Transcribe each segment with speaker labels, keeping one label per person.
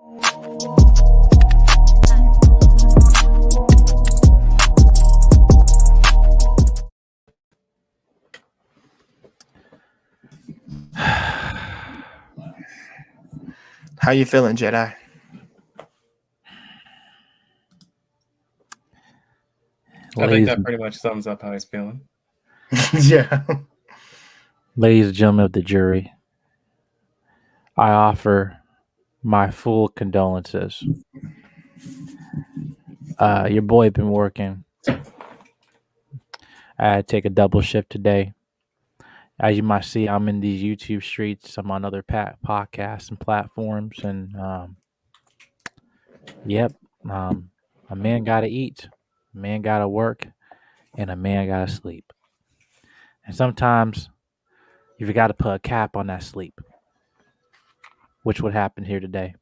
Speaker 1: How you feeling, Jedi?
Speaker 2: I think that pretty much sums up how he's feeling.
Speaker 1: Yeah.
Speaker 3: Ladies and gentlemen of the jury, I offer my full condolences. Your boy been working. I had to take a double shift today. As you might see, I'm in these YouTube streets. I'm on other podcasts and platforms, and a man gotta eat, a man gotta work, and a man gotta sleep. And sometimes you've got to put a cap on that sleep, which would happen here today.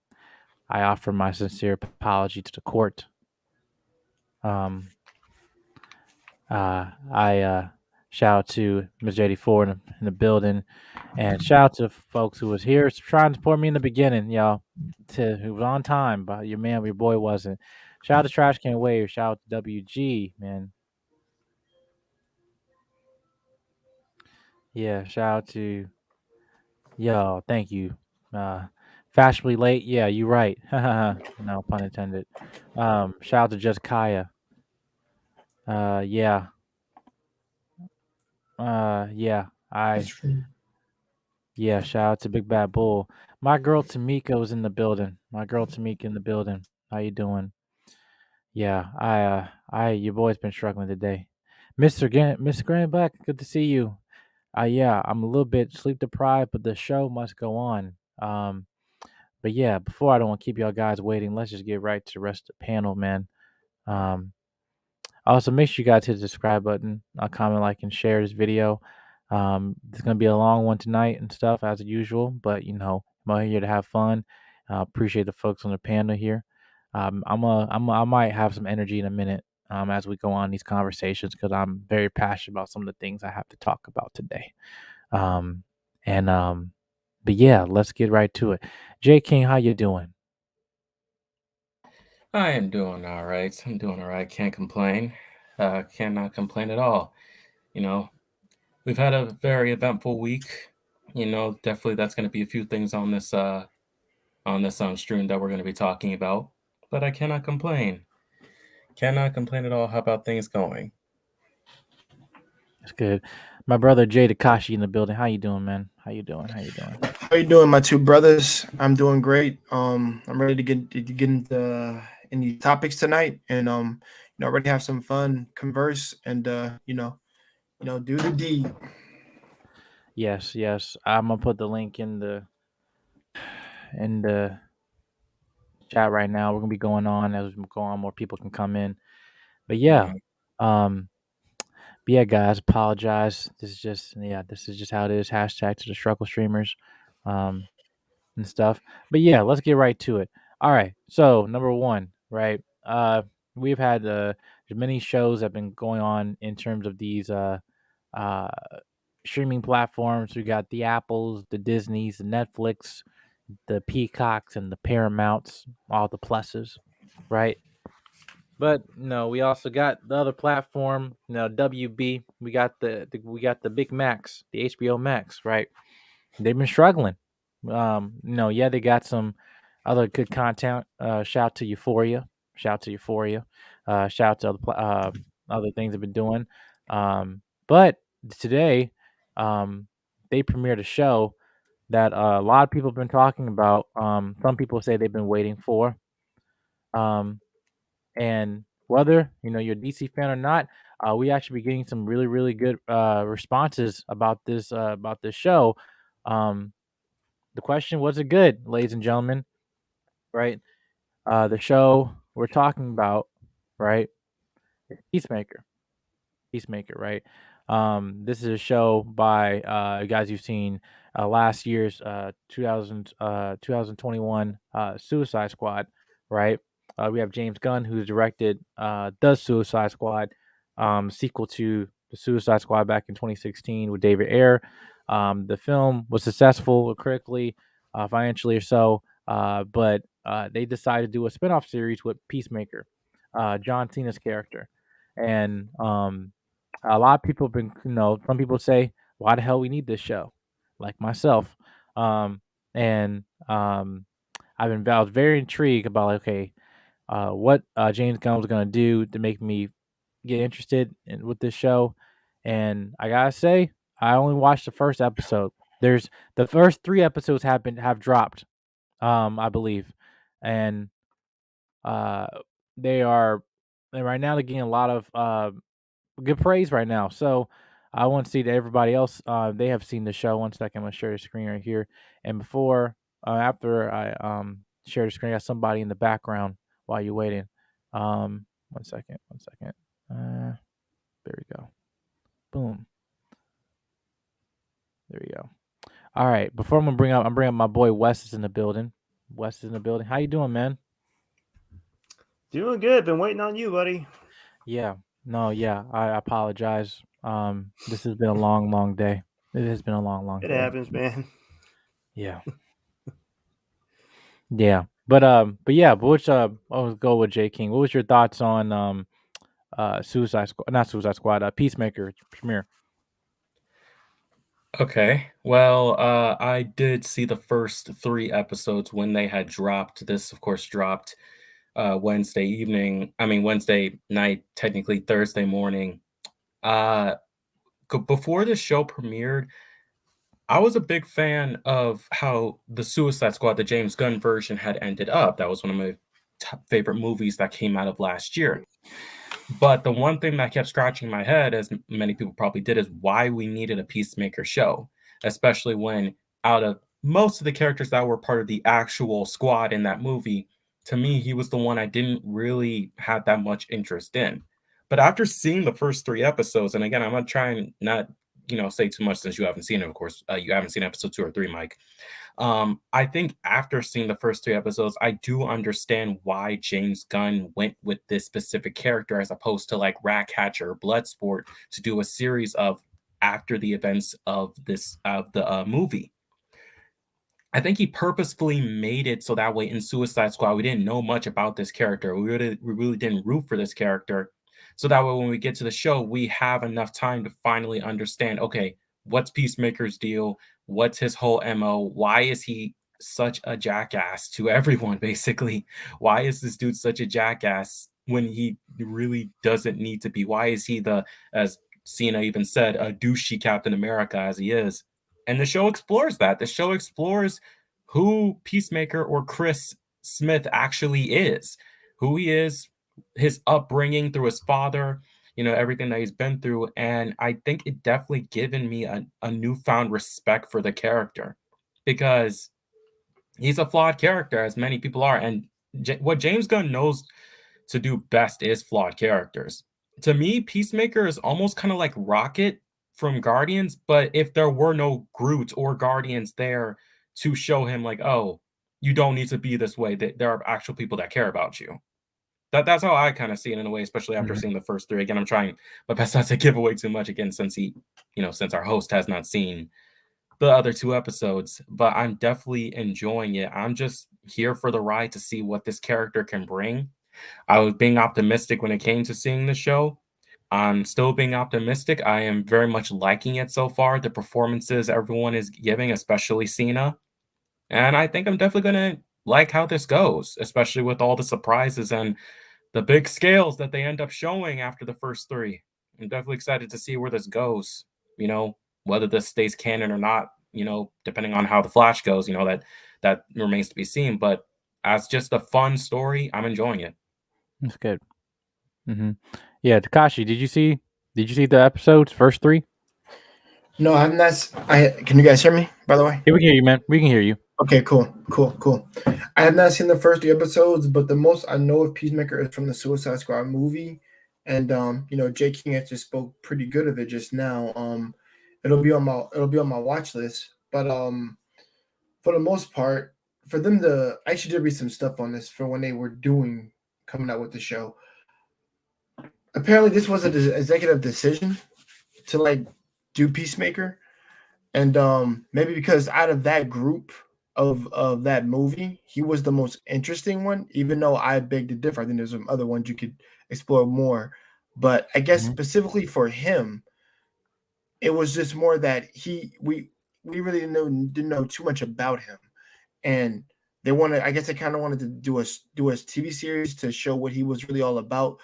Speaker 3: I offer my sincere apology to the court. I shout out to Ms. 84 in the building, and shout out to folks who was here trying to support me in the beginning, y'all, who was on time, but your boy wasn't. Shout out to Trash Can Wave. Shout out to WG, man. Yeah, shout out to yo. Thank you. Fashionably late. Yeah, you right. No pun intended. Shout out to Just Kaya. Yeah. Yeah. Yeah, shout out to Big Bad Bull. My girl Tamika was in the building. How you doing? Yeah, your boy's been struggling today. Mr. Grant Black, good to see you. Yeah, I'm a little bit sleep deprived, but the show must go on. But yeah, before I don't want to keep y'all guys waiting, let's just get right to the rest of the panel, man. Also, make sure you guys hit the subscribe button, comment, like, and share this video. It's gonna be a long one tonight and stuff as usual, but I'm here to have fun. Appreciate the folks on the panel here. I might have some energy in a minute as we go on these conversations because I'm very passionate about some of the things I have to talk about today. But yeah, let's get right to it. J King, how you doing?
Speaker 2: I am doing all right. Can't complain. Cannot complain at all. We've had a very eventful week. Definitely that's going to be a few things on this stream that we're going to be talking about. But I cannot complain. Cannot complain at all. How about things going?
Speaker 3: That's good. My brother Jay Takashi in the building. How you doing, man? How you doing,
Speaker 1: my two brothers? I'm doing great. I'm ready to get into any topics tonight, and ready to have some fun, converse, and do the deed.
Speaker 3: Yes. I'm gonna put the link in the chat right now. We're gonna be going on as we go on. More people can come in. But yeah, guys, apologize. This is just how it is. Hashtag to the struggle streamers, and stuff. But yeah, let's get right to it. All right. So number one, right? We've had many shows that have been going on in terms of these streaming platforms. We got the Apples, the Disneys, the Netflix, the Peacocks, and the Paramounts, all the pluses, right? But no, we also got the other platform, WB. We got the Big Max, the HBO Max, right? They've been struggling. They got some other good content. Shout out to Euphoria. Shout out to other things they've been doing. But today, they premiered a show that a lot of people have been talking about. Some people say they've been waiting for. And whether you're a DC fan or not, we actually be getting some really, really good responses about this show. The question, was it good, ladies and gentlemen? Right? The show we're talking about, right? Peacemaker, right? This is a show by guys you've seen last year's 2021 Suicide Squad, right? We have James Gunn, who's directed The Suicide Squad, sequel to the Suicide Squad back in 2016 with David Ayer. The film was successful critically, financially or so, but they decided to do a spinoff series with Peacemaker, John Cena's character, and a lot of people have been, some people say, why the hell we need this show, like myself, and I was very intrigued about okay, what James Gunn was gonna do to make me get interested with this show, and I gotta say, I only watched the first episode. There's the first 3 episodes have dropped, I believe, and uh, they are and right now they're getting a lot of good praise right now. So I want to see that everybody else they have seen the show. One second, I'm gonna share the screen right here. And before after I share the screen, I got somebody in the background while you're waiting. One second. There we go. Boom. There we go. All right. Before I'm bringing up my boy Wes is in the building. Wes is in the building. How you doing, man?
Speaker 4: Doing good. Been waiting on you, buddy.
Speaker 3: Yeah. No, yeah. I apologize. This has been a long day. It has been a long
Speaker 4: It
Speaker 3: day.
Speaker 4: happens, man.
Speaker 3: Yeah. Yeah. But yeah, I'll go with J King. What was your thoughts on Suicide Squad, not Suicide Squad, Peacemaker Premiere?
Speaker 2: Okay. Well, I did see the first 3 episodes when they had dropped. This, of course, dropped Wednesday night, technically Thursday morning. Before the show premiered, I was a big fan of how the Suicide Squad, the James Gunn version, had ended up. That was one of my top favorite movies that came out of last year. But the one thing that kept scratching my head, as many people probably did, is why we needed a Peacemaker show, especially when out of most of the characters that were part of the actual squad in that movie, to me, he was the one I didn't really have that much interest in. But after seeing the first 3 episodes, and again, I'm gonna try and not, say too much since you haven't seen it. Of course, you haven't seen episode 2 or 3, Mike. I think after seeing the first 3 episodes, I do understand why James Gunn went with this specific character as opposed to like Ratcatcher or Bloodsport to do a series of after the events of the movie. I think he purposefully made it so that way in Suicide Squad we didn't know much about this character. We really didn't root for this character. So that way when we get to the show, we have enough time to finally understand, okay, what's Peacemaker's deal? What's his whole MO? Why is he such a jackass to everyone, basically? Why is this dude such a jackass when he really doesn't need to be? Why is he as Cena even said, a douchey Captain America as he is? And the show explores that. The show explores who Peacemaker or Chris Smith actually is, who he is, his upbringing through his father, everything that he's been through. And I think it definitely given me a newfound respect for the character because he's a flawed character, as many people are. And what James Gunn knows to do best is flawed characters. To me, Peacemaker is almost kind of like Rocket from Guardians, but if there were no Groot or Guardians there to show him like, oh, you don't need to be this way, that there are actual people that care about you. That's how I kind of see it in a way, especially after seeing the first 3. Again, I'm trying my best not to give away too much again, since since our host has not seen the other 2 episodes, but I'm definitely enjoying it. I'm just here for the ride to see what this character can bring. I was being optimistic when it came to seeing the show. I'm still being optimistic. I am very much liking it so far. The performances everyone is giving, especially Cena. And I think I'm definitely going to like how this goes, especially with all the surprises and the big scales that they end up showing after the first 3. I'm definitely excited to see where this goes, whether this stays canon or not, depending on how the Flash goes, that remains to be seen. But as just a fun story, I'm enjoying it.
Speaker 3: That's good. Yeah, Takashi, did you see the episodes, first 3?
Speaker 1: No, I have not. Can you guys hear me? By the way,
Speaker 3: Yeah, we can hear you, man. We can hear you.
Speaker 1: okay, cool. I have not seen the first 3 episodes, but the most I know of Peacemaker is from the Suicide Squad movie, and Jay King actually spoke pretty good of it just now. It'll be on my watch list, but for the most part, for them to, I actually did read some stuff on this for when they were coming out with the show. Apparently, this was an executive decision to do Peacemaker, and maybe because out of that group of that movie, he was the most interesting one. Even though I beg to differ, I think there's some other ones you could explore more. But I guess specifically for him, it was just more that we really didn't know too much about him, and they wanted. I guess they kind of wanted to do a TV series to show what he was really all about.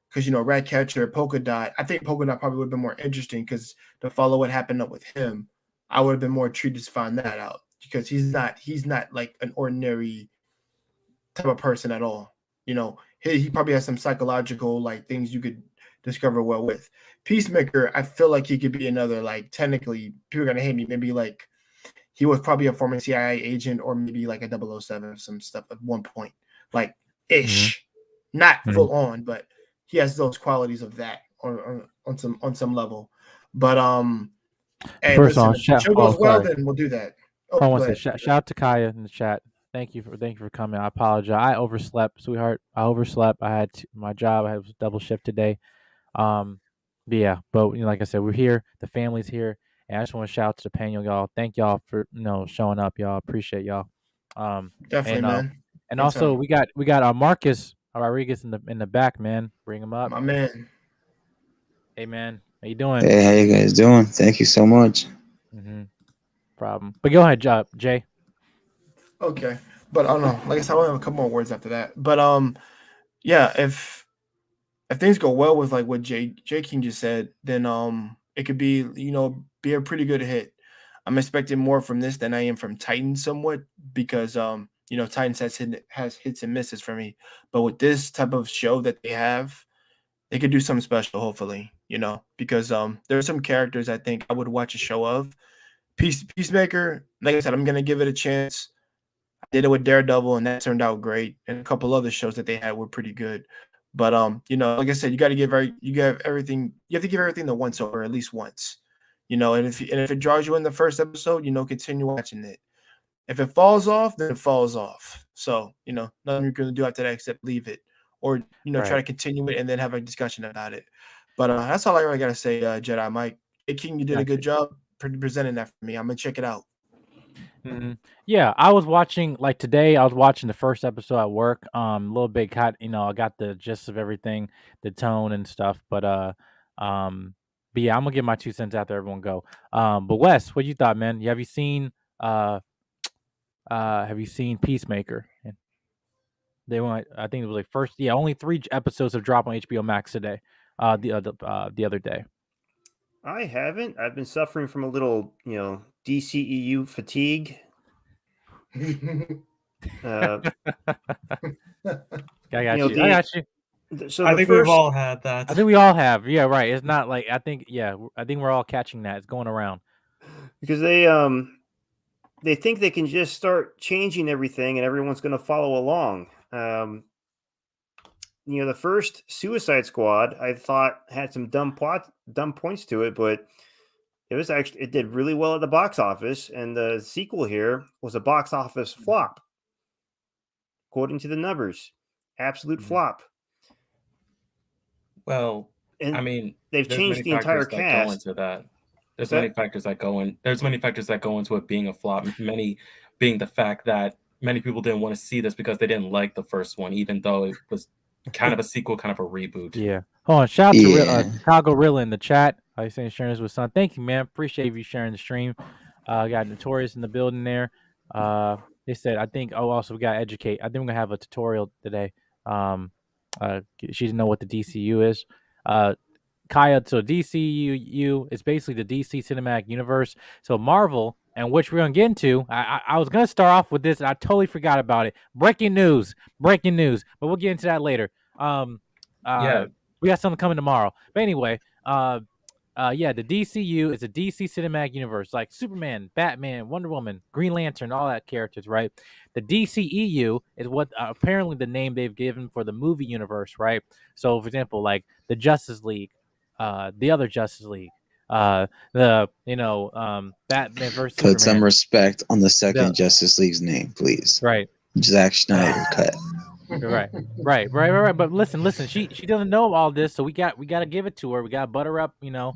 Speaker 1: Because Ratcatcher, Polka Dot. I think Polka Dot probably would have been more interesting because to follow what happened up with him, I would have been more intrigued to find that out because he's not like an ordinary type of person at all. He probably has some psychological like things you could discover well with. Peacemaker, I feel like he could be another like technically people are gonna hate me. Maybe like he was probably a former CIA agent or maybe like a 007 or some stuff at one point, like ish, not full on, but he has those qualities of that on some level. But hey,
Speaker 3: First
Speaker 1: listen,
Speaker 3: on,
Speaker 1: if the show goes well, then we'll do that. Oh,
Speaker 3: I
Speaker 1: go
Speaker 3: want to
Speaker 1: ahead.
Speaker 3: say shout out to Kaya in the chat. Thank you for coming. I apologize. I overslept, sweetheart. I overslept. I had my job. I had a double shift today. But yeah, but like I said, we're here. The family's here, and I just want to shout out to the panel, y'all. Thank y'all for showing up, y'all. Appreciate y'all.
Speaker 1: Definitely, man.
Speaker 3: And also we got Marcus Rodriguez in the back, man. Bring him up.
Speaker 1: My man.
Speaker 3: Hey, man. How you doing?
Speaker 5: Hey, how you guys doing? Thank you so much.
Speaker 3: Problem. But go ahead, Jay.
Speaker 1: Okay, but I don't know. Like I said, I want to have a couple more words after that. But yeah, if things go well with like what J King just said, then it could be be a pretty good hit. I'm expecting more from this than I am from Titans somewhat because Titans has hits and misses for me, but with this type of show that they could do something special. Hopefully, because there are some characters I think I would watch a show of. Peacemaker, like I said, I'm gonna give it a chance. I did it with Daredevil, and that turned out great. And a couple other shows that they had were pretty good. But like I said, you got to give everything. You have to give everything the once over at least once. And if it draws you in the first episode, continue watching it. If it falls off, then it falls off. So nothing you're gonna do after that except leave it, or try to continue it and then have a discussion about it. But that's all I really gotta say, Jedi Mike. Hey King, you did a good job presenting that for me. I'm gonna check it out.
Speaker 3: Yeah, I was watching like today. I was watching the first episode at work. A little bit cut. I got the gist of everything, the tone and stuff. But yeah, I'm gonna give my 2 cents after everyone go. But Wes, what you thought, man? Have you seen Peacemaker? They went. I think it was like first. Yeah, only 3 episodes have dropped on HBO Max today. The other day.
Speaker 4: I haven't. I've been suffering from a little, DCEU fatigue.
Speaker 3: I got you. I got you.
Speaker 4: So
Speaker 2: I think we've all had that.
Speaker 3: I think we all have. Yeah, right. It's not like I think we're all catching that. It's going around.
Speaker 4: Because they think they can just start changing everything and everyone's going to follow along. The first Suicide Squad I thought had some dumb points to it, but it did really well at the box office, and the sequel here was a box office flop, according to the numbers. Absolute flop.
Speaker 2: Well,
Speaker 4: and
Speaker 2: I mean,
Speaker 4: they've changed the entire cast.
Speaker 2: Go into that. There's many factors that go in. There's many factors that go into it being a flop. Many being the fact that many people didn't want to see this because they didn't like the first one, even though it was kind of a sequel, kind of a reboot.
Speaker 3: Yeah. Hold on. Shout out to Chicago Rilla in the chat. He's saying sharing this with son. Thank you, man. Appreciate you sharing the stream. Got Notorious in the building there. They said, I think. Oh, also we got Educate. I think we're gonna have a tutorial today. She didn't know what the DCU is. Kaya, so DCU is basically the DC Cinematic Universe. So Marvel, and which we're gonna get into. I was gonna start off with this, and I totally forgot about it. Breaking news, but we'll get into that later. We got something coming tomorrow. But anyway, the DCU is a DC Cinematic Universe, like Superman, Batman, Wonder Woman, Green Lantern, all that characters, right? The DCEU is what apparently the name they've given for the movie universe, right? So, for example, like the Justice League, the other Justice League, Batman versus Superman.
Speaker 5: Put some respect on the second Justice League's name, please.
Speaker 3: Right.
Speaker 5: Zack Snyder cut.
Speaker 3: Right. But listen. She doesn't know all this, so we got to give it to her. We got to butter up, We got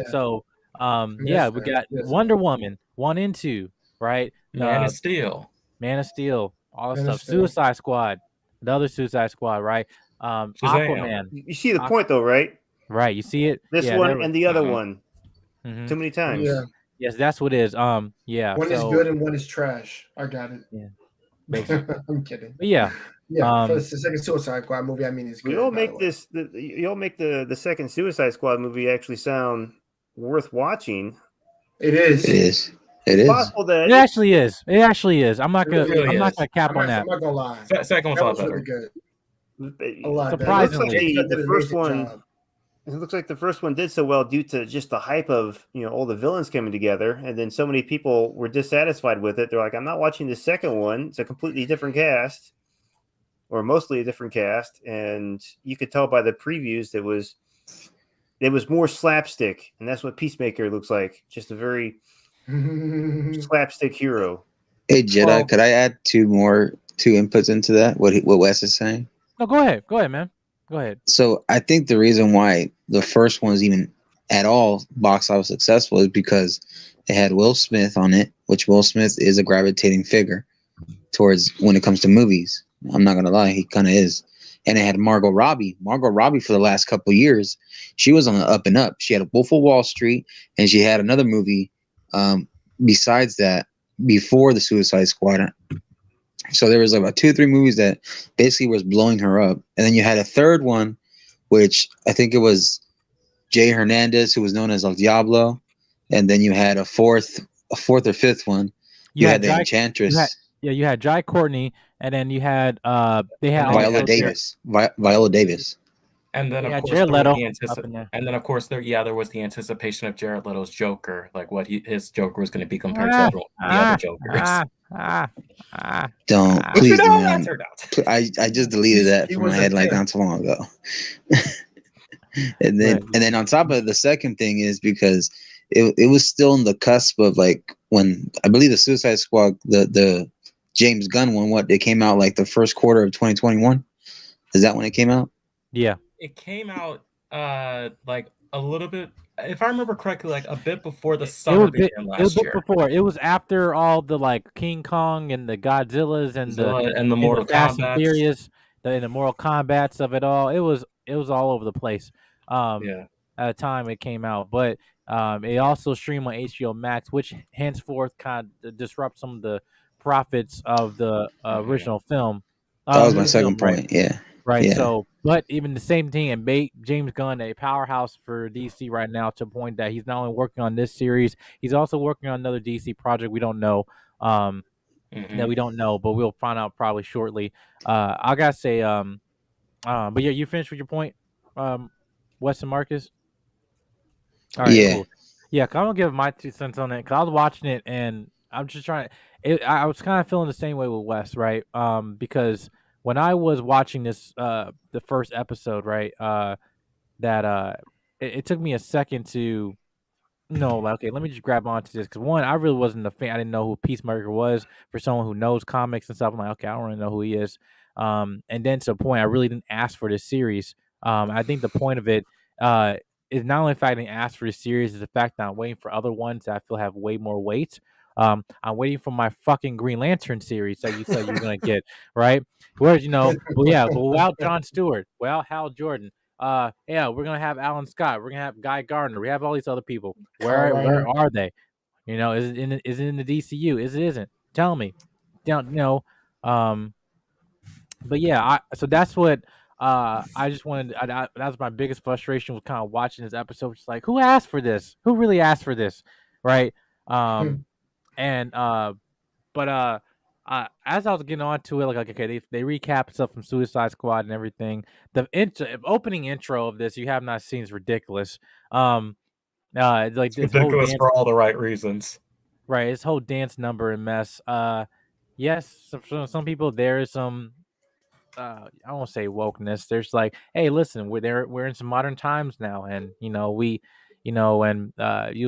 Speaker 3: So we got Wonder Woman 1 and 2, right?
Speaker 2: Man of Steel.
Speaker 3: Man of Steel, all this
Speaker 1: Man of
Speaker 3: stuff.
Speaker 1: Steel.
Speaker 3: Suicide Squad, the other Suicide Squad, right?
Speaker 2: Shazam.
Speaker 3: Aquaman,
Speaker 4: You see the point, though, right?
Speaker 3: right? You see it?
Speaker 4: This
Speaker 3: Yeah,
Speaker 4: one
Speaker 3: that was,
Speaker 4: and the other one.
Speaker 3: mhm.
Speaker 4: Too many times.
Speaker 1: Yeah.
Speaker 3: Yes, that's what it is. Yeah.
Speaker 1: One is
Speaker 3: So
Speaker 1: good and one is trash. I got it.
Speaker 3: yeah, basically.
Speaker 1: I'm kidding.
Speaker 3: But yeah,
Speaker 1: Yeah, for the second Suicide Squad movie, I mean, it's good.
Speaker 4: We all
Speaker 1: by the
Speaker 4: make
Speaker 1: way.
Speaker 4: this. You all make the second Suicide Squad movie actually sound worth watching.
Speaker 1: It is.
Speaker 5: It is. It
Speaker 4: It's
Speaker 5: is.
Speaker 4: possible that
Speaker 3: it actually is. It actually is. I'm not
Speaker 1: It
Speaker 3: gonna.
Speaker 1: really
Speaker 3: I'm not
Speaker 2: is.
Speaker 3: gonna cap
Speaker 1: I'm
Speaker 3: on
Speaker 1: not,
Speaker 3: that.
Speaker 1: I'm not gonna lie.
Speaker 2: Second one's
Speaker 1: That
Speaker 2: a lot
Speaker 1: was
Speaker 2: better.
Speaker 1: really good. A
Speaker 4: it
Speaker 1: lot better.
Speaker 3: Surprisingly.
Speaker 1: James Gunn
Speaker 4: the
Speaker 1: did an
Speaker 4: first
Speaker 1: amazing
Speaker 4: one.
Speaker 1: job.
Speaker 4: It looks like the first one did so well due to just the hype of all the villains coming together, and then so many people were dissatisfied with it. They're like, "I'm not watching the second one. It's a completely different cast, or mostly a different cast." And you could tell by the previews that it was more slapstick, and that's what Peacemaker looks like. Just a very slapstick hero.
Speaker 5: Hey Jedi,
Speaker 1: Well-
Speaker 5: could I add two inputs into that? What Wes is saying?
Speaker 3: No, go ahead. Go ahead, man. Go ahead.
Speaker 5: So I think the reason why the first one's even at all box office successful is because it had Will Smith on it, which Will Smith is a gravitating figure towards when it comes to movies. I'm not gonna lie, he kind of is. And it had Margot Robbie. Margot Robbie for the last couple of years, she was on the up and up. She had Wolf of Wall Street, and she had another movie besides that before the Suicide Squad. So there was about 2 or 3 movies that basically was blowing her up. And then you had a third one, which I think it was Jay Hernandez, who was known as El Diablo. And then you had a fourth or fifth one. You had the Enchantress.
Speaker 3: You had Jai Courtney, and then you had they had
Speaker 5: Viola Davis. Viola Davis.
Speaker 2: And then
Speaker 3: Yeah,
Speaker 2: of course
Speaker 3: Jared
Speaker 2: there
Speaker 3: Leto
Speaker 2: was
Speaker 3: up in there.
Speaker 2: and then of course there was the anticipation of Jared Leto's Joker, like what his Joker was going to be compared to the other Jokers.
Speaker 5: Don't
Speaker 2: Which
Speaker 5: please
Speaker 2: you
Speaker 5: do
Speaker 2: know,
Speaker 5: not.
Speaker 2: that turned out.
Speaker 5: I just deleted that
Speaker 1: He
Speaker 5: from
Speaker 1: was
Speaker 5: my
Speaker 1: a
Speaker 5: head like
Speaker 1: pimp.
Speaker 5: not too long ago. and then on top of the second thing is because it was still in the cusp of like when I believe the Suicide Squad, the James Gunn one, it came out like the first quarter of 2021. Is that when it came out?
Speaker 3: Yeah.
Speaker 2: It came out like a little bit, if I remember correctly, like a bit before the summer began
Speaker 3: It was
Speaker 2: last
Speaker 3: bit
Speaker 2: year.
Speaker 3: before. It was after all the like King Kong and the Godzillas and
Speaker 2: The Mortal
Speaker 3: Fast and
Speaker 2: Kombat.
Speaker 3: Furious, the Mortal Kombats of it all. It was all over the place.
Speaker 2: Yeah.
Speaker 3: At the time it came out, but it also streamed on HBO Max, which henceforth kind of disrupts some of the profits of the original film.
Speaker 5: That was my
Speaker 3: original
Speaker 5: second
Speaker 3: film, right?
Speaker 5: point. Yeah.
Speaker 3: Right.
Speaker 5: Yeah.
Speaker 3: So, but even the same thing, and James Gunn, a powerhouse for DC right now, to the point that he's not only working on this series, he's also working on another DC project we don't know, that we don't know, but we'll find out probably shortly. I gotta say, but yeah, you finished with your point, Wes and Marcus. All right,
Speaker 5: Yeah.
Speaker 3: cool. Yeah, 'cause I'm gonna give my 2 cents on it. 'Cause I was watching it and I'm just trying. I was kind of feeling the same way with Wes, right? Because when I was watching this, the first episode, right, that it took me a second to no, like, okay, let me just grab onto this because one, I really wasn't a fan. I didn't know who Peacemaker was. For someone who knows comics and stuff, I'm like, okay, I don't really know who he is. And then to a point, I really didn't ask for this series. I think the point of it is not only the fact I didn't ask for this series, is the fact that I'm waiting for other ones that I feel have way more weight. I'm waiting for my fucking Green Lantern series that you said you were gonna get, right? Whereas well, yeah, but without John Stewart, well, Hal Jordan. Yeah, we're gonna have Alan Scott. We're gonna have Guy Gardner. We have all these other people. Where are they? Is it in the DCU? Is it isn't? Tell me. Don't But yeah, so that's what I just wanted. That was my biggest frustration was kind of watching this episode. Just like, who asked for this? Who really asked for this? Right? And but as I was getting on to it, like okay, they recap stuff from Suicide Squad and everything. The opening intro of this you have not seen is ridiculous. It's like this whole
Speaker 2: Ridiculous
Speaker 3: dance,
Speaker 2: for all the right reasons.
Speaker 3: right? This whole dance number and mess. Yes, some people there is some. I don't want to say wokeness. There's like, hey, listen, we're in some modern times now, and you'll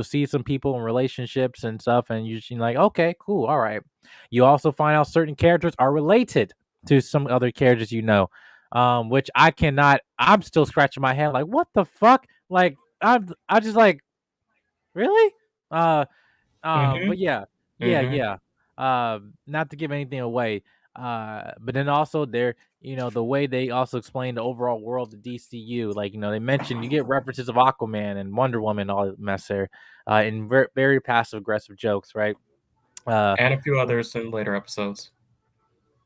Speaker 3: see some people in relationships and stuff, and you're like, okay, cool, all right. You also find out certain characters are related to some other characters, which I cannot. I'm still scratching my head, like, what the fuck? Like, I just like, really? But yeah. Yeah,
Speaker 2: Mhm.
Speaker 3: yeah. Not to give anything away, but then also there, the way they also explain the overall world of DCU, like they mentioned you get references of Aquaman and Wonder Woman, all that mess there, in very passive aggressive jokes, right? Uh,
Speaker 2: And a few others in later episodes.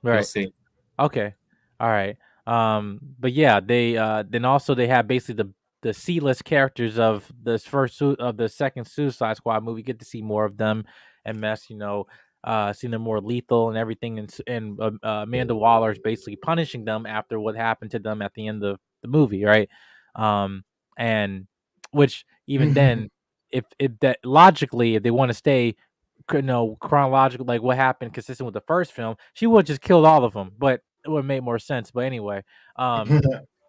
Speaker 2: You'll
Speaker 3: right.
Speaker 2: see.
Speaker 3: Okay. All right. But yeah, they then also they have basically the C-list characters of this of the second Suicide Squad movie. Get to see more of them and mess, seeing them more lethal and everything, and Amanda Waller's basically punishing them after what happened to them at the end of the movie, right? And which even then, if that logically, if they want to stay chronological, like what happened consistent with the first film, she would just killed all of them, but it would make more sense. But anyway,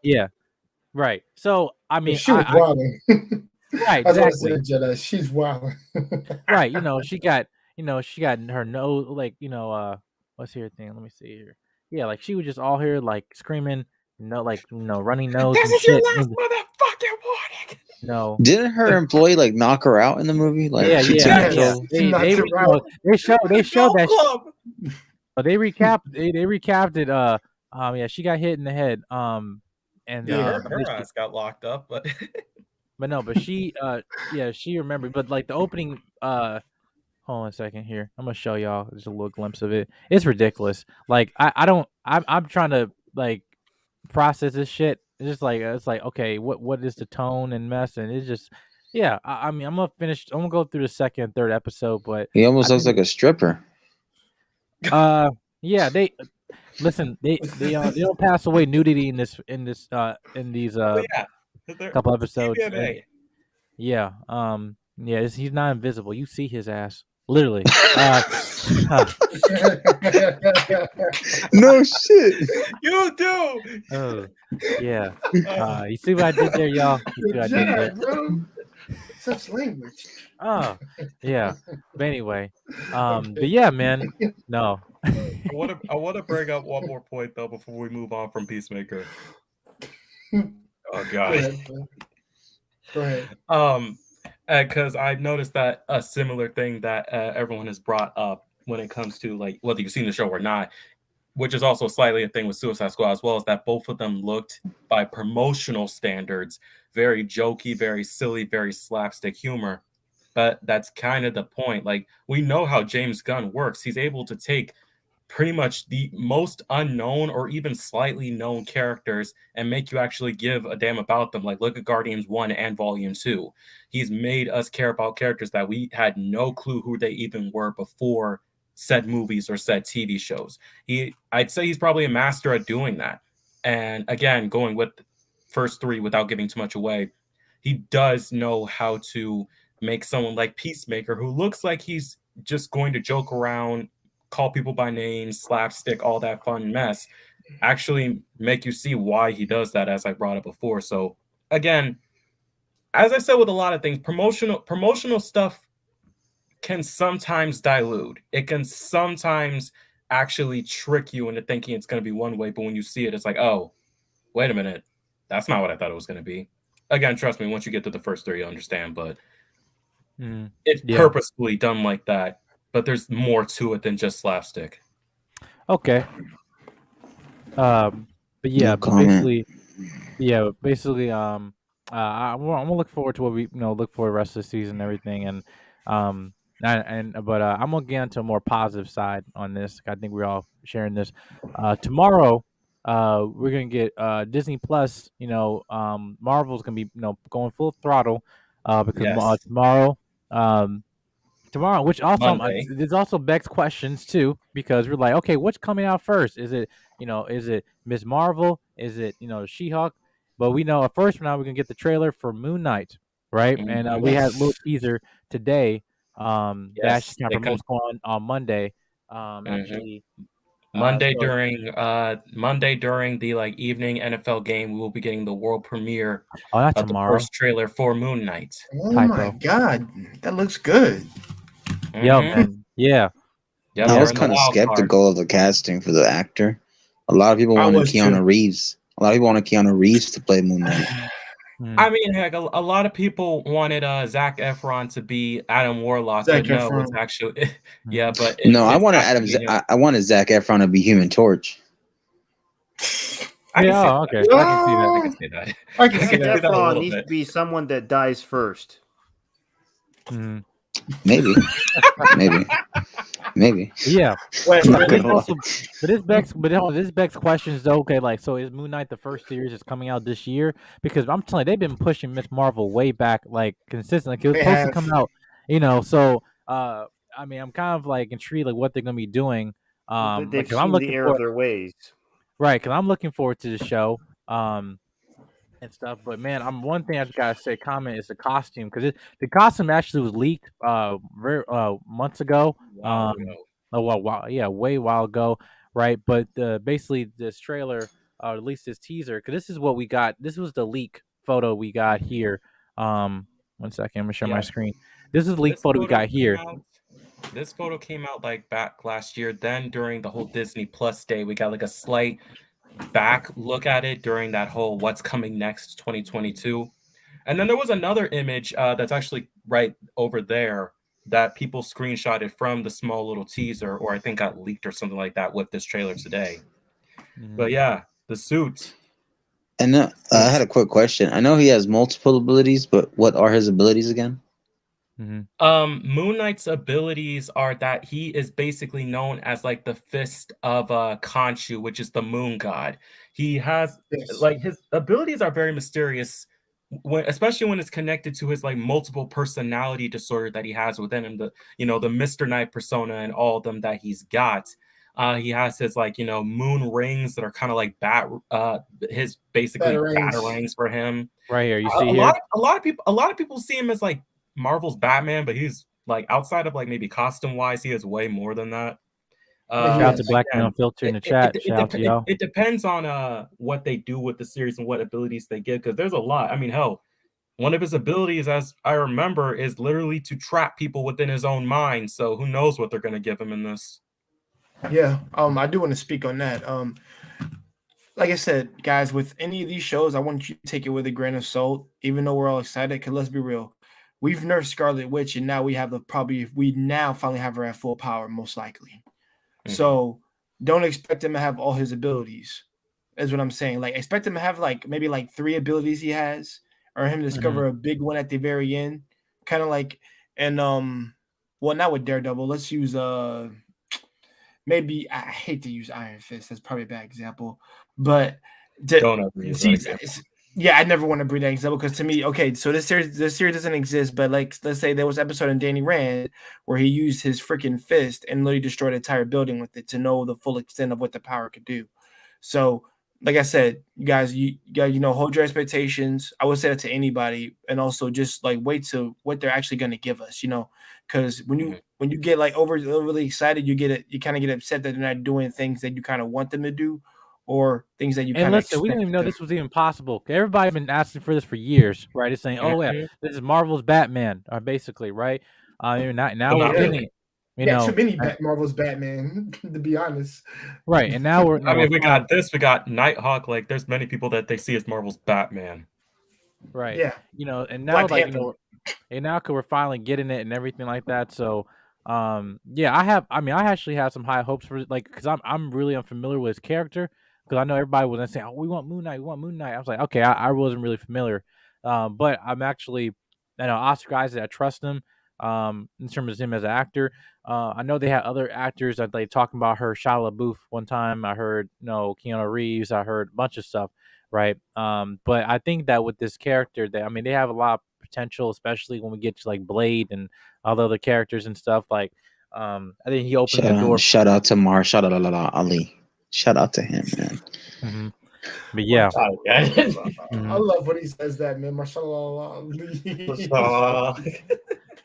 Speaker 3: yeah, right. So I mean,
Speaker 1: She was wilding.
Speaker 3: right,
Speaker 1: That's what I said,
Speaker 3: exactly,
Speaker 1: Jedi. She's wilding.
Speaker 3: right. She got her nose, like what's her thing? Let me see here. Yeah, like she was just all here, like screaming, like running nose
Speaker 2: This
Speaker 3: and
Speaker 2: is your
Speaker 3: shit.
Speaker 2: last motherfucking warning.
Speaker 3: No,
Speaker 5: Didn't her employee like knock her out in the movie? Like
Speaker 3: yeah,
Speaker 5: she took
Speaker 3: yeah,
Speaker 1: Yes,
Speaker 3: yeah.
Speaker 5: control.
Speaker 1: she knocked her
Speaker 3: They
Speaker 1: out.
Speaker 3: they showed
Speaker 2: The
Speaker 3: that.
Speaker 2: Gold Club.
Speaker 3: They recapped it. Yeah, she got hit in the head. And
Speaker 2: Yeah,
Speaker 1: Yeah.
Speaker 2: her ass got locked up, but
Speaker 3: but she yeah, she remembered. But like the opening, hold on a second here. I'm gonna show y'all just a little glimpse of it. It's ridiculous. Like I don't. I'm trying to like process this shit. It's like okay, what is the tone and mess, and it's just yeah. I mean, I'm gonna go through the second and third episode, but
Speaker 5: He almost
Speaker 3: I
Speaker 5: looks
Speaker 3: think
Speaker 5: like a stripper.
Speaker 3: yeah, listen, they don't pass away nudity in in these
Speaker 2: but yeah,
Speaker 3: couple
Speaker 2: it's
Speaker 3: episodes. And
Speaker 2: TVMA.
Speaker 3: yeah, yeah, he's not invisible. You see his ass, literally. Uh,
Speaker 5: No shit.
Speaker 2: You do.
Speaker 3: oh, yeah. You see what I did there, y'all? You see
Speaker 1: The
Speaker 3: what I did there?
Speaker 1: Jedi, bro. Such language.
Speaker 3: Oh, yeah. But anyway, but
Speaker 1: Okay.
Speaker 3: yeah, man. No.
Speaker 2: I want to bring up one more point though before we move on from Peacemaker. Oh
Speaker 1: Go
Speaker 2: God.
Speaker 1: ahead, bro. Go ahead.
Speaker 2: Because I've noticed that a similar thing that everyone has brought up when it comes to like whether you've seen the show or not, which is also slightly a thing with Suicide Squad as well, is that both of them looked by promotional standards very jokey, very silly, very slapstick humor. But that's kind of the point. Like we know how James Gunn works. He's able to take pretty much the most unknown or even slightly known characters and make you actually give a damn about them. Like look at Guardians 1 and Volume 2. He's made us care about characters that we had no clue who they even were before said movies or said TV shows. I'd say he's probably a master at doing that. And again, going with first three without giving too much away, he does know how to make someone like Peacemaker, who looks like he's just going to joke around, call people by name, slapstick, all that fun mess, actually make you see why he does that, as I brought up before. So again, as I said with a lot of things, promotional stuff can sometimes dilute. It can sometimes actually trick you into thinking it's going to be one way, but when you see it, it's like, oh, wait a minute, that's not what I thought it was going to be. Again, trust me, once you get to the first three, you understand, but it's
Speaker 3: Yeah.
Speaker 2: purposefully done like that. But there's more to it than just slapstick.
Speaker 3: Okay. But yeah,
Speaker 5: No
Speaker 3: but
Speaker 5: comment.
Speaker 3: basically, I'm gonna look forward to what we look for the rest of the season and everything, and but I'm gonna get into a more positive side on this. I think we're all sharing this. Tomorrow, we're gonna get Disney Plus. Marvel's gonna be going full throttle, because
Speaker 2: Yes.
Speaker 3: tomorrow, which also
Speaker 2: Monday.
Speaker 3: there's also begs questions too, because we're like, okay, what's coming out first? Is it Ms. Marvel? Is it She-Hulk? But we know first now we're gonna get the trailer for Moon Knight, right? And
Speaker 2: Mhm.
Speaker 3: we had a little
Speaker 1: Yes.
Speaker 3: teaser today. That
Speaker 2: Yes,
Speaker 3: actually kind of promotes going on Monday. Actually,
Speaker 2: Monday
Speaker 3: so
Speaker 2: during the like evening NFL game, we will be getting the world premiere
Speaker 3: not
Speaker 2: of the
Speaker 3: tomorrow.
Speaker 2: first trailer for Moon Knight.
Speaker 1: Oh my
Speaker 3: Typo.
Speaker 1: God, that looks good.
Speaker 3: Yo,
Speaker 2: Mhm.
Speaker 3: man. Yeah.
Speaker 2: Yeah,
Speaker 5: I
Speaker 2: they're
Speaker 5: was
Speaker 2: in the
Speaker 5: kind of
Speaker 2: wild card.
Speaker 5: skeptical of the casting for the actor. A lot of people
Speaker 1: I
Speaker 5: wanted
Speaker 1: was
Speaker 5: Keanu
Speaker 1: too.
Speaker 5: Reeves. A lot of people wanted Keanu Reeves to play Moon Knight.
Speaker 2: I mean, heck, a lot of people wanted Zac Efron to be Adam Warlock,
Speaker 1: Zac
Speaker 2: but no, it's
Speaker 1: Efron.
Speaker 2: actually yeah, but
Speaker 5: No, I
Speaker 2: it's
Speaker 5: wanted
Speaker 2: actually him.
Speaker 5: I wanted Zac Efron to be Human Torch.
Speaker 2: I can see
Speaker 3: Yeah,
Speaker 2: that.
Speaker 3: okay.
Speaker 2: I can see that. I can see that.
Speaker 1: I can
Speaker 2: I
Speaker 1: see
Speaker 2: can
Speaker 1: that.
Speaker 2: see that a
Speaker 4: Efron
Speaker 2: little
Speaker 4: needs
Speaker 2: bit.
Speaker 4: to be someone that dies first.
Speaker 3: Mhm.
Speaker 5: Maybe, maybe.
Speaker 3: Yeah,
Speaker 1: Wait,
Speaker 5: I'm not
Speaker 3: but
Speaker 1: really?
Speaker 3: this
Speaker 5: gonna lie.
Speaker 3: also, this begs questions though. Okay, like so is Moon Knight the first series that's coming out this year? Because I'm telling you, they've been pushing Miss Marvel way back, like consistently. Like, it was
Speaker 1: They
Speaker 3: supposed to
Speaker 1: have.
Speaker 3: come out, you know. So, I mean, I'm kind of like intrigued, like what they're gonna be doing.
Speaker 4: They've
Speaker 3: Like, 'cause I'm
Speaker 4: seen the
Speaker 3: looking
Speaker 4: error of
Speaker 3: for
Speaker 4: their ways.
Speaker 3: right, because I'm looking forward to the show. And stuff. But man, I'm one thing I just gotta say, comment is the costume because the costume actually was leaked very months ago.
Speaker 2: Wow, ago.
Speaker 3: Oh well, wow, yeah, way while ago, right? But basically this trailer, at least this teaser, because this is what we got. This was the leak photo we got here. One second, I'm gonna share my
Speaker 2: Yeah,
Speaker 3: screen. This is the leak
Speaker 2: this
Speaker 3: photo we
Speaker 2: photo
Speaker 3: got
Speaker 2: came
Speaker 3: here.
Speaker 2: out. This photo came out like back last year. Then during the whole Disney Plus day, we got like a slight back look at it during that whole what's coming next 2022. And then there was another image that's actually right over there that people screenshotted from the small little teaser, or I think got leaked or something like that with this trailer today. But yeah, the suit.
Speaker 5: And I had a quick question. I know he has multiple abilities, but what are his abilities again?
Speaker 2: Moon Knight's abilities are that he is basically known as like the fist of Khonshu, which is the moon god. He has
Speaker 1: Yes.
Speaker 2: like his abilities are very mysterious when, especially when it's connected to his like multiple personality disorder that he has within him, the the Mr. Knight persona and all of them that he's got. He has his like moon rings that are kind of like his basically
Speaker 1: Batarangs.
Speaker 2: batarangs for him.
Speaker 3: Right here, you
Speaker 2: A,
Speaker 3: see
Speaker 2: a
Speaker 3: here.
Speaker 2: lot of people see him as like Marvel's Batman, but he's like outside of like maybe costume wise, he is way more than that.
Speaker 1: Yeah, he
Speaker 3: Shout out to
Speaker 1: is.
Speaker 3: Black Man
Speaker 2: Again,
Speaker 3: Unfiltered in the chat. Shout out to y'all.
Speaker 2: it depends on what they do with the series and what abilities they give, because there's a lot. I mean, hell, one of his abilities, as I remember, is literally to trap people within his own mind. So who knows what they're gonna give him in this?
Speaker 1: Yeah. I do want to speak on that. Like I said, guys, with any of these shows, I want you to take it with a grain of salt, even though we're all excited. Because let's be real, we've nerfed Scarlet Witch, and now we have we now finally have her at full power, most likely. So don't expect him to have all his abilities. Is what I'm saying. Like expect him to have like maybe like 3 abilities he has, or him to discover a big one at the very end. Kind of like well, not with Daredevil. Let's use maybe I hate to use Iron Fist. That's probably a bad example, but
Speaker 2: Don't ever use that example.
Speaker 1: yeah, I never want to bring that example because to me, okay, so this series doesn't exist, but like let's say there was an episode in Danny Rand where he used his freaking fist and literally destroyed an entire building with it to know the full extent of what the power could do. So, like I said, you guys, hold your expectations. I would say that to anybody, and also just like wait to what they're actually going to give us, because when you get like overly excited, you kind of get upset that they're not doing things that you kind of want them to do, or things that you
Speaker 3: And
Speaker 1: kind of
Speaker 3: listen, we didn't even know
Speaker 1: expect.
Speaker 3: this was even possible. Everybody been asking for this for years, right? It's saying, "Oh yeah, this is Marvel's Batman," basically, right? Now we're getting it.
Speaker 1: Yeah, too many Marvel's Batman, to be honest.
Speaker 3: Right, and now we're.
Speaker 2: I mean, we got this. We got Nighthawk. Like, there's many people that they see as Marvel's Batman.
Speaker 3: Right.
Speaker 1: Yeah.
Speaker 3: And now
Speaker 1: Black Panther.
Speaker 3: and now we're finally getting it and everything like that. So, yeah, I actually have some high hopes for it, like, because I'm really unfamiliar with his character. Because I know everybody was saying, "Oh, we want Moon Knight, we want Moon Knight." I was like, okay, I wasn't really familiar, but I'm actually, Oscar Isaac, I trust him, in terms of him as an actor. I know they had other actors that they talking about her, Shia LaBeouf one time. I heard, Keanu Reeves. I heard a bunch of stuff, right? But I think that with this character, they have a lot of potential, especially when we get to like Blade and all the other characters and stuff. Like, I think he opened the door.
Speaker 5: Shout out to Ali. Shout out to him, man.
Speaker 3: But yeah,
Speaker 1: I love when he says that, man. Mashallah.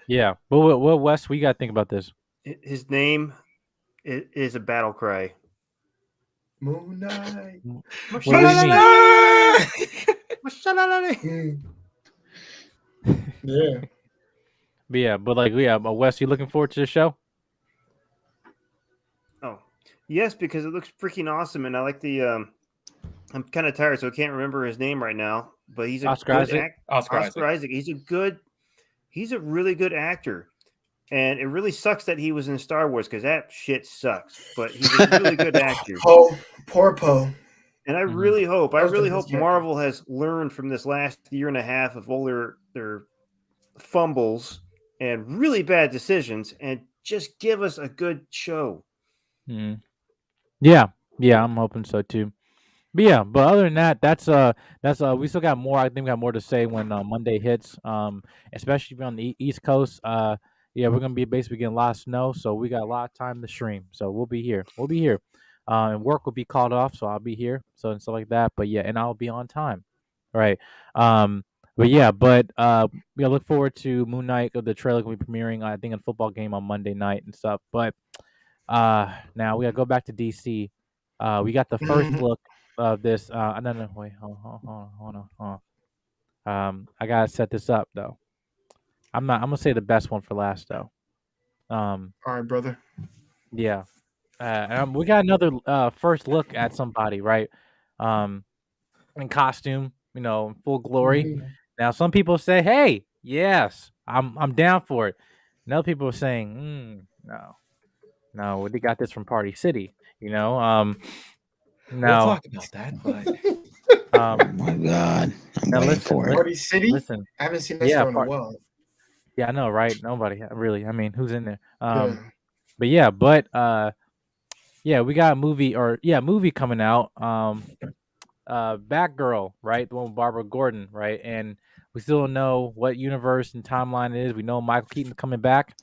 Speaker 3: yeah. But what Wes, we got to think about this?
Speaker 4: His name is a battle cry.
Speaker 1: Moon Knight.
Speaker 3: What do you
Speaker 1: mean? Yeah.
Speaker 3: But yeah, but Wes, you looking forward to the show?
Speaker 4: Oh, yes, because it looks freaking awesome, and I like the I'm kind of tired, so I can't remember his name right now. But he's a
Speaker 3: Oscar
Speaker 4: good
Speaker 3: Isaac?
Speaker 2: Oscar
Speaker 4: Oscar Isaac. He's a really good actor. And it really sucks that he was in Star Wars because that shit sucks. But he's a really good actor.
Speaker 1: Poe, poor Poe.
Speaker 4: And I
Speaker 3: Mhm.
Speaker 4: really hope
Speaker 1: That was the best character.
Speaker 4: Marvel has learned from this last year and a half of all their fumbles and really bad decisions and just give us a good show.
Speaker 3: Mhm. Yeah, I'm hoping so too. But yeah, but other than that, that's we still got more. I think we got more to say when Monday hits. Especially if you're on the East Coast. Yeah, we're gonna be basically getting a lot of snow, so we got a lot of time to stream. So we'll be here. And work will be called off, so I'll be here. So and stuff like that. But yeah, and I'll be on time. Right. But yeah, we look forward to Moon Knight. The trailer will be premiering, I think, a football game on Monday night and stuff. But now we gotta go back to DC. We got the first look of this. No, wait, hold on. I gotta set this up though. I'm gonna say the best one for last though.
Speaker 1: All right, brother.
Speaker 3: Yeah. We got another first look at somebody, right? In costume, in full glory.
Speaker 1: Mhm.
Speaker 3: Now, some people say, "Hey, yes, I'm down for it." And other people are saying, "No, they got this from Party City."
Speaker 2: We'll
Speaker 3: Now,
Speaker 2: talk about that, but
Speaker 5: Oh
Speaker 3: um,
Speaker 5: my god, I'm
Speaker 3: now
Speaker 5: waiting for it.
Speaker 1: Party City?
Speaker 3: listen.
Speaker 1: I haven't seen that
Speaker 3: Yeah,
Speaker 1: store in a while.
Speaker 3: yeah, I know, right? Nobody really. I mean, who's in there?
Speaker 1: Yeah.
Speaker 3: But yeah, we got a movie coming out. Batgirl, right? The one with Barbara Gordon, right? And we still don't know what universe and timeline it is. We know Michael Keaton's coming back,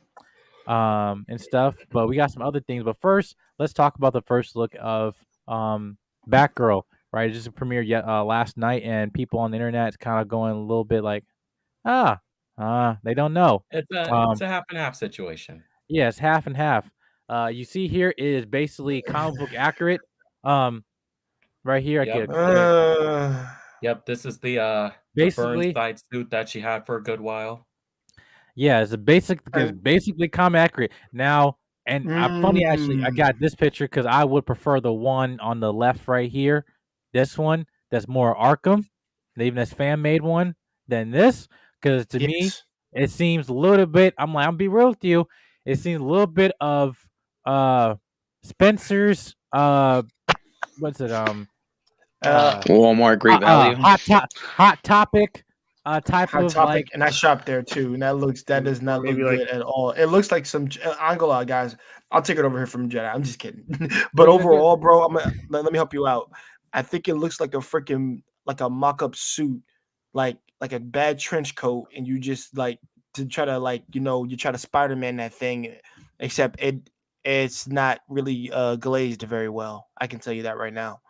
Speaker 3: and stuff. But we got some other things. But first, let's talk about the first look of Batgirl, right? It just premiered last night, and people on the internet kind of going a little bit like, they don't know.
Speaker 2: it's a half and half situation.
Speaker 3: Yeah, it's half and half. You see here is basically comic book accurate. Right here,
Speaker 2: Yep. Yep, this is the
Speaker 3: basically,
Speaker 2: Burnside suit that she had for a good while.
Speaker 3: yeah, it's basically comic accurate. Now, and funny actually, I got this picture because I would prefer the one on the left right here. This one that's more Arkham, even this fan made one, than this. Because to me,
Speaker 1: Yes.
Speaker 3: it seems a little bit. I'm like, I'll be real with you. It seems a little bit of Spencer's what's it
Speaker 5: Walmart Great Value.
Speaker 3: hot topic type
Speaker 1: Hot
Speaker 3: of
Speaker 1: topic,
Speaker 3: like
Speaker 1: and I shopped there too, and that does not look
Speaker 4: Maybe
Speaker 1: good
Speaker 4: like-
Speaker 1: at all. It looks like some. I'm gonna lie, guys. I'll take it over here from Jedi. I'm just kidding.
Speaker 3: Look
Speaker 1: But
Speaker 3: at
Speaker 1: overall, bro, let me help you out. I think it looks like a freaking like a mock-up suit, like a bad trench coat, and you just like to try to you try to Spider-Man that thing, except it's not really glazed very well. I can tell you that right now.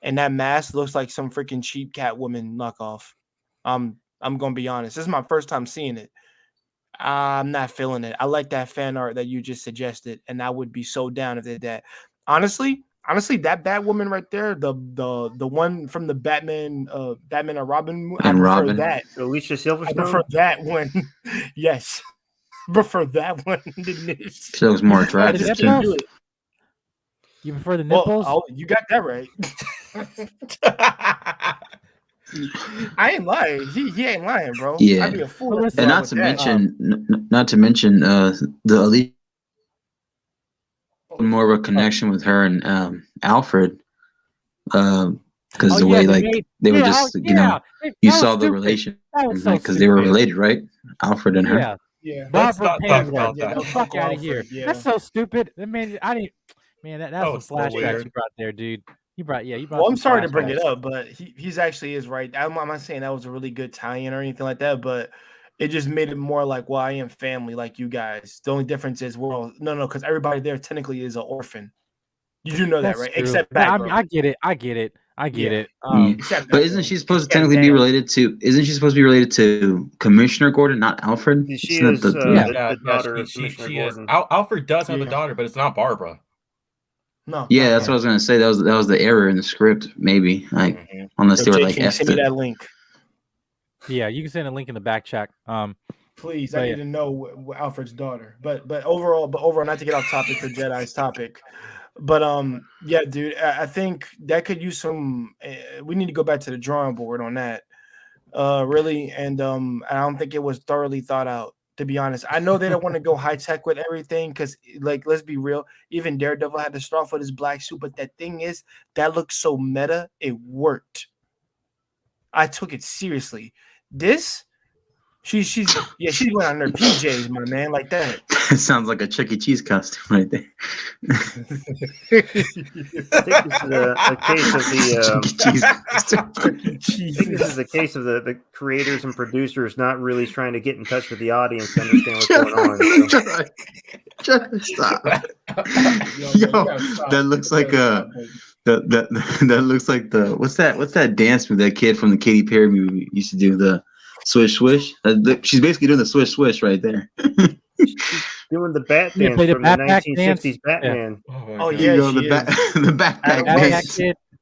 Speaker 1: And that mask looks like some freaking cheap Catwoman knockoff. I'm gonna be honest. This is my first time seeing it. I'm not feeling it. I like that fan art that you just suggested, and I would be so down if they did that. Honestly, that Batwoman right there, the one from the Batman and Robin, I
Speaker 5: And
Speaker 1: prefer
Speaker 5: Robin.
Speaker 1: that.
Speaker 4: Alicia
Speaker 1: I prefer
Speaker 4: Silverstone.
Speaker 1: that one. Yes, I prefer that one than this.
Speaker 5: She looks more
Speaker 1: I
Speaker 5: attractive
Speaker 1: just
Speaker 3: too.
Speaker 1: can't do it.
Speaker 3: You prefer the
Speaker 1: Well,
Speaker 3: nipples?
Speaker 1: you got that right. I ain't lying. He ain't lying, bro.
Speaker 5: Yeah.
Speaker 1: I'd be a fool.
Speaker 3: Well,
Speaker 1: to
Speaker 3: listen,
Speaker 5: And
Speaker 1: go
Speaker 5: not
Speaker 1: with
Speaker 5: to
Speaker 1: that.
Speaker 5: mention, not to mention, the Elite more of a connection with her and Alfred, because the way they were just you saw the relation because they were related, right? Alfred and her.
Speaker 3: Yeah,
Speaker 1: Yeah.
Speaker 2: Let's
Speaker 3: Barbara
Speaker 2: not talk
Speaker 3: Payne.
Speaker 2: about
Speaker 1: Yeah,
Speaker 2: that.
Speaker 1: that was
Speaker 3: Fuck
Speaker 1: Uncle
Speaker 3: out of
Speaker 1: Alfred,
Speaker 3: here.
Speaker 1: yeah.
Speaker 3: That's so stupid. I mean, that's
Speaker 2: That
Speaker 3: some
Speaker 2: was so
Speaker 3: flashbacks
Speaker 2: weird.
Speaker 3: you brought there, dude. You brought
Speaker 1: Well, I'm
Speaker 3: some
Speaker 1: sorry to bring it
Speaker 3: flashbacks.
Speaker 1: up, but he's actually is right. I'm not saying that was a really good tie-in or anything like that, but it just made it more like, well, I am family like you guys. The only difference is we're all because everybody there technically is an orphan. You do know that,
Speaker 3: That's
Speaker 1: right?
Speaker 3: true.
Speaker 1: Except
Speaker 3: I
Speaker 1: Batgirl.
Speaker 3: mean, I get it.
Speaker 1: Yeah.
Speaker 3: it.
Speaker 5: Yeah.
Speaker 1: Except
Speaker 5: But
Speaker 1: Batgirl.
Speaker 5: isn't she supposed to
Speaker 1: Except
Speaker 5: technically be
Speaker 1: Dan.
Speaker 5: related to? Isn't she supposed to be related to Commissioner Gordon, not Alfred?
Speaker 4: She
Speaker 5: Isn't
Speaker 4: is
Speaker 5: that
Speaker 4: the daughter of
Speaker 2: she
Speaker 4: Commissioner
Speaker 2: is.
Speaker 4: Gordon.
Speaker 2: Alfred does have a
Speaker 1: Yeah.
Speaker 2: daughter, but it's not Barbara.
Speaker 1: No.
Speaker 5: Yeah,
Speaker 1: no,
Speaker 5: that's
Speaker 1: no.
Speaker 5: what I was gonna say. That was the error in the script, maybe. Like
Speaker 2: Mhm.
Speaker 5: unless
Speaker 1: Yo,
Speaker 5: they were
Speaker 1: Jay,
Speaker 5: like
Speaker 1: can you
Speaker 5: effed
Speaker 1: send me
Speaker 5: it.
Speaker 1: that link?
Speaker 3: Yeah, you can send a link in the back check.
Speaker 1: Please,
Speaker 3: But
Speaker 1: I
Speaker 3: yeah.
Speaker 1: need to know Alfred's daughter. But overall, not to get off topic for Jedi's topic. But yeah, dude, I think that could use some. We need to go back to the drawing board on that. Really, and I don't think it was thoroughly thought out. To be honest, I know they don't want to go high tech with everything because, like, let's be real. Even Daredevil had to start off with his black suit, but that thing is that looks so meta. It worked. I took it seriously. This, she's going on her PJs, my man, like that.
Speaker 5: It sounds like a Chuck E. Cheese costume right there.
Speaker 4: I think this is a case of
Speaker 5: Chuck E.
Speaker 4: the.
Speaker 5: Cheese costume.
Speaker 4: I think this is a case of the creators and producers not really trying to get in touch with the audience to understand what's going on. So.
Speaker 5: Stop. Yo, that looks like that looks like what's that dance move that kid from the Katy Perry movie used to do, the swish swish. She's basically doing the swish swish right there.
Speaker 4: She's doing the bat dance from the 1960s dance? Batman.
Speaker 1: Yeah. Oh yeah,
Speaker 5: the backpack dance.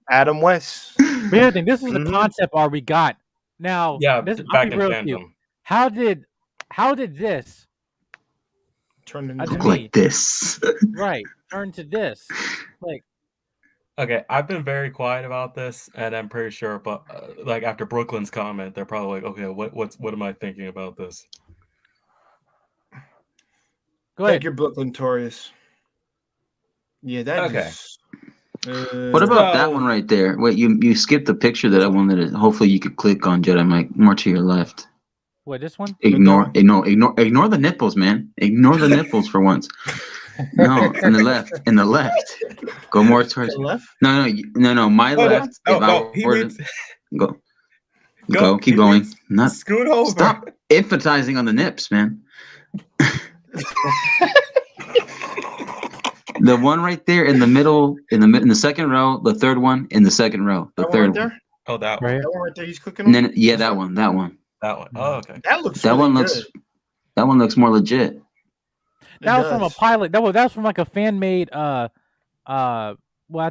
Speaker 1: Adam West.
Speaker 3: But the other thing, this is the concept art we got. Now,
Speaker 2: Yeah,
Speaker 3: this,
Speaker 2: back in
Speaker 3: real
Speaker 2: fandom.
Speaker 3: How did this
Speaker 1: turn
Speaker 3: to
Speaker 5: Look
Speaker 3: me,
Speaker 5: like this.
Speaker 3: right? Turn to this, like.
Speaker 2: Okay, I've been very quiet about this, and I'm pretty sure, but like after Brooklyn's comment, they're probably like, "Okay, what am I thinking about this?"
Speaker 3: Go ahead.
Speaker 1: Thank you, Brooklyn Taurus. Yeah, that
Speaker 2: Okay.
Speaker 1: is.
Speaker 5: What about that one right there? Wait, you skipped the picture that I wanted to. Hopefully, you could click on Jedi Mike more to your left.
Speaker 3: What, this one?
Speaker 5: Ignore the nipples, man. Ignore the nipples for once. No, in the left. Go more towards
Speaker 1: the left.
Speaker 5: No. My left. Go. Keep going. Not
Speaker 2: scoot over.
Speaker 5: Stop emphasizing on the nips, man. The one right there in the middle, in the second row. The third one in the second row. The third one.
Speaker 1: There?
Speaker 2: Oh, that one.
Speaker 3: Right.
Speaker 1: That one right there. He's cooking.
Speaker 5: Then, yeah, that one.
Speaker 2: That one. Oh, okay.
Speaker 1: That looks.
Speaker 5: That
Speaker 1: really
Speaker 5: one
Speaker 1: good.
Speaker 5: looks. That one looks more legit.
Speaker 3: That was from a pilot. That was from like a fan made. Well, I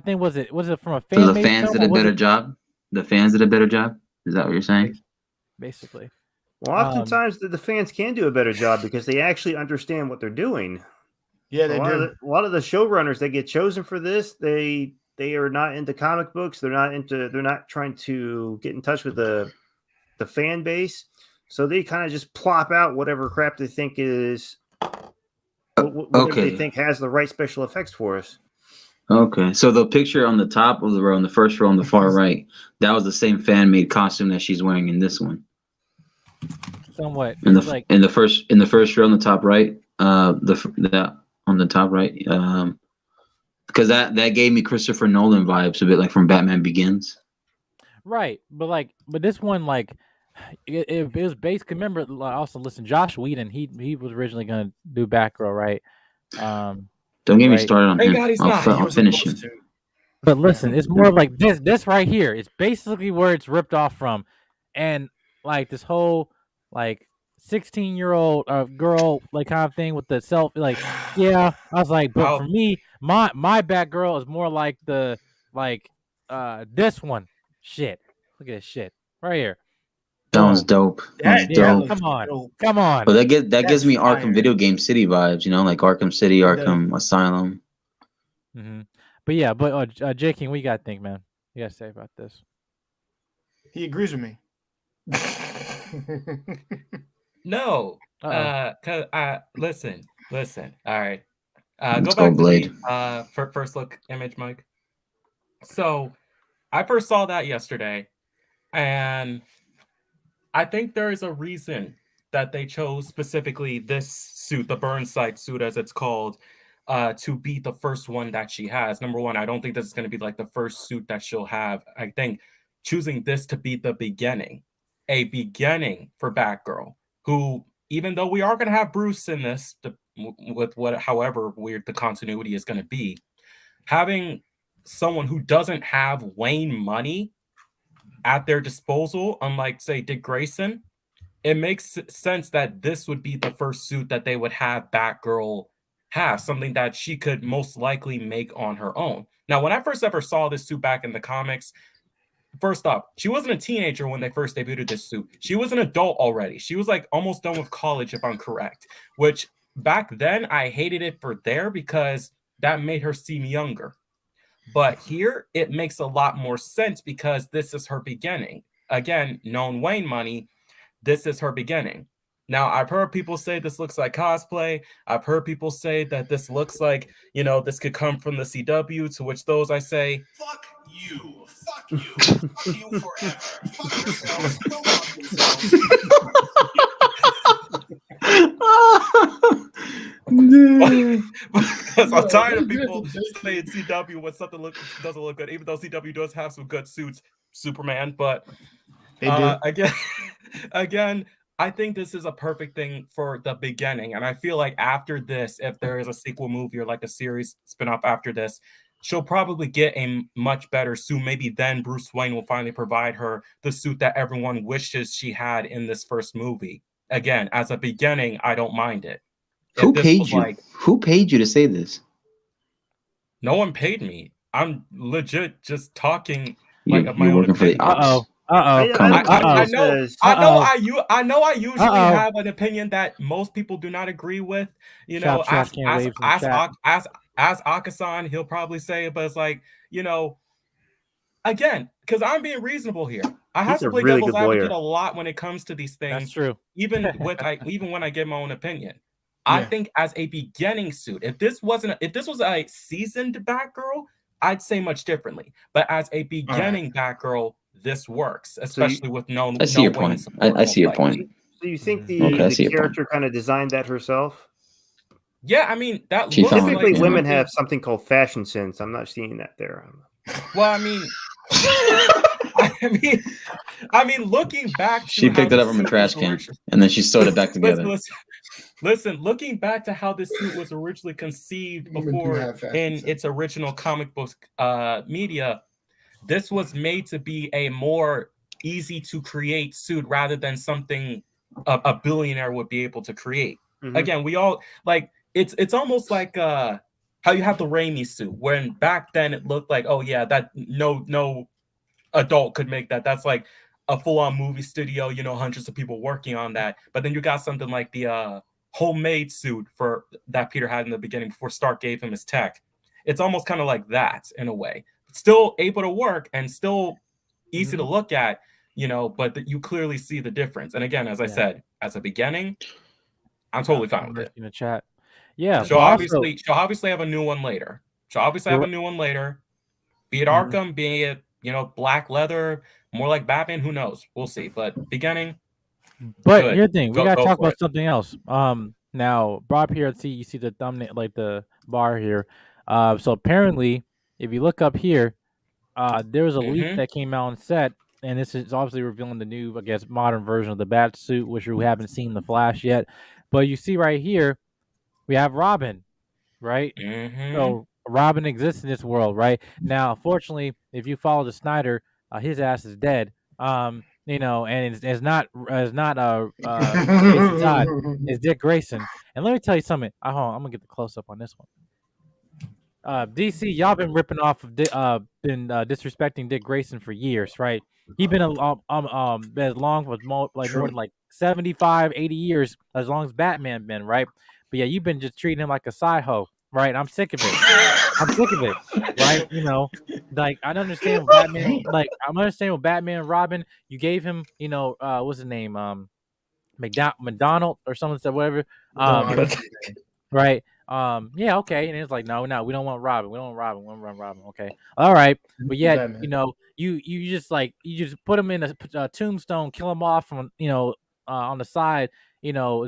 Speaker 3: think was it from a fan
Speaker 5: So the
Speaker 3: made?
Speaker 5: fans did a better job. The fans did a better job. Is that what you're saying?
Speaker 3: Basically.
Speaker 4: Well, oftentimes the fans can do a better job because they actually understand what they're doing.
Speaker 1: Yeah, they do.
Speaker 4: A lot of the showrunners that get chosen for this, they are not into comic books. They're not trying to get in touch with the fan base. So they kind of just plop out whatever crap they think is whatever they think has the right special effects for us.
Speaker 5: Okay, so the picture on the top of the row, on the first row on the far right, that was the same fan made costume that she's wearing in this one.
Speaker 3: Somewhat.
Speaker 5: In the first row on the top right, that on the top right, because that gave me Christopher Nolan vibes, a bit like from Batman Begins.
Speaker 3: Right, but this one, like, it was based. Remember, also listen, Josh Whedon, he was originally gonna do Batgirl, right?
Speaker 5: Don't get me started on
Speaker 2: Thank
Speaker 5: him.
Speaker 2: God he's
Speaker 5: I'll finish him.
Speaker 3: But listen, it's more like this right here. It's basically where it's ripped off from, and like this whole like 16-year-old girl like kind of thing with the self, like, yeah. I was like, but for me, my Batgirl is more like the this one. Shit, look at this shit right here.
Speaker 5: That one's dope. That's dope.
Speaker 3: Come on.
Speaker 5: But that gives me Arkham Video Game City vibes, you know, like Arkham City, Arkham Asylum.
Speaker 3: Mm-hmm. But yeah, J King, what you gotta think, man? You gotta say about this?
Speaker 1: He agrees with me.
Speaker 2: No, cause listen. All right,
Speaker 5: Let's
Speaker 2: go back
Speaker 5: go, Blade.
Speaker 2: to the first look image, Mike. So, I first saw that yesterday, and I think there is a reason that they chose specifically this suit, the Burnside suit, as it's called, to be the first one that she has. Number one, I don't think this is going to be like the first suit that she'll have. I think choosing this to be the beginning, a beginning for Batgirl, who, even though we are going to have Bruce in this, with however weird the continuity is going to be, having someone who doesn't have Wayne money at their disposal, unlike, say, Dick Grayson, it makes sense that this would be the first suit that they would have Batgirl have, something that she could most likely make on her own. Now, when I first ever saw this suit back in the comics, first off, she wasn't a teenager when they first debuted this suit. She was an adult already. She was like almost done with college, if I'm correct, which back then I hated it for there because that made her seem younger. But here, it makes a lot more sense because this is her beginning. Again, known Wayne money, this is her beginning. Now, I've heard people say this looks like cosplay. I've heard people say that this looks like, this could come from the CW, to which those I say,
Speaker 6: fuck you. Fuck you. Fuck you forever. Fuck yourselves. Go fuck yourselves.
Speaker 2: Because I'm tired of people saying CW when something doesn't look good, even though CW does have some good suits, Superman. But
Speaker 1: They do.
Speaker 2: again, I think this is a perfect thing for the beginning. And I feel like after this, if there is a sequel movie or like a series spin-off after this, she'll probably get a much better suit. Maybe then Bruce Wayne will finally provide her the suit that everyone wishes she had in this first movie. Again, as a beginning, I don't mind it.
Speaker 5: Who paid you? Who paid you to say this?
Speaker 2: No one paid me. I'm legit just talking
Speaker 5: You're working for the ops.
Speaker 2: I know I usually have an opinion that most people do not agree with. As Akasan, he'll probably say it, but it's like, again, because I'm being reasonable here. I have to play devil's advocate a lot when it comes to these things.
Speaker 3: That's true.
Speaker 2: Even when I give my own opinion. I think as a beginning suit, if this was a seasoned Batgirl, I'd say much differently. But as a beginning Batgirl, this works, especially with no.
Speaker 5: I see your point. I see your point.
Speaker 4: So you think the character kind of designed that herself?
Speaker 2: Yeah, I mean that.
Speaker 4: Typically, women have something called fashion sense. I'm not seeing that there.
Speaker 2: Well, I mean, looking back,
Speaker 5: she picked it up from a trash can and then she sewed it back together.
Speaker 2: Listen, looking back to how this suit was originally conceived before in its original comic book media, this was made to be a more easy to create suit rather than something a billionaire would be able to create. Mm-hmm. Again, we all like it's almost like how you have the Raimi suit, when back then it looked like, oh yeah, that no adult could make that. That's like a full-on movie studio, hundreds of people working on that. But then you got something like the homemade suit for that Peter had in the beginning before Stark gave him his tech. It's almost kind of like that in a way. Still able to work and still easy to look at, but you clearly see the difference. And again, as I said, as a beginning, I'm totally fine with it.
Speaker 3: In the chat. Yeah.
Speaker 2: She'll obviously have a new one later. Be it Arkham, be it, black leather, more like Batman, who knows? We'll see. But beginning.
Speaker 3: But here's the thing, we gotta talk about something else. Now Bob here, you see the thumbnail, like the bar here. So apparently, if you look up here, there was a leak that came out on set, and this is obviously revealing the new, I guess, modern version of the bat suit, which we haven't seen the Flash yet. But you see right here, we have Robin, right? So Robin exists in this world, right? Now, unfortunately, if you follow the Snyder, his ass is dead. And it's not Jason Todd, it's Dick Grayson. And let me tell you something. Hold on, I'm gonna get the close up on this one. DC, y'all been ripping off of disrespecting Dick Grayson for years, right? He's been as long for more than like 75, 80 years, as long as Batman been, right? But yeah, you've been just treating him like a side hoe, right? I'm sick of it. Right? Like I understand with Batman, with Batman and Robin, you gave him, what's his name? McDonald or something said whatever. Right. Yeah, okay. And it's like, no, we don't want Robin. We want Robin. Okay. All right. But yet, you just put him in a tombstone, kill him off from, on the side,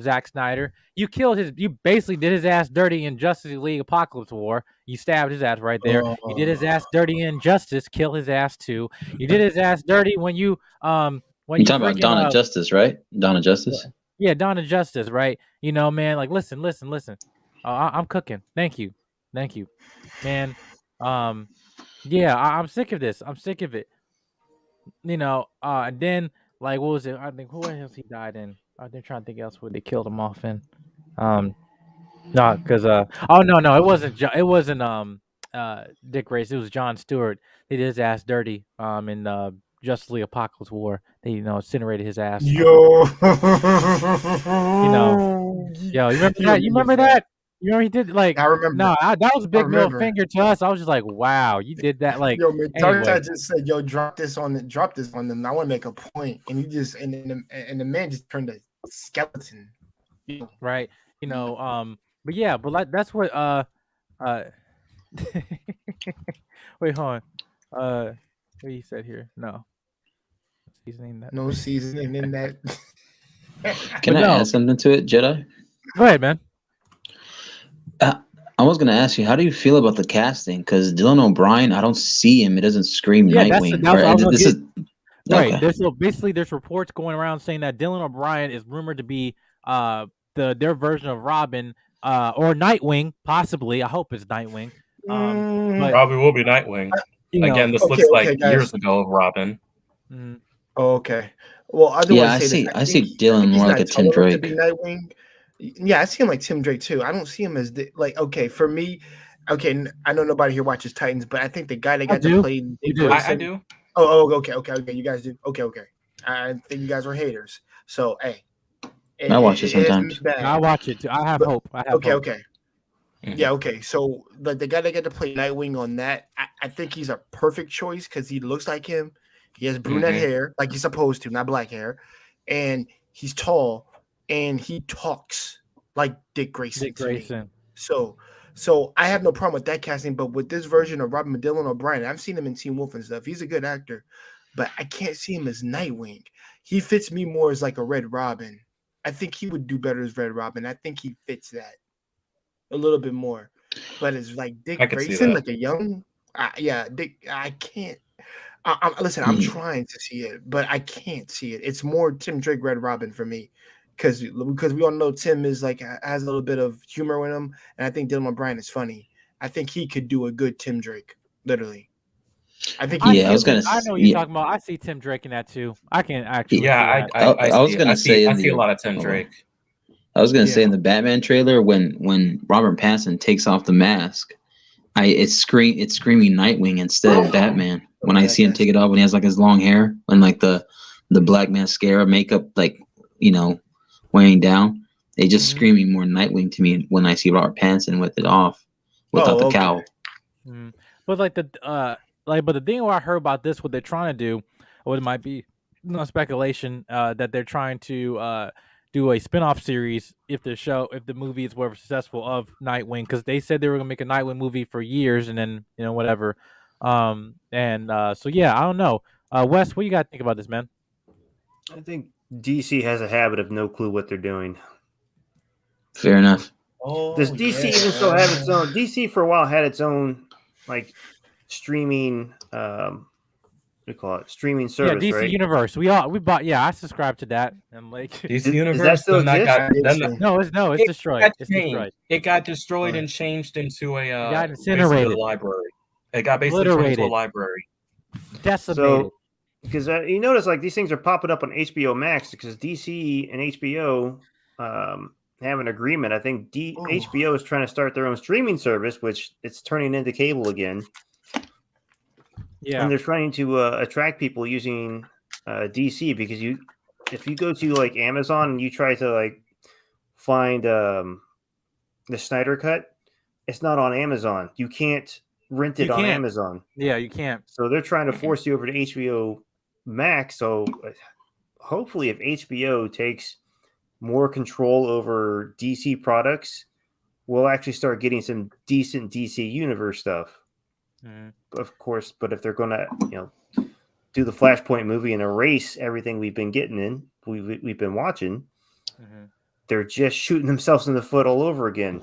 Speaker 3: Zack Snyder. You basically did his ass dirty in Justice League Apocalypse War. You stabbed his ass right there. You did his ass dirty in Justice, kill his ass too. You did his ass dirty when you talking
Speaker 5: about Dawn of Justice, right? Dawn of Justice?
Speaker 3: Yeah, Dawn of Justice, right? Man, like listen. I'm cooking. Thank you, man. Yeah, I'm sick of this. I'm sick of it. And then like, what was it? I think who else he died in? They're trying to think else where they killed him off in. No, because no, it wasn't Dick Grayson. It was John Stewart. They did his ass dirty. In Justice League Apocalypse War, they incinerated his ass.
Speaker 1: Yo,
Speaker 3: you remember that? You remember that? You know, he did like
Speaker 1: I remember.
Speaker 3: no, that was a big middle
Speaker 1: remember.
Speaker 3: finger to us. I was just like, wow, you did that. Like,
Speaker 1: Yo, man,
Speaker 3: anyway,
Speaker 1: Darkseid just said, "Yo, drop this on them. I want to make a point," and he just and the man just turned a skeleton. You know,
Speaker 3: right? You know, but yeah, but like that's what wait, hold on. What he said here? No, seasoning that.
Speaker 1: no seasoning in that.
Speaker 5: Can
Speaker 3: But
Speaker 5: I
Speaker 3: no.
Speaker 5: add something to it, Jedi?
Speaker 3: Go ahead, man.
Speaker 5: I was gonna ask you, how do you feel about the casting? Because Dylan O'Brien, I don't see him. It doesn't scream
Speaker 3: Yeah,
Speaker 5: Nightwing.
Speaker 3: that's what I was gonna
Speaker 5: This
Speaker 3: get.
Speaker 5: is
Speaker 3: Right.
Speaker 5: okay.
Speaker 3: There's basically there's reports going around saying that Dylan O'Brien is rumored to be their version of Robin or Nightwing, possibly. I hope it's Nightwing. But
Speaker 2: Probably will be Nightwing.
Speaker 3: you know,
Speaker 2: Again, this
Speaker 1: Okay,
Speaker 2: looks like
Speaker 1: guys.
Speaker 2: years ago of Robin.
Speaker 3: mm,
Speaker 1: Oh, okay. Well, I do
Speaker 5: Yeah,
Speaker 1: want to
Speaker 5: I
Speaker 1: say this.
Speaker 5: see. I see
Speaker 1: I
Speaker 5: Dylan
Speaker 1: think he's
Speaker 5: more like
Speaker 1: not
Speaker 5: a Tim
Speaker 1: tall enough to
Speaker 5: Drake.
Speaker 1: be Nightwing. Yeah, I see him like Tim Drake too. I don't see him as like okay for me. Okay, I know nobody here watches Titans, but I think the guy that got to
Speaker 3: do.
Speaker 1: play
Speaker 3: You
Speaker 1: Dick
Speaker 3: do.
Speaker 2: I
Speaker 1: Grayson.
Speaker 2: do.
Speaker 1: Okay. You guys do. Okay. I think you guys were haters. So hey,
Speaker 5: I watch it
Speaker 1: hasn't
Speaker 5: sometimes.
Speaker 1: been bad.
Speaker 3: I watch it too. I have
Speaker 1: But-
Speaker 3: hope. I have hope.
Speaker 1: Okay.
Speaker 2: Mhm.
Speaker 1: Yeah, okay. So the guy that got to play Nightwing on that, I think he's a perfect choice because he looks like him. He has brunette
Speaker 2: Mhm.
Speaker 1: hair, like he's supposed to, not black hair, and he's tall and he talks like Dick Grayson
Speaker 3: Dick
Speaker 1: to me.
Speaker 3: Grayson.
Speaker 1: So I have no problem with that casting, but with this version of Robin Dylan O'Brien, I've seen him in Teen Wolf and stuff. He's a good actor, but I can't see him as Nightwing. He fits me more as like a Red Robin. I think he would do better as Red Robin. I think he fits that a little bit more. But it's like Dick
Speaker 2: I could see
Speaker 1: Grayson,
Speaker 2: that.
Speaker 1: like a young, Dick. I can't. Listen, I'm
Speaker 5: Hmm.
Speaker 1: trying to see it, but I can't see it. It's more Tim Drake, Red Robin for me, because we all know Tim is like has a little bit of humor in him, and I think Dylan O'Brien is funny. I think he could do a good Tim Drake, literally. I think he
Speaker 5: Yeah, I was
Speaker 1: could.
Speaker 5: gonna.
Speaker 3: I know what you're talking about. I see Tim Drake in that too. I can actually
Speaker 2: Yeah,
Speaker 3: see that.
Speaker 5: I was
Speaker 2: see it.
Speaker 5: gonna say
Speaker 2: I
Speaker 5: in
Speaker 2: see a
Speaker 5: the.
Speaker 2: lot of Tim
Speaker 5: oh,
Speaker 2: Drake.
Speaker 5: I was gonna say
Speaker 1: Yeah.
Speaker 5: in the Batman trailer when Robert Pattinson takes off the mask, it's screaming Nightwing instead of Batman. When I see him take it off, when he has like his long hair and like the black mascara makeup, like weighing down, they just
Speaker 3: Mhm.
Speaker 5: screaming more Nightwing to me when I see Robert Pattinson with it off, without the
Speaker 1: okay.
Speaker 5: cowl.
Speaker 3: Mm. But like but the thing what I heard about this, what they're trying to do, what it might be, no speculation, that they're trying to do a spin-off series if the movie is whatever successful of Nightwing, because they said they were gonna make a Nightwing movie for years and then whatever. So yeah, I don't know. Wes, what you got to think about this, man?
Speaker 4: I think DC has a habit of no clue what they're doing.
Speaker 5: Fair enough.
Speaker 4: Does DC even still have its own? DC for a while had its own like streaming. We call it streaming service,
Speaker 3: Yeah, DC
Speaker 4: right?
Speaker 3: Universe. We bought. Yeah, I subscribe to that. And like,
Speaker 2: DC
Speaker 4: Does that
Speaker 2: Universe.
Speaker 4: still
Speaker 2: Then that
Speaker 4: exist?
Speaker 2: got then
Speaker 3: it's
Speaker 2: it
Speaker 3: destroyed.
Speaker 2: got
Speaker 3: It's
Speaker 2: changed.
Speaker 3: destroyed.
Speaker 2: It got destroyed
Speaker 1: Right.
Speaker 2: and changed into a
Speaker 3: got
Speaker 2: basically a
Speaker 3: incinerated.
Speaker 2: library. It got basically turned into a
Speaker 3: Obliterated.
Speaker 2: library.
Speaker 3: Decimated.
Speaker 4: So, because you notice like these things are popping up on HBO Max because DC and HBO have an agreement. I think HBO is trying to start their own streaming service, which it's turning into cable again.
Speaker 3: Yeah.
Speaker 4: And they're trying to attract people using DC because if you go to like Amazon and you try to like find the Snyder Cut, it's not on Amazon. You can't rent it
Speaker 3: You
Speaker 4: on
Speaker 3: can't.
Speaker 4: Amazon.
Speaker 3: Yeah, you can't.
Speaker 4: So they're trying to force you over to HBO Max. So hopefully, if HBO takes more control over DC products, we'll actually start getting some decent DC Universe stuff.
Speaker 3: Mhm.
Speaker 4: Of course, but if they're going to, do the Flashpoint movie and erase everything we've been we've been watching,
Speaker 3: Mhm.
Speaker 4: they're just shooting themselves in the foot all over again.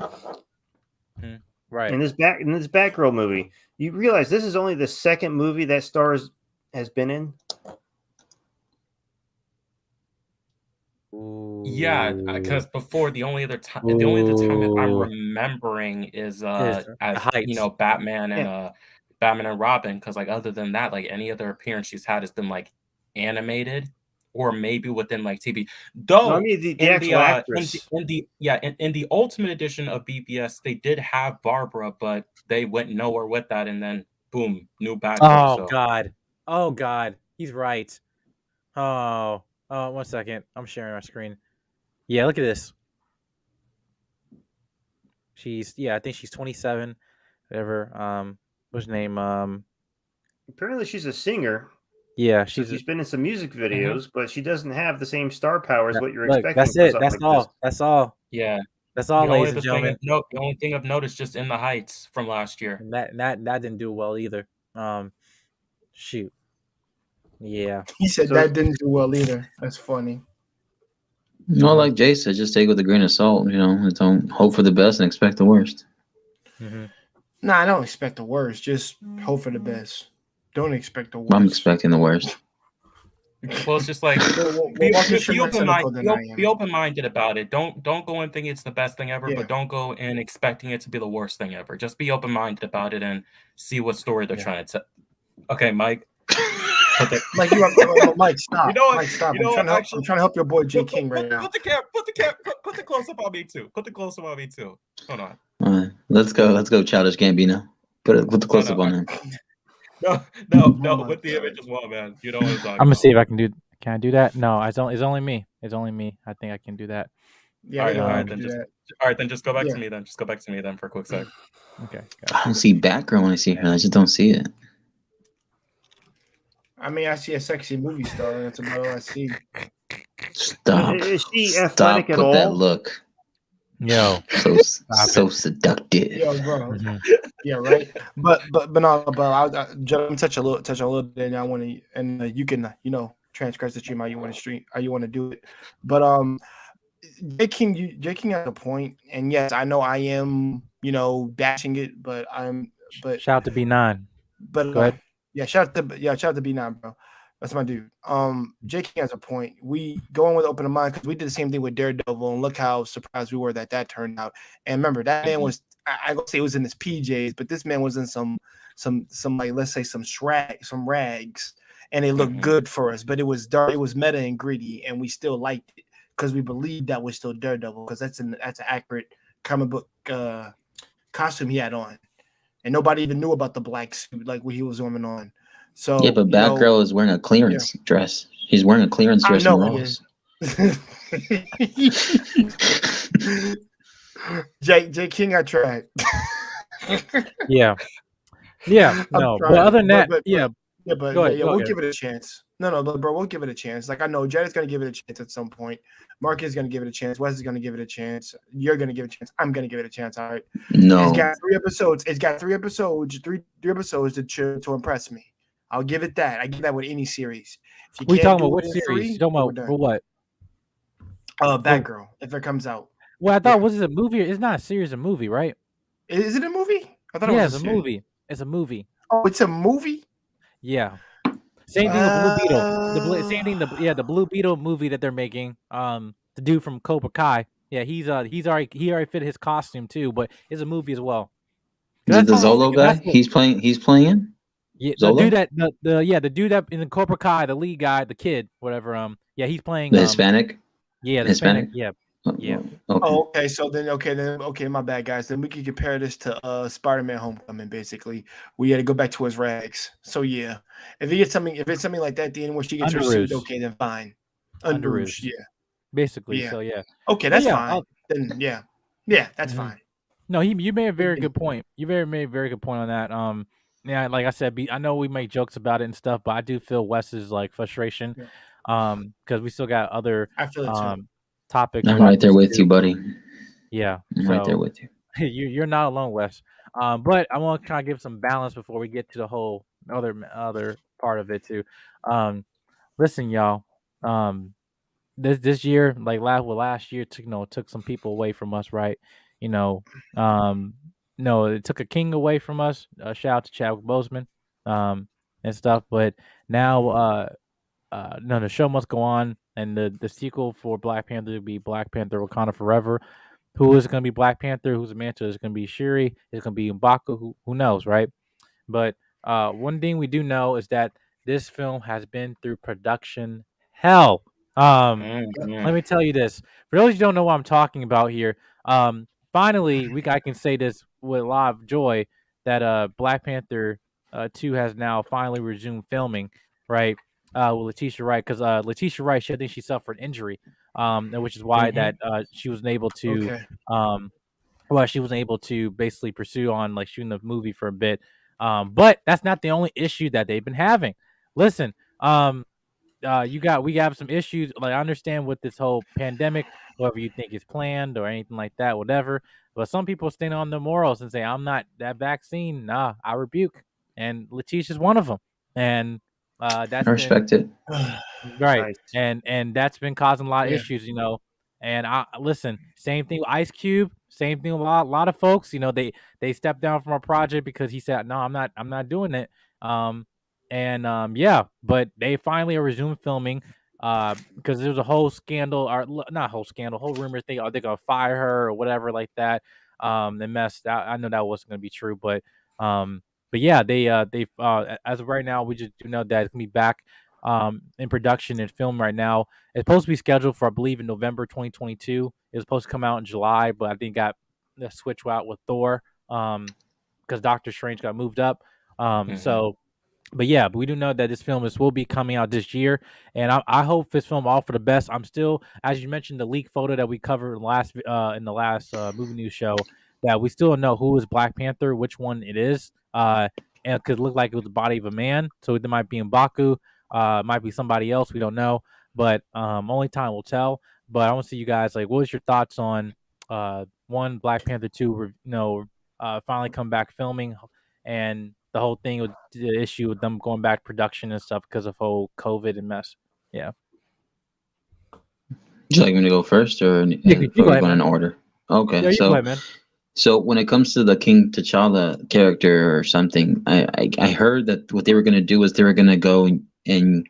Speaker 3: Right.
Speaker 4: In this Batgirl movie, you realize this is only the second movie that Stars has been in.
Speaker 2: Yeah, because before the only other time I'm remembering is as
Speaker 3: Heights.
Speaker 2: Batman and
Speaker 4: Yeah.
Speaker 2: Batman and Robin. Because like other than that, like any other appearance she's had has been like animated or maybe within like TV. Though
Speaker 4: No, I mean the
Speaker 2: in
Speaker 4: actual
Speaker 2: the
Speaker 4: actress.
Speaker 2: in the Ultimate Edition of BBS, they did have Barbara, but they went nowhere with that, and then boom, new Batgirl.
Speaker 3: Oh
Speaker 2: So
Speaker 3: God. Oh God. He's right. Oh. 1 second. I'm sharing my screen. Yeah, look at this. I think she's 27. Whatever. What's her name?
Speaker 4: Apparently, she's a singer,
Speaker 3: Yeah,
Speaker 4: so
Speaker 3: she's
Speaker 4: she's been in some music
Speaker 2: Mhm.
Speaker 4: videos, but she doesn't have the same star power as what you're
Speaker 3: look.
Speaker 4: expecting
Speaker 3: That's
Speaker 4: for
Speaker 3: it.
Speaker 4: something
Speaker 3: That's
Speaker 4: like this.
Speaker 3: all. That's all.
Speaker 2: Yeah.
Speaker 3: That's all,
Speaker 2: The only
Speaker 3: ladies and
Speaker 2: the thing
Speaker 3: gentlemen.
Speaker 2: of note, the only thing of note is just In the Heights from last year.
Speaker 3: And that didn't do well either. Shoot. Yeah.
Speaker 1: He said
Speaker 4: So
Speaker 1: that didn't do well either. That's funny.
Speaker 5: No, like Jay said, just take it with a grain of salt. Don't hope for the best and expect the worst.
Speaker 3: Mm-hmm.
Speaker 1: Nah, I don't expect the worst. Just hope for the best. Don't expect the worst.
Speaker 5: I'm expecting the worst.
Speaker 2: Well, it's just like
Speaker 1: Marcus,
Speaker 2: be
Speaker 1: you're more cynical than I
Speaker 2: be
Speaker 1: am.
Speaker 2: open-minded about it. Don't go and think it's the best thing ever,
Speaker 1: Yeah.
Speaker 2: but don't go in expecting it to be the worst thing ever. Just be open-minded about it and see what story they're trying to tell. Okay, Mike.
Speaker 1: Mike, Mike, stop.
Speaker 2: You know what?
Speaker 1: Mike, stop.
Speaker 2: You know what?
Speaker 1: I'm trying to help your boy J King right now.
Speaker 2: Put the close up on me too. Put the close up on me too. Hold on.
Speaker 5: All right, let's go, Childish Gambino. Put the close up on him.
Speaker 2: No,
Speaker 1: Oh my
Speaker 2: with the image as well, man. You know what I'm talking
Speaker 3: I'm gonna
Speaker 2: about.
Speaker 3: see if I can do. Can I do that? No, it's only me. It's only me. I think I can do that.
Speaker 1: Yeah,
Speaker 2: All right,
Speaker 1: they
Speaker 2: all
Speaker 1: don't
Speaker 2: right,
Speaker 1: want to do that.
Speaker 2: all right, then just go back
Speaker 1: Yeah.
Speaker 2: to me then. Just go back to me then for a quick sec.
Speaker 3: Okay.
Speaker 5: I don't see Batgirl when I see her. I just don't see it.
Speaker 1: I mean, I see a sexy movie star, and that's about all I see.
Speaker 5: Stop.
Speaker 4: Is she
Speaker 5: Stop
Speaker 4: athletic at
Speaker 5: with that
Speaker 4: all?
Speaker 5: look.
Speaker 3: Yo.
Speaker 5: So seductive.
Speaker 1: Yo, bro.
Speaker 3: Mhm.
Speaker 1: Yeah, right. But no, but let me touch a little bit, and I want to, and you can, transgress the stream how you want to stream, how you want to do it. But J King has a point, and yes, I know I am, bashing it, but
Speaker 3: Shout out to B9.
Speaker 1: but
Speaker 3: Go ahead.
Speaker 1: shout out to B9, bro. That's my dude. J King has a point. We go in with open mind because we did the same thing with Daredevil, and look how surprised we were that turned out. And remember, that man was, I gonna say it was in his PJs, but this man was in some like, let's say some rags, and it looked good for us, but it was dark, it was meta and gritty, and we still liked it because we believed that was still Daredevil because that's an accurate comic book costume he had on, and nobody even knew about the black suit like what he was wearing on. So
Speaker 5: Yeah, but Batgirl is wearing a clearance dress. She's wearing a clearance dress in Ross.
Speaker 1: J King, I tried.
Speaker 3: Yeah. No, but other than that,
Speaker 1: we'll give it a chance. No, but bro, we'll give it a chance. Like I know Jared's gonna give it a chance at some point. Mark is gonna give it a chance. Wes is gonna give it a chance. You're gonna give it a chance. I'm gonna give it a chance. All right.
Speaker 5: No.
Speaker 1: It's got 3 episodes. Three episodes to impress me. I'll give it that. I give that with any series.
Speaker 3: If you talking about which series? You talking about for what?
Speaker 1: Batgirl, if it comes out.
Speaker 3: Well, I thought was it a movie? It's not a series, a movie, right?
Speaker 1: Is it a movie? I thought it was
Speaker 3: a movie. It's a movie.
Speaker 1: Oh, it's a movie?
Speaker 3: Yeah. Same thing with Blue Beetle. Same thing. The Blue Beetle movie that they're making. The dude from Cobra Kai. Yeah, he already fit his costume too, but it's a movie as well.
Speaker 5: Is it the Zolo guy? He's playing in?
Speaker 3: Yeah,
Speaker 5: Zolo?
Speaker 3: the dude that the dude that in the Cobra Kai, the lead guy, the kid, whatever. Yeah, he's playing
Speaker 5: the Hispanic.
Speaker 3: Yeah, the Hispanic. Yeah.
Speaker 5: Okay.
Speaker 1: Oh, okay. My bad, guys. Then we can compare this to Spider-Man: Homecoming. Basically, we had to go back to his rags. So yeah, if it's something like that, the end where she gets her suit, okay, then fine. Under Rouge, yeah.
Speaker 3: Basically,
Speaker 1: yeah.
Speaker 3: So yeah.
Speaker 1: Okay, that's fine. Then yeah, that's fine.
Speaker 3: No, you made a very good point. You made a very good point on that. Yeah, like I said, I know we make jokes about it and stuff, but I do feel Wes's like frustration, because we still got other topics.
Speaker 5: I'm right there with you, buddy.
Speaker 3: Yeah,
Speaker 5: I'm right there with you.
Speaker 3: You're not alone, Wes. But I want to kind of give some balance before we get to the whole other part of it too. Listen, y'all. This year, like last year, took some people away from us, right? No, it took a king away from us. Shout out to Chadwick Boseman, and stuff. But now, no, the show must go on, and the sequel for Black Panther will be Black Panther: Wakanda Forever. Who is going to be Black Panther? Who's the mantle? Is it going to be Shuri? Is it going to be M'Baku? Who knows, right? But one thing we do know is that this film has been through production hell. Let me tell you this. For those who don't know what I'm talking about here, finally, I can say this with a lot of joy that Black Panther 2 has now finally resumed filming, right? With Letita Wright, because Letita Wright, I think she suffered injury, which is why that she wasn't able to well, she wasn't able to basically pursue on like shooting the movie for a bit. But that's not the only issue that they've been having. Listen, we have some issues. Like I understand with this whole pandemic, whatever you think is planned or anything like that, whatever. But some people stand on their morals and say, "I'm not that vaccine. Nah, I rebuke." And Letitia's one of them. And
Speaker 5: I
Speaker 3: that's been
Speaker 5: respect it.
Speaker 3: right,
Speaker 4: Nice.
Speaker 3: and that's been causing a lot of
Speaker 1: Yeah.
Speaker 3: issues, you know. And I listen, same thing with Ice Cube, same thing with a lot of folks. You know, they stepped down from a project because he said, "No, I'm not doing it." Um, yeah, but they finally are resumed filming. Because there was a whole scandal, or not whole scandal, whole rumor thing. Are they gonna fire her or whatever like that? They messed. I know that wasn't gonna be true, but yeah, as of right now, we just do know that it's gonna be back in production and film right now. It's supposed to be scheduled for, I believe, in November 2022. It was supposed to come out in July, but I think got the switch out with Thor because Doctor Strange got moved up. So but yeah, but we do know that this film will be coming out this year, and I hope this film all for the best. I'm still, as you mentioned, the leak photo that we covered in the last movie news show, that we still don't know who is Black Panther, which one it is, and it could look like it was the body of a man, so it might be M'Baku, it might be somebody else, we don't know, but only time will tell. But I want to see you guys like, what was your thoughts on one Black Panther 2, finally come back filming, and the whole thing with the issue with them going back to production and stuff because of whole COVID and mess. Yeah.
Speaker 5: Would you like me to go first, or
Speaker 3: You go
Speaker 5: are we
Speaker 3: ahead,
Speaker 5: going in
Speaker 3: man.
Speaker 5: order? Okay,
Speaker 3: Yeah, you go ahead, man.
Speaker 5: so when it comes to the King T'Challa character or something, I heard that what they were going to do is they were going to go and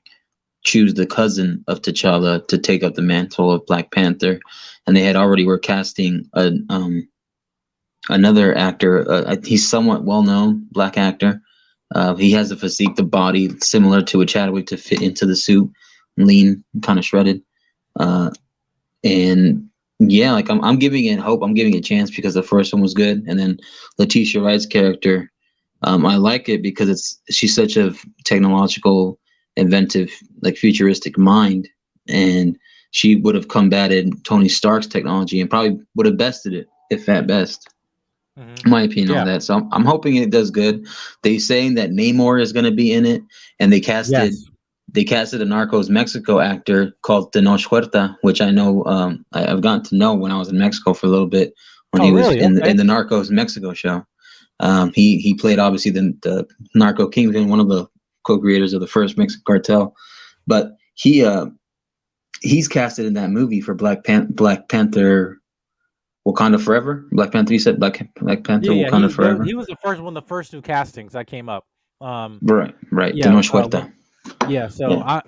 Speaker 5: choose the cousin of T'Challa to take up the mantle of Black Panther, and they had already were casting another actor. He's somewhat well known black actor. He has a physique, the body similar to a Chadwick to fit into the suit, lean, kind of shredded. And yeah, like I'm giving it hope. I'm giving it a chance because the first one was good, and then Letitia Wright's character, I like it because she's such a technological, inventive, like futuristic mind, and she would have combated Tony Stark's technology and probably would have bested it if at best. My opinion on that. So I'm hoping it does good. They saying that Namor is going to be in it, and they casted a Narcos Mexico actor called Tenoch Huerta, which I know I've gotten to know when I was in Mexico for a little bit when he was in the Narcos Mexico show. He played obviously the Narco Kingpin, one of the co-creators of the first Mexican cartel, but he's casted in that movie for Black Panther. Wakanda Forever? Black Panther, you said Black Panther, Wakanda Forever?
Speaker 3: He was one of the first new castings that came up.
Speaker 5: Right.
Speaker 3: Yeah,
Speaker 5: Tenoch Huerta.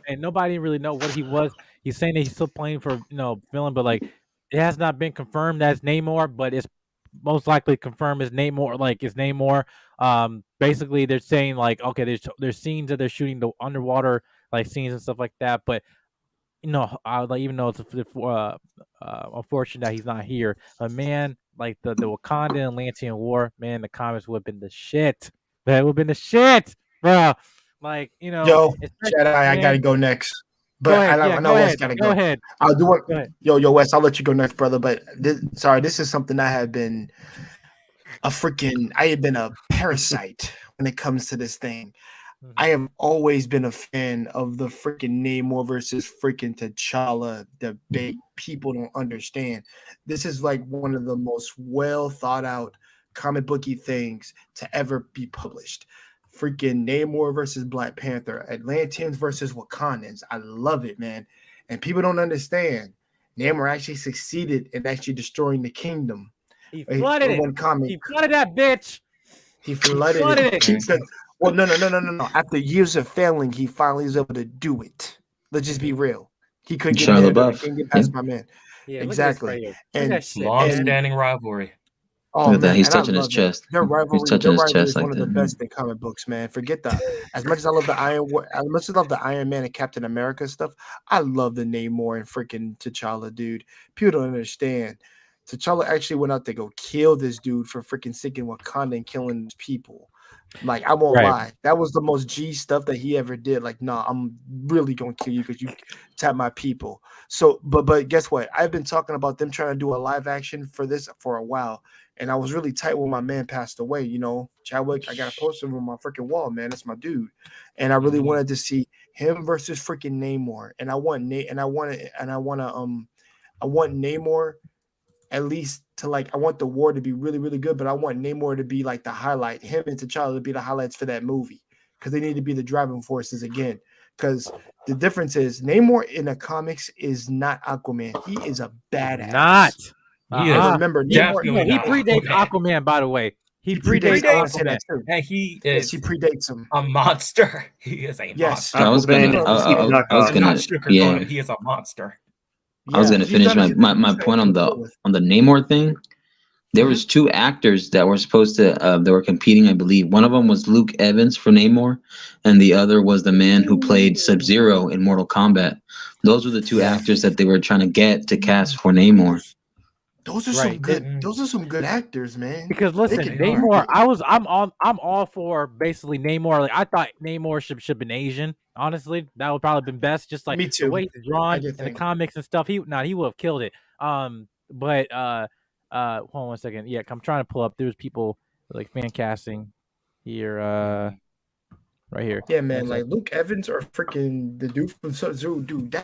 Speaker 3: And nobody really know what he was. He's saying that he's still playing for, villain, but like it has not been confirmed as Namor, but it's most likely confirmed as Namor, like it's Namor. Basically they're saying like, okay, there's scenes that they're shooting the underwater like scenes and stuff like that, but even though it's unfortunate that he's not here, but man, like the Wakanda and Atlantean War, man, the comics would have been the shit. That would have been the shit, bro. Like
Speaker 1: Yo, Jedi, I gotta go next. But I know Wes gotta go.
Speaker 3: Go ahead.
Speaker 1: I'll do what.
Speaker 3: Go ahead.
Speaker 1: Yo, Wes, I'll let you go next, brother. But this is something I had been I had been a parasite when it comes to this thing. I have always been a fan of the freaking Namor versus freaking T'Challa debate. People don't understand. This is like one of the most well thought out comic booky things to ever be published. Freaking Namor versus Black Panther, Atlanteans versus Wakandans. I love it, man. And people don't understand. Namor actually succeeded in actually destroying the kingdom.
Speaker 3: He flooded it.
Speaker 1: One comic.
Speaker 3: He flooded that bitch.
Speaker 1: He flooded it. Well, no. After years of failing, he finally was able to do it. Let's just be real. He couldn't get past my man.
Speaker 3: Yeah,
Speaker 1: exactly.
Speaker 3: And
Speaker 2: long-standing rivalry.
Speaker 1: Oh man,
Speaker 5: he's touching his chest.
Speaker 1: Their rivalry,
Speaker 5: he's touching his chest
Speaker 1: is one of the best in comic books, man. Forget that. As much as I love the Iron Man and Captain America stuff, I love the Namor and freaking T'Challa, dude. People don't understand. T'Challa actually went out to go kill this dude for freaking sinking Wakanda and killing his people. Like, I won't lie. That was the most G stuff that he ever did. Like, nah, I'm really going to kill you because you tap my people. So, but guess what? I've been talking about them trying to do a live action for this for a while. and I was really tight when my man passed away. You know, Chadwick, I got a poster on my freaking wall, man. That's my dude, and I really wanted to see him versus freaking Namor, and I want Namor at least to like. I want the war to be really, really good, but I want Namor to be like the highlight. Him and T'Challa to be the highlights for that movie because they need to be the driving forces again. Because the difference is Namor in the comics is not Aquaman. He is a badass.
Speaker 3: Not.
Speaker 2: He is
Speaker 1: Remember,
Speaker 2: definitely
Speaker 3: he
Speaker 2: not
Speaker 3: predates
Speaker 2: Aquaman.
Speaker 3: Aquaman, by the way. He
Speaker 1: predates
Speaker 3: predates
Speaker 1: I want to say
Speaker 3: Aquaman.
Speaker 1: that too.
Speaker 2: And he
Speaker 1: Yes,
Speaker 2: is
Speaker 1: he predates him.
Speaker 2: a monster. He is a
Speaker 1: Yes.
Speaker 2: monster.
Speaker 5: I was
Speaker 4: Aquaman
Speaker 5: gonna,
Speaker 4: is
Speaker 5: I,
Speaker 4: the cheap
Speaker 5: I, I was
Speaker 4: knockoff.
Speaker 2: I'm not
Speaker 5: gonna,
Speaker 2: sugarcoating
Speaker 5: yeah,
Speaker 2: it. He is a monster.
Speaker 5: I was
Speaker 1: Yeah,
Speaker 5: gonna
Speaker 1: he's
Speaker 5: finish
Speaker 1: done
Speaker 5: my point on the Namor thing. There was two actors that were supposed to that were competing, I believe. One of them was Luke Evans for Namor, and the other was the man who played Sub-Zero in Mortal Kombat. Those were the two actors that they were trying to get to cast for Namor.
Speaker 1: Those are some good. Those are some good actors, man.
Speaker 3: Because listen,
Speaker 2: They are.
Speaker 3: Namor, I'm all for basically Namor. Like I thought Namor should been Asian. Honestly, that would probably been best. Just like
Speaker 1: Me
Speaker 3: the
Speaker 1: too.
Speaker 3: way he's drawn
Speaker 1: do
Speaker 3: in the
Speaker 1: think.
Speaker 3: comics and stuff. He would have killed it. But hold on 1 second. Yeah, I'm trying to pull up. There's people like fan casting here. Right here.
Speaker 1: Yeah, man. Like Luke Evans or freaking the dude from Sub-Zero, dude.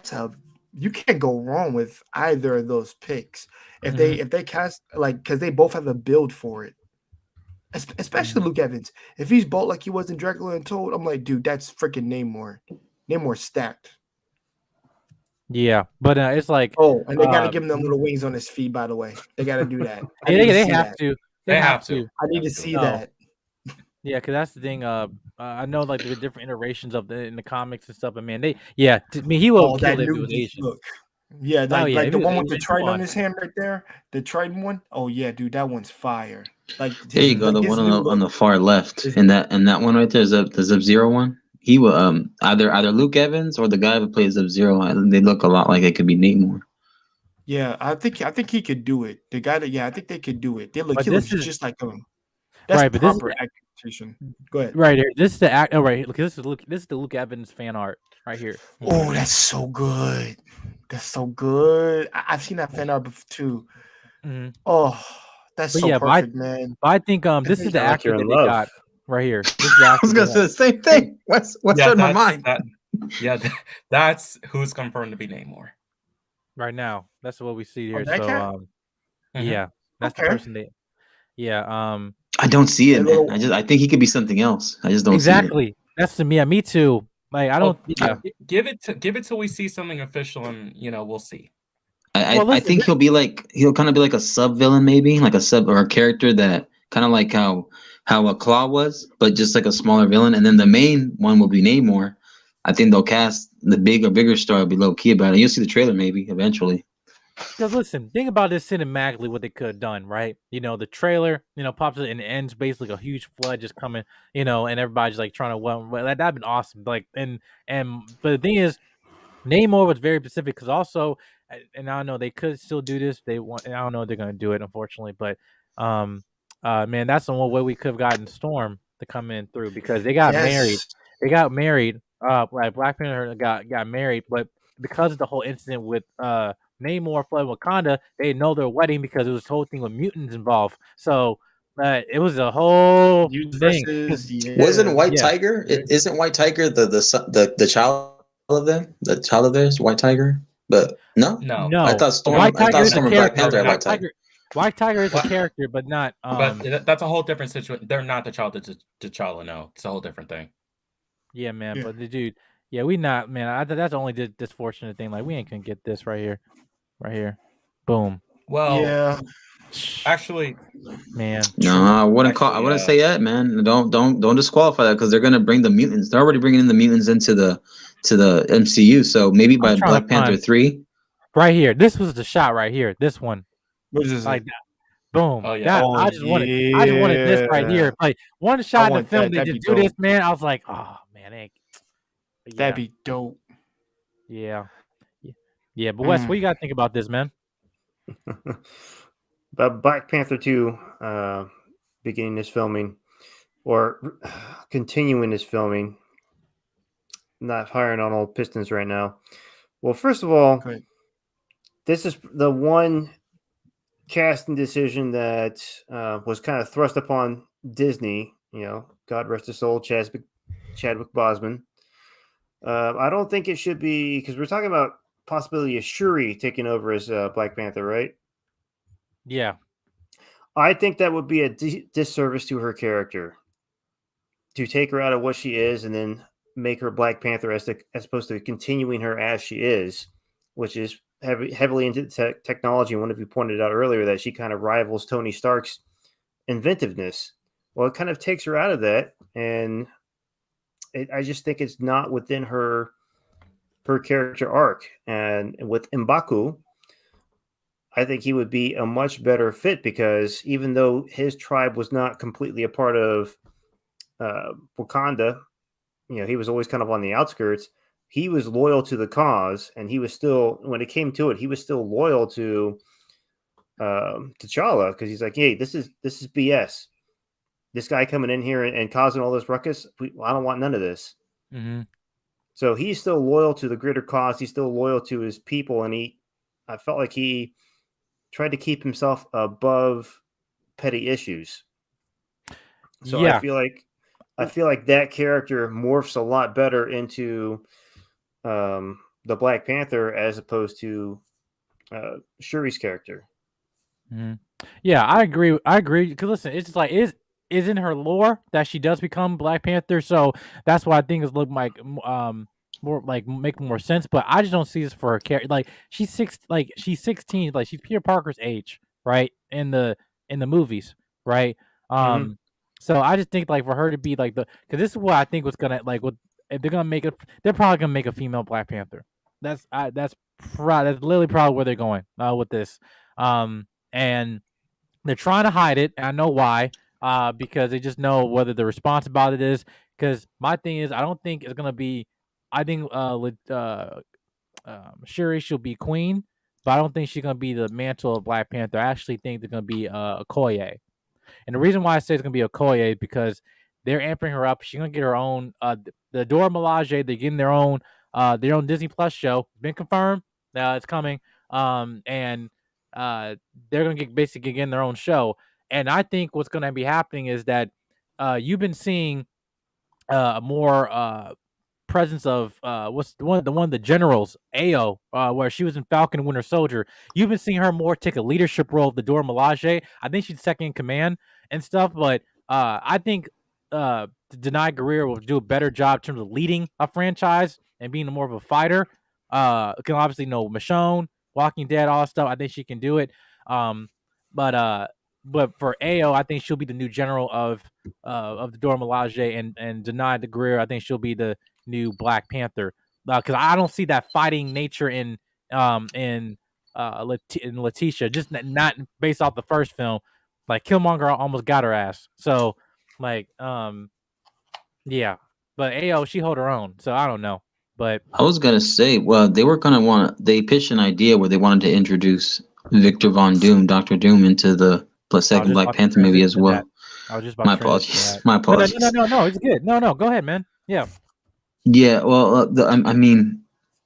Speaker 1: You can't go wrong with either of those picks. If they cast like because they both have a build for it. Especially Luke Evans. If he's built like he was in Dracula Untold, I'm like, dude, that's freaking Namor. Namor stacked.
Speaker 3: Yeah, but it's like
Speaker 1: and they got to give him the little wings on his feet. By the way, they got to do that.
Speaker 3: they have to. They have to.
Speaker 1: I need to see that.
Speaker 3: Yeah, because that's the thing. I know like the different iterations of in the comics and stuff, but man, he will kill it if it was Asian.
Speaker 1: Look. Yeah, like the one with the
Speaker 3: Asian,
Speaker 1: trident on his hand right there, the trident one. Oh yeah, dude, that one's fire. Like
Speaker 5: There you go, the one on the far left, and that one right there is the Sub-Zero one. He will either Luke Evans or the guy who plays Sub-Zero. They look a lot like it could be Namor.
Speaker 1: Yeah, I think he could do it. The guy I think they could do it. He looks just like him. That's
Speaker 3: right, but
Speaker 1: proper acting. Go ahead.
Speaker 3: Right here, this is the act. Oh, right, look, this is the Luke Evans fan art right here.
Speaker 1: Oh, that's so good. That's so good. I've seen that fan art before too.
Speaker 3: Mm-hmm.
Speaker 1: Oh, that's so perfect, man.
Speaker 3: But I think this is the actor that they got right here. This is
Speaker 5: I was gonna say the same thing. What's on my mind?
Speaker 2: That's who's confirmed to be Namor
Speaker 3: right now. That's what we see here.
Speaker 1: Yeah,
Speaker 3: that's the person that. Yeah.
Speaker 5: I don't see it, man. I think he could be something else. I just don't see it.
Speaker 3: Exactly. That's to me. Me too. Like I don't.
Speaker 2: Give it till we see something official, and we'll see.
Speaker 5: I think he'll kind of be like a sub villain, maybe like a sub or a character that kind of like how a Claw was, but just like a smaller villain. And then the main one will be Namor. I think they'll cast the bigger star. Will be low key about it. You'll see the trailer maybe eventually.
Speaker 3: Because listen, think about this cinematically, what they could have done, right? The trailer, pops it and it ends basically like a huge flood just coming, and everybody's like trying to that'd been awesome. Like but the thing is, Namor was very specific because also, and I know they could still do this. I don't know if they're gonna do it, unfortunately, but man, that's the one way we could have gotten Storm to come in through because they got married. They got married. Like Black Panther got married, but because of the whole incident with Namor fled Wakanda, they didn't know their wedding because it was this whole thing with mutants involved. So it was a whole thing.
Speaker 5: Wasn't White Tiger? Isn't White Tiger the child of them? The child of theirs, White Tiger? But no. I thought Storm.
Speaker 3: White Tiger is
Speaker 5: Storm and Black Panther are White Tiger.
Speaker 3: White Tiger is a character, but not.
Speaker 2: But that's a whole different situation. They're not the child of T'Challa. No, it's a whole different thing.
Speaker 3: Yeah, man. Yeah. But the dude, we not, man. That's only the disfortunate thing. Like we ain't gonna get this right here. Right here. Boom.
Speaker 2: Well,
Speaker 1: yeah.
Speaker 2: Actually,
Speaker 3: man.
Speaker 5: No, I wouldn't say that, man. Don't disqualify that because they're gonna bring the mutants. They're already bringing in the mutants into the MCU. So maybe by Black Panther 3.
Speaker 3: Right here. This was the shot right here. This one.
Speaker 1: What is this?
Speaker 3: Like that. Boom.
Speaker 2: Oh yeah.
Speaker 3: I just wanted this right here. Like one shot in the film they just do this, man. I was like, oh man,
Speaker 1: that'd be dope.
Speaker 3: Yeah. Yeah, but Wes, what you gotta think about this, man?
Speaker 4: About Black Panther 2 beginning this filming or continuing this filming. Not firing on all pistons right now. Well, first of all, this is the one casting decision that was kind of thrust upon Disney. God rest his soul, Chadwick Boseman. I don't think it should be, because we're talking about possibility of Shuri taking over as Black Panther, right?
Speaker 3: Yeah.
Speaker 4: I think that would be a disservice to her character to take her out of what she is and then make her Black Panther as opposed to continuing her as she is, which is heavily into technology. And one of you pointed out earlier that she kind of rivals Tony Stark's inventiveness. Well, it kind of takes her out of that, and I just think it's not within her character arc. And with M'Baku, I think he would be a much better fit, because even though his tribe was not completely a part of Wakanda, he was always kind of on the outskirts. He was loyal to the cause, and he was still, when it came to it, he was still loyal to T'Challa, because he's like, hey, this is BS. This guy coming in here and causing all this ruckus, I don't want none of this.
Speaker 3: Mm-hmm.
Speaker 4: So he's still loyal to the greater cause. He's still loyal to his people, and I felt like he tried to keep himself above petty issues. So
Speaker 3: Yeah.
Speaker 4: I feel like that character morphs a lot better into the Black Panther as opposed to Shuri's character.
Speaker 3: Mm-hmm. Yeah, I agree. Because listen, it's just like is in her lore that she does become Black Panther, so that's why I think it's look like more like make more sense. But I just don't see this for her character. Like she's 16, like she's Peter Parker's age, right? In the movies, right?
Speaker 4: Mhm.
Speaker 3: So I just think like for her to be like because this is what I think was gonna like what if they're gonna make it, they're probably gonna make a female Black Panther. That's literally probably where they're going with this. And they're trying to hide it. And I know why. Because they just know whether the response about it is. Because my thing is, I don't think it's gonna be. I think Shuri she'll be queen, but I don't think she's gonna be the mantle of Black Panther. I actually think they're gonna be Okoye. And the reason why I say it's gonna be Okoye is because they're amping her up. She's gonna get her own. The Dora Milaje, they're getting their own Disney Plus show. Been confirmed. It's coming. And they're gonna basically getting their own show. And I think what's gonna be happening is that you've been seeing more presence of what's the generals AO, where she was in Falcon and Winter Soldier. You've been seeing her more take a leadership role of the Dora Milaje. I think she's second in command and stuff, but I think Denai Guerrero will do a better job in terms of leading a franchise and being more of a fighter. Can obviously know Michonne, Walking Dead, all that stuff. I think she can do it. Um, but for AO, I think she'll be the new general of the Dora Milaje, and Denai Guerrero, I think she'll be the new Black Panther, because I don't see that fighting nature in Letitia, just not based off the first film. Like Killmonger almost got her ass, so like yeah, but AO she hold her own, so I don't know, but
Speaker 5: I was gonna say, well, they pitched an idea where they wanted to introduce Victor Von Doom, Doctor Doom, into the
Speaker 3: I was
Speaker 5: second
Speaker 3: just
Speaker 5: Black
Speaker 3: about to
Speaker 5: Panther movie
Speaker 3: transition
Speaker 5: as
Speaker 3: to that.
Speaker 5: well.
Speaker 3: I was just about
Speaker 5: My
Speaker 3: to transition to
Speaker 5: apologies.
Speaker 3: that.
Speaker 5: My
Speaker 3: No,
Speaker 5: apologies.
Speaker 3: it's good. No, go ahead, man. Yeah.
Speaker 5: Yeah, well, I mean,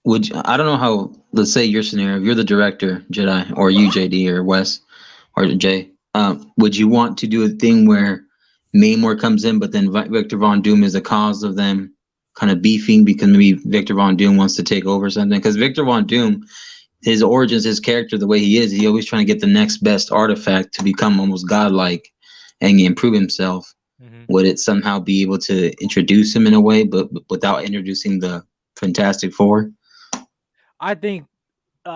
Speaker 5: I don't know how. Let's say your scenario. If you're the director, Jedi, or you, JD, or Wes, or Jay. Would you want to do a thing where Namor comes in, but then Victor Von Doom is the cause of them kind of beefing because maybe Victor Von Doom wants to take over something? Because Victor Von Doom, his origins, his character, the way he is, he always trying to get the next best artifact to become almost godlike and improve himself.
Speaker 3: Mm-hmm.
Speaker 5: Would it somehow be able to introduce him in a way, but without introducing the Fantastic Four?
Speaker 3: I think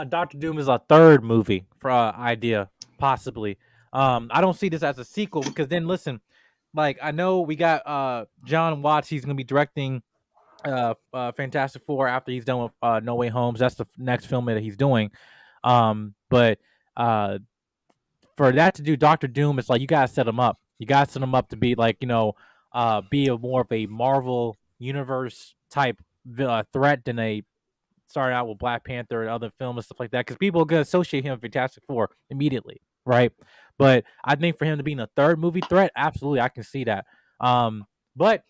Speaker 3: Doctor Doom is a third movie for idea, possibly. I don't see this as a sequel because then listen, like I know we got John Watts. He's gonna be directing Fantastic Four after he's done with No Way Homes. That's the next film that he's doing. But for that to do Doctor Doom, it's like you gotta set him up. You gotta set him up to be like be a more of a Marvel universe type threat than a started out with Black Panther and other films and stuff like that, because people are gonna associate him with Fantastic Four immediately, right? But I think for him to be in a third movie threat, absolutely, I can see that. But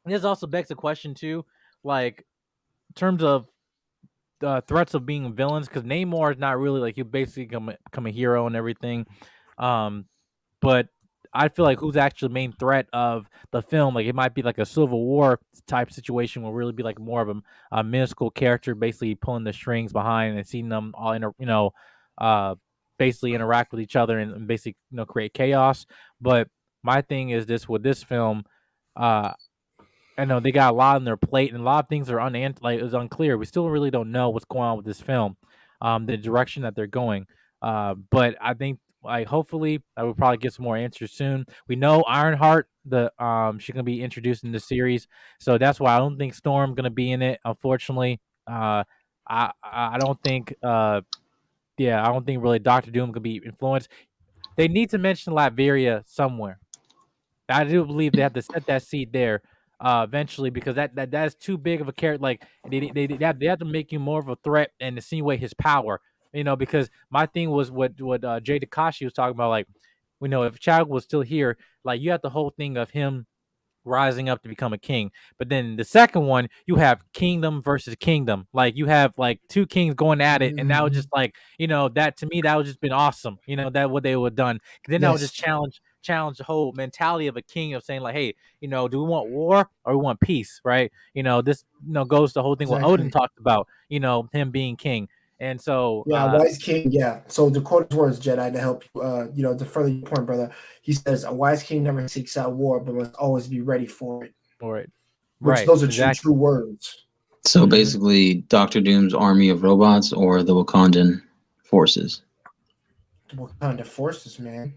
Speaker 3: this also begs the question too, like in terms of threats of being villains, because Namor is not really like, he basically become a hero and everything. But I feel like who's actually the main threat of the film? Like, it might be like a Civil War type situation where really be like more of a minuscule character, basically pulling the strings behind and seeing them all basically interact with each other and basically create chaos. But my thing is this with this film, I know they got a lot on their plate, and a lot of things are is unclear. We still really don't know what's going on with this film, the direction that they're going. But I think, like, hopefully I will probably get some more answers soon. We know Ironheart, she's gonna be introduced in the series, so that's why I don't think Storm gonna be in it. Unfortunately, I don't think I don't think really Doctor Doom could be influenced. They need to mention Latveria somewhere. I do believe they have to set that seed there eventually, because that's too big of a character. Like, they have to make you more of a threat and insinuate his power. Because my thing was what Jay Takashi was talking about. Like, we know if Chadwick was still here, like, you have the whole thing of him rising up to become a king. But then the second one, you have kingdom versus kingdom. Like, you have like two kings going at it, and that was just like, that to me, that would just been awesome. That what they would have done. Then that would just challenge the whole mentality of a king, of saying like, hey, do we want war or we want peace, right? This goes the whole thing what Odin talked about, him being king. And so
Speaker 1: wise king, so the quote words, Jedi, to help to further your point, brother. He says a wise king never seeks out war, but must always be ready for it.
Speaker 3: Right,
Speaker 1: those are true words.
Speaker 5: So basically, Doctor Doom's army of robots or the Wakandan forces.
Speaker 1: What kind of forces, man?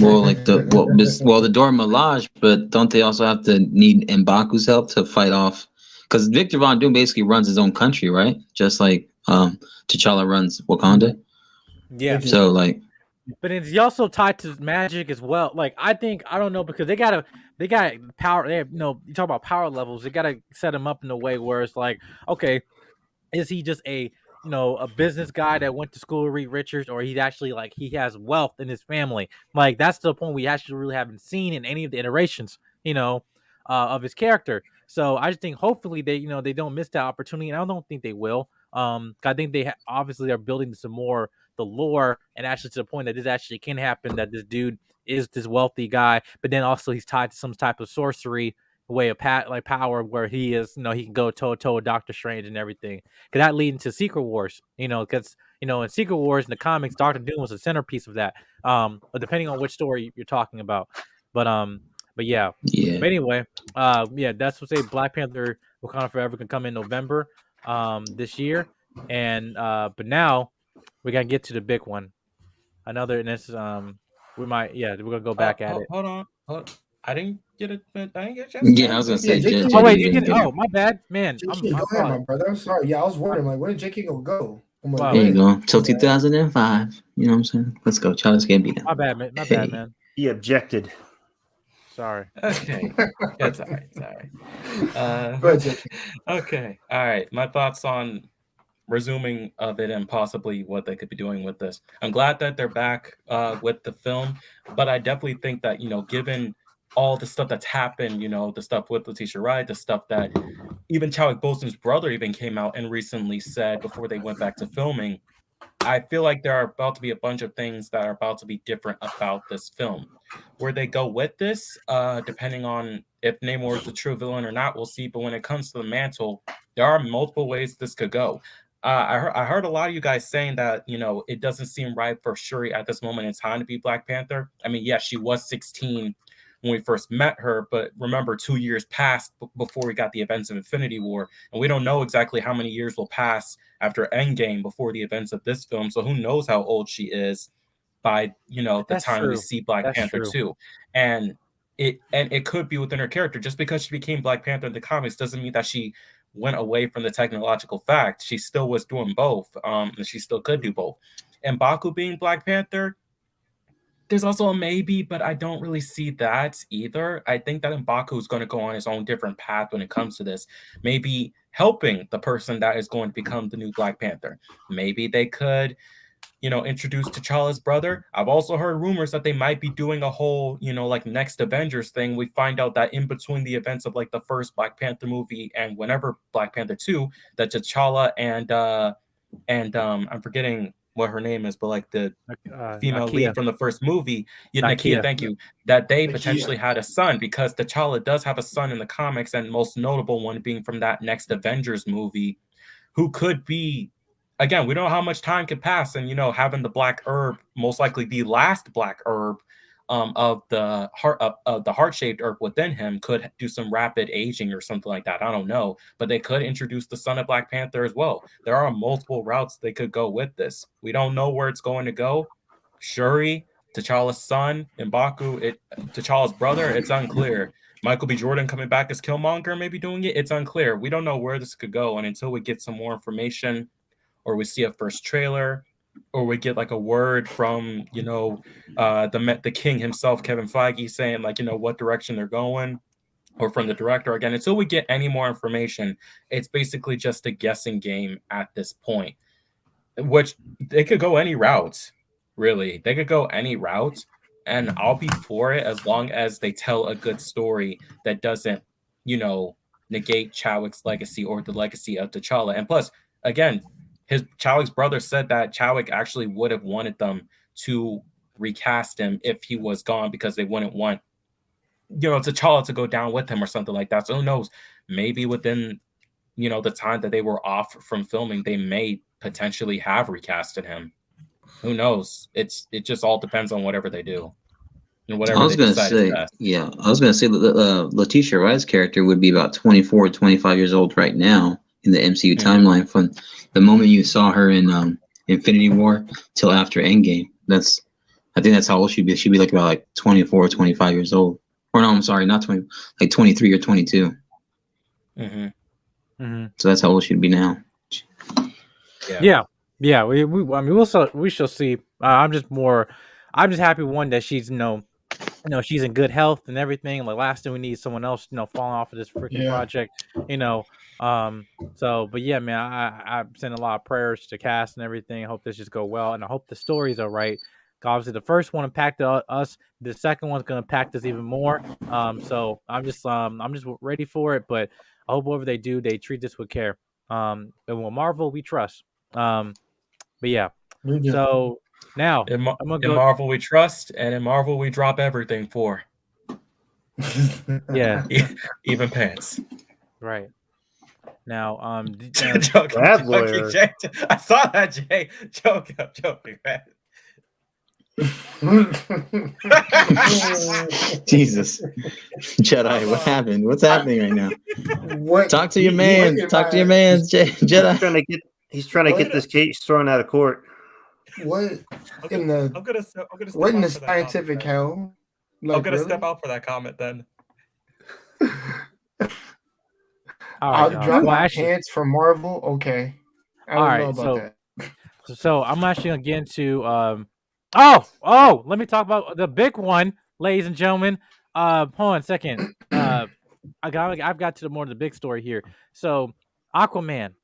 Speaker 5: Well, like the Dora Milaje, but don't they also have to need M'Baku's help to fight off? Because Victor Von Doom basically runs his own country, right? Just like T'Challa runs Wakanda.
Speaker 3: Yeah.
Speaker 5: So like,
Speaker 3: but it's also tied to magic as well. Like, I don't know, because they got power. They have, you talk about power levels. They gotta set him up in a way where it's like, okay, is he just a business guy that went to school to Reed Richards, or he's actually like he has wealth in his family? Like, that's the point we actually really haven't seen in any of the iterations, of his character. So I just think hopefully they they don't miss that opportunity, and I don't think they will. I think they obviously are building some more the lore, and actually to the point that this actually can happen, that this dude is this wealthy guy, but then also he's tied to some type of sorcery way of power, where he is, he can go toe to toe with Doctor Strange and everything. Could that lead into Secret Wars? Because in Secret Wars in the comics, Doctor Doom was the centerpiece of that. But depending on which story you're talking about, but yeah. But anyway, that's what say Black Panther Wakanda Forever can come in November this year, and but now we gotta get to the big one. Another, and this we're gonna go back at it.
Speaker 2: Hold on. I didn't get a chance.
Speaker 5: I was gonna say.
Speaker 3: Oh wait, you didn't. Oh, my bad, man.
Speaker 1: Go ahead, my brother. I'm sorry. I was wondering, like, where did J.K. go?
Speaker 5: There you go. Till 2005. You know what I'm saying? Let's go. Charles Gambino.
Speaker 3: My bad, man. My bad, man.
Speaker 4: He objected.
Speaker 3: Sorry.
Speaker 2: Okay. That's all right. Sorry. Okay. All right. My thoughts on resuming of it and possibly what they could be doing with this. I'm glad that they're back with the film, but I definitely think that, given all the stuff that's happened, the stuff with Letita Wright, the stuff that even Chadwick Boseman's brother even came out and recently said before they went back to filming, I feel like there are about to be a bunch of things that are about to be different about this film. Where they go with this, depending on if Namor is the true villain or not, we'll see. But when it comes to the mantle, there are multiple ways this could go. I heard a lot of you guys saying that, it doesn't seem right for Shuri at this moment in time to be Black Panther. I mean, yes, she was 16 when we first met her, but remember, 2 years passed before we got the events of Infinity War, and we don't know exactly how many years will pass after Endgame before the events of this film. So who knows how old she is by the time we see Black Panther 2. And it could be within her character. Just because she became Black Panther in the comics doesn't mean that she went away from the technological fact. She still was doing both, and she still could do both. And M'Baku being Black Panther, there's also a maybe, but I don't really see that either. I think that M'Baku is going to go on his own different path when it comes to this. Maybe helping the person that is going to become the new Black Panther. Maybe they could, introduce T'Challa's brother. I've also heard rumors that they might be doing a whole, like next Avengers thing. We find out that in between the events of like the first Black Panther movie and whenever Black Panther 2, that T'Challa and and I'm forgetting what her name is, but like the female
Speaker 3: Nakia.
Speaker 2: lead from the first movie, Nakia, thank you, that they potentially had a son, because T'Challa does have a son in the comics, and most notable one being from that next Avengers movie, who could be, again, we don't know how much time could pass, and having the black herb, most likely the last black herb of the heart-shaped herb within him, could do some rapid aging or something like that. I don't know, but they could introduce the son of Black Panther as well. There are multiple routes they could go with this. We don't know where it's going to go. Shuri, T'Challa's son, M'Baku, T'Challa's brother, it's unclear. Michael B. Jordan coming back as Killmonger, maybe doing it, it's unclear. We don't know where this could go, and until we get some more information, or we see a first trailer, or we get like a word from the king himself, Kevin Feige, saying like what direction they're going, or from the director, again, until we get any more information, it's basically just a guessing game at this point, which they could go any route. Really, they could go any route, and I'll be for it as long as they tell a good story that doesn't negate Chadwick's legacy or the legacy of T'Challa. And plus, again, Chadwick's brother said that Chadwick actually would have wanted them to recast him if he was gone, because they wouldn't want T'Challa to go down with him or something like that. So who knows? Maybe within the time that they were off from filming, they may potentially have recasted him. Who knows? It just all depends on whatever they do and whatever
Speaker 5: I was
Speaker 2: they
Speaker 5: gonna
Speaker 2: decide
Speaker 5: say,
Speaker 2: is best.
Speaker 5: yeah, I was gonna say that Letita Wright's character would be about 24, 25 years old right now in the MCU timeline, from the moment you saw her in Infinity War till after Endgame. I think that's how old she'd be. She'd be like about 24 or 25 years old. Or no, I'm sorry, not 20, like 23 or 22. So that's how old she'd be now.
Speaker 3: Yeah. We shall see. I'm just happy, one, that she's she's in good health and everything. Like, last thing we need is someone else falling off of this freaking project. So, but yeah, man, I send a lot of prayers to cast and everything. I hope this just go well, and I hope the stories are right. Obviously, the first one impacted us. The second one's gonna impact us even more. So I'm just ready for it. But I hope whatever they do, they treat this with care. And with Marvel, we trust. But yeah. So now
Speaker 2: in Marvel we trust, and in Marvel we drop everything for.
Speaker 3: Yeah.
Speaker 2: Even pants.
Speaker 3: Right. Now,
Speaker 2: joking, Jay. I saw that, Jay. Joking, man.
Speaker 5: Jesus, Jedi, what happened? What's happening right now?
Speaker 1: What?
Speaker 5: Talk to your man. Talk to your man, Jedi.
Speaker 4: He's trying to get this case thrown out of court.
Speaker 1: What in the?
Speaker 2: I'm gonna
Speaker 1: what in the scientific hell?
Speaker 2: I'm gonna step out for that comment then.
Speaker 1: I'll drop my pants for Marvel. Okay. I don't know about that.
Speaker 3: So I'm actually gonna get into let me talk about the big one, ladies and gentlemen. Hold on a second. I've got to more of the big story here. So Aquaman,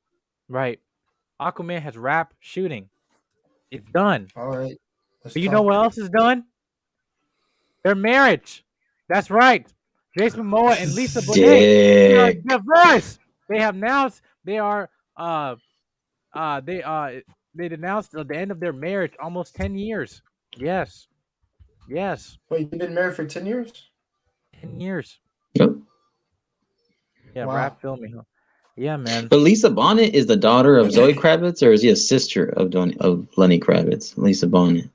Speaker 3: right? Aquaman has wrapped shooting. It's done.
Speaker 1: All right.
Speaker 3: But you know what else is done? Their marriage. That's right. Jason Momoa and Lisa Bonet are divorced. They have announced they are they announced the end of their marriage, almost 10 years. Yes.
Speaker 1: Wait, you've been married for 10 years?
Speaker 3: 10 years.
Speaker 5: Yep.
Speaker 3: Yeah, wrap filming. Yeah, man.
Speaker 5: But Lisa Bonet is the daughter of Zoe Kravitz, or is he a sister of Lenny Kravitz? Lisa Bonet.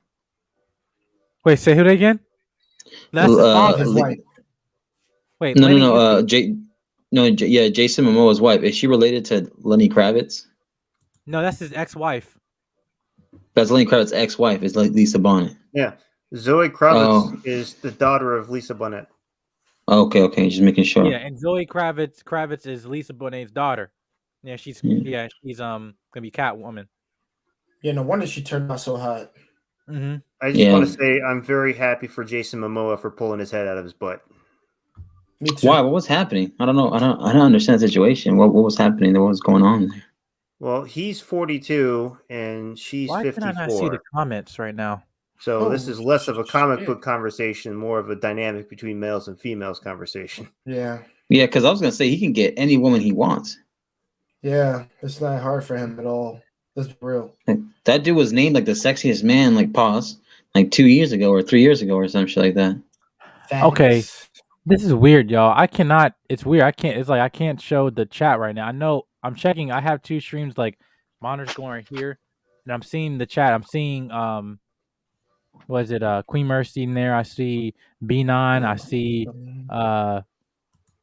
Speaker 3: Wait, say who that again? That's his father's wife. Wait,
Speaker 5: no. Jason Momoa's wife. Is she related to Lenny Kravitz?
Speaker 3: No, that's his ex-wife.
Speaker 5: That's Lenny Kravitz's ex-wife. Is Lisa Bonet.
Speaker 4: Yeah, Zoe Kravitz is the daughter of Lisa Bonet.
Speaker 5: Okay, just making sure.
Speaker 3: Yeah, and Zoe Kravitz is Lisa Bonet's daughter. Yeah, she's gonna be Catwoman.
Speaker 1: Yeah, no wonder she turned out so hot.
Speaker 4: I just want to say I'm very happy for Jason Momoa for pulling his head out of his butt.
Speaker 1: Me too.
Speaker 5: Why? What was happening? I don't know. I don't understand the situation. What was happening? What was going on there?
Speaker 4: Well, he's 42 and she's 54.
Speaker 3: Why can I not see the comments right now?
Speaker 4: So this is less of a comic book conversation, more of a dynamic between males and females conversation.
Speaker 1: Yeah,
Speaker 5: because I was gonna say he can get any woman he wants.
Speaker 1: Yeah, it's not hard for him at all. Let's be real.
Speaker 5: That dude was named like the sexiest man, like pause, like 2 years ago or 3 years ago or some shit like that.
Speaker 3: Okay.
Speaker 1: Facts.
Speaker 3: This is weird, y'all. I cannot. It's weird. I can't. It's like I can't show the chat right now. I know. I'm checking. I have two streams, like monitors going right here, and I'm seeing the chat. I'm seeing what is it? Queen Mercy in there. I see B9. I see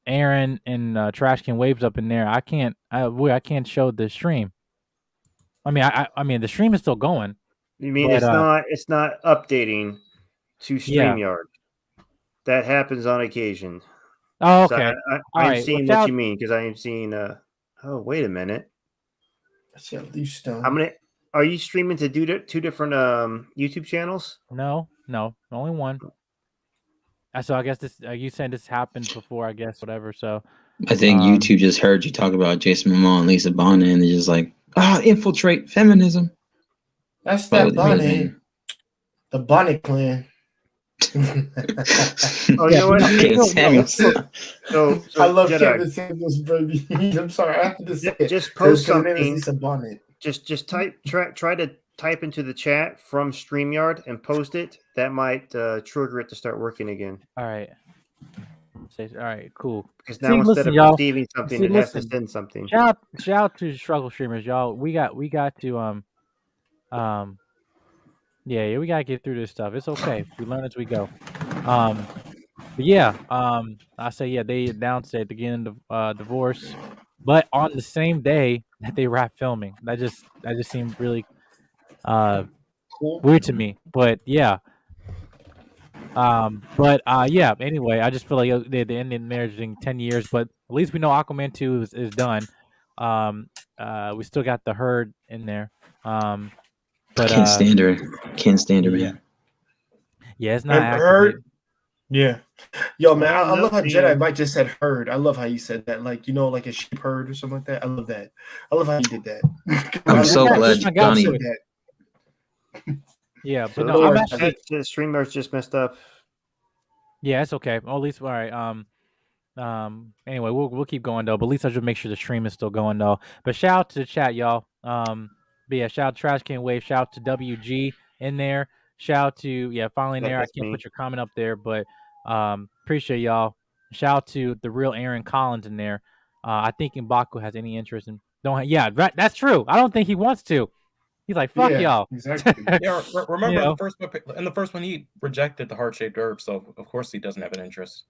Speaker 3: Aaron and Trash Can Waves up in there. I can't. I can't show the stream. I mean, I mean, the stream is still going.
Speaker 4: You mean
Speaker 3: But,
Speaker 4: it's not updating to
Speaker 3: Yeah.
Speaker 4: StreamYard? That happens on occasion.
Speaker 3: Oh,
Speaker 4: So
Speaker 3: okay.
Speaker 4: I'm
Speaker 3: Alright,
Speaker 4: seeing
Speaker 3: well,
Speaker 4: what
Speaker 3: shout-
Speaker 4: you mean because I am seeing. Oh, wait a minute.
Speaker 1: Let's see, at least
Speaker 4: How many? Are you streaming to two different YouTube channels?
Speaker 3: No, only one. So I guess this. You said this happened before. I guess whatever. So
Speaker 5: I think YouTube just heard you talk about Jason Momoa and Lisa Bonet, and they're just like, infiltrate feminism.
Speaker 1: That's
Speaker 5: What
Speaker 1: that
Speaker 5: would they really
Speaker 1: Bonnet.
Speaker 5: mean?
Speaker 1: The Bonnet clan.
Speaker 4: Oh, you know what?
Speaker 5: Kevin Samuels.
Speaker 4: So
Speaker 1: I love
Speaker 4: Jedi,
Speaker 1: Kevin Samuels, baby. I'm sorry, I have to say it.
Speaker 4: just post
Speaker 1: His name is
Speaker 4: something.
Speaker 1: Lisa Bonnet.
Speaker 4: Just try to type into the chat from StreamYard and post it. That might trigger it to start working again.
Speaker 3: all right. All right. Cool.
Speaker 4: Because
Speaker 3: See,
Speaker 4: now instead
Speaker 3: listen,
Speaker 4: of
Speaker 3: y'all.
Speaker 4: receiving something,
Speaker 3: See,
Speaker 4: it has to
Speaker 3: listen.
Speaker 4: send something.
Speaker 3: Shout out to struggle streamers, y'all. We got to yeah, we gotta get through this stuff. It's okay. We learn as we go. But yeah, I say yeah, they announced at the beginning of divorce, but on the same day that they wrapped filming. That just seemed really
Speaker 1: Cool.
Speaker 3: weird to me. But yeah. Yeah, anyway, I just feel like they ended marriage in 10 years, but at least we know Aquaman 2 is done. We still got the Herd in there. But
Speaker 5: Can't stand her. Can't stand her,
Speaker 3: yeah.
Speaker 5: man.
Speaker 3: Yeah, it's not
Speaker 1: And Herd.
Speaker 3: activated.
Speaker 1: Yeah. Yo, man, I love how
Speaker 4: Nothing.
Speaker 1: Jedi Mike just said herd. I love how you said that. Like, like a sheep herd or something like that. I love that. I love how you did that.
Speaker 5: I'm
Speaker 1: I
Speaker 5: so
Speaker 1: love how
Speaker 5: glad
Speaker 1: you
Speaker 5: Johnny-
Speaker 1: said that.
Speaker 3: Yeah, but
Speaker 4: So
Speaker 3: no, I'm actually
Speaker 4: StreamYard's just messed up.
Speaker 3: yeah, it's okay. At least all right. Anyway, we'll keep going though. But at least I should make sure the stream is still going though. But shout out to the chat, y'all. But yeah, shout out to Trash Can Wave. Shout out to WG in there. Shout out to finally in there. I
Speaker 4: That's
Speaker 3: can't
Speaker 4: me.
Speaker 3: put your comment up there, but appreciate y'all. Shout out to the real Aaron Collins in there. I think M'Baku has any interest in that's true. I don't think he wants to. He's like, fuck y'all.
Speaker 1: Exactly.
Speaker 2: Yeah, remember
Speaker 3: You know?
Speaker 2: in the first one he rejected the heart-shaped herb, so of course he doesn't have an interest.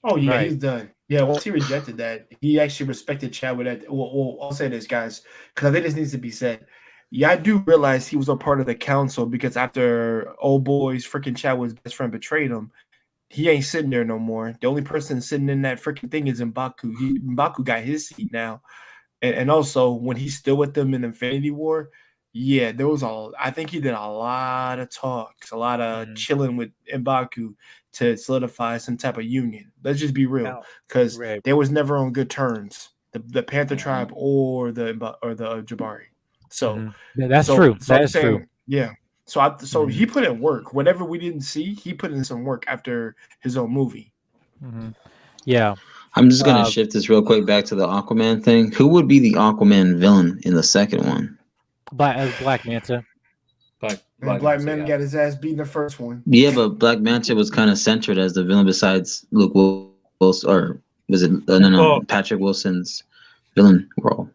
Speaker 1: Oh yeah,
Speaker 3: Right.
Speaker 1: he's done. Yeah, once he rejected that, he actually respected Chad with that. Well, I'll say this, guys, because I think this needs to be said. Yeah, I do realize he was a part of the council because after old boy's freaking Chadwick's best friend betrayed him, he ain't sitting there no more. The only person sitting in that freaking thing is M'Baku. M'Baku got his seat now, and also when he's still with them in Infinity War, yeah, there was I think he did a lot of talks, a lot of chilling with M'Baku to solidify some type of union. Let's just be real, because
Speaker 3: Right.
Speaker 1: they was never on good terms. The Panther tribe or the Jabari. So
Speaker 3: Yeah, that's
Speaker 1: so-
Speaker 3: true.
Speaker 1: so I'm
Speaker 3: That is
Speaker 1: saying,
Speaker 3: true.
Speaker 1: Yeah. So he put in work. Whatever we didn't see, he put in some work after his own movie.
Speaker 3: Yeah.
Speaker 5: I'm just gonna
Speaker 3: Uh,
Speaker 5: shift this real quick back to the Aquaman thing. Who would be the Aquaman villain in the second one?
Speaker 3: Black Manta.
Speaker 1: And Black
Speaker 2: Manta,
Speaker 1: Man
Speaker 2: yeah.
Speaker 1: got his ass beat in the first one.
Speaker 5: Yeah, but Black Manta was kind of centered as the villain besides Luke Wilson, or was it
Speaker 2: Well-
Speaker 5: Patrick Wilson's villain role?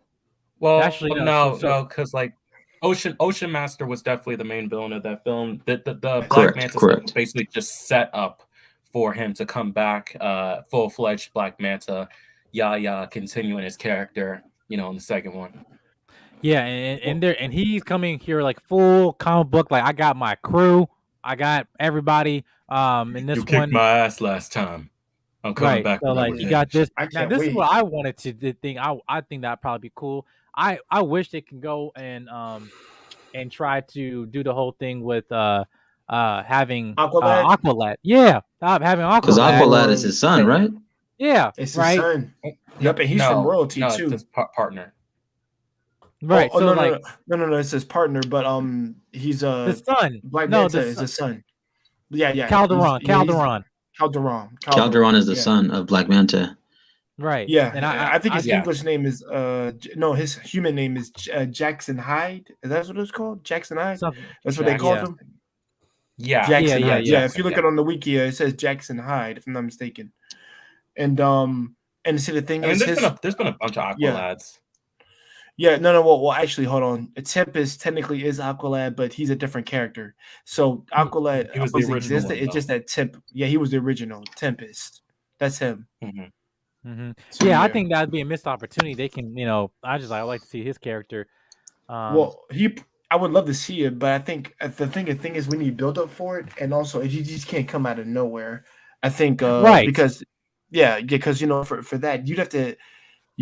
Speaker 2: Well,
Speaker 3: Actually, no,
Speaker 2: no,
Speaker 3: so-
Speaker 2: because like Ocean Master was definitely the main villain of that film. The Black
Speaker 5: Correct,
Speaker 2: Manta stuff
Speaker 5: correct.
Speaker 2: was basically just set up for him to come back, full-fledged Black Manta, continuing his character, in the second one.
Speaker 3: Yeah, and he's coming here like full comic book. Like I got my crew, I got everybody. In this
Speaker 2: You kicked
Speaker 3: one,
Speaker 2: my ass last time. I'm coming
Speaker 3: right?
Speaker 2: back.
Speaker 3: So
Speaker 2: with my
Speaker 3: like you got
Speaker 2: revenge.
Speaker 3: this.
Speaker 1: I
Speaker 3: Now
Speaker 1: can't
Speaker 3: this is
Speaker 1: wait.
Speaker 3: what I wanted to think. I think that'd probably be cool. I wish they can go and try to do the whole thing with having
Speaker 1: Aqualad?
Speaker 3: Aqualad. Yeah, having
Speaker 5: Because
Speaker 3: Aqualad.
Speaker 5: Aqualad is his son, right?
Speaker 3: Yeah,
Speaker 1: It's his
Speaker 3: right.
Speaker 1: son. Yep, and he's from royalty
Speaker 2: no,
Speaker 1: too.
Speaker 2: it's his partner.
Speaker 3: Right.
Speaker 1: Oh,
Speaker 3: so
Speaker 1: no,
Speaker 3: like
Speaker 1: no, it's his partner, but he's
Speaker 3: the son.
Speaker 1: Black
Speaker 3: No,
Speaker 1: Manta
Speaker 3: the
Speaker 1: is
Speaker 3: son.
Speaker 1: his son. Yeah.
Speaker 3: Calderon.
Speaker 1: Calderon
Speaker 5: Calderon is the
Speaker 1: yeah.
Speaker 5: son of Black Manta.
Speaker 3: Right.
Speaker 1: Yeah,
Speaker 3: And
Speaker 1: I think his
Speaker 2: Yeah.
Speaker 1: English name is no, his human name is Jackson Hyde. Is that what it's called? Jackson Hyde.
Speaker 3: something.
Speaker 1: That's what they called
Speaker 3: Yeah.
Speaker 1: him.
Speaker 2: Yeah.
Speaker 1: Jackson
Speaker 3: Yeah,
Speaker 1: Hyde.
Speaker 3: yeah.
Speaker 1: Yeah, if you look it on the wiki, it says Jackson Hyde, if I'm not mistaken. And see the thing
Speaker 2: I mean,
Speaker 1: is his
Speaker 2: there's been a bunch of
Speaker 1: yeah.
Speaker 2: Aqualads.
Speaker 1: Yeah, no, well, actually, hold on. Tempest technically is Aqualad, but he's a different character. So Aqualad
Speaker 2: He was the
Speaker 1: always
Speaker 2: original
Speaker 1: existed.
Speaker 2: one,
Speaker 1: It's just that yeah, he was the original Tempest. That's him. So,
Speaker 3: Yeah, I think that'd be a missed opportunity. They can, I like to see his character.
Speaker 1: Well, I would love to see it, but I think the thing is we need build up for it, and also you just can't come out of nowhere. I think
Speaker 3: Right.
Speaker 1: because for that you'd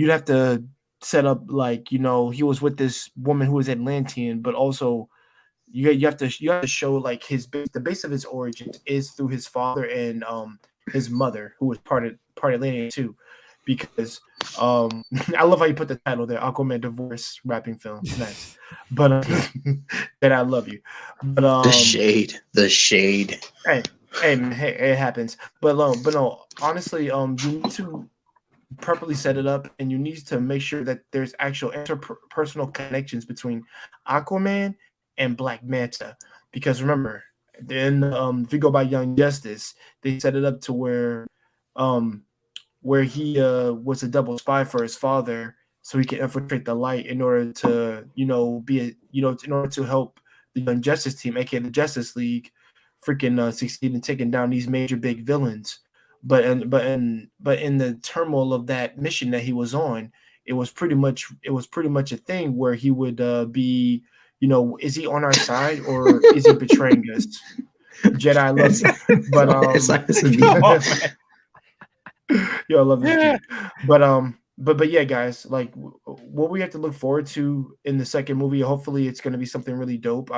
Speaker 1: have to set up like he was with this woman who was Atlantean, but also you have to show like the base of his origins is through his father and his mother who was part Atlantean too, because I love how you put the title there, Aquaman divorce rapping film. Nice. But that I love you. But
Speaker 5: the shade.
Speaker 1: Hey man, hey, it happens. But no, honestly, you need to properly set it up, and you need to make sure that there's actual interpersonal connections between Aquaman and Black Manta. Because remember, then if you go by Young Justice, they set it up to where he was a double spy for his father, so he can infiltrate the light in order to in order to help the Young Justice team, aka the Justice League, freaking succeed in taking down these major big villains. But in the turmoil of that mission that he was on, it was pretty much a thing where he would be, is he on our side or is he betraying us? Jedi, I love you, but yo, I love this dude. But yeah, guys, like what we have to look forward to in the second movie. Hopefully, it's going to be something really dope.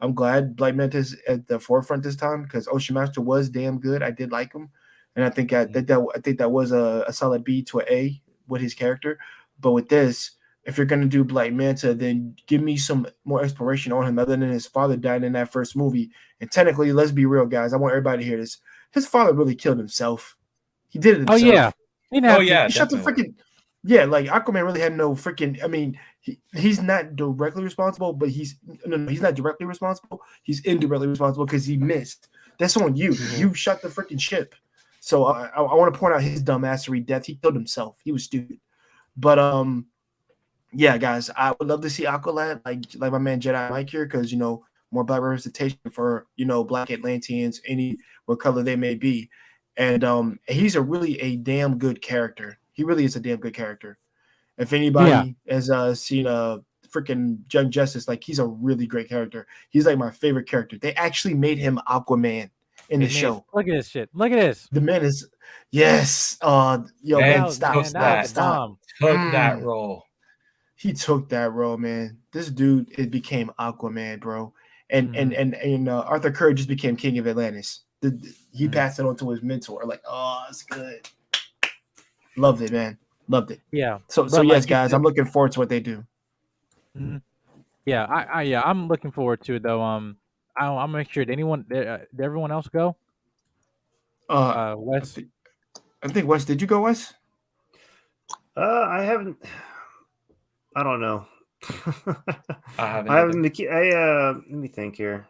Speaker 1: I'm glad Black Manta's at the forefront this time because Ocean Master was damn good. I did like him, and I think that was a solid B to an A with his character. But with this, if you're gonna do Black Manta, then give me some more exploration on him other than his father died in that first movie. And technically, let's be real, guys. I want everybody to hear this. His father really killed himself. He did it himself.
Speaker 3: Oh yeah.
Speaker 1: He shot the freaking. Yeah, like Aquaman really had no freaking. I mean, he's not directly responsible, but he's not directly responsible. He's indirectly responsible because he missed. That's on you. You shot the freaking ship. So I want to point out his dumbassery death. He killed himself. He was stupid. But yeah, guys, I would love to see Aqualad like my man Jedi Mike here because more black representation for Black Atlanteans, what color they may be, and he's really a damn good character. He really is a damn good character. If anybody has seen freaking Young Justice, like he's a really great character. He's like my favorite character. They actually made him Aquaman in the show.
Speaker 3: Look at this shit. Look at this.
Speaker 1: The man is yes. Man, stop.
Speaker 2: Took that role.
Speaker 1: He took that role, man. This dude became Aquaman, bro. And Arthur Curry just became King of Atlantis. He passed it on to his mentor. Like, oh, it's good. Loved it, man. Loved it.
Speaker 3: Yeah.
Speaker 1: So yes, guys, I'm looking forward to what they do.
Speaker 3: Mm-hmm. Yeah, I'm looking forward to it though. I'll make sure. Did everyone else go? Wes.
Speaker 1: I think Wes. Did you go, Wes?
Speaker 4: I haven't. I don't know.
Speaker 2: I haven't.
Speaker 4: Let me think here.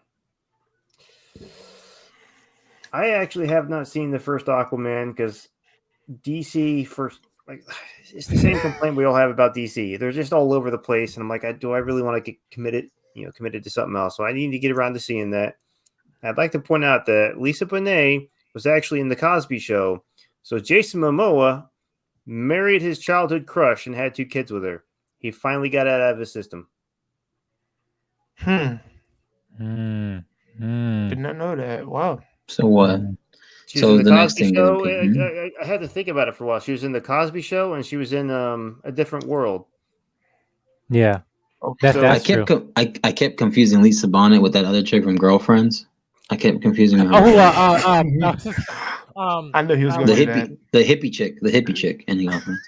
Speaker 4: I actually have not seen the first Aquaman because DC first, like, it's the same complaint we all have about DC. They're just all over the place, and I'm like, do I really want to get committed to something else? So I need to get around to seeing that. I'd like to point out that Lisa Bonet was actually in the Cosby Show. So Jason Momoa married his childhood crush and had 2 kids with her. He finally got it out of his system.
Speaker 1: Did not know that. Wow.
Speaker 5: So what?
Speaker 4: So the next thing show, I had to think about it for a while. She was in the Cosby Show and she was in A Different World.
Speaker 3: Yeah.
Speaker 5: I kept confusing Lisa Bonet with that other chick from Girlfriends. I kept confusing her.
Speaker 1: I know he was going to do that.
Speaker 5: The hippie chick in Girlfriends.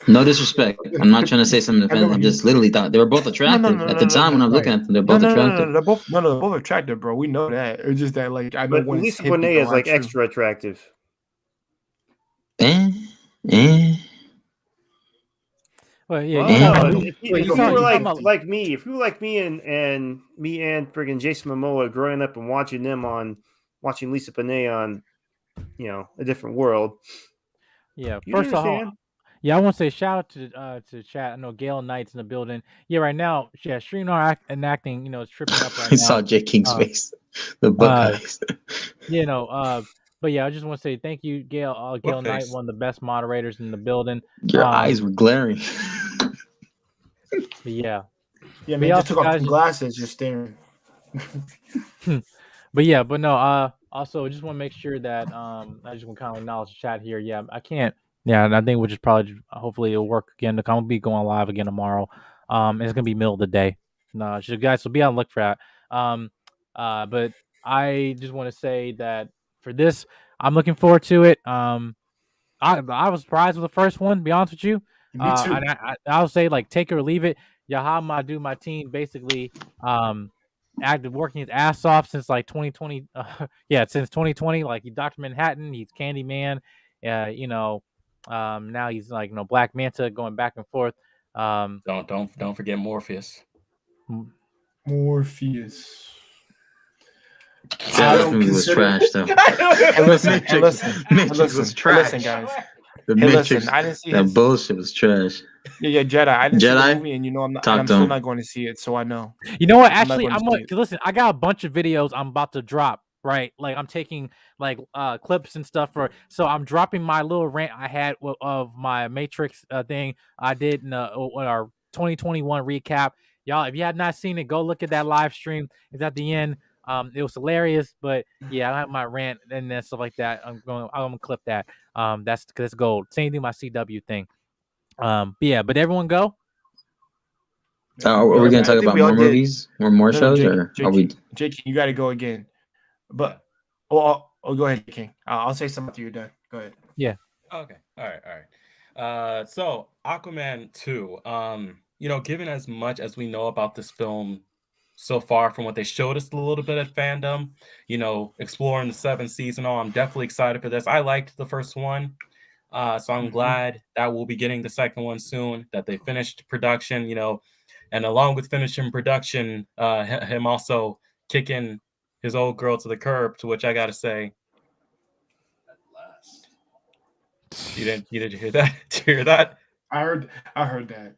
Speaker 5: No disrespect. I'm not trying to say something offensive. I just literally thought they were both attractive at the time when I was looking at them. They're both attractive.
Speaker 1: They're both attractive, bro. We know that. It's just that, like, I know
Speaker 4: Lisa Bonet is like extra attractive.
Speaker 3: Well, yeah,
Speaker 4: Well,
Speaker 3: you
Speaker 4: no.
Speaker 3: talking
Speaker 4: If you, if
Speaker 3: you
Speaker 4: you were
Speaker 3: talking about
Speaker 4: like me, if you were like me and friggin' Jason Momoa growing up and watching Lisa Bonet on, a different world,
Speaker 3: yeah.
Speaker 4: you'd
Speaker 3: First of all,
Speaker 4: understand.
Speaker 3: yeah, I want to say shout out to chat. I know Gail Knight's in the building. Yeah, right now, yeah, streaming and acting, is tripping up right
Speaker 5: I
Speaker 3: now.
Speaker 5: saw J King's
Speaker 3: Uh,
Speaker 5: face. The
Speaker 3: uh,
Speaker 5: Buckeyes.
Speaker 3: you know, but yeah, I just want to say thank you, Gail. Gail
Speaker 2: What
Speaker 3: Knight,
Speaker 2: face?
Speaker 3: one of the best moderators in the building.
Speaker 5: Your eyes were glaring.
Speaker 3: But yeah,
Speaker 1: Yeah,
Speaker 3: but
Speaker 1: man,
Speaker 3: yeah,
Speaker 1: just
Speaker 3: also
Speaker 1: took off
Speaker 3: guys,
Speaker 1: some glasses, just staring.
Speaker 3: but yeah, but no, also just want to make sure that I just want to kind of acknowledge the chat here. Yeah, I can't. Yeah, and I think we'll just probably hopefully it'll work again. I'll be going live again tomorrow. And it's gonna be middle of the day. No, so guys, so be on the look for that. But I just want to say that for this, I'm looking forward to it. I was surprised with the first one, to be honest with you.
Speaker 1: Me too.
Speaker 3: And I'll say like take it or leave it. Yaha my team basically acted working his ass off since like 2020. Yeah, since 2020. Like he Dr. Manhattan, he's Candyman. Now he's like Black Manta going back and forth.
Speaker 2: Don't forget Morpheus.
Speaker 1: Morpheus.
Speaker 5: That movie was trash, though.
Speaker 1: And listen,
Speaker 5: Matrix was trash.
Speaker 1: listen, guys.
Speaker 5: The
Speaker 1: Hey,
Speaker 5: Matrix,
Speaker 1: listen, I didn't see
Speaker 5: that
Speaker 1: his.
Speaker 5: bullshit was trash.
Speaker 1: Yeah, Jedi. I didn't see the
Speaker 5: Jedi?
Speaker 1: movie, and I'm not.
Speaker 5: Talk
Speaker 1: And I'm
Speaker 5: to
Speaker 1: still
Speaker 5: him.
Speaker 1: not going to see it, so I know.
Speaker 3: You know what?
Speaker 1: I'm not
Speaker 3: Actually,
Speaker 1: going to
Speaker 3: I'm
Speaker 1: see
Speaker 3: going
Speaker 1: it.
Speaker 3: to listen. I got a bunch of videos I'm about to drop. Right, like I'm taking like clips and stuff for. So I'm dropping my little rant I had of my Matrix thing I did in our 2021 recap. Y'all, if you had not seen it, go look at that live stream. It's at the end. It was hilarious, but yeah, I have my rant and then stuff like that. I'm gonna clip that. That's because it's gold. Same thing my CW thing. But yeah, but everyone go.
Speaker 5: Are we going to talk
Speaker 1: I think
Speaker 5: about
Speaker 1: we all
Speaker 5: more
Speaker 1: did.
Speaker 5: movies or more
Speaker 1: No,
Speaker 5: shows,
Speaker 1: Jake,
Speaker 5: or are we?
Speaker 1: Jake, you got to go again. But go ahead, King. I'll say something after you're done. Go ahead.
Speaker 3: Yeah.
Speaker 2: Okay. All right. So Aquaman 2. Given as much as we know about this film so far from what they showed us a little bit at fandom, exploring the 7 seas and all, I'm definitely excited for this. I liked the first one. So I'm glad that we'll be getting the second one soon, that they finished production, and along with finishing production, him also kicking his old girl to the curb, to which I got to say,
Speaker 6: At last.
Speaker 2: you didn't hear that? Did you hear that?
Speaker 1: I heard that.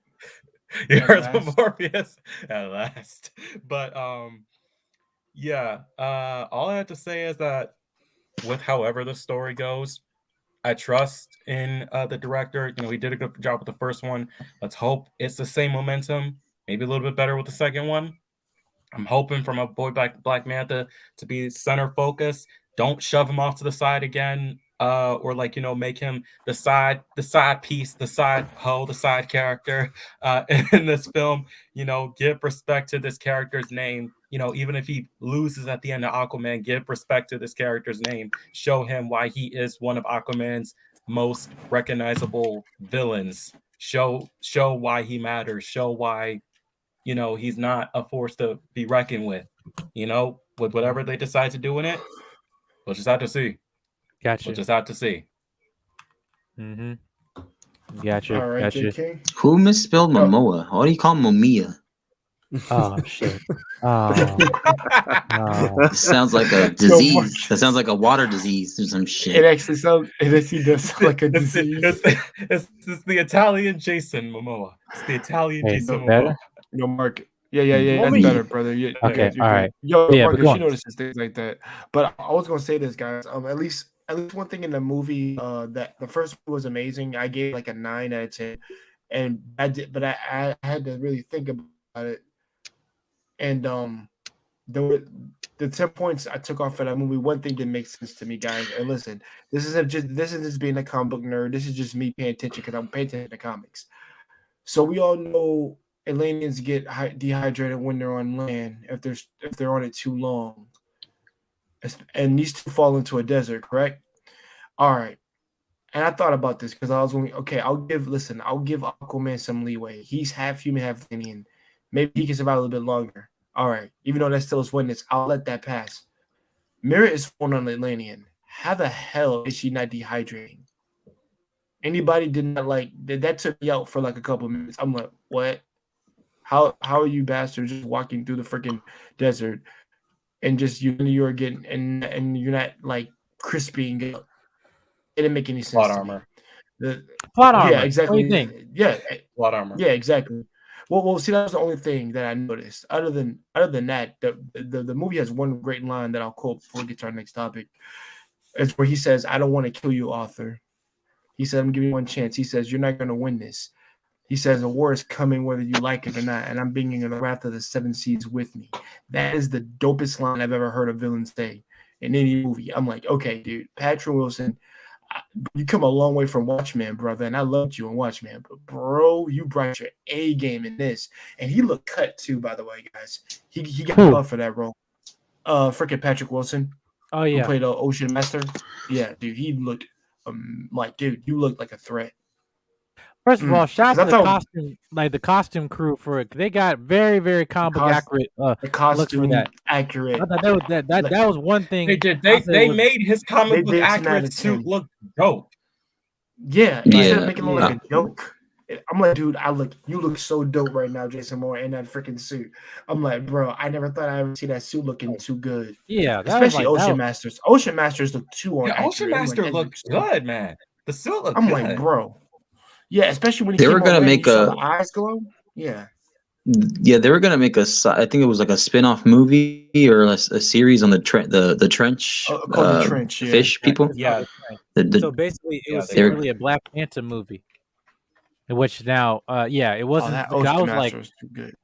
Speaker 2: You
Speaker 1: At
Speaker 2: heard
Speaker 1: last.
Speaker 2: the Morpheus at last. But yeah, all I have to say is that with however the story goes, I trust in the director. He did a good job with the first one. Let's hope it's the same momentum, maybe a little bit better with the second one. I'm hoping for my boy Black Manta to be center focus. Don't shove him off to the side again, or make him the side piece, the side hoe, the side character in this film. Give respect to this character's name. Even if he loses at the end of Aquaman, give respect to this character's name. Show him why he is one of Aquaman's most recognizable villains. Show why he matters. Show why he's not a force to be reckoned with. With whatever they decide to do in it, we'll just have to see.
Speaker 3: Gotcha.
Speaker 2: We'll just have to see.
Speaker 3: Gotcha.
Speaker 1: All right,
Speaker 3: Gotcha.
Speaker 1: JK.
Speaker 5: Who misspelled Momoa? Why do you call him Mamiya?
Speaker 3: Oh shit. Oh.
Speaker 5: It sounds like a disease. That sounds like a water disease or some
Speaker 1: It
Speaker 5: shit.
Speaker 1: actually sounds. It actually does sound like a disease.
Speaker 2: It's the Italian Jason Momoa. It's the Italian
Speaker 3: Hey,
Speaker 2: Jason
Speaker 3: better?
Speaker 2: Momoa.
Speaker 1: Mark. Yeah. That's
Speaker 4: Mommy.
Speaker 1: better, brother. Yeah,
Speaker 3: Okay,
Speaker 1: you're
Speaker 3: all
Speaker 1: good.
Speaker 3: right.
Speaker 1: Yo,
Speaker 3: Yeah,
Speaker 1: Marcus,
Speaker 3: but go
Speaker 1: you
Speaker 3: on.
Speaker 1: notice things like that. But I was gonna say this, guys. At least one thing in the movie, that the first one was amazing. I gave like a 9 out of 10, and I had to really think about it. And the 10 points I took off of that movie, one thing didn't make sense to me, guys. And listen, this isn't just being a comic book nerd. This is just me paying attention because I'm paying attention to comics. So we all know aliens get dehydrated when they're on land if they're on it too long, and these two fall into a desert, correct? All right. And I thought about this because I was going, okay, I'll give Aquaman some leeway. He's half human, half alien. Maybe he can survive a little bit longer. All right. Even though that's still his witness, I'll let that pass. Mira is falling on the alien. How the hell is she not dehydrating? Anybody did not like that took me out for like a couple of minutes. I'm like, what? How are you bastards just walking through the freaking desert and just you're getting and you're not like crispy? It didn't make any sense
Speaker 2: Plot
Speaker 1: to
Speaker 2: armor.
Speaker 1: me.
Speaker 3: Plot
Speaker 1: Yeah,
Speaker 3: armor. What do
Speaker 1: exactly.
Speaker 3: you think?
Speaker 1: Yeah,
Speaker 2: Plot armor.
Speaker 1: yeah, exactly. Well, see, that was the only thing that I noticed. Other than that, the movie has one great line that I'll quote before we get to our next topic. It's where he says, "I don't want to kill you, Arthur." He said, "I'm giving you one chance." He says, "You're not going to win this." He says, "A war is coming whether you like it or not, and I'm bringing the wrath of the seven seas with me." That is the dopest line I've ever heard a villain say in any movie. I'm like, okay, dude, Patrick Wilson, you come a long way from Watchmen, brother, and I loved you in Watchmen, but bro, you brought your A game in this, and he looked cut too, by the way, guys. He got buff for that role. Freaking Patrick Wilson,
Speaker 3: Oh
Speaker 1: who
Speaker 3: yeah.
Speaker 1: played Ocean Master. Yeah, dude, he looked like, dude, you look like a threat.
Speaker 3: First of all, shout
Speaker 1: 'Cause
Speaker 3: out
Speaker 1: I
Speaker 3: to the
Speaker 1: thought-
Speaker 3: costume, like the costume crew for it. They got very, very comic book accurate
Speaker 1: The
Speaker 3: looks for
Speaker 1: costume
Speaker 3: that.
Speaker 1: accurate.
Speaker 3: I thought that was one thing.
Speaker 2: They did.
Speaker 3: I said
Speaker 2: They
Speaker 3: was-
Speaker 2: made his
Speaker 1: They
Speaker 2: comic book
Speaker 1: did 10 out
Speaker 2: accurate
Speaker 1: of
Speaker 2: suit
Speaker 1: 10.
Speaker 2: look dope.
Speaker 1: Yeah,
Speaker 5: Yeah.
Speaker 1: instead of making it look
Speaker 3: Yeah.
Speaker 1: like a joke. I'm like, dude, you look so dope right now, Jason Moore, in that freaking suit. I'm like, bro, I never thought I'd ever see that suit looking too good.
Speaker 3: Yeah, that
Speaker 1: Especially
Speaker 3: was like,
Speaker 1: Ocean Masters. Ocean Masters look too on
Speaker 2: Yeah, Ocean
Speaker 1: accurate. I'm
Speaker 2: Master
Speaker 1: like,
Speaker 2: looked good, man. The suit looked
Speaker 1: I'm
Speaker 2: good.
Speaker 1: like, bro. Yeah, especially when he
Speaker 5: They
Speaker 1: came
Speaker 5: were
Speaker 1: on
Speaker 5: gonna
Speaker 1: red and
Speaker 5: make
Speaker 1: you saw
Speaker 5: a-
Speaker 1: the eyes glow. Yeah.
Speaker 5: Yeah, they were gonna make I think it was like a spin-off movie or a series on the trench
Speaker 1: Called The Trench, yeah.
Speaker 5: fish people.
Speaker 2: Yeah.
Speaker 3: So basically, it
Speaker 2: Yeah,
Speaker 3: was
Speaker 2: they were-
Speaker 3: secretly a Black Panther movie, in which now, yeah, it
Speaker 1: Oh,
Speaker 3: wasn't.
Speaker 1: that
Speaker 3: The guy
Speaker 1: Ocean
Speaker 3: was like,
Speaker 1: Master was too good.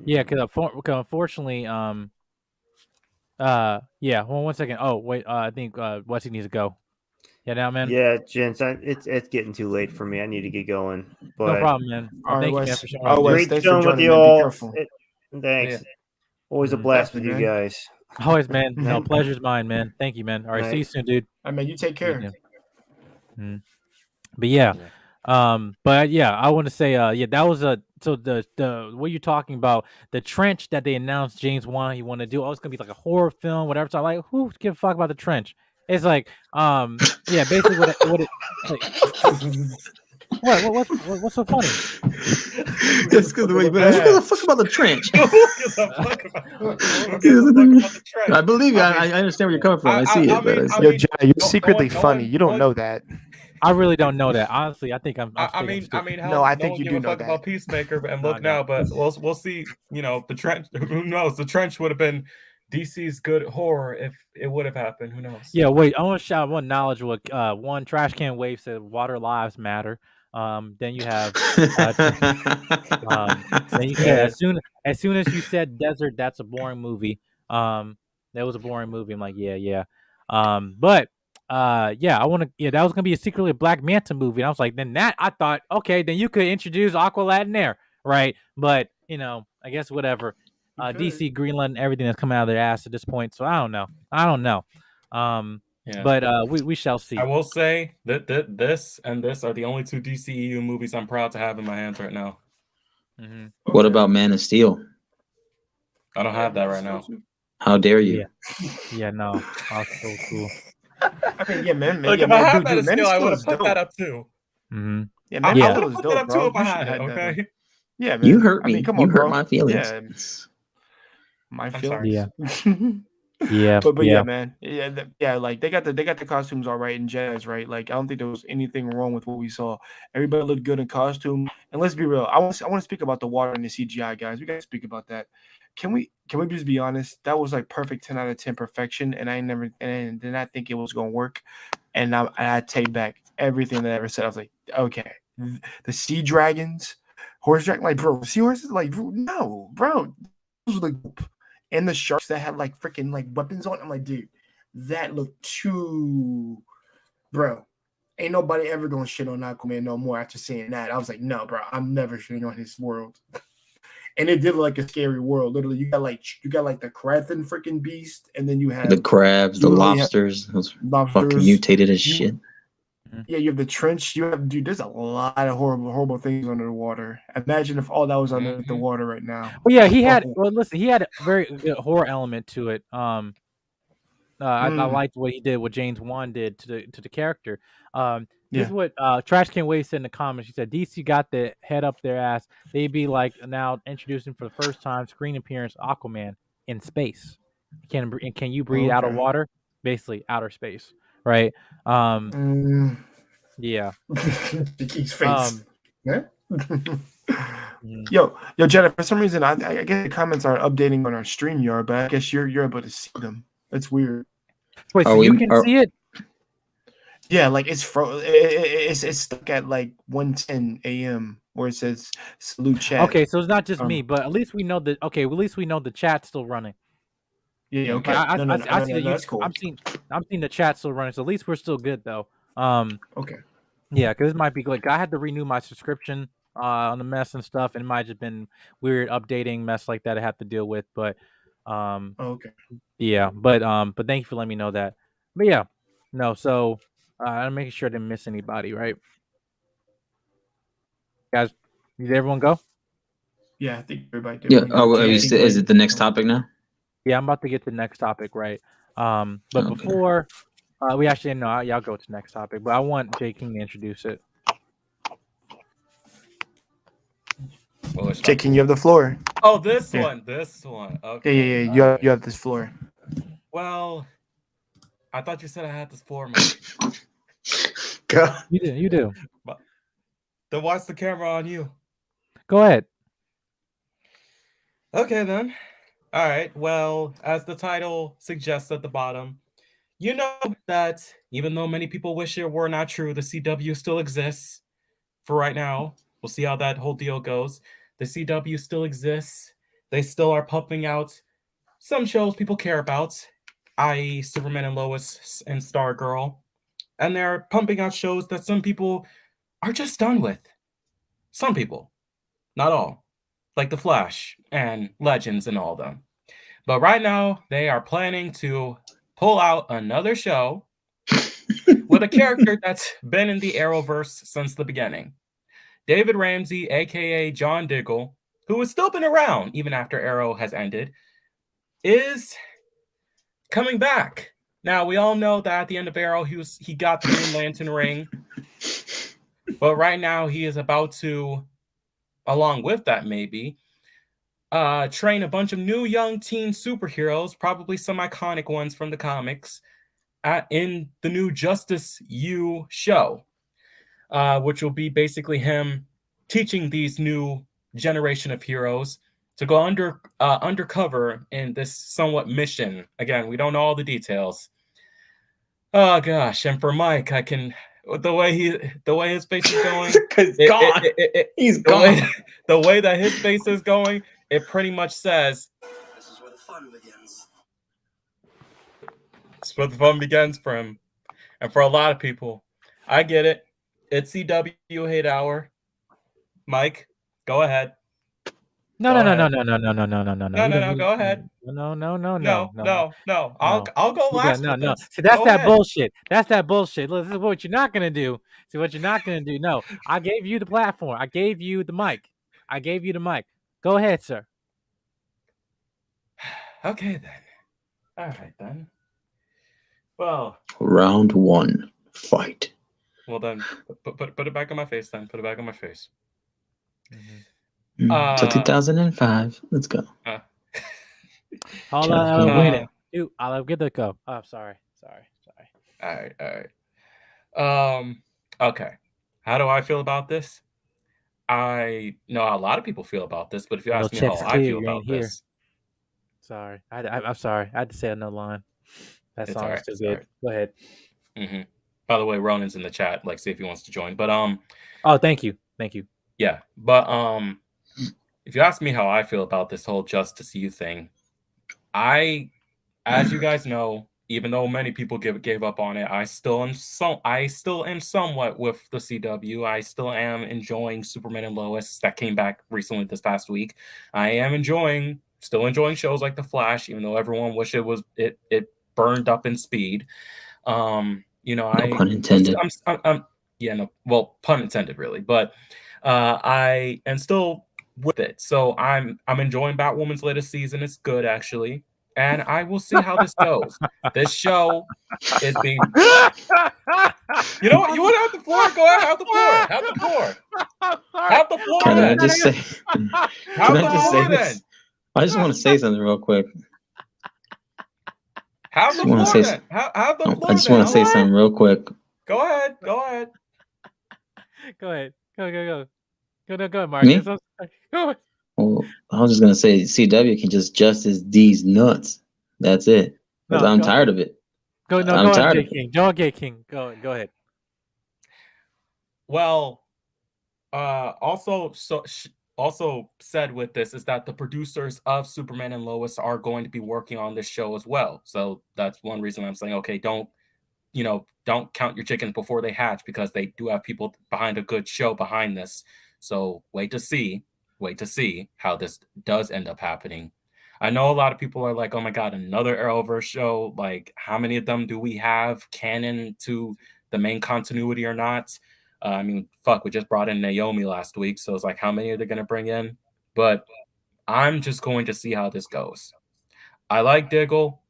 Speaker 3: yeah, because unfortunately, yeah. Well, 1 second. Oh wait, I think Wesley needs to go. Yeah, now, man.
Speaker 4: Yeah, gents, it's getting too late for me. I need to get going. But
Speaker 3: No problem, man.
Speaker 1: All right,
Speaker 3: Thank you, man,
Speaker 1: Wes.
Speaker 3: for showing
Speaker 1: Oh,
Speaker 3: up.
Speaker 1: Wes,
Speaker 4: great
Speaker 1: thanks for
Speaker 4: chilling with
Speaker 1: joining,
Speaker 4: you
Speaker 1: man. Be
Speaker 4: all.
Speaker 1: careful.
Speaker 4: Thanks.
Speaker 2: Yeah.
Speaker 4: Always a
Speaker 3: Mhm.
Speaker 4: blast with
Speaker 1: Definitely,
Speaker 4: you
Speaker 1: man.
Speaker 4: guys.
Speaker 3: Always, man. No,
Speaker 4: Right.
Speaker 3: pleasure's mine, man. Thank you, man. All right, see you soon, dude.
Speaker 1: I mean, you take
Speaker 3: See you
Speaker 1: care.
Speaker 3: soon. But yeah, but yeah, I want to say, yeah, that was so the what you're talking about, the trench that they announced James Wan he wanted to do. Oh, it's gonna be like a horror film, whatever. So I'm like, who gives a fuck about the trench? It's like, yeah, basically what it like, what's so funny?
Speaker 5: It's because the way, but who gives a fuck about the trench?
Speaker 2: Who gives a fuck about the trench?
Speaker 5: I believe you.
Speaker 2: I mean,
Speaker 5: I understand where you're coming from. I see
Speaker 2: I
Speaker 5: it, but
Speaker 2: mean,
Speaker 5: it's
Speaker 2: I
Speaker 1: Yo,
Speaker 2: mean,
Speaker 1: Jenna, you're
Speaker 2: no-
Speaker 1: secretly
Speaker 2: no one-
Speaker 1: funny.
Speaker 2: no
Speaker 1: You don't
Speaker 2: one-
Speaker 1: know that.
Speaker 3: I really don't know that. Honestly, I think I'm
Speaker 2: I mean, hell,
Speaker 1: No, I
Speaker 2: no
Speaker 1: think
Speaker 2: one
Speaker 1: you
Speaker 2: give
Speaker 1: do
Speaker 2: a
Speaker 1: know
Speaker 2: fuck
Speaker 1: that.
Speaker 2: about Peacemaker and
Speaker 3: No,
Speaker 2: look
Speaker 3: I don't.
Speaker 2: now, but we'll see. You know, the trench. Who knows? The trench would have been DC's good horror if it would have happened. Who knows?
Speaker 3: Yeah, wait. I want to shout one knowledge. What one trash can wave said, "Water lives matter." Then you have then you said as soon as you said desert, that's a boring movie. That was a boring movie. I'm like, yeah. But yeah, I want to. Yeah, that was gonna be a secretly a Black Manta movie. And I was like, then that I thought, okay, then you could introduce Aqualad in there, right? But you know, I guess whatever.
Speaker 1: You could.
Speaker 3: DC Greenland, everything that's coming out of their ass at this point. So I don't know.
Speaker 2: Yeah.
Speaker 3: But we shall see.
Speaker 2: I will say that this and this are the only two DCEU movies I'm proud to have in my hands right now.
Speaker 3: Mhm.
Speaker 5: What about Man of Steel?
Speaker 2: I don't have that right now.
Speaker 5: How dare you?
Speaker 3: Yeah, no, that's so cool.
Speaker 1: I mean, yeah, man.
Speaker 2: Look,
Speaker 1: yeah,
Speaker 2: if I
Speaker 1: man,
Speaker 2: had
Speaker 1: dude,
Speaker 2: that
Speaker 1: dude, Man
Speaker 2: still,
Speaker 1: of
Speaker 2: I
Speaker 1: Steel
Speaker 2: would have
Speaker 1: is
Speaker 2: put
Speaker 1: dope.
Speaker 2: that up too.
Speaker 3: Mm-hmm.
Speaker 1: Yeah,
Speaker 2: I
Speaker 1: Man,
Speaker 3: Yeah.
Speaker 1: of
Speaker 2: would
Speaker 1: Steel
Speaker 2: have
Speaker 1: is
Speaker 2: put
Speaker 1: dope,
Speaker 2: that up
Speaker 1: bro.
Speaker 2: too if I
Speaker 1: You
Speaker 2: had
Speaker 1: should
Speaker 2: it.
Speaker 1: have that.
Speaker 2: Okay.
Speaker 1: Yeah, man.
Speaker 5: You hurt
Speaker 1: I mean,
Speaker 5: me.
Speaker 1: come
Speaker 5: You
Speaker 1: on,
Speaker 5: hurt
Speaker 1: bro.
Speaker 5: my feelings.
Speaker 1: Yeah, my
Speaker 2: I'm
Speaker 1: feelings.
Speaker 3: Yeah. Yeah,
Speaker 1: But
Speaker 3: yeah.
Speaker 1: yeah, man. Yeah, like they got the costumes all right and jazz, right? Like I don't think there was anything wrong with what we saw. Everybody looked good in costume. And let's be real. I want to speak about the water and the CGI, guys. We got to speak about that. Can we just be honest? That was like perfect 10 out of 10 perfection, and I did not think it was gonna work. And I take back everything that I ever said. I was like, okay, the sea dragons, horse dragon, like bro, seahorses, like bro, no, bro, those were the and the sharks that had like freaking like weapons on. I'm like, dude, that looked too, bro. Ain't nobody ever gonna shit on Aquaman no more after seeing that. I was like, no, bro, I'm never shitting on his world. And it did look like a scary world. Literally, you got like the Kraken freaking beast, and then you have
Speaker 5: The crabs, the
Speaker 1: you literally have
Speaker 5: lobsters, those fucking
Speaker 1: lobsters.
Speaker 5: mutated as
Speaker 1: You-
Speaker 5: shit.
Speaker 1: Yeah, you have the trench. You have, dude. There's a lot of horrible things under the water. Imagine if all that was under the
Speaker 2: Mhm.
Speaker 1: water right now.
Speaker 3: Well, yeah, he had.
Speaker 1: Oh.
Speaker 3: Well, listen, he had a very good horror element to it. I
Speaker 1: Mm.
Speaker 3: liked what he did, what James Wan did to the character. This is what Trash Can Wait said in the comments. She said DC got the head up their ass. They be like now introducing for the first time screen appearance Aquaman in space. Can you breathe out of
Speaker 1: Okay.
Speaker 3: water? Basically outer space, right? Yeah.
Speaker 1: Jimmy's face. Yeah.
Speaker 3: Mhm.
Speaker 1: Yo, Jenna. For some reason, I guess the comments aren't updating on our StreamYard, but I guess you're able to see them. That's weird.
Speaker 3: Wait, so you can see it?
Speaker 1: Yeah, like it's stuck at like 1:10 a.m. where it says salute chat.
Speaker 3: Okay, so it's not just me, but at least we know that. Okay, well, at least we know the chat's still running.
Speaker 1: Yeah, okay.
Speaker 3: I see that
Speaker 1: that's cool.
Speaker 3: I'm seeing the chat still running. So at least we're still good though.
Speaker 1: Okay.
Speaker 3: Yeah, because it might be like I had to renew my subscription on the mess and stuff, and it might have just been weird updating mess like that I have to deal with. But
Speaker 1: Okay.
Speaker 3: yeah, but thank you for letting me know that. But yeah, no, so I'm making sure I didn't miss anybody, right? Guys, did everyone go?
Speaker 1: Yeah, I think everybody did.
Speaker 5: Yeah. Oh, is it the next topic now?
Speaker 3: Yeah, I'm about to get to the next topic, right? But before we actually no, y'all go to the next topic, but I want J King to introduce it.
Speaker 1: Jay, can you have the floor?
Speaker 2: Oh, this one. Okay.
Speaker 1: Yeah. You have this floor.
Speaker 2: Well, I thought you said I had this floor, Mike.
Speaker 5: God.
Speaker 3: You do.
Speaker 2: Then why's the camera on you?
Speaker 3: Go ahead.
Speaker 2: Okay, then. All right. Well, as the title suggests at the bottom, you know that even though many people wish it were not true, the CW still exists for right now. We'll see how that whole deal goes. The CW still exists. They still are pumping out some shows people care about, i.e. Superman and Lois and Stargirl. And they're pumping out shows that some people are just done with. Some people. Not all. Like The Flash and Legends and all of them. But right now, they are planning to pull out another show with a character that's been in the Arrowverse since the beginning. David Ramsey, a.k.a. John Diggle, who has still been around even after Arrow has ended, is coming back. Now, we all know that at the end of Arrow, he got the Green Lantern ring. But right now, he is about to, along with that maybe, train a bunch of new young teen superheroes, probably some iconic ones from the comics, in the new Justice U show, which will be basically him teaching these new generation of heroes to go undercover in this somewhat mission. Again, we don't know all the details. Oh gosh, and for Mike, I can the way his face is going,
Speaker 5: He's gone.
Speaker 2: The way that his face is going, it pretty much says,
Speaker 6: This is where the fun begins.
Speaker 2: it's where the fun begins for him. And for a lot of people, I get it. It's CW hate hour. Mike, go ahead.
Speaker 3: No.
Speaker 2: Go ahead. No. I'll go last.
Speaker 3: No. See, that's that bullshit. That's that bullshit. Look, this is what you're not gonna do. See what you're not gonna do. No, I gave you the platform. I gave you the mic. Go ahead, sir.
Speaker 2: Okay then. All right then. Well,
Speaker 5: Round one, fight.
Speaker 2: Well then, put it back on my face. Then put it back on my face.
Speaker 5: So 2005. Let's go.
Speaker 3: Hold on, wait a minute. I'll get the go. Oh, sorry.
Speaker 2: All right. Okay. How do I feel about this? I know how a lot of people feel about this, but if you ask me how I feel about this,
Speaker 3: sorry. I'm sorry. I had to say another line. That song is still good. Go ahead.
Speaker 2: Mm-hmm. By the way, Ronan's in the chat. Like, see if he wants to join. But
Speaker 3: Oh, thank you.
Speaker 2: Yeah, but if you ask me how I feel about this whole Justice U thing, as you guys know, even though many people gave up on it, I still am somewhat with the CW. I still am enjoying Superman and Lois that came back recently this past week. I am still enjoying shows like The Flash, even though everyone wished it burned up in speed. Pun
Speaker 5: intended.
Speaker 2: Well, pun intended, really. But I am still with it. So I'm enjoying Batwoman's latest season. It's good, actually. and I will see how this goes. This show is being. You know what? You want to have the floor? Go ahead, have the floor. Have the floor. Have the floor.
Speaker 5: Can I
Speaker 2: Then.
Speaker 5: just say?
Speaker 2: Have
Speaker 5: Can
Speaker 2: the
Speaker 5: I just
Speaker 2: floor
Speaker 5: say
Speaker 2: then.
Speaker 5: this? I just want to say something real quick.
Speaker 2: Have the
Speaker 5: Just wanna
Speaker 2: floor
Speaker 5: say-
Speaker 2: then. Have the floor
Speaker 5: I just
Speaker 2: then.
Speaker 5: want to say something real quick.
Speaker 2: Go ahead. Go ahead.
Speaker 3: Go ahead. Go, Marcus.
Speaker 5: Me?
Speaker 3: Go ahead.
Speaker 5: Well, I was just gonna say CW can just justice D's nuts. That's it. Because
Speaker 3: No,
Speaker 5: I'm
Speaker 3: go-
Speaker 5: tired of it.
Speaker 3: Go
Speaker 5: I'm
Speaker 3: ahead,
Speaker 5: tired
Speaker 3: J
Speaker 5: of it.
Speaker 3: King. Go ahead.
Speaker 2: Well, also said with this is that the producers of Superman and Lois are going to be working on this show as well. So that's one reason I'm saying, okay, don't count your chickens before they hatch, because they do have people behind a good show behind this. So wait to see how this does end up happening. I know a lot of people are like, oh my God, another Arrowverse show. Like, how many of them do we have canon to the main continuity or not? I mean, fuck, we just brought in Naomi last week. So it's like, how many are they going to bring in? But I'm just going to see how this goes. I like Diggle.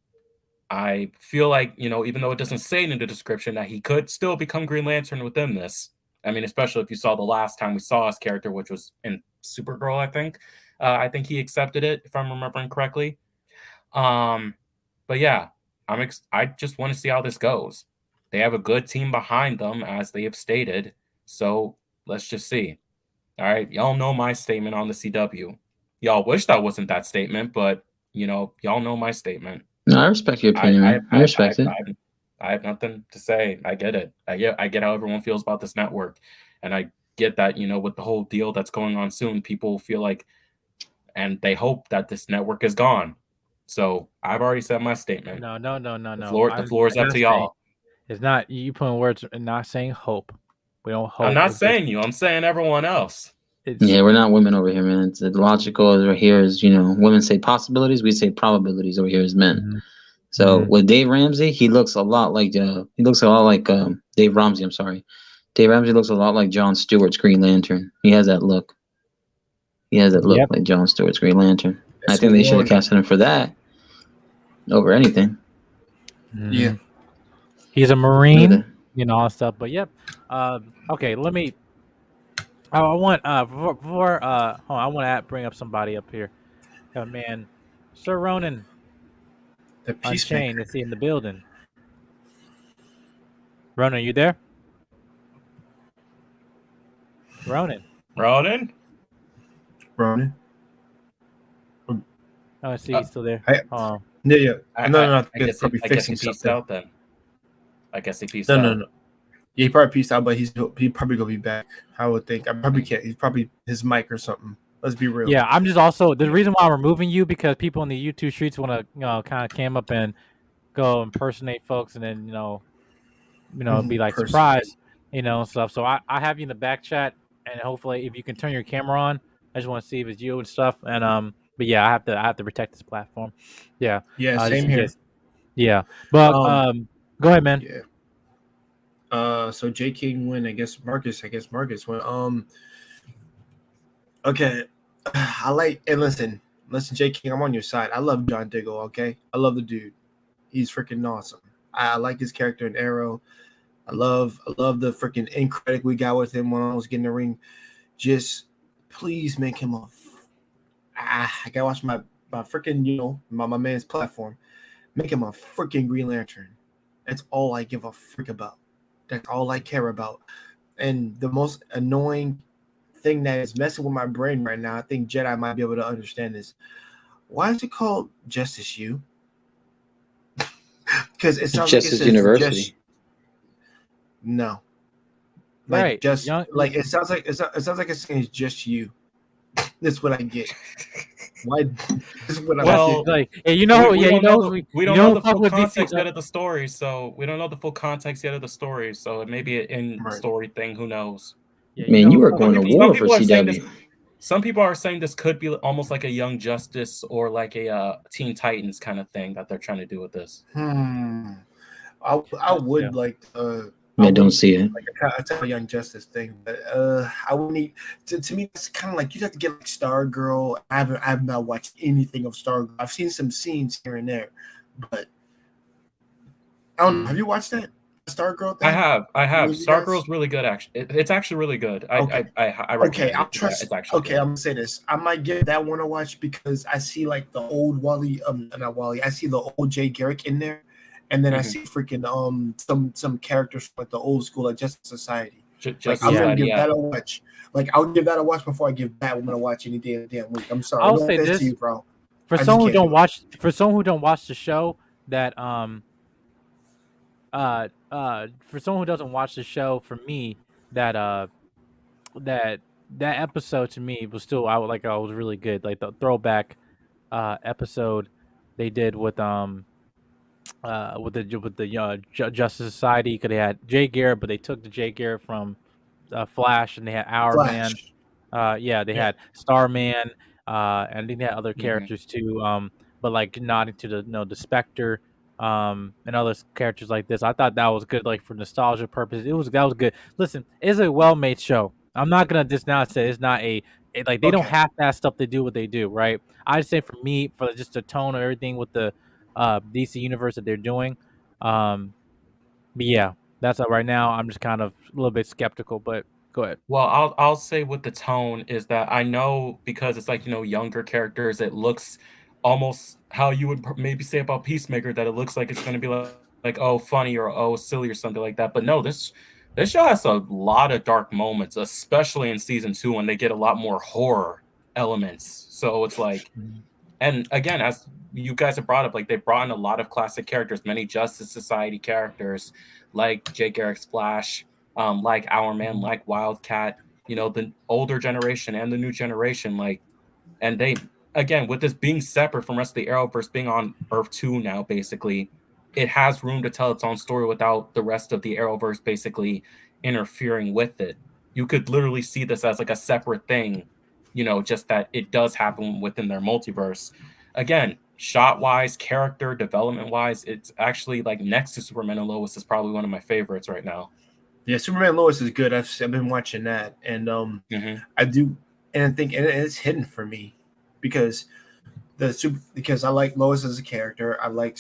Speaker 2: I feel like, even though it doesn't say it in the description, that he could still become Green Lantern within this. I mean, especially if you saw the last time we saw his character, which was in Supergirl, I think. I think he accepted it, if I'm remembering correctly. But yeah, I just want to see how this goes. They have a good team behind them, as they have stated. So let's just see. All right, y'all know my statement on the CW. Y'all wish that wasn't that statement, but y'all know my statement.
Speaker 5: No, I respect your opinion, man. I respect it.
Speaker 2: I have nothing to say. I get it. I get how everyone feels about this network, and I get that with the whole deal that's going on soon, people feel like, and they hope that this network is gone. So I've already said my statement.
Speaker 3: No.
Speaker 2: The floor is up to y'all.
Speaker 3: It's not you putting words and not saying hope. We don't hope.
Speaker 2: I'm not saying you. I'm saying everyone else.
Speaker 5: Yeah, we're not women over here, man. It's logical over here is, women say possibilities, we say probabilities over here as men.
Speaker 3: Mm-hmm.
Speaker 5: So with Dave Ramsey, he looks a lot like Dave Ramsey. I'm sorry, Dave Ramsey looks a lot like Jon Stewart's Green Lantern. He has that look. Like Jon Stewart's Green Lantern. I think they should have casted him for that over anything.
Speaker 1: Yeah,
Speaker 3: he's a Marine, all that stuff. But yep. Okay, let me. I want I want to bring up somebody up here. Man, Sir Ronan,
Speaker 1: the Peacemaker.
Speaker 3: Unchained, is he in the building? Ronan, you there? Ronan. Oh, I see he's still there.
Speaker 1: Yeah. No.
Speaker 2: I guess he peaced out then. I guess he peaced out.
Speaker 1: No. Yeah, he probably peaced out, but he probably gonna be back. I would think. I probably can't. He's probably his mic or something. Let's be real.
Speaker 3: Yeah, I'm just also the reason why I'm removing you, because people in the YouTube streets want to kind of came up and go impersonate folks, and then be like surprised, stuff. So I have you in the back chat, and hopefully if you can turn your camera on, I just want to see if it's you and stuff. And but yeah, I have to protect this platform. Yeah.
Speaker 1: Yeah. Same here.
Speaker 3: Yeah, but go ahead, man.
Speaker 1: Yeah. So J King win. I guess Marcus won. Okay. I like, and listen, J King, I'm on your side. I love John Diggle. Okay, I love the dude. He's freaking awesome. I like his character in Arrow. I love the freaking end credit we got with him when I was getting the ring. Just please make him I gotta watch my freaking my man's platform. Make him a freaking Green Lantern. That's all I give a frick about. That's all I care about. And the most annoying thing that is messing with my brain right now, I think Jedi might be able to understand this. Why is it called Justice U? Because it sounds
Speaker 5: Justice
Speaker 1: like it says
Speaker 5: University.
Speaker 1: No. Like
Speaker 3: right.
Speaker 1: It sounds like it's saying it's just you. That's what I get. Why? This is what I get.
Speaker 3: Like, hey,
Speaker 2: we don't know the full context yet of the story, so we don't know the full context yet of the story. So it may be an in-story thing. Who knows?
Speaker 5: Yeah, man, you were going to war for CW.
Speaker 2: Some people are saying this could be almost like a Young Justice or like a Teen Titans kind of thing that they're trying to do with this.
Speaker 1: I would like
Speaker 5: I don't see it.
Speaker 1: Like I tell Young Justice thing, but I would need to me. It's kind of like you have to get like Stargirl. I have not watched anything of Stargirl. I've seen some scenes here and there, but I don't know. Have you watched that Stargirl thing?
Speaker 2: I have.
Speaker 1: Movie, guys?
Speaker 2: Stargirl's really good. Actually, it's actually really good.
Speaker 1: Okay.
Speaker 2: I recommend
Speaker 1: I'll
Speaker 2: it.
Speaker 1: trust.
Speaker 2: It's actually
Speaker 1: Okay,
Speaker 2: good.
Speaker 1: I'm gonna say this. I might give that one a watch because I see like the old Wally, not Wally. I see the old Jay Garrick in there, and then I see freaking some characters from like the old school like Justice Society.
Speaker 2: Just
Speaker 1: I'm gonna give
Speaker 2: yeah.
Speaker 1: that a watch. Like I'll give that a watch before I give Batwoman a watch any damn week. I'm sorry.
Speaker 3: I'll
Speaker 1: No
Speaker 3: say
Speaker 1: offense
Speaker 3: this
Speaker 1: to you, bro.
Speaker 3: for
Speaker 1: I just
Speaker 3: someone who
Speaker 1: can't
Speaker 3: don't
Speaker 1: do it.
Speaker 3: watch the show that for someone who doesn't watch the show, for me that that episode to me was still I was really good. Like the throwback episode they did with the Justice Society, because they had Jay Garrett, but they took the Jay Garrett from Flash, and they had Our Man.
Speaker 1: Flash.
Speaker 3: They had Starman, and then they had other
Speaker 2: Mhm.
Speaker 3: characters too. But like nodding to the Spectre, and other characters like this. I thought that was good, like for nostalgia purposes. That was good. Listen, it's a well-made show. I'm not gonna just now say it's not like they don't
Speaker 1: Okay.
Speaker 3: have that stuff to do what they do, right? I'd say for me, for just the tone of everything with the DC universe that they're doing. But yeah, that's right now. I'm just kind of a little bit skeptical, but go ahead.
Speaker 2: Well, I'll say with the tone is that I know, because it's like, younger characters, it looks almost how you would maybe say about Peacemaker, that it looks like it's going to be like oh funny or oh silly or something like that. But no, this show has a lot of dark moments, especially in season 2 when they get a lot more horror elements. So it's like, and again, as you guys have brought up, like they brought in a lot of classic characters, many Justice Society characters, like Jay Garrick's Flash, like Our Man, like Wildcat. The older generation and the new generation, and they, again, with this being separate from the rest of the Arrowverse, being on Earth 2 now, basically, it has room to tell its own story without the rest of the Arrowverse basically interfering with it. You could literally see this as like a separate thing, just that it does happen within their multiverse. Again, shot wise, character development wise, it's actually like next to Superman and Lois is probably one of my favorites right now.
Speaker 1: Yeah, Superman Lois is good. I've been watching that, and I do, and I think it's hidden for me because because I like Lois as a character. I love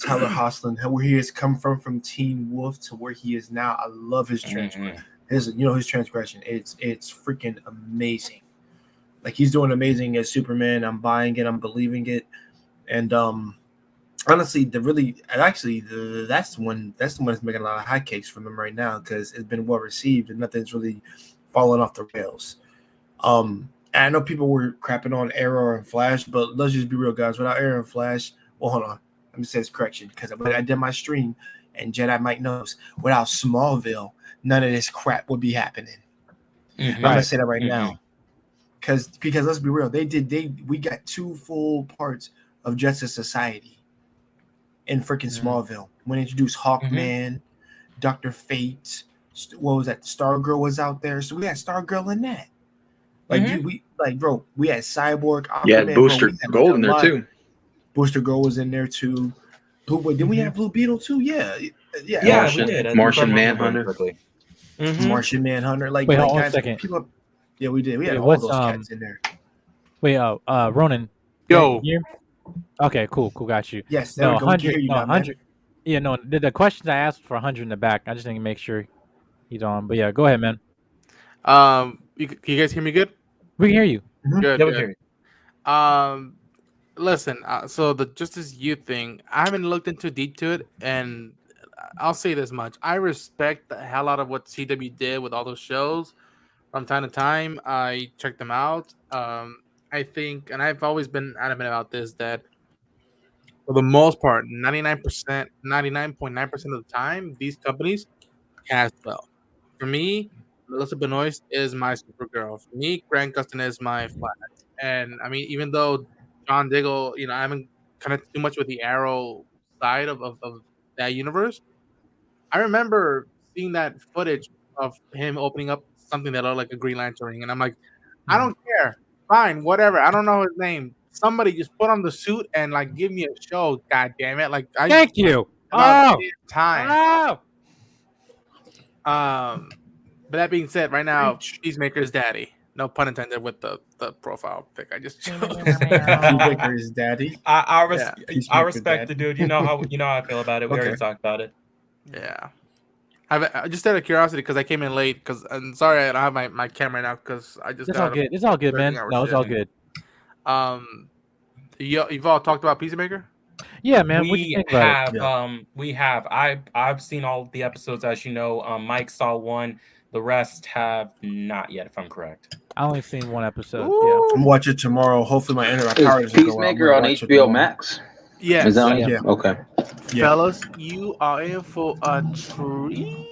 Speaker 1: Tyler Hoechlin, where he has come from Teen Wolf to where he is now. I love his transgression. His transgression. It's freaking amazing. Like he's doing amazing as Superman. I'm buying it. I'm believing it, and honestly, that's the one that's making a lot of hotcakes from them right now because it's been well received and nothing's really fallen off the rails. And I know people were crapping on Arrow and Flash, but let's just be real, guys. Without Arrow and Flash, well, hold on, let me say this correction because I did my stream and Jedi Mike knows. Without Smallville, none of this crap would be happening. I'm gonna say that right now because let's be real, we got 2 full parts of Justice Society in freaking Smallville when they introduced Hawkman, Dr. Fate, what was that? Stargirl was out there, so we had Stargirl in that. Like, dude, we had Cyborg, Aquaman.
Speaker 5: Yeah, Booster Gold in there too.
Speaker 1: Booster Gold was in there too. Did we have Blue Beetle too? Yeah,
Speaker 5: Martian,
Speaker 2: we did.
Speaker 5: Martian Manhunter.
Speaker 1: Martian Manhunter. Like,
Speaker 3: wait,
Speaker 1: like
Speaker 3: hold on a
Speaker 1: guys,
Speaker 3: second.
Speaker 1: people. Yeah, we did. We had
Speaker 3: Wait,
Speaker 1: all
Speaker 3: what's,
Speaker 1: those cats in there.
Speaker 3: Wait, Ronan.
Speaker 7: Yo.
Speaker 3: Here? Okay, cool, got you.
Speaker 1: Yes, there we go. We can hear you now,
Speaker 3: 100. Yeah, no, the questions I asked for 100 in the back. I just need to make sure he's on. But yeah, go ahead, man.
Speaker 7: Can you guys hear me good?
Speaker 3: We can hear you.
Speaker 7: Good.
Speaker 2: Yeah, we hear you.
Speaker 7: Listen. So the Justice Youth thing, I haven't looked into deep to it, and I'll say this much: I respect the hell out of what CW did with all those shows. From time to time, I check them out. I think, and I've always been adamant about this, that for the most part, 99.9% of the time, these companies cast well. For me, Melissa Benoist is my Supergirl. For me, Grant Gustin is my Flash. And I mean, even though John Diggle, I haven't connected too much with the Arrow side of that universe, I remember seeing that footage of him opening up something that looked like a Green Lantern ring, and I'm like, I don't care. Fine, whatever. I don't know his name. Somebody just put on the suit and give me a show. God damn it!
Speaker 3: Thank you.
Speaker 7: About time. But that being said, right now,
Speaker 1: Preach.
Speaker 7: Peacemaker's daddy. No pun intended with the profile pic I just chose.
Speaker 1: Peacemaker's daddy.
Speaker 2: I
Speaker 1: Peacemaker
Speaker 2: respect
Speaker 1: dad.
Speaker 2: it, dude. You know how I feel about it. We already
Speaker 1: Okay.
Speaker 2: talked about it.
Speaker 7: Yeah. Just out of curiosity, because I came in late. Because I'm sorry I don't have my camera now. Because I just
Speaker 3: It's
Speaker 7: got
Speaker 3: all good. It's all good, man.
Speaker 7: 13-hour
Speaker 3: No, it's all
Speaker 7: shift.
Speaker 3: good.
Speaker 7: You've all talked about Peacemaker.
Speaker 3: Yeah, man. What do you think about it?
Speaker 2: We have. I've seen all the episodes, as you know. Mike saw one. The rest have not yet, if I'm correct.
Speaker 3: I only seen one episode.
Speaker 7: Ooh.
Speaker 3: Yeah.
Speaker 1: I'm gonna watch it tomorrow. Hopefully my internet power
Speaker 5: Is
Speaker 1: doesn't go out. I'm
Speaker 5: Peacemaker
Speaker 1: gonna
Speaker 5: on
Speaker 1: watch it
Speaker 5: HBO
Speaker 1: tomorrow.
Speaker 5: Max?
Speaker 7: Yes.
Speaker 5: Is that on
Speaker 1: Yeah.
Speaker 5: Okay.
Speaker 1: Yeah.
Speaker 7: Fellas, you are in for a treat.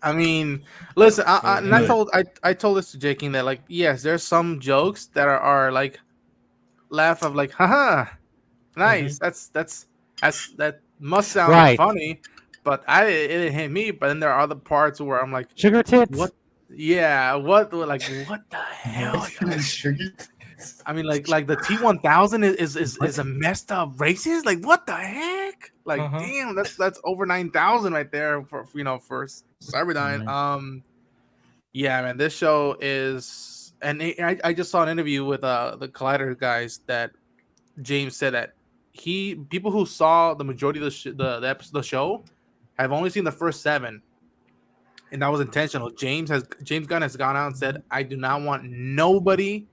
Speaker 7: I mean, listen, I told this to J King that, like, yes, there's some jokes that are like laugh of like, haha, nice. That must sound
Speaker 3: Right.
Speaker 7: funny, but it didn't hit me. But then there are other parts where I'm like,
Speaker 3: Sugar tits.
Speaker 7: what? Yeah, what the hell? I mean, like the T1000 is a messed up racist. Like, what the heck? Like, damn, that's over 9,000 right there for Cyberdyne. Yeah, man, this show is, and I just saw an interview with the Collider guys that James said that people who saw the majority of the show have only seen the first 7. And that was intentional. James Gunn has gone out and said, I do not want nobody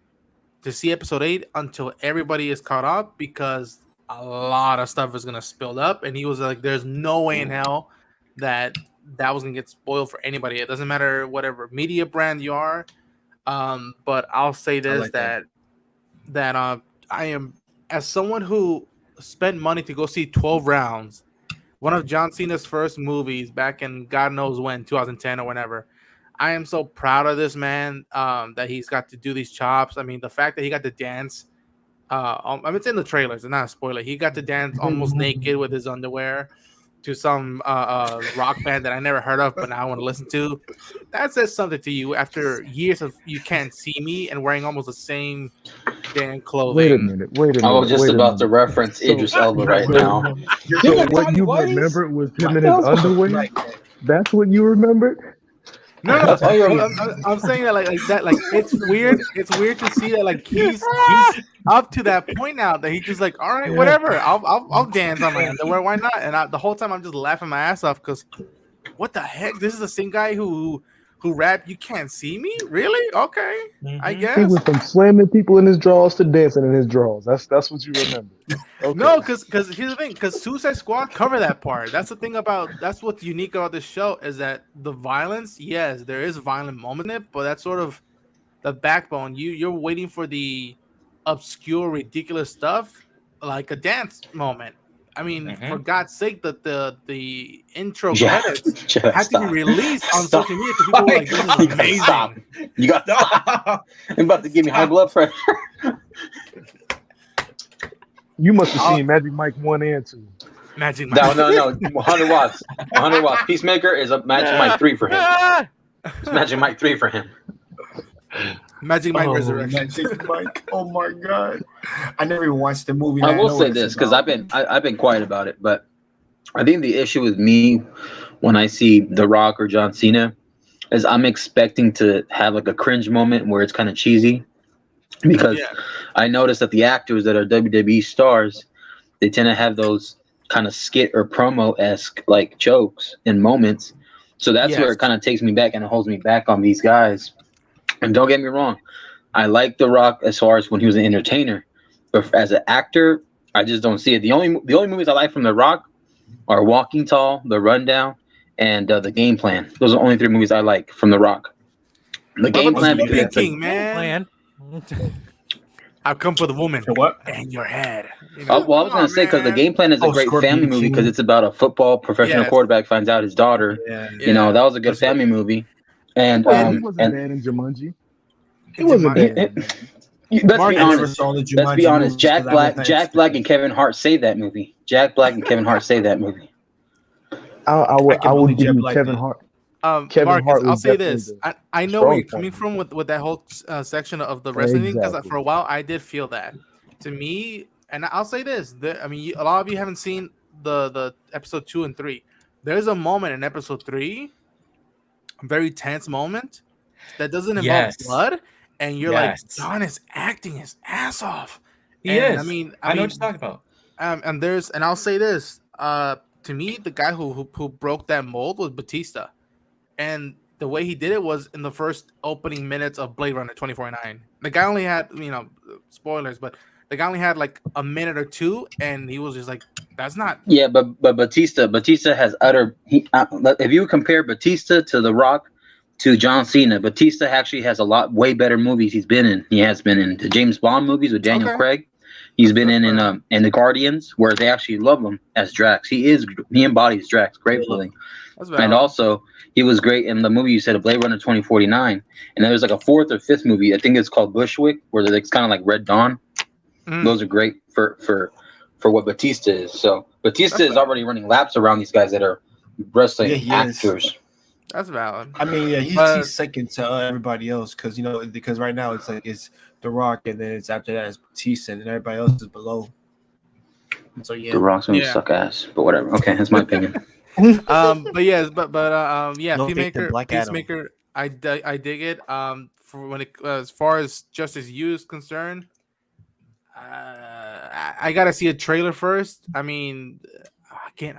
Speaker 7: to see episode 8 until everybody is caught up, because a lot of stuff is gonna spill up. And he was like, there's no way in hell that was gonna get spoiled for anybody. It doesn't matter whatever media brand you are. But I'll say this,
Speaker 1: like
Speaker 7: that I am, as someone who spent money to go see 12 Rounds, one of John Cena's first movies back in God knows when, 2010 or whenever. I am so proud of this man, that he's got to do these chops. I mean, the fact that he got to dance, I mean, it's in the trailers, it's not a spoiler. He got to dance almost naked with his underwear to some rock band that I never heard of, but now I want to listen to. That says something to you after years of You Can't See Me and wearing almost the same damn clothing.
Speaker 8: Wait a minute.
Speaker 5: I was just about to reference Idris Elba right now.
Speaker 8: So what you remembered was him in his underwear? That's what you remembered?
Speaker 7: No. I'm saying that like that. Like, it's weird. It's weird to see that, like, he's up to that point now that he's just like, all right, whatever. I'll dance on my underwear. Why not? And the whole time I'm just laughing my ass off, because what the heck? This is the same guy who rapped You Can't See Me? Really? Okay, I guess.
Speaker 8: He went from slamming people in his drawers to dancing in his drawers. That's what you remember. Okay.
Speaker 7: No, because here's the thing. Because Suicide Squad cover that part. That's the thing that's what's unique about this show, is that the violence. Yes, there is violent moment in it, but that's sort of the backbone. You're waiting for the obscure, ridiculous stuff, like a dance moment. I mean, for God's sake, the intro credits had to be released on social media because people were like, "This is amazing."
Speaker 5: Stop. You got to stop. I'm about to give me high blood pressure.
Speaker 8: You must have seen Magic Mike 1 and 2.
Speaker 7: Magic Mike.
Speaker 5: No. 100 watts. 100 watts. Peacemaker is a Magic Mike 3 for him. It's Magic Mike 3 for him.
Speaker 7: Magic Mike Resurrection.
Speaker 1: Magic Mike. Oh my god! I never even watched the movie.
Speaker 5: I will say this, because I've been quiet about it, but I think the issue with me when I see The Rock or John Cena is I'm expecting to have like a cringe moment where it's kind of cheesy, because I noticed that the actors that are WWE stars, they tend to have those kind of skit or promo-esque like jokes and moments. So that's where it kind of takes me back and it holds me back on these guys. And don't get me wrong, I like The Rock as far as when he was an entertainer, but as an actor, I just don't see it. The only movies I like from The Rock are Walking Tall, The Rundown, and The Game Plan. Those are the only 3 movies I like from The Rock. The Game Plan, because it's
Speaker 7: thinking, man. I've come for the woman.
Speaker 1: What?
Speaker 7: And your head. You
Speaker 5: know? Well, I was going to say, because The Game Plan is a great family movie, because it's about a football professional quarterback finds out his daughter. You know, that was a good family movie. And
Speaker 8: he wasn't bad in Jumanji. He wasn't bad.
Speaker 5: Let's be honest. Jack Black and Kevin Hart saved that movie. I
Speaker 8: would give you Kevin Hart.
Speaker 7: Kevin Marcus, Hart I'll say this. I know where you're coming from with that whole section of the wrestling thing, because for a while I did feel that. To me, and I'll say this. I mean, a lot of you haven't seen the episode 2 and 3. There's a moment in episode 3 very tense moment that doesn't involve blood, and you're like,
Speaker 2: Yes.
Speaker 7: John is acting his ass off.
Speaker 2: He
Speaker 7: And
Speaker 2: is. I know what you're talking about.
Speaker 7: And I'll say this, to me, the guy who broke that mold was Batista, and the way he did it was in the first opening minutes of Blade Runner 2049. The guy only had, spoilers, but the guy only had like a minute or two, and he was just like, that's not.
Speaker 5: Yeah, but Batista has if you compare Batista to The Rock to John Cena, Batista actually has a lot way better movies he's been in. He has been in the James Bond movies with Daniel Craig. He's been in the Guardians, where they actually love him as Drax. He embodies Drax gratefully. And also he was great in the movie you said, Blade Runner 2049. And there was like a fourth or fifth movie, I think it's called Bushwick, where it's kind of like Red Dawn. Those are great for what Batista is. So Batista is already running laps around these guys that are wrestling actors.
Speaker 7: That's valid.
Speaker 1: I mean, yeah, he's second to everybody else because right now it's like it's The Rock, and then it's after that it's Batista, and everybody else is below. So yeah,
Speaker 5: The Rock's gonna suck ass, but whatever. Okay, that's my opinion.
Speaker 7: Peacemaker, I dig it. For when it as far as Justice U is concerned, I gotta see a trailer first. I mean,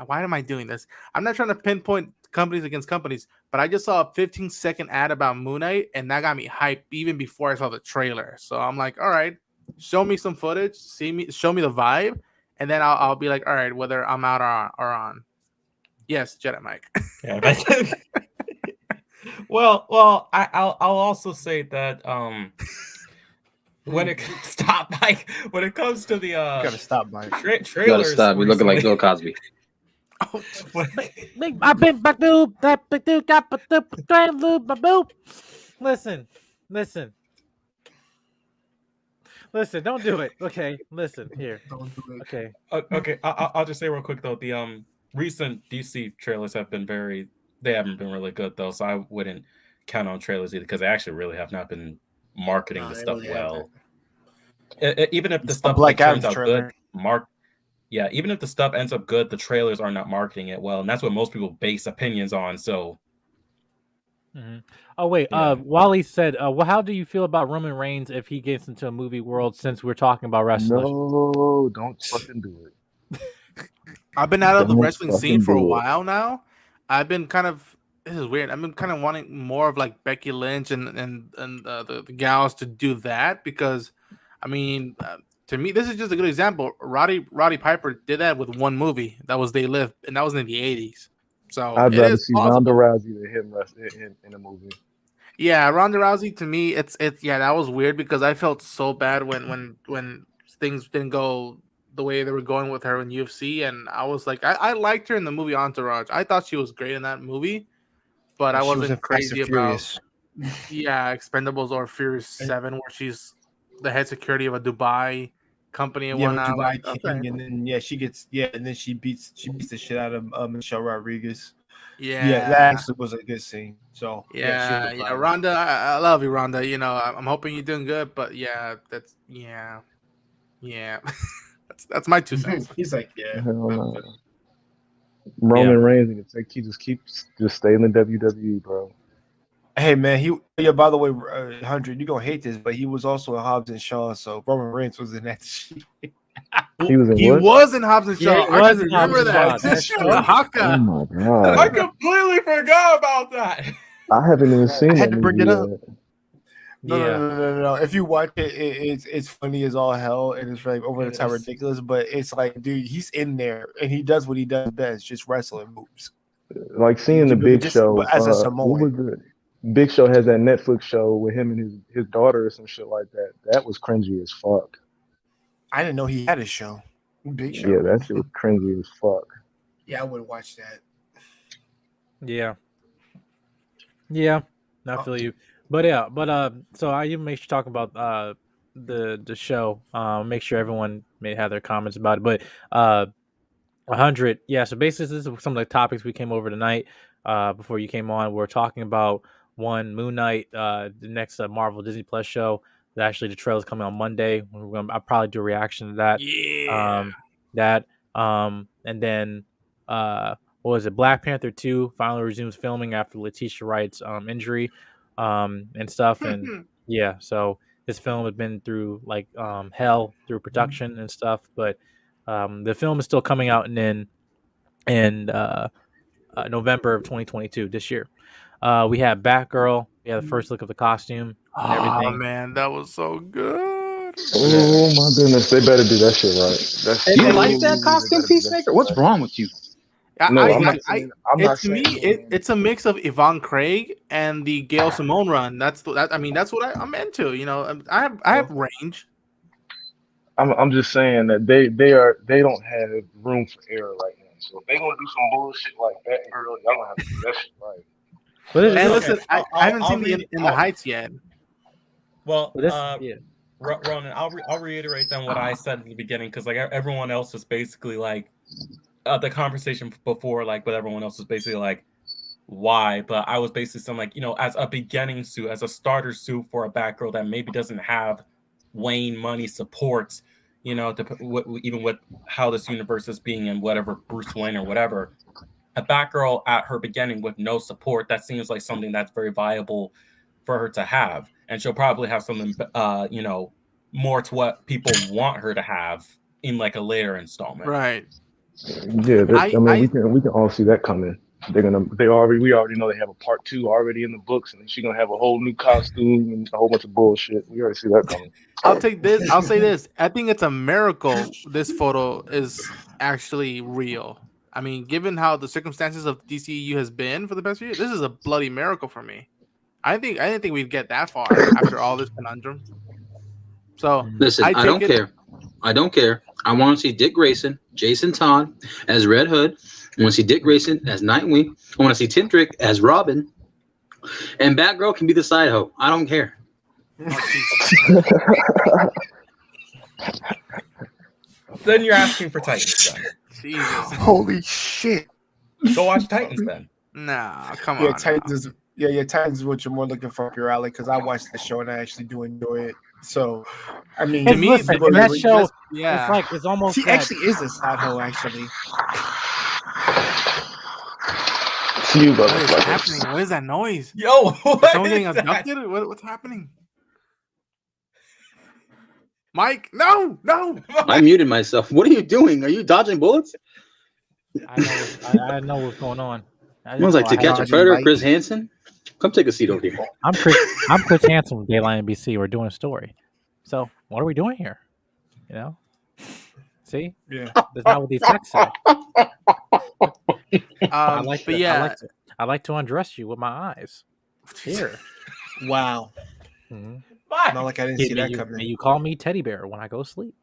Speaker 7: why am I doing this? I'm not trying to pinpoint companies against companies, but I just saw a 15-second ad about Moon Knight, and that got me hyped even before I saw the trailer. So I'm like, all right, show me some footage, show me the vibe, and then I'll be like, all right, whether I'm out or on. Yes, Jedi Mike.
Speaker 2: Yeah. Well, I'll also say that when it comes to the
Speaker 1: you gotta stop, Mike.
Speaker 2: trailers,
Speaker 5: you gotta stop. You're looking like Bill Cosby.
Speaker 3: I've been back to that got Listen. Listen, don't do it. Okay, listen here.
Speaker 1: Don't do it.
Speaker 3: Okay.
Speaker 2: Okay. I'll just say real quick though, the recent DC trailers haven't been really good though, so I wouldn't count on trailers either because they actually really have not been marketing the stuff well. Even if the stuff turns out good, even if the stuff ends up good, the trailers are not marketing it well, and that's what most people base opinions on. So,
Speaker 3: oh wait, Wally said, "Well, how do you feel about Roman Reigns if he gets into a movie world?" Since we're talking about wrestling,
Speaker 8: no, don't fucking do it.
Speaker 7: I've been out of the wrestling scene for a while now. I've been this is weird. I've been kind of wanting more of like Becky Lynch and the gals to do that because, I mean. To me, this is just a good example. Roddy Piper did that with one movie. That was They Live, and that was in the 80s. So
Speaker 8: I'd rather see Ronda Rousey than him in a movie.
Speaker 7: Yeah, Ronda Rousey, to me, it's that was weird because I felt so bad when things didn't go the way they were going with her in UFC, and I was like, I liked her in the movie Entourage. I thought she was great in that movie, but I wasn't crazy about Expendables or Furious 7, where she's the head security of a Dubai company and whatnot.
Speaker 1: Dubai King, and then she beats the shit out of Michelle Rodriguez. That actually was a good scene. So
Speaker 7: Rhonda, I love you, Rhonda. I'm hoping you're doing good, but that's that's my 2 cents.
Speaker 1: He's like,
Speaker 8: Roman Reigns, he just stay in the WWE, bro.
Speaker 1: Hey man, by the way, 100, you're gonna hate this, but he was also in Hobbs and Shaw, so Roman Reigns was in that shit.
Speaker 8: He was in
Speaker 7: Hobbs and Shaw. I remember that.
Speaker 8: Oh my god!
Speaker 2: I completely forgot about that.
Speaker 8: I haven't even seen.
Speaker 1: I had to bring it up. No. If you watch it, it's funny as all hell, and it's like over the top ridiculous. But it's like, dude, he's in there, and he does what he does best, just wrestling moves.
Speaker 8: Like seeing the Big Show
Speaker 1: as a Samoan.
Speaker 8: Big Show has that Netflix show with him and his daughter or some shit like that. That was cringy as fuck.
Speaker 1: I didn't know he had a show. Big Show.
Speaker 8: Yeah, that shit was cringy as fuck.
Speaker 1: Yeah, I would watch that.
Speaker 3: Yeah, I feel you. But so you make sure talk about the show. Make sure everyone may have their comments about it. But 100, so basically this is some of the topics we came over tonight. Before you came on, we're talking about Moon Knight, the next Marvel Disney Plus show. Actually, the trailer's coming on Monday. I'll probably do a reaction to that. And then what was it? Black Panther 2 finally resumes filming after Letita Wright's injury and stuff. And yeah, so this film has been through like hell through production and stuff, but the film is still coming out in November of 2022 this year. We have Batgirl. We have the first look of the costume and
Speaker 7: Oh
Speaker 3: everything.
Speaker 7: man, that was so good.
Speaker 8: Oh my goodness, they better do that shit right. That's
Speaker 5: You
Speaker 8: so-
Speaker 5: like that
Speaker 8: they
Speaker 5: costume,
Speaker 8: better do that
Speaker 5: Peacemaker?
Speaker 8: shit
Speaker 5: What's
Speaker 8: right.
Speaker 5: wrong with you?
Speaker 8: No,
Speaker 7: I,
Speaker 8: I'm
Speaker 7: I,
Speaker 8: not
Speaker 7: I,
Speaker 8: saying. I'm not
Speaker 7: to me,
Speaker 8: saying.
Speaker 7: it's a mix of Yvonne Craig and the Gail Simone run. That's I mean, that's what I'm into. You know, I have range.
Speaker 8: I'm just saying that they don't have room for error right now. So if they gonna do some bullshit like that, girl, y'all gonna have to do that shit right.
Speaker 3: But
Speaker 7: And
Speaker 3: it's,
Speaker 7: listen, I haven't
Speaker 2: I'll
Speaker 7: seen the
Speaker 2: read-
Speaker 7: in the Heights yet.
Speaker 2: Well,
Speaker 3: this, yeah.
Speaker 2: Ronan, I'll reiterate then what I said in the beginning, because like everyone else is basically like the conversation before, like, but everyone else was basically like, why? But I was basically saying, like, as a beginning suit, as a starter suit for a Batgirl that maybe doesn't have Wayne money supports, even with how this universe is being and whatever Bruce Wayne or whatever, a Batgirl at her beginning with no support, that seems like something that's very viable for her to have, and she'll probably have something, more to what people want her to have in like a later installment.
Speaker 7: Right.
Speaker 8: Yeah, we can all see that coming. We already know they have a part 2 already in the books, and she's gonna have a whole new costume and a whole bunch of bullshit. We already see that coming.
Speaker 7: I'll say this. I think it's a miracle this photo is actually real. I mean, given how the circumstances of DCU has been for the past few years, this is a bloody miracle for me. I didn't think we'd get that far after all this conundrum. So
Speaker 5: Listen, I don't care. I don't care. I want to see Dick Grayson, Jason Todd as Red Hood. I want to see Dick Grayson as Nightwing. I want to see Tim Drake as Robin. And Batgirl can be the side hoe. I don't care.
Speaker 2: Then you're asking for Titans. Then.
Speaker 7: Jesus.
Speaker 1: Holy shit!
Speaker 2: Go watch Titans then.
Speaker 7: Nah, come
Speaker 1: Yeah,
Speaker 7: on.
Speaker 1: Titans is Titans is what you're more looking for up your alley, because I watched the show and I actually do enjoy it. So, I mean,
Speaker 3: And listen, in that show,
Speaker 7: yeah,
Speaker 3: it's like it's almost.
Speaker 1: she actually is a side hoe. Actually,
Speaker 8: You
Speaker 7: what is
Speaker 8: motherfuckers.
Speaker 7: happening? What is that noise?
Speaker 2: Yo,
Speaker 7: Is someone getting abducted? What's happening? Mike, no.
Speaker 5: I muted myself. What are you doing? Are you dodging bullets?
Speaker 3: I know what's going on.
Speaker 5: Someone's like, to catch a predator, Chris Hansen? Come take a seat over here.
Speaker 3: I'm Chris Hansen with Dayline NBC. We're doing a story. So what are we doing here? See?
Speaker 1: yeah.
Speaker 3: That's not what these texts say. I like to undress you with my eyes. Here.
Speaker 1: Wow.
Speaker 3: Mm-hmm.
Speaker 1: Not like I didn't see that coming.
Speaker 3: You call me teddy bear when I go to sleep.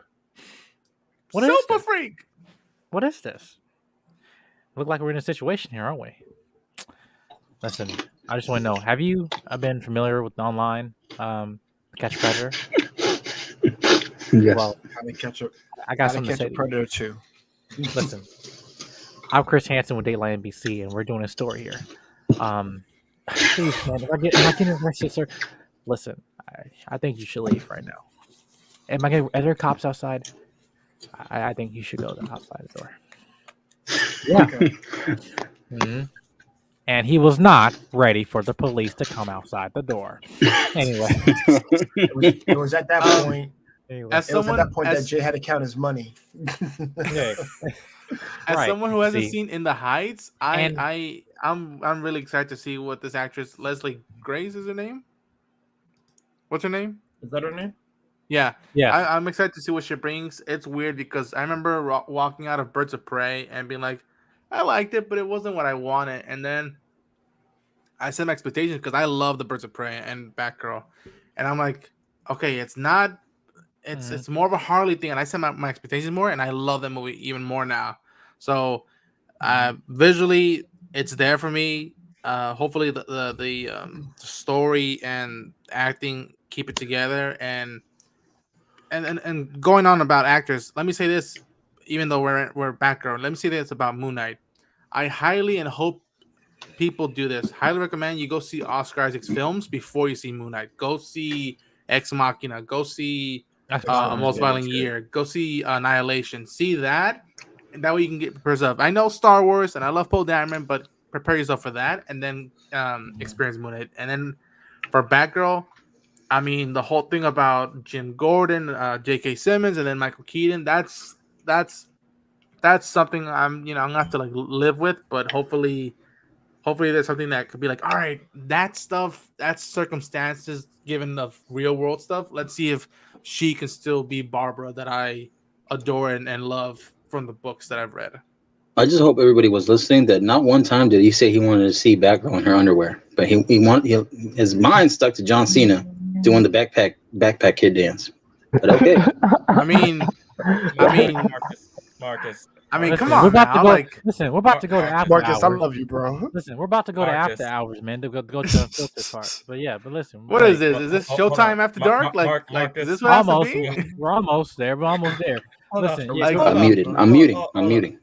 Speaker 3: What is
Speaker 7: Super
Speaker 3: this?
Speaker 7: freak.
Speaker 3: What is this? Look like we're in a situation here, aren't we? Listen, I just want to know: have you been familiar with online Catch a Predator?
Speaker 5: Yes.
Speaker 3: Well, I got something to say.
Speaker 1: Predator too.
Speaker 3: Listen, I'm Chris Hansen with Dayline NBC, and we're doing a story here. Please, man, if I get arrested, sir, listen, I think you should leave right now. Are there cops outside? I think you should go outside the door. Yeah.
Speaker 1: Okay.
Speaker 3: Mm-hmm. And he was not ready for the police to come outside the door. Anyway,
Speaker 1: It was at that point.
Speaker 3: anyway.
Speaker 7: As
Speaker 1: It was at that point that
Speaker 7: as
Speaker 1: Jay had to count his money.
Speaker 3: Yeah. Right.
Speaker 7: someone who hasn't
Speaker 3: See.
Speaker 7: seen In the Heights, I'm really excited to see what this actress Leslie Grace is her name. What's her name?
Speaker 1: Is that her name?
Speaker 7: Yeah.
Speaker 3: Yes.
Speaker 7: I'm excited to see what she brings. It's weird because I remember walking out of Birds of Prey and being like, I liked it, but it wasn't what I wanted. And then I set my expectations because I love the Birds of Prey and Batgirl. And I'm like, okay, it's not, it's more of a Harley thing. And I set my expectations more, and I love that movie even more now. So visually, it's there for me. Hopefully the story and acting keep it together. And going on about actors, let me say this, even though we're Batgirl, let me say this about Moon Knight. I highly and hope people do this. Highly recommend you go see Oscar Isaac's films before you see Moon Knight. Go see Ex Machina. Go see Most Violent Year. Go see Annihilation. See that, and that way you can get prepared yourself. I know Star Wars and I love Poe Dameron, but prepare yourself for that and then experience Moon Knight. And then for Batgirl, I mean the whole thing about Jim Gordon, J.K. Simmons, and then Michael Keaton. That's something I'm gonna have to like live with, but hopefully there's something that could be like, all right, that stuff, that's circumstances given the real world stuff. Let's see if she can still be Barbara that I adore and love from the books that I've read.
Speaker 9: I just hope everybody was listening that not one time did he say he wanted to see Batgirl in her underwear, but his mind stuck to John Cena doing the backpack kid dance. But okay.
Speaker 7: I mean,
Speaker 2: Marcus.
Speaker 7: Come on, we're about to go.
Speaker 3: Listen, we're about to go to after
Speaker 1: Marcus,
Speaker 3: hours.
Speaker 1: I love you, bro.
Speaker 3: Listen, we're about to go to
Speaker 2: Marcus.
Speaker 3: after hours, man. To go to the filter part. But yeah, but listen.
Speaker 7: What is this? Is this Showtime After Dark? Is this what
Speaker 3: almost?
Speaker 7: It has to be?
Speaker 3: We're almost there. We're almost there. Listen,
Speaker 9: I'm muting.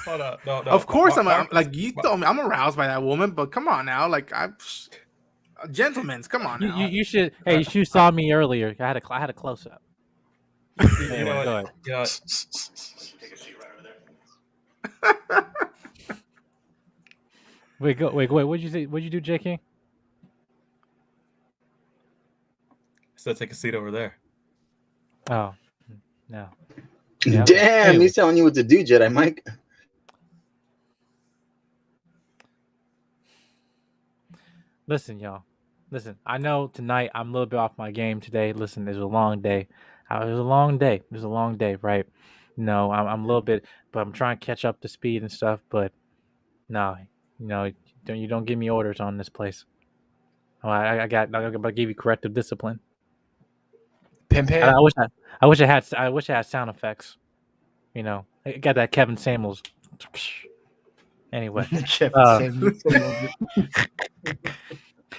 Speaker 2: Hold up. No.
Speaker 7: Of course, I'm like you told me. I'm aroused by that woman, but come on now, like I'm gentlemen's. Come on now.
Speaker 3: You should. Hey, you saw me earlier. I had a close up.
Speaker 2: You know
Speaker 3: go ahead.
Speaker 2: You know,
Speaker 6: Take a seat right over there.
Speaker 3: Wait. What'd you say? What'd you do, JK?
Speaker 2: so take a seat over there.
Speaker 3: Oh, no. Yeah,
Speaker 9: Damn,
Speaker 3: anyway.
Speaker 9: he's telling you what to do, Jedi Mike.
Speaker 3: Listen, y'all. Listen, I know tonight I'm a little bit off my game today. Listen, it was a long day. It was a long day, right? No, I'm a little bit, but I'm trying to catch up to speed and stuff. But no, you don't give me orders on this place. Oh, I got to give you corrective discipline.
Speaker 1: Pimp
Speaker 3: I wish I had sound effects. I got that Kevin Samuels. Anyway,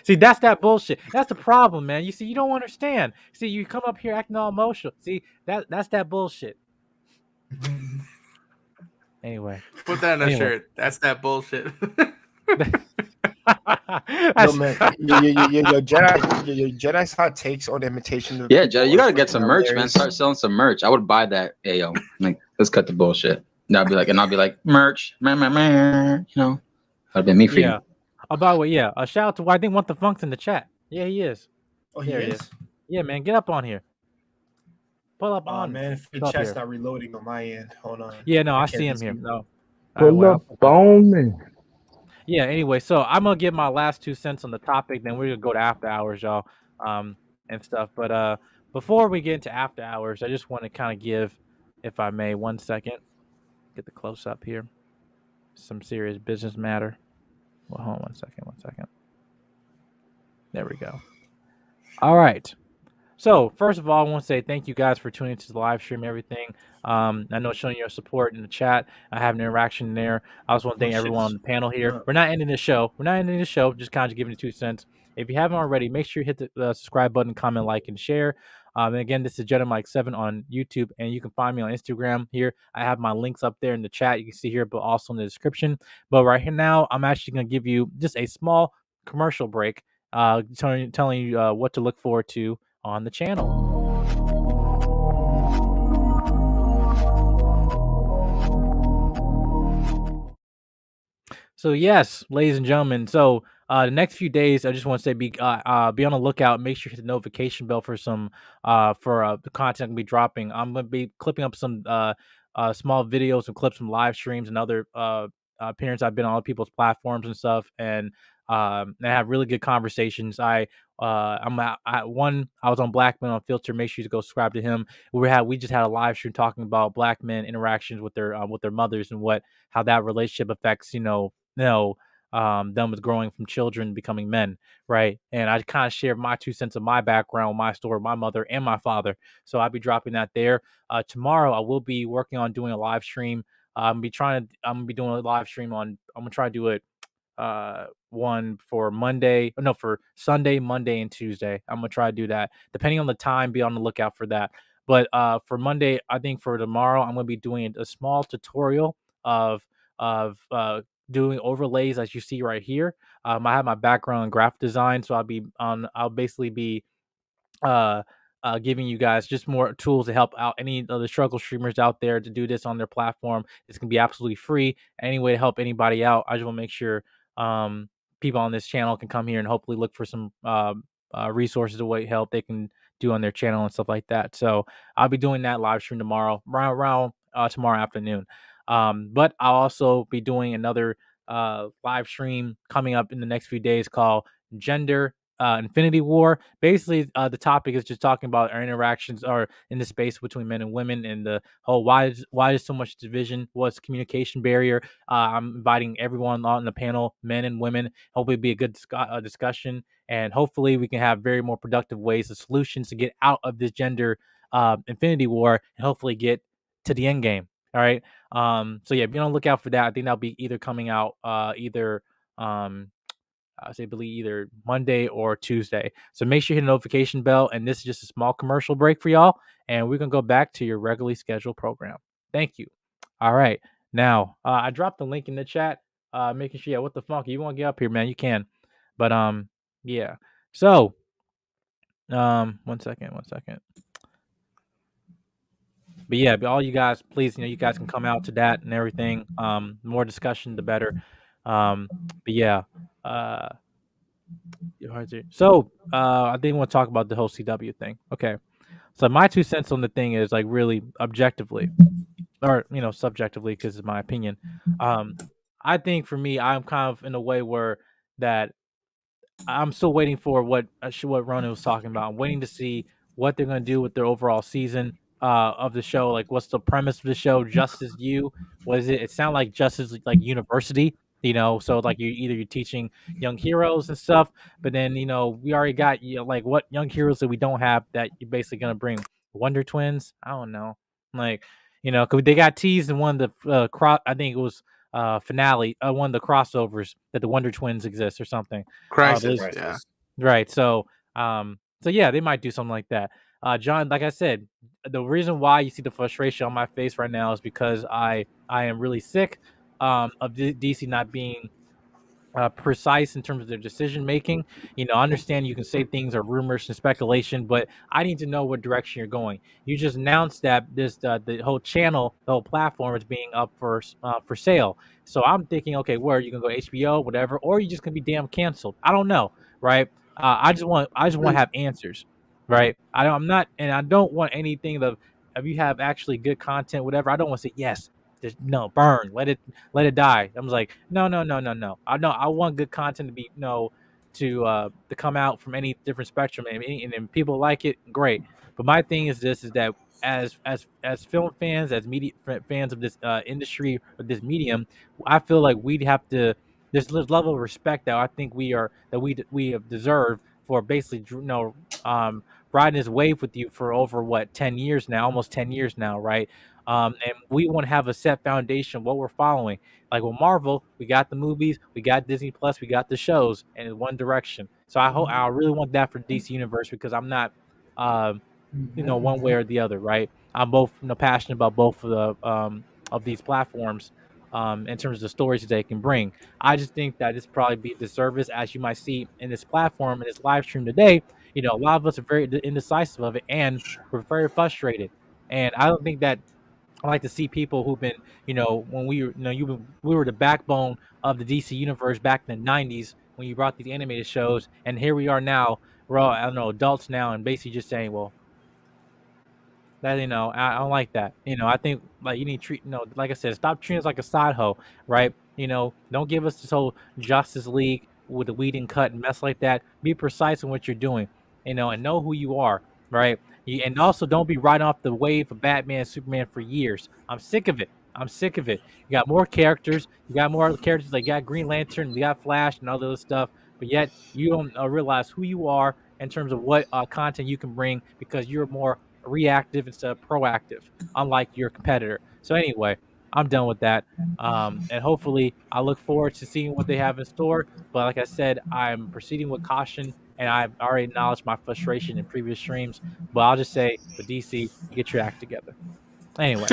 Speaker 3: see, that's that bullshit. That's the problem, man. You see, you don't understand. See, you come up here acting all emotional. See, that's that bullshit. Anyway,
Speaker 7: put that in a shirt. That's that bullshit.
Speaker 1: Yo, man, your Jedi's hot takes on the imitation of
Speaker 9: Yeah, Jedi, you gotta get some merch, man. Start selling some merch. I would buy that. Ayo, like, let's cut the bullshit. And I'll be like, merch, that'd been me for you.
Speaker 3: About what? Yeah, a shout out to I think Want the Funk's in the chat. Yeah, he is.
Speaker 1: Oh, he is.
Speaker 3: Yeah, man, get up on here. Pull up on.
Speaker 1: Man, if the chat's not reloading on my end, hold on.
Speaker 3: Yeah, no, I see him here. No.
Speaker 8: Pull up on me.
Speaker 3: Yeah. Anyway, so I'm gonna give my last 2 cents on the topic. Then we're gonna go to after hours, y'all, and stuff. But before we get into after hours, I just want to kind of give, if I may, 1 second, get the close up here. Some serious business matter. Well, hold on 1 second. There we go. All right. So first of all, I want to say thank you guys for tuning into the live stream and everything. I know showing your support in the chat. I have an interaction there. I also want to thank everyone on the panel here. We're not ending the show. Just kind of giving you 2 cents. If you haven't already, make sure you hit the subscribe button, comment, like, and share. And again, this is Jedi Mike 7 on YouTube, and you can find me on Instagram here. I have my links up there in the chat. You can see here, but also in the description. But right here now, I'm actually going to give you just a small commercial break, telling you what to look forward to on the channel. So yes, ladies and gentlemen. So the next few days, I just want to say be on the lookout. Make sure you hit the notification bell for some the content I'm gonna be dropping. I'm gonna be clipping up some small videos and clips from live streams and other appearances I've been on other people's platforms and stuff, and have really good conversations. I was on Black Men on Filter. Make sure you go subscribe to him. We just had a live stream talking about Black men interactions with their mothers and how that relationship affects them as growing from children becoming men, right? And I kind of share my 2 cents of my background, my story, my mother and my father. So I'll be dropping that there. Tomorrow I will be working on doing a live stream. I'm gonna be doing a live stream I'm gonna try to do it one for Sunday, Monday, and Tuesday. I'm gonna try to do that. Depending on the time, be on the lookout for that. But for Monday, I think for tomorrow, I'm gonna be doing a small tutorial of doing overlays as you see right here. I have my background in graphic design, so I'll basically be giving you guys just more tools to help out any of the struggle streamers out there to do this on their platform. It's gonna be absolutely free. Any way to help anybody out, I just want to make sure people on this channel can come here and hopefully look for some resources of what help they can do on their channel and stuff like that. So I'll be doing that live stream tomorrow, around tomorrow afternoon. But I'll also be doing another live stream coming up in the next few days called Gender Infinity War. Basically, the topic is just talking about our interactions or in the space between men and women, and the whole why is so much division, what's communication barrier. I'm inviting everyone on the panel, men and women. Hopefully, it'll be a good discussion, and hopefully, we can have very more productive ways of solutions to get out of this gender Infinity War, and hopefully get to the end game. All right. So yeah, be on the lookout for that. I think that'll be either coming out either I say believe either Monday or Tuesday. So make sure you hit the notification bell. And this is just a small commercial break for y'all. And we're gonna go back to your regularly scheduled program. Thank you. All right. Now I dropped the link in the chat. Making sure, yeah, what the fuck? You want to get up here, man? You can. But yeah. So 1 second. But yeah, but all you guys, please, you guys can come out to that and everything. The more discussion, the better. But yeah. So I think I want to talk about the whole CW thing. Okay. So my 2 cents on the thing is like really objectively, or subjectively, because it's my opinion. I think for me, I'm kind of in a way where that I'm still waiting for what Ronan was talking about. I'm waiting to see what they're going to do with their overall season of the show. Like, what's the premise of the show? Justice U? What is it? It sounds like Justice like University. So like you're teaching young heroes and stuff, but then we already got like what young heroes that we don't have that you're basically gonna bring. Wonder Twins? I don't know. Like because they got teased in one of the I think it was finale, one of the crossovers that the Wonder Twins exist or something.
Speaker 7: Crisis, yeah.
Speaker 3: Right. So yeah, they might do something like that. John, like I said, the reason why you see the frustration on my face right now is because I am really sick of DC not being precise in terms of their decision making. I understand you can say things are rumors and speculation, but I need to know what direction you're going. You just announced that the whole channel, the whole platform is being up for sale. So I'm thinking, okay, where you can go HBO, whatever, or you just gonna be damn canceled. I don't know, right? I just want to have answers, right? I don't want anything if you have actually good content, whatever. I don't want to say yes. Just no, burn, let it die. I was like, no. I want good content to be to come out from any different spectrum, and if people like it, great. But my thing is that as film fans, as media fans of this industry, of this medium, I feel like we'd have to. There's this level of respect that I think we have deserved for basically riding this wave with you for over 10 years now, almost 10 years now, right? And we want to have a set foundation what we're following. Like with Marvel, we got the movies, we got Disney Plus, we got the shows, and in one direction. So I really want that for DC Universe, because I'm not one way or the other, right? I'm both passionate about both of these platforms in terms of the stories that they can bring. I just think that it's probably be a disservice, as you might see in this platform, in this live stream today. A lot of us are very indecisive of it, and we're very frustrated. And I don't think that I like to see people who've been, when we were, we were the backbone of the DC universe back in the '90s when you brought these animated shows, and here we are now. We're all, I don't know, adults now, and basically just saying, well, that I don't like that. I think like you need to treat like I said, stop treating us like a side hoe, right? Don't give us this whole Justice League with the weed and cut and mess like that. Be precise in what you're doing, and know who you are, right? And also don't be riding off the wave of Batman and Superman for years. I'm sick of it. You got more characters. You got more characters. Like you got Green Lantern, you got Flash, and all the other stuff. But yet you don't realize who you are in terms of what content you can bring, because you're more reactive instead of proactive, unlike your competitor. So anyway, I'm done with that. And hopefully I look forward to seeing what they have in store. But like I said, I'm proceeding with caution, and I've already acknowledged my frustration in previous streams. But I'll just say, with DC, get your act together. Anyway.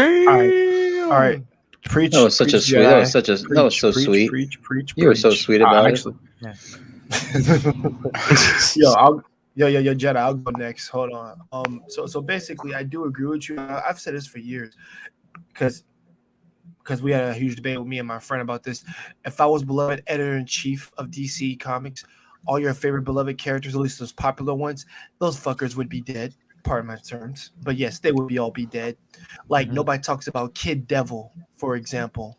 Speaker 1: All right. Preach.
Speaker 5: That was such a sweet. That was so sweet.
Speaker 1: Preach.
Speaker 5: You were so sweet about
Speaker 1: actually, it. Yeah. Yo, Yo, Jedi, I'll go next. Hold on. So basically, I do agree with you. I've said this for years because we had a huge debate with me and my friend about this. If I was beloved editor in chief of DC Comics, all your favorite beloved characters, at least those popular ones, those fuckers would be dead. Pardon my terms, but yes, they would all be dead. Like nobody talks about Kid Devil, for example.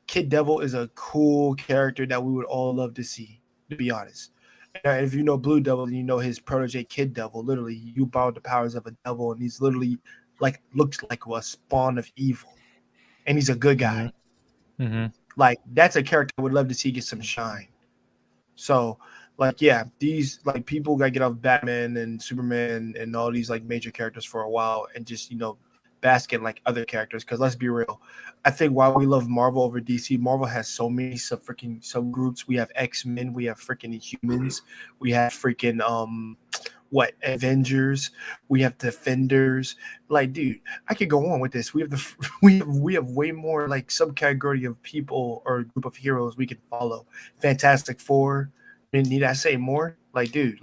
Speaker 1: Kid Devil is a cool character that we would all love to see, to be honest. And if you know Blue Devil, you know his protege Kid Devil. Literally, you borrowed the powers of a devil, and he's literally like looks like a spawn of evil, and he's a good guy. Like that's a character I would love to see get some shine. So, like, yeah, these like people gotta get off Batman and Superman and all these like major characters for a while and just bask in like other characters. Because let's be real, I think while we love Marvel over DC, Marvel has so many subgroups. We have X-Men, we have freaking Humans, we have freaking Avengers, we have Defenders. Like, dude, I could go on with this. We have we have way more like subcategory of people or group of heroes we can follow. Fantastic Four. Need I say more? Like, dude,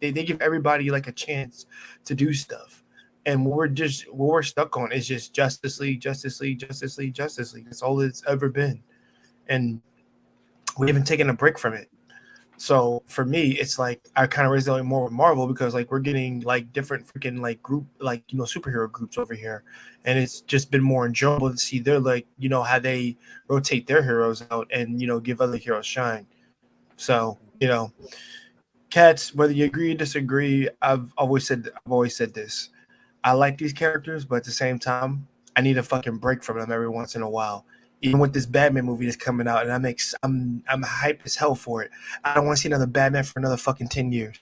Speaker 1: they give everybody like a chance to do stuff. And what we're stuck on is just Justice League. That's all it's ever been. And we haven't taken a break from it. So for me, it's like I kind of resonate more with Marvel because like we're getting like different freaking like group like superhero groups over here, and it's just been more enjoyable to see their like how they rotate their heroes out and give other heroes shine. So Cats, whether you agree or disagree, I've always said this. I like these characters, but at the same time, I need a fucking break from them every once in a while. Even with this Batman movie that's coming out, and I'm hyped as hell for it. I don't want to see another Batman for another fucking 10 years.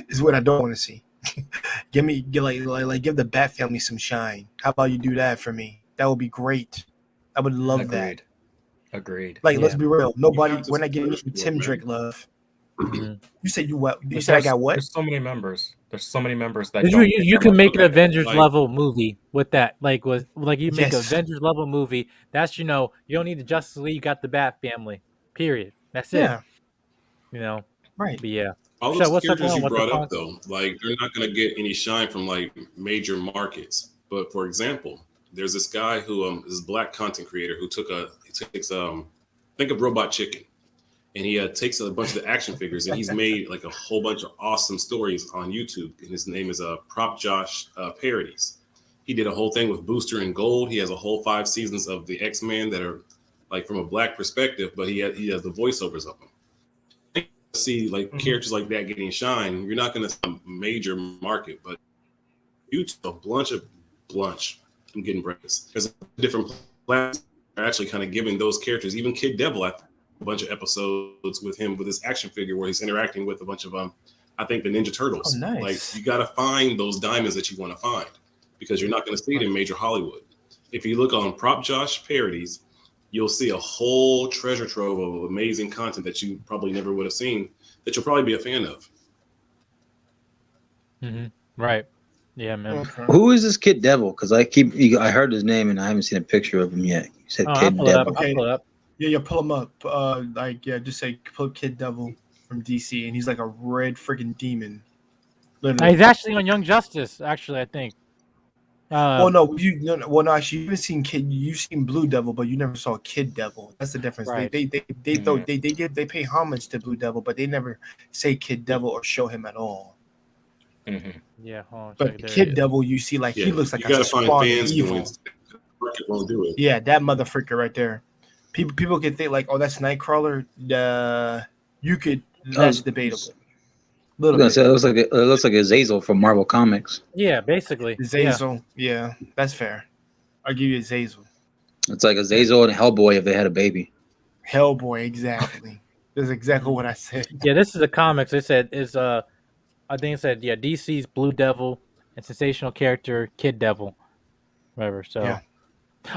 Speaker 1: Is what I don't want to see. Give the Bat family some shine. How about you do that for me? That would be great. I would love that.
Speaker 2: Agreed.
Speaker 1: Like, let's be real. Nobody. We're not getting Tim Drake love. You said you what? You said I got what?
Speaker 2: There's so many members. That
Speaker 3: you can make an Avengers level movie with that. Like you make an Avengers level movie. That's you don't need the Justice League. You got the Bat family. Period. That's it.
Speaker 1: Right.
Speaker 3: But yeah.
Speaker 10: All those characters you brought up though, like they're not going to get any shine from like major markets. But for example, there's this guy who is a black content creator who think of Robot Chicken. And he takes a bunch of the action figures and he's made like a whole bunch of awesome stories on YouTube. And his name is Prop Josh Parodies. He did a whole thing with Booster and Gold. He has a whole 5 seasons of the X-Men that are like from a black perspective, but he has the voiceovers of them. See like characters like that getting shine. You're not going to see a major market, but YouTube, a blunch. I'm getting breakfast. There's different platforms are actually kind of giving those characters, even Kid Devil, a bunch of episodes with him with his action figure where he's interacting with a bunch of I think the Ninja Turtles.
Speaker 1: Oh, nice.
Speaker 10: Like you got to find those diamonds that you want to find because you're not going to see it in major Hollywood. If you look on Prop Josh Parodies, you'll see a whole treasure trove of amazing content that you probably never would have seen that you'll probably be a fan of.
Speaker 3: Right. Yeah, man.
Speaker 1: Okay.
Speaker 5: Who is this Kid Devil? Because I heard his name and I haven't seen a picture of him yet. You said Kid Devil.
Speaker 1: Okay.
Speaker 3: I'll pull it up.
Speaker 1: Yeah, pull him up. Just say pull Kid Devil from DC, and he's like a red freaking demon. Literally.
Speaker 3: He's actually on Young Justice. Actually, I think.
Speaker 1: Actually, you've seen Blue Devil, but you never saw Kid Devil. That's the difference.
Speaker 3: Right.
Speaker 1: They pay homage to Blue Devil, but they never say Kid Devil or show him at all.
Speaker 3: Yeah,
Speaker 1: but Kid Devil, you see, like he looks like
Speaker 10: you gotta
Speaker 1: a
Speaker 10: find
Speaker 1: spawn
Speaker 10: fans
Speaker 1: evil.
Speaker 10: Market won't do it.
Speaker 1: Yeah, that motherfucker right there. People can think like, oh, that's Nightcrawler. That's debatable.
Speaker 5: It looks like Azazel from Marvel Comics.
Speaker 3: Yeah, basically.
Speaker 1: Azazel. Yeah, that's fair. I'll give you Azazel.
Speaker 5: It's like Azazel and Hellboy if they had a baby.
Speaker 1: Hellboy, exactly. That's exactly what I said.
Speaker 3: Yeah, this is the comics. It said I think it said DC's Blue Devil and sensational character Kid Devil, whatever. So. Yeah.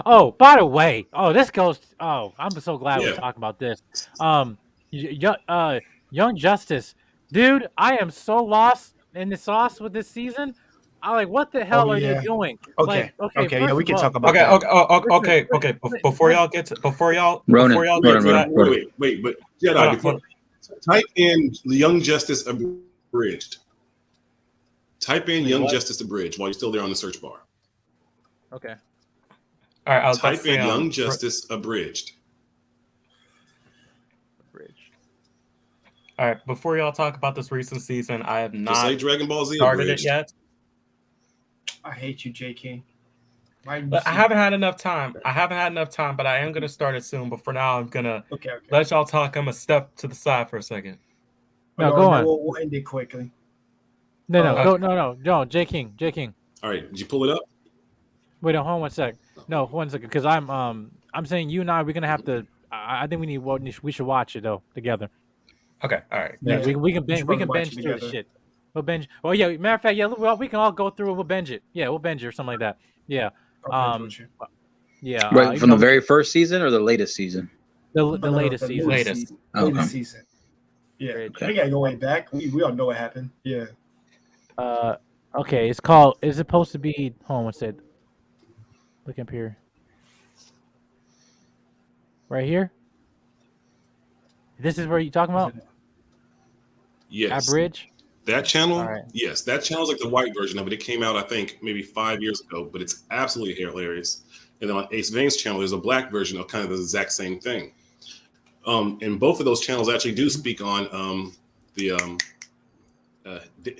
Speaker 3: Oh, by the way, this goes. Oh, I'm so glad we're talking about this. Young Justice, dude, I am so lost in the sauce with this season. I'm like, what the hell are you doing?
Speaker 1: Okay, yeah, we can talk about
Speaker 2: that. Okay. Before y'all get to
Speaker 10: wait, but Jedi, Type in Young Justice Abridged. Type in Young Justice Abridged while you're still there on the search bar.
Speaker 3: Okay.
Speaker 2: All right.
Speaker 10: Type in Young Justice Abridged.
Speaker 2: All right. Before y'all talk about this recent season, I have not
Speaker 10: Just like Dragon Ball Z
Speaker 2: started
Speaker 10: Abridged.
Speaker 2: it yet.
Speaker 1: I hate you, J King.
Speaker 2: But I haven't had enough time. But I am gonna start it soon. But for now, I'm gonna let y'all talk. I'm gonna step to the side for a second.
Speaker 3: No, go on.
Speaker 1: We'll end it quickly.
Speaker 3: No, J King.
Speaker 10: All right, did you pull it up?
Speaker 3: Wait, hold on 1 sec. No, 1 second, because I'm saying you and I, we're gonna have to. I think we should watch it though together.
Speaker 2: Okay, all right.
Speaker 3: Yeah, we can binge through the shit. We'll binge. Oh yeah, matter of fact, yeah, we can all go through it. We'll binge it. Yeah, we'll binge it or something like that. Yeah. Yeah.
Speaker 5: Right from the very first season or the latest season?
Speaker 3: The latest season.
Speaker 1: Latest season. Yeah. Okay. We gotta go way back. We all know what happened. Yeah.
Speaker 3: Okay. It's called. Is it supposed to be? Hold on. What's it? Look up here. Right here. This is where you talking about?
Speaker 10: Yes.
Speaker 3: Abridge.
Speaker 10: That channel, yes, that channel's like the white version of it. It came out, I think, maybe 5 years ago, but it's absolutely hilarious. And then on Ace Vane's channel, there's a black version of kind of the exact same thing. And both of those channels actually do speak on the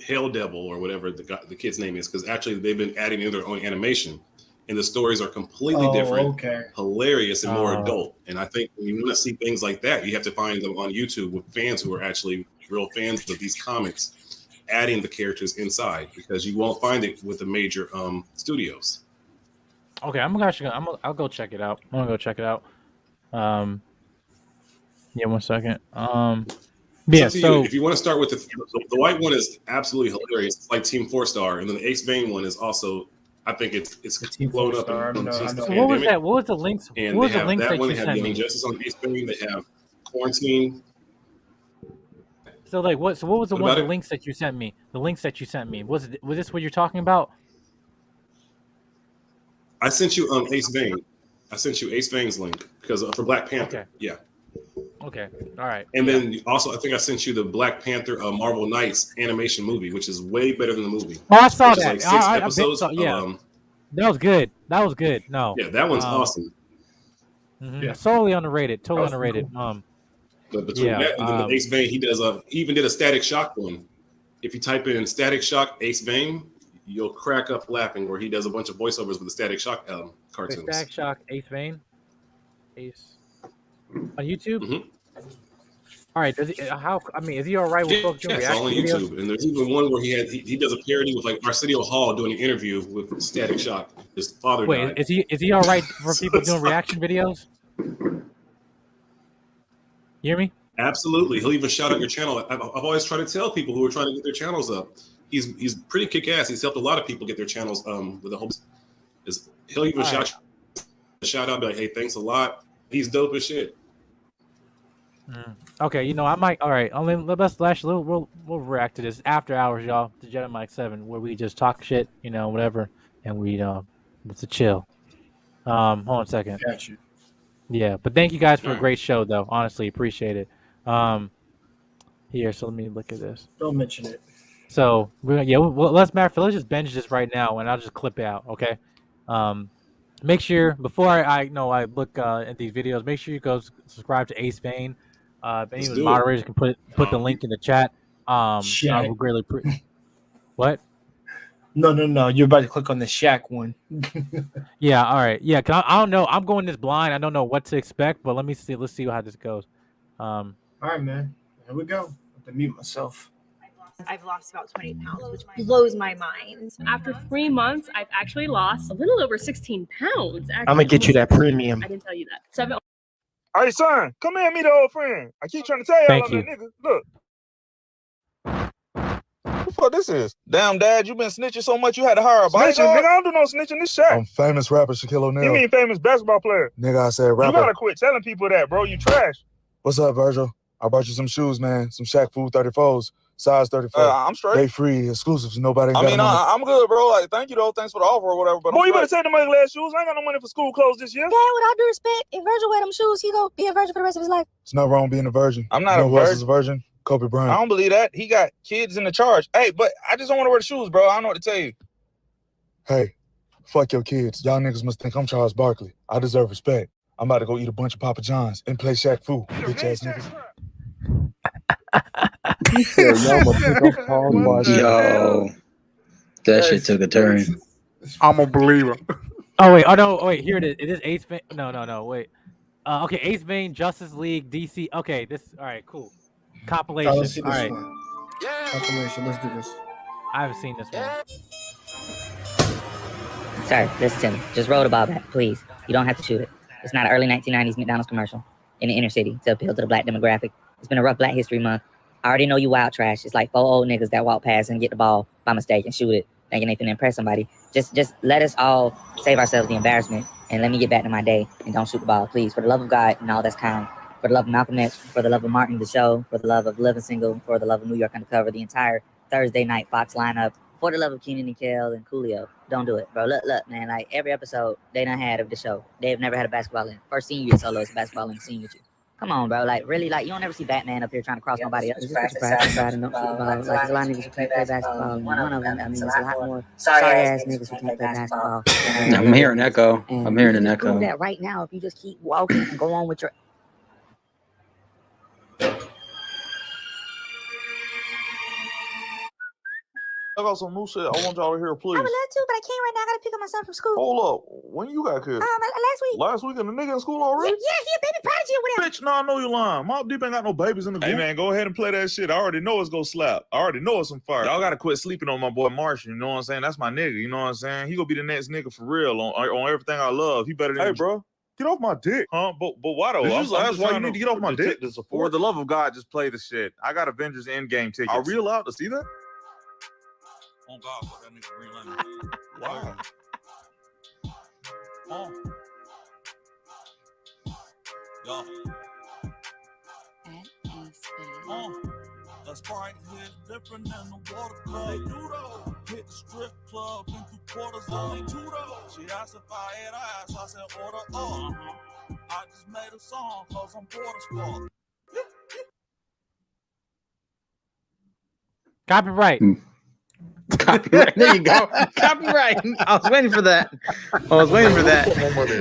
Speaker 10: Hell Devil or whatever the kid's name is, because actually they've been adding in their own animation, and the stories are completely different, hilarious, and more adult. And I think when you want to see things like that, you have to find them on YouTube with fans who are actually real fans of these comics, adding the characters inside, because you won't find it with the major studios.
Speaker 3: Okay, I'll go check it out. I'm gonna go check it out. Yeah, 1 second. Yeah, so
Speaker 10: if you want to start with the white one is absolutely hilarious. It's like Team 4-Star, and then the Ace Vane one is also, I think it's blown up.
Speaker 3: So what was that? What was the links?
Speaker 10: And
Speaker 3: what was
Speaker 10: they
Speaker 3: the links
Speaker 10: have that
Speaker 3: that
Speaker 10: one.
Speaker 3: you
Speaker 10: They have
Speaker 3: sent
Speaker 10: Young
Speaker 3: me?
Speaker 10: Justice on Ace Vane. They have Quarantine.
Speaker 3: So like what? So what was the
Speaker 10: What about
Speaker 3: the
Speaker 10: it?
Speaker 3: links that you sent me? The links that you sent me. Was this what you're talking about?
Speaker 10: I sent you Ace Vane. I sent you Ace Vane's link because for Black Panther.
Speaker 3: Okay.
Speaker 10: Yeah.
Speaker 3: Okay. All right.
Speaker 10: And then also, I think I sent you the Black Panther Marvel Knights animation movie, which is way better than the movie.
Speaker 3: Oh, I saw
Speaker 10: Which is
Speaker 3: that.
Speaker 10: like 6
Speaker 3: I
Speaker 10: episodes.
Speaker 3: yeah. That was good. No.
Speaker 10: Yeah, that one's awesome.
Speaker 3: Yeah. Totally underrated. Totally underrated.
Speaker 10: Cool. But between that and then the Ace Vane, he even did a Static Shock one. If you type in Static Shock Ace Vane, you'll crack up laughing, where he does a bunch of voiceovers with the Static Shock cartoons.
Speaker 3: Static Shock Ace Vane. Ace on YouTube.
Speaker 10: Mm-hmm.
Speaker 3: All right. Does he? Is he all right with folks doing
Speaker 10: Yes, all on
Speaker 3: reaction
Speaker 10: YouTube.
Speaker 3: videos?
Speaker 10: And there's even one where he does a parody with like Arsenio Hall doing an interview with Static Shock. His father died.
Speaker 3: Wait, is he all right for people doing reaction videos? You hear me?
Speaker 10: Absolutely. He'll even shout out your channel. I've always tried to tell people who are trying to get their channels up. He's pretty kick-ass. He's helped a lot of people get their channels with the whole. He'll even shout out, be like, "Hey, thanks a lot." He's dope as shit.
Speaker 3: Okay, I might. All right, we'll react to this after hours, y'all. The Jedi Mike 7, where we just talk shit, whatever, and we it's a chill. Hold on a second.
Speaker 1: Got you.
Speaker 3: Yeah, but thank you guys for a great show, though. Honestly, appreciate it. Here, so let me look at this.
Speaker 1: Don't mention it.
Speaker 3: So let's just binge this right now, and I'll just clip it out. Okay. Make sure before I look at these videos, make sure you go subscribe to Ace Vane. If any of the moderators can put the link in the chat. I would greatly What?
Speaker 1: No. You're about to click on the Shaq one.
Speaker 3: Yeah. All right. Yeah. Cause I don't know. I'm going this blind. I don't know what to expect, but let me see. Let's see how this goes.
Speaker 1: All right, man. Here we go. I have to mute myself.
Speaker 11: I've lost about 20 pounds, which blows my mind. After 3 months, I've actually lost a little over 16 pounds.
Speaker 1: I'm gonna get you that premium.
Speaker 11: I didn't tell you that. 7.
Speaker 12: Hey, son, come here and meet an old friend. I keep trying to tell y'all
Speaker 3: Thank
Speaker 12: that nigga. Look. Who the fuck this is? Damn, Dad, you been snitching so much you had to hire a bodyguard? Snitching, nigga, I don't do no snitching. This shit.
Speaker 13: I'm famous rapper Shaquille O'Neal.
Speaker 12: You mean famous basketball player?
Speaker 13: Nigga, I said rapper.
Speaker 12: You gotta quit telling people that, bro. You trash.
Speaker 13: What's up, Virgil? I brought you some shoes, man. Some Shaq Food 34s. Size 34.
Speaker 12: I'm straight.
Speaker 13: They free exclusives. Nobody ain't
Speaker 12: I
Speaker 13: got
Speaker 12: mean,
Speaker 13: them on the-
Speaker 12: I'm good, bro. Like, thank you, though. Thanks for the offer or whatever. But
Speaker 8: Boy,
Speaker 12: I'm
Speaker 8: you better
Speaker 12: straight.
Speaker 8: take them ugly ass shoes. I ain't got no money for school clothes this year.
Speaker 14: Dad, with all due respect, if Virgil wear them shoes, he gonna be a virgin for the rest of his life.
Speaker 13: It's not wrong being a virgin.
Speaker 12: I'm not
Speaker 13: You know
Speaker 12: a
Speaker 13: who else
Speaker 12: virgin.
Speaker 13: is a virgin? Kobe Bryant.
Speaker 12: I don't believe that. He got kids in the charge. Hey, but I just don't want to wear the shoes, bro. I don't know what to tell you.
Speaker 13: Hey, fuck your kids. Y'all niggas must think I'm Charles Barkley. I deserve respect. I'm about to go eat a bunch of Papa John's and play Shaq Fu, bitch ass niggas.
Speaker 8: He said, y'all must think I'm Charles Barkley.
Speaker 5: Yo, that shit took a turn.
Speaker 7: I'm a believer.
Speaker 3: Oh wait, wait, here it is. It is Ace Vane. No, wait. Okay, Ace Vane, Justice League, DC. Okay, this. All right, cool. Compilation.
Speaker 1: Let's see
Speaker 3: All
Speaker 1: this
Speaker 3: right.
Speaker 1: one. Compilation. Let's do this.
Speaker 3: I haven't seen this one.
Speaker 14: Sir, listen to me. Just roll the ball back, please. You don't have to shoot it. It's not an early 1990s McDonald's commercial in the inner city to appeal to the black demographic. It's been a rough Black History Month. I already know you wild trash. It's like 4 old niggas that walk past and get the ball by mistake and shoot it, thinking they finna impress somebody. Just let us all save ourselves the embarrassment and let me get back to my day and don't shoot the ball, please. For the love of God and all that's kind. For the love of Malcolm X, for the love of Martin the Show, for the love of Living Single, for the love of New York Undercover, the entire Thursday night Fox lineup, for the love of Keenan and Kel and Coolio. Don't do it, bro. Look, man, like every episode they done had of the show, they've never had a basketball in. First senior year solo is basketball in senior year. Come on, bro. Like, really, like, you don't ever see Batman up here trying to cross nobody else. Just practice and don't shoot the ball. Like, there's a lot of niggas who can't play basketball. And one of them, I mean, there's a lot more sorry-ass niggas who can't play basketball.
Speaker 5: I'm hearing echo. I'm hearing an echo.
Speaker 14: Prove that right now if you just keep walking and go on with your...
Speaker 12: I got some new shit. I want y'all to hear, please.
Speaker 14: I would love to, but I can't right now. I gotta pick up my son from school.
Speaker 12: Hold up. When you got kids?
Speaker 14: Last week.
Speaker 12: Last week and the nigga in school already?
Speaker 14: Yeah, he a baby prodigy or whatever.
Speaker 12: Bitch, no, I know you lying. Mob Deep ain't got no babies in the group.
Speaker 8: Hey, man, go ahead and play that shit. I already know it's gonna slap. I already know it's some fire. Y'all gotta quit sleeping on my boy Martian. You know what I'm saying? That's my nigga. You know what I'm saying? He gonna be the next nigga for real on everything I love. He better than...
Speaker 12: Hey, bro. Get off my dick.
Speaker 8: Huh? But why though?
Speaker 12: That's why you need to get off my dick.
Speaker 8: For the love of God, just play the shit. I got Avengers Endgame tickets.
Speaker 12: Are we allowed to see that?
Speaker 6: Oh God, what that nigga Green Lantern.
Speaker 12: Wow.
Speaker 6: The Sprite hit different than the water club. They do though. Hit the strip club in 2 quarters, only 2 though. She asked if I had eyes, so I said order up. I just made a song cause I'm bored as fuck.
Speaker 3: Copyright.
Speaker 5: Copyright. There you go. Copyright. I was waiting for that.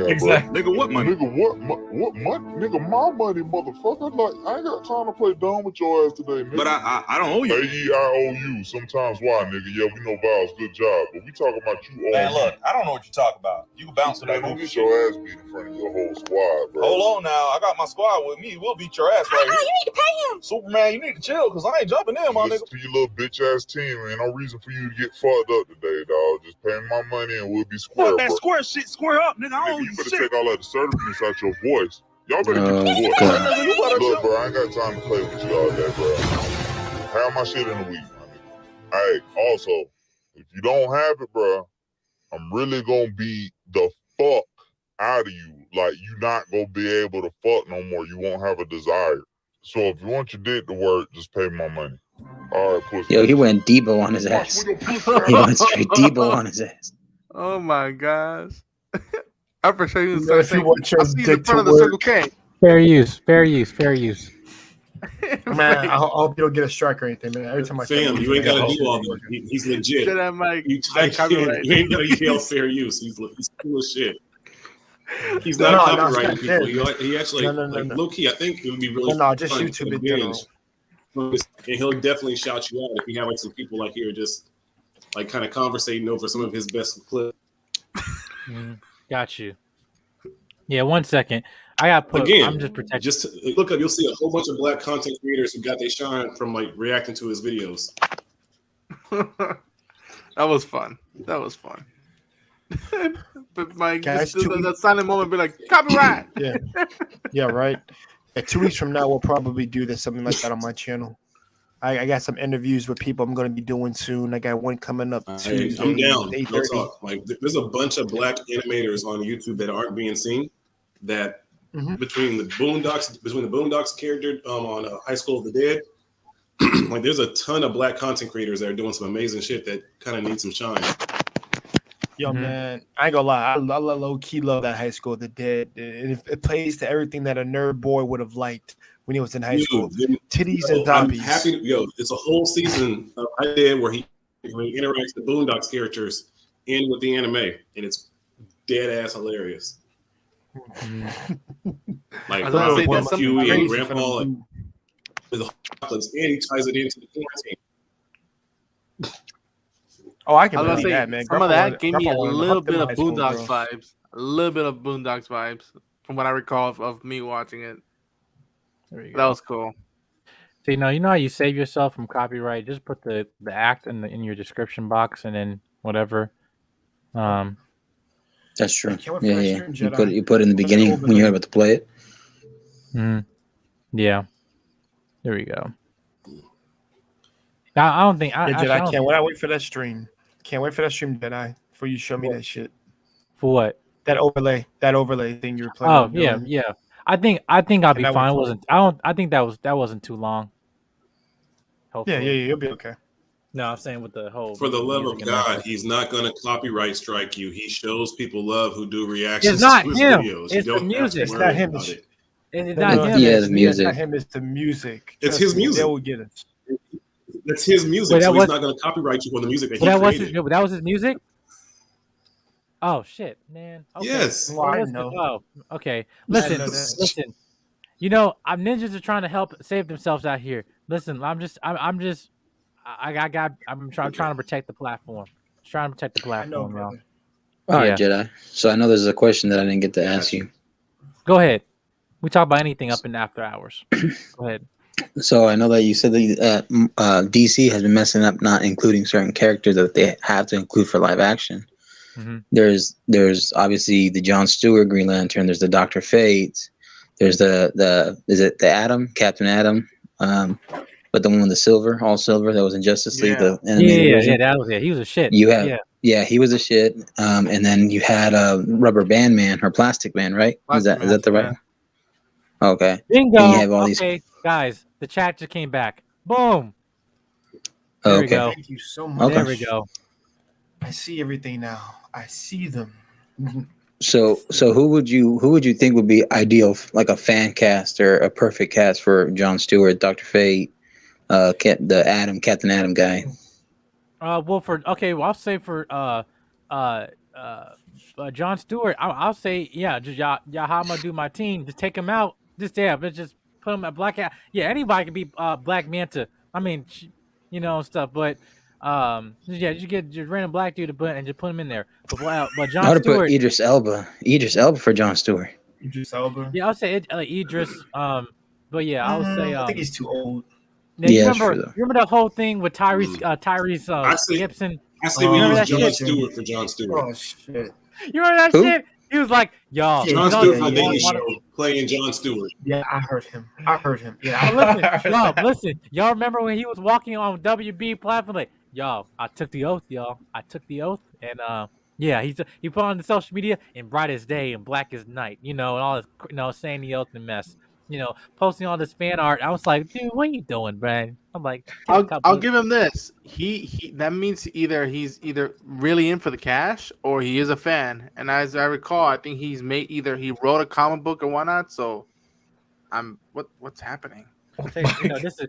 Speaker 12: Exactly.
Speaker 8: Nigga, what money?
Speaker 15: Nigga, what money? Nigga, my money, motherfucker. Like, I ain't got time to play dumb with your ass today, nigga.
Speaker 8: But I don't owe you.
Speaker 15: I owe you. Sometimes why, nigga? Yeah, we know Val's good job, but we talking about you.
Speaker 8: Man, look, I don't know what you talk about. You can bounce to that
Speaker 15: Don't
Speaker 8: movie.
Speaker 15: get your ass beat in front of your whole squad, bro.
Speaker 8: Hold on now. I got my squad with me. We'll beat your ass right here.
Speaker 14: You need to pay him.
Speaker 8: Superman, you need to chill because I ain't jumping in, my nigga.
Speaker 15: Listen to your little bitch ass team. Ain't no reason for you to get fucked up today, dog. Just pay me my money and we'll be square.
Speaker 8: Fuck that
Speaker 15: bro.
Speaker 8: square shit. Square up, nigga. I don't
Speaker 15: You
Speaker 8: owe you
Speaker 15: better
Speaker 8: shit.
Speaker 15: take all that assertiveness out your voice. Y'all better get your voice. Look, bro, I ain't got time to play with you all day, bro. Have my shit in a week, my nigga. Hey, also, if you don't have it, bro, I'm really gonna beat the fuck out of you. Like, you not gonna be able to fuck no more. You won't have a desire. So if you want your dick to work, just pay me my money. All right, pussy.
Speaker 5: Yo, he went Debo on his ass. He went straight Debo on his ass.
Speaker 7: Oh my gosh. I for sure you
Speaker 1: If you want your
Speaker 7: I see the
Speaker 1: dick
Speaker 7: front
Speaker 1: to
Speaker 7: of the Circle
Speaker 1: work,
Speaker 7: K.
Speaker 3: Fair use.
Speaker 1: man, I hope you don't get a strike or anything, man. Every time I
Speaker 10: Fam, you ain't gotta do all that. He's legit.
Speaker 7: Shit, I'm like,
Speaker 10: You ain't gotta yell fair use. He's cool as shit. He's
Speaker 1: No,
Speaker 10: not
Speaker 1: no,
Speaker 10: copyrighting
Speaker 1: it's
Speaker 10: people.
Speaker 1: not
Speaker 10: He actually,
Speaker 1: No.
Speaker 10: low key, I think it would be really
Speaker 1: No, just
Speaker 10: fun
Speaker 1: YouTube
Speaker 10: to
Speaker 1: in general.
Speaker 10: engage. And he'll definitely shout you out if you have like some people like here just like kind of conversating over some of his best clips.
Speaker 3: Got you. Yeah, 1 second. I got put.
Speaker 10: Again,
Speaker 3: I'm just protecting.
Speaker 10: Just look up. You'll see a whole bunch of black content creators who got their shine from like reacting to his videos.
Speaker 7: That was fun. But my
Speaker 1: Guys,
Speaker 7: that silent moment be like, copyright.
Speaker 1: Yeah, right. 2 weeks from now, we'll probably do this something like that on my channel. I got some interviews with people I'm going to be doing soon. I got one coming up Tuesday.
Speaker 10: I'm down. No
Speaker 1: 8:30.
Speaker 10: talk. Like there's a bunch of black animators on YouTube that aren't being seen. That between the Boondocks character on High School of the Dead, like there's a ton of black content creators that are doing some amazing shit that kind of need some shine.
Speaker 1: Yo, man, I ain't gonna lie. I low key love that High School of the Dead. It plays to everything that a nerd boy would have liked when he was in high school. Titties and zombies.
Speaker 10: I'm happy. It's a whole season of I did where he interacts the Boondocks characters in with the anime, and it's dead ass hilarious. Like Huey and Grandpa and the chocolates, and he ties it into the quarantine.
Speaker 1: Oh, I can believe that, man.
Speaker 7: Some of that gave me a little bit of Boondocks vibes. A little bit of Boondocks vibes from what I recall of me watching it.
Speaker 3: There you go.
Speaker 7: That was cool.
Speaker 3: So you know how you save yourself from copyright. Just put the act in your description box, and then whatever.
Speaker 5: That's true. Yeah. You put it in the beginning when you're about to play it.
Speaker 3: Yeah. There we go. I don't think.
Speaker 1: I can't wait for that stream. Can't wait for that stream, Jedi, before you show me that shit.
Speaker 3: For what?
Speaker 1: That overlay thing you were playing.
Speaker 3: Oh yeah. I think I'll be fine. I think that wasn't too long. Hopefully.
Speaker 1: Yeah, you'll be okay.
Speaker 3: No, I'm saying with the whole.
Speaker 10: For the love of God, he's not going to copyright strike you. He shows people love who do reactions
Speaker 3: to
Speaker 10: his
Speaker 3: him.
Speaker 10: videos.
Speaker 3: It's the music.
Speaker 1: It's not him.
Speaker 3: It's not him.
Speaker 5: Yeah, the music.
Speaker 1: It's not him. It's the music.
Speaker 10: It's his music.
Speaker 1: They will get us.
Speaker 10: That's his music, so he's not going to copyright you for the music that he created.
Speaker 3: That was his music? Oh, shit, man. Okay.
Speaker 10: Yes.
Speaker 1: Well, I know.
Speaker 3: Oh, okay. Listen. You know, ninjas are trying to help save themselves out here. Listen, I'm trying to protect the platform. Trying to protect the platform, y'all.
Speaker 5: All right, Jedi. So I know there's a question that I didn't get to ask you.
Speaker 3: Go ahead. We talk about anything up in after hours. Go ahead.
Speaker 5: So I know that you said that DC has been messing up, not including certain characters that they have to include for live action.
Speaker 3: Mm-hmm.
Speaker 5: There's obviously the Jon Stewart Green Lantern. There's the Dr. Fate. There's the Atom, Captain Atom, but the one with the silver, all silver, that was in Justice League. The animated version.
Speaker 3: That was it. He was a shit.
Speaker 5: He was a shit. And then you had Rubber Band Man or Plastic Man, right? Is that the right one? Okay.
Speaker 3: Bingo.
Speaker 5: And you have all these.
Speaker 3: Guys, the chat just came back. Boom. There we go.
Speaker 1: Thank you so much.
Speaker 3: There we go.
Speaker 1: I see everything now. I see them.
Speaker 5: So who would you think would be ideal, like a fan cast or a perfect cast for Jon Stewart, Dr. Fate, Captain Atom guy?
Speaker 3: I'll say for Jon Stewart, I'll say just I'ma do my team. Just take him out. Just put him at Black. Yeah, anybody can be Black Manta. I mean, stuff. But just get just random black dude and just put him in there. But Jon
Speaker 5: I would
Speaker 3: Stewart,
Speaker 5: put Idris Elba for Jon Stewart.
Speaker 1: Idris Elba.
Speaker 3: Yeah, I'll say Idris. But yeah, I would say.
Speaker 1: I think he's too old.
Speaker 3: Now, you remember that whole thing with Tyrese Gibson?
Speaker 10: I say we use Jon Stewart for Jon Stewart.
Speaker 1: Oh shit!
Speaker 3: You remember that shit? He was like, y'all.
Speaker 10: Jon Stewart for the Daily Show playing Jon Stewart.
Speaker 1: Yeah, I heard him. Yeah.
Speaker 3: Listen. Y'all remember when he was walking on WB platform? Like, y'all, I took the oath, y'all. And he put on the social media in bright as day and black as night. And all this, saying the oath and mess. Posting all this fan art. I was like, dude, what are you doing, man? I'm like,
Speaker 7: I'll give him this. He that means he's either really in for the cash or he is a fan. And as I recall, I think he wrote a comic book or whatnot. So what's happening?
Speaker 3: This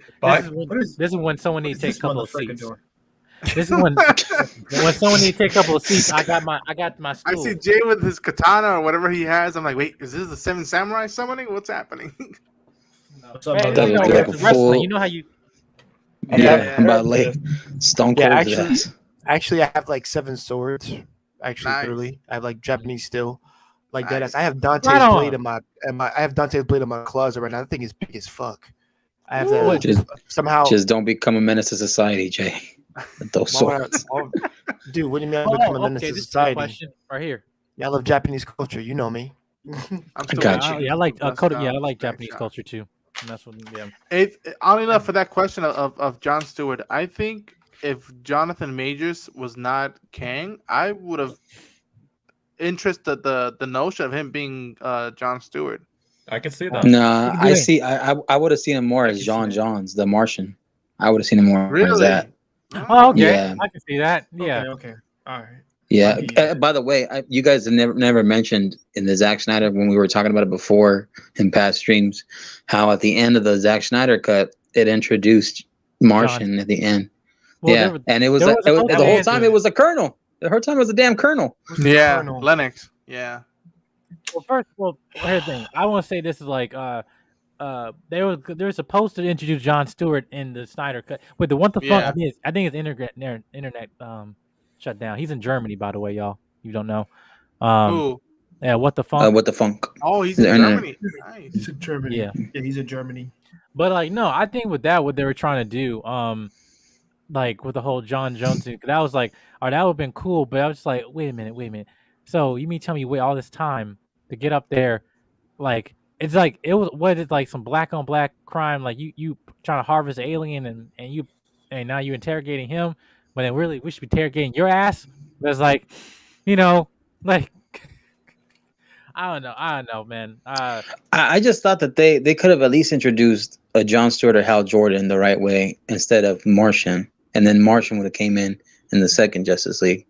Speaker 3: is when someone needs to take a couple of seats. This is when someone needs to take a couple of seats. I got my stool.
Speaker 7: I see Jay with his katana or whatever he has. I'm like, wait, is this the Seven Samurai summoning? What's happening?
Speaker 3: Wrestling. You know how you.
Speaker 5: I'm about to lay Stone Cold.
Speaker 1: Actually, I have like 7 swords. Actually, literally, I have like Japanese steel, like that. I have Dante's blade in my closet right now. That thing is big as fuck. I have that somehow.
Speaker 5: Just don't become a menace to society, Jay. Those swords.
Speaker 1: Dude, what do you mean I become a menace to society?
Speaker 3: Question right here.
Speaker 1: Yeah, I love Japanese culture. You know me.
Speaker 5: I got you.
Speaker 3: I like I like Japanese culture too. And that's what. Yeah.
Speaker 7: Oddly enough, for that question of Jon Stewart, I think if Jonathan Majors was not Kang, I would have interested the notion of him being Jon Stewart.
Speaker 2: I can see that.
Speaker 5: Nah, I would have seen him more as John Johns, the Martian. I would have seen him more as
Speaker 7: Really?
Speaker 5: that.
Speaker 3: Oh, okay.
Speaker 5: Yeah.
Speaker 3: I can see that. Yeah.
Speaker 1: Okay. All right.
Speaker 5: Yeah. By the way, you guys have never mentioned in the Zack Snyder, when we were talking about it before in past streams, how at the end of the Zack Snyder cut, it introduced Martian at the end.
Speaker 3: Well,
Speaker 5: and it was the whole time it was a colonel. The whole time it was a damn colonel.
Speaker 7: Yeah, Lennox. Yeah.
Speaker 3: Well, here's the thing. I want to say this is like they were supposed to introduce Jon Stewart in the Snyder cut. But the one the fun I think his internet shut down. He's in Germany, by the way, y'all. You don't know.
Speaker 7: Who?
Speaker 3: Yeah, what the funk?
Speaker 5: What the funk?
Speaker 7: Oh, he's in Germany. Nice.
Speaker 1: He's in Germany.
Speaker 3: Yeah,
Speaker 1: he's in Germany.
Speaker 3: But like, no, I think with that, what they were trying to do, like with the whole John Jones thing, that was like, all right, that would have been cool. But I was just like, wait a minute. So you mean tell me you wait all this time to get up there? Like, it's like it was like some black on black crime. Like you trying to harvest an alien and now you interrogating him, but then really we should be interrogating your ass. But it's like, like. I don't know, man.
Speaker 5: I just thought that they could have at least introduced a Jon Stewart or Hal Jordan the right way instead of Martian, and then Martian would have came in the second Justice League.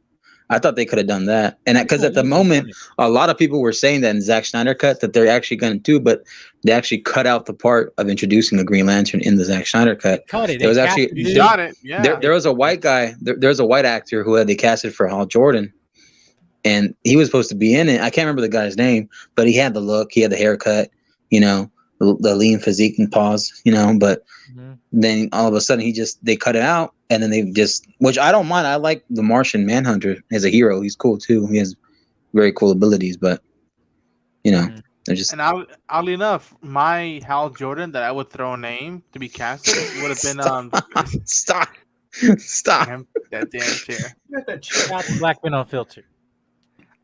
Speaker 5: I thought they could have done that, and because at the moment, a lot of people were saying that in Zack Snyder cut that they're actually going to do, but they actually cut out the part of introducing a Green Lantern in the Zack Snyder cut.
Speaker 3: There was actually
Speaker 5: there was a white guy. There's a white actor who they casted for Hal Jordan. And he was supposed to be in it. I can't remember the guy's name, but he had the look, he had the haircut, the lean physique and paws, but then all of a sudden they cut it out, and then which I don't mind. I like the Martian Manhunter as a hero. He's cool too. He has very cool abilities, but they're just. And
Speaker 7: oddly enough, my Hal Jordan that I would throw a name to be casted would have been
Speaker 5: Stop.
Speaker 7: That damn chair.
Speaker 3: That's Black Men Unfiltered.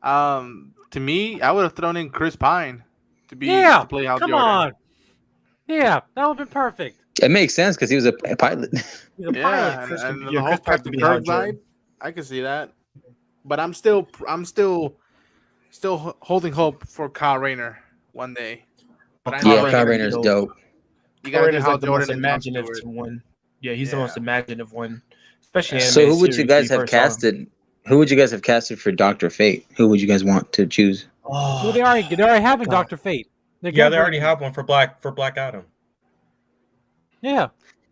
Speaker 7: To me, I would have thrown in Chris Pine to play Hal Jordan.
Speaker 3: Come on. Yeah, that would have been perfect.
Speaker 5: It makes sense because he was a pilot.
Speaker 3: He's a pilot.
Speaker 7: And the whole Captain Kirk vibe, I can see that. But I'm still holding hope for Kyle Rayner one day. But
Speaker 5: Kyle Rayner's dope.
Speaker 7: You gotta do Hal
Speaker 1: the most
Speaker 7: Jordan
Speaker 1: imaginative one. Yeah, he's the most imaginative one. Especially
Speaker 5: so who would you guys have casted? Who would you guys have casted for Dr. Fate? Who would you guys want to choose?
Speaker 3: Well, they already have Dr. Fate.
Speaker 2: They already have one for Black Adam.
Speaker 3: Yeah.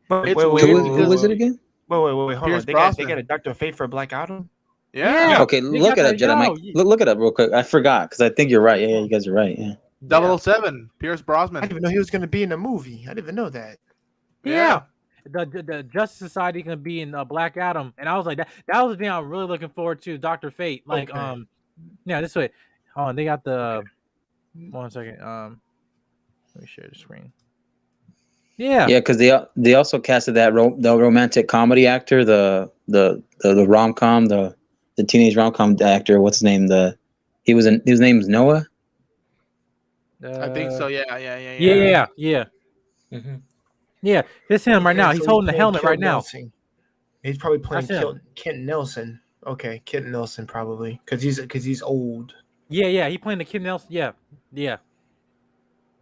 Speaker 1: Wait,
Speaker 5: who was it again?
Speaker 1: Wait, hold on. They got a Dr. Fate for Black Adam?
Speaker 7: Yeah.
Speaker 5: Okay, look it up, Jedi Mike. Look it up real quick. I forgot because I think you're right. Yeah, you guys are right. Yeah.
Speaker 7: 007, Pierce Brosnan.
Speaker 1: I didn't even know he was going to be in a movie. I didn't even know that.
Speaker 3: Yeah. The Justice Society can be in Black Adam, and I was like, that was the thing I'm really looking forward to. Dr. Fate, like, this way. Oh, they got the 1 second. Let me share the screen. Yeah,
Speaker 5: because they also casted that the romantic comedy actor, the rom-com, the teenage rom-com actor. What's his name? His name is Noah.
Speaker 7: I think so. Yeah.
Speaker 3: Mm-hmm. Yeah, it's him right now. He's holding the helmet right now.
Speaker 1: He's probably playing Kent Nelson. Okay, Kent Nelson probably because he's old.
Speaker 3: Yeah, he playing the Kent Nelson. Yeah.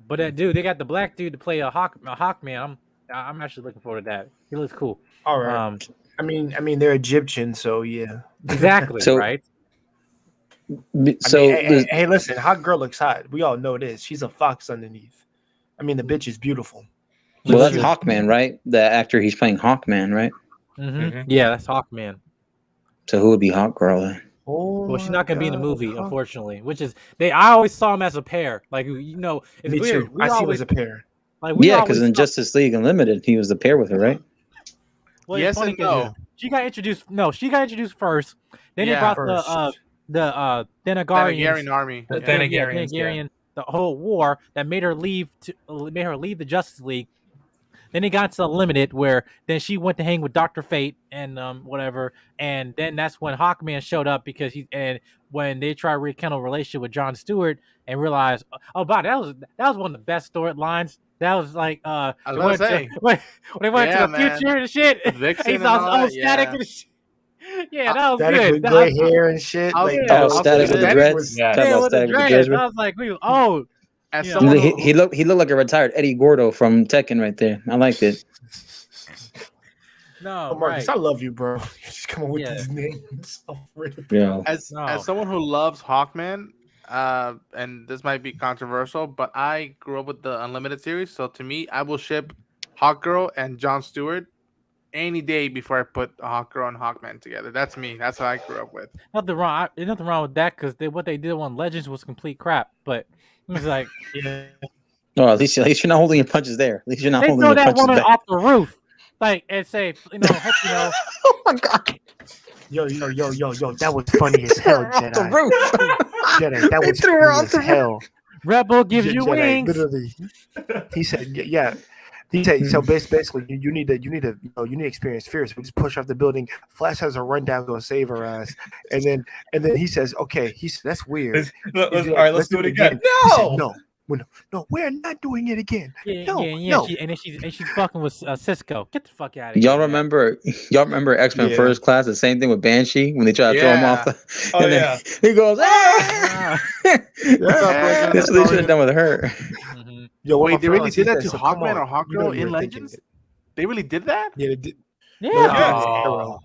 Speaker 3: But that dude, they got the black dude to play a Hawkman. I'm actually looking forward to that. He looks cool.
Speaker 1: All right. I mean they're Egyptian, so yeah.
Speaker 3: Exactly. Right.
Speaker 5: So
Speaker 1: hey, listen, hot girl looks hot. We all know this. She's a fox underneath. I mean, the bitch is beautiful.
Speaker 5: Well, that's Hawkman, right? The actor he's playing Hawkman, right?
Speaker 3: Mm-hmm. Yeah, that's Hawkman.
Speaker 5: So who would be Hawkgirl then?
Speaker 3: Well, she's not gonna be in the movie, unfortunately. Which is I always saw them as a pair. Like it's
Speaker 1: Me
Speaker 3: weird.
Speaker 1: Too. I see him as a pair.
Speaker 3: Like
Speaker 5: because in Justice League Unlimited, he was the pair with her, right?
Speaker 3: Well, yes and no. She got introduced. No, she got introduced first. Then they brought the Thanagarian
Speaker 7: army.
Speaker 3: The Thanagarian, the whole war that made her leave the Justice League. Then it got to Unlimited, where then she went to hang with Dr. Fate and whatever, and then that's when Hawkman showed up because when they tried to rekindle a relationship with Jon Stewart and realized, that was one of the best storylines. That was like
Speaker 7: I was gonna say
Speaker 3: when they went to the future and shit.
Speaker 7: Vixen and
Speaker 3: static and shit. Yeah, that was
Speaker 1: static
Speaker 3: good.
Speaker 1: With gray hair and shit.
Speaker 5: Static with the dreads.
Speaker 3: Yeah, with the dreads. I was like,
Speaker 5: he looked like a retired Eddie Gordo from Tekken right there. I liked it.
Speaker 3: No,
Speaker 1: Oh, Marcus,
Speaker 3: right.
Speaker 1: I love you, bro. You just come up with
Speaker 3: Yeah.
Speaker 1: these names.
Speaker 5: Yeah.
Speaker 7: As someone who loves Hawkman, and this might be controversial, but I grew up with the Unlimited series, so to me, I will ship Hawkgirl and Jon Stewart any day before I put Hawkgirl and Hawkman together. That's me. That's what I grew up with.
Speaker 3: Nothing wrong. There's nothing wrong with that because what they did on Legends was complete crap. But it was like,
Speaker 1: yeah.
Speaker 5: No, at least you're not holding your punches there. At least you're not
Speaker 3: they
Speaker 5: holding
Speaker 3: throw
Speaker 5: your
Speaker 3: that
Speaker 5: punches
Speaker 3: woman
Speaker 5: back.
Speaker 3: off the roof, like and say, hope you know.
Speaker 5: Oh my god.
Speaker 1: Yo, that was funny as hell, Jedi.
Speaker 5: The roof.
Speaker 1: Jedi, that
Speaker 5: They
Speaker 1: was
Speaker 5: threw her
Speaker 1: funny
Speaker 5: off
Speaker 1: as
Speaker 5: the
Speaker 1: hell.
Speaker 3: Rebel gives you
Speaker 1: Jedi,
Speaker 3: wings.
Speaker 1: Literally, he said, yeah. He said, so basically, you need to experience fear. So we just push her off the building. Flash has a rundown, go save her ass, and then he says, okay, he said that's weird.
Speaker 2: All right, let's do it again.
Speaker 1: He said, no, we're not doing it again. No.
Speaker 3: And then she's fucking with Cisco. Get the fuck out of here.
Speaker 5: Y'all remember X-Men First Class? The same thing with Banshee when they try to throw him off. And then he goes, ah! That's what they should have done with her.
Speaker 1: Yo,
Speaker 7: wait, they really did that to Hawkman or Hawkgirl in Legends? They really did that?
Speaker 1: Yeah, they did.
Speaker 3: Yeah.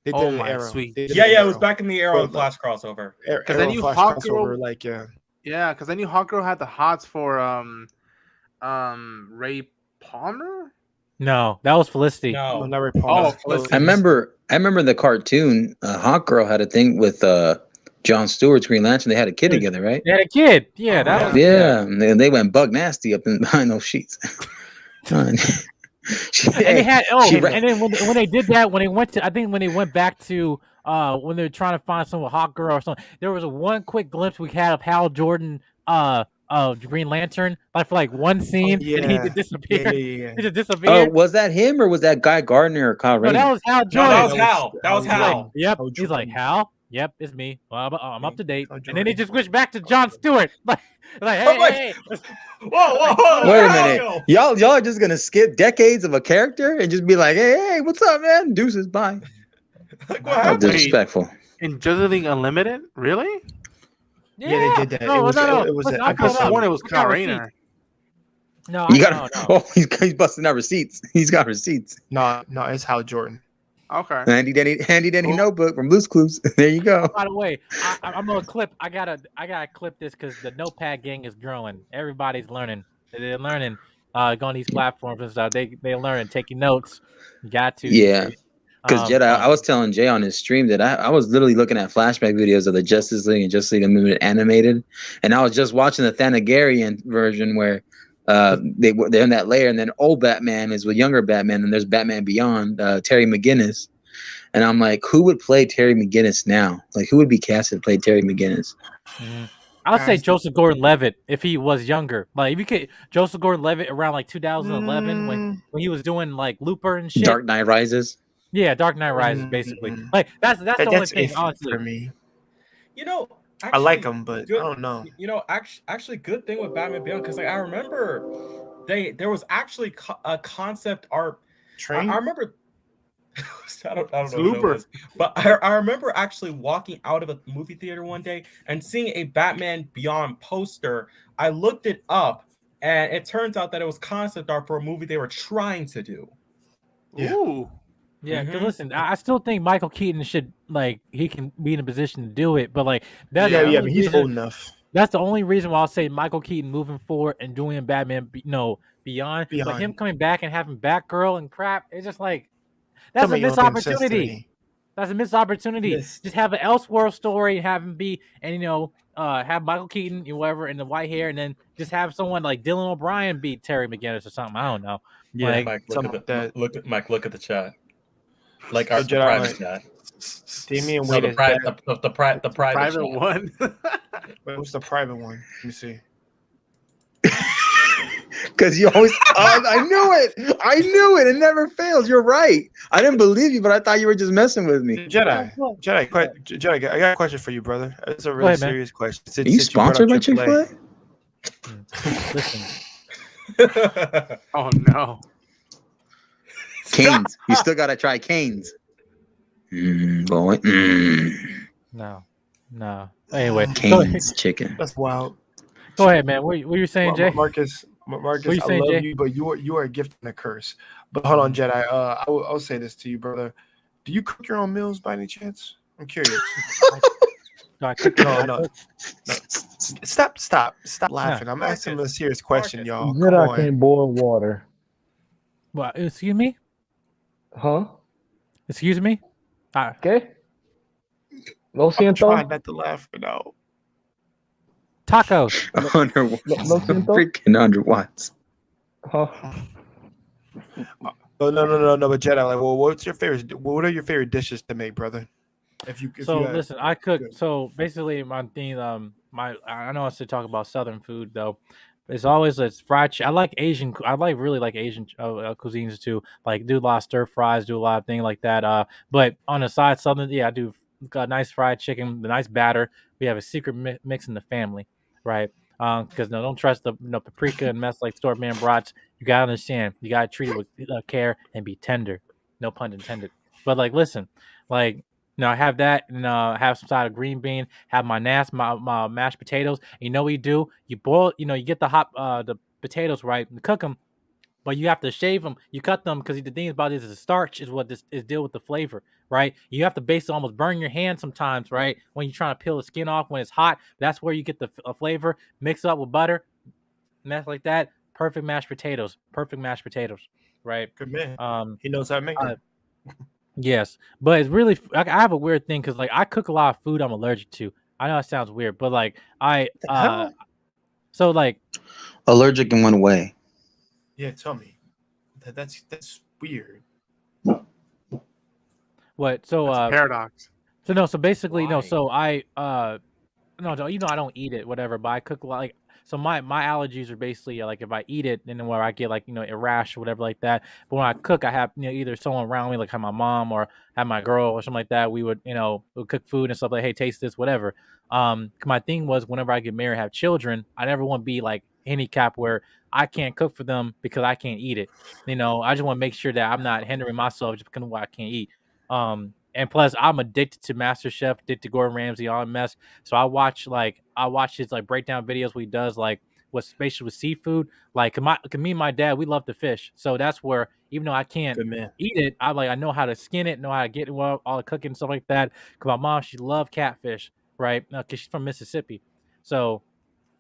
Speaker 1: They did
Speaker 7: Oh
Speaker 1: an
Speaker 7: my
Speaker 1: Arrow.
Speaker 7: sweet.
Speaker 2: Yeah, it was back in the Arrow and Flash crossover.
Speaker 7: Because I knew
Speaker 1: Flash
Speaker 7: Hawkgirl,
Speaker 1: crossover,
Speaker 7: yeah, because I knew Hawkgirl had the hots for Ray Palmer.
Speaker 3: No, that was Felicity.
Speaker 1: No, not Ray Palmer.
Speaker 7: Oh, Felicity.
Speaker 5: I remember in the cartoon, Hawkgirl had a thing with Jon Stewart's Green Lantern. They had a kid together, right?
Speaker 3: They had a kid. Yeah, that was.
Speaker 5: Yeah, and they went bug nasty up behind those sheets.
Speaker 3: And they had and then when they did that, when they went back to when they were trying to find some Hawkgirl or something, there was a one quick glimpse we had of Hal Jordan Green Lantern, like for like one scene, and he just disappeared.
Speaker 1: Yeah.
Speaker 3: He just disappeared.
Speaker 5: Oh, was that him or was that Guy Gardner or Kyle Rayner?
Speaker 3: No, that was Hal Jordan.
Speaker 2: No, that was Hal.
Speaker 3: Yep. He's like, Hal? Yep, it's me. Well, I'm up to date. And then they just switched back to Jon Stewart. Like hey.
Speaker 2: Whoa.
Speaker 5: Wait a minute. Y'all are just gonna skip decades of a character and just be like, hey, what's up, man? Deuces, bye. How disrespectful.
Speaker 7: In Justice League Unlimited? Really?
Speaker 1: Yeah, they did that.
Speaker 3: No,
Speaker 1: it was
Speaker 7: I could have sworn it was Kyle Rayner.
Speaker 3: No,
Speaker 5: no. Oh, he's busting out receipts. He's got receipts.
Speaker 1: No, it's Hal Jordan.
Speaker 7: Okay.
Speaker 5: Handy dandy notebook from Blue's Clues. There you go.
Speaker 3: By the way, I'm gonna clip. I gotta clip this because the Notepad gang is growing. Everybody's learning. They're learning. Going these platforms and stuff. They learning, taking notes. You got to.
Speaker 5: Yeah. Because Jedi, I was telling Jay on his stream that I was literally looking at flashback videos of the Justice League and Justice League Unlimited animated, and I was just watching the Thanagarian version where they're in that layer, and then old Batman is with younger Batman, and there's Batman Beyond, Terry McGinnis, and I'm like, who would play Terry McGinnis now? Like, who would be casted to play Terry McGinnis?
Speaker 3: Mm-hmm. I would say Joseph Gordon-Levitt if he was younger. Like if you could Joseph Gordon-Levitt around like 2011 when he was doing like Looper and shit.
Speaker 5: Dark Knight Rises.
Speaker 3: Yeah, Dark Knight Rises, basically. Like that's the only thing, honestly.
Speaker 1: For me.
Speaker 2: Actually,
Speaker 1: I like him, but
Speaker 2: good,
Speaker 1: I don't know.
Speaker 2: Actually, good thing with Batman Beyond because I remember there was actually a concept art.
Speaker 1: Train.
Speaker 2: I remember. I don't know what it was, but I remember actually walking out of a movie theater one day and seeing a Batman Beyond poster. I looked it up, and it turns out that it was concept art for a movie they were trying to do.
Speaker 1: Yeah.
Speaker 7: Ooh.
Speaker 3: Yeah, because listen, I still think Michael Keaton should he can be in a position to do it, but like that's
Speaker 1: but he's old enough.
Speaker 3: That's the only reason why I'll say Michael Keaton moving forward and doing Batman, Beyond. But him coming back and having Batgirl and crap, it's just like that's a missed opportunity. That's a missed opportunity.
Speaker 1: Yes.
Speaker 3: Just have an Elseworld story, have him be, and have Michael Keaton, whoever, in the white hair, and then just have someone like Dylan O'Brien be Terry McGinnis or something. I don't know.
Speaker 2: Yeah,
Speaker 3: like,
Speaker 2: Mike, look at the chat. Like our private chat.
Speaker 1: Damian Wayne is
Speaker 2: the private
Speaker 7: one.
Speaker 1: Wait, what's the private one? Let me see.
Speaker 5: Because you always, I knew it. It never fails. You're right. I didn't believe you, but I thought you were just messing with me.
Speaker 1: Jedi, I got a question for you, brother. It's a really serious question.
Speaker 5: Are you sponsored by Chick-fil-A?
Speaker 3: Listen.
Speaker 7: Oh no.
Speaker 5: Canes. You still gotta try Canes. Boy.
Speaker 3: No. Anyway,
Speaker 5: Canes chicken.
Speaker 1: That's wild.
Speaker 3: Go ahead, man. What you saying, Jay?
Speaker 1: Marcus, Marcus, I
Speaker 3: saying,
Speaker 1: love
Speaker 3: Jay?
Speaker 1: you, but you are a gift and a curse. But hold on, Jedi. I'll say this to you, brother. Do you cook your own meals by any chance? I'm curious.
Speaker 3: I cook
Speaker 1: No. Stop laughing. I'm asking a serious question, y'all. Come
Speaker 8: Jedi
Speaker 1: on.
Speaker 8: can't boil water.
Speaker 3: What? Excuse me?
Speaker 8: Huh?
Speaker 3: Excuse me?
Speaker 8: Okay. Lo
Speaker 1: I'm
Speaker 8: siento.
Speaker 1: trying not to laugh for now.
Speaker 3: Tacos.
Speaker 5: 100 watts.
Speaker 8: Lo siento.
Speaker 5: Freaking 100 watts.
Speaker 8: Huh?
Speaker 1: Oh, no. But Jedi, like, well, what's your favorite? What are your favorite dishes to make, brother? If you had,
Speaker 3: Listen, I cook.
Speaker 1: good.
Speaker 3: So basically, my thing, I know I should talk about Southern food though. It's always fried. I like Asian. I really like Asian cuisines too. Like do a lot of stir fries, do a lot of things like that. But on the side, Southern, yeah, I do got nice fried chicken, the nice batter. We have a secret mix in the family, right? Because don't trust the paprika and mess like store brand brats. You gotta understand. You gotta treat it with care and be tender. No pun intended. But like, listen, like. I have that and have some side of green bean, have my my mashed potatoes. And you know what you do? You boil, you get the the potatoes, right? And cook them, but you have to shave them. You cut them because the thing about this is the starch is what this is deal with the flavor, right? You have to basically almost burn your hand sometimes, right? When you're trying to peel the skin off when it's hot. That's where you get the flavor. Mix up with butter, mess like that. Perfect mashed potatoes. Right?
Speaker 1: Good man. He knows how to make it.
Speaker 3: Yes, but it's really I have a weird thing because like I cook a lot of food I'm allergic to. I know it sounds weird, but like so like
Speaker 5: allergic in one way.
Speaker 1: Yeah, tell me. That's weird.
Speaker 3: What? So
Speaker 7: paradox.
Speaker 3: So no, so basically no, so I I don't eat it, whatever, but I cook a lot like so my allergies are basically like if I eat it, then where I get like a rash or whatever like that. But when I cook, I have either someone around me, like have my mom or have my girl or something like that. We would we'll cook food and stuff like, hey, taste this, whatever. My thing was whenever I get married, have children, I never want to be like handicapped where I can't cook for them because I can't eat it. I just want to make sure that I'm not hindering myself just because of what I can't eat. And plus, I'm addicted to MasterChef, addicted to Gordon Ramsay, all that mess. So I watch his like breakdown videos where he does like what's spatial with seafood. Like, me and my dad, we love to fish. So that's where even though I can't eat it, I know how to skin it, know how to get it, all the cooking and stuff like that. Cause my mom, she loved catfish, right? Cause she's from Mississippi. So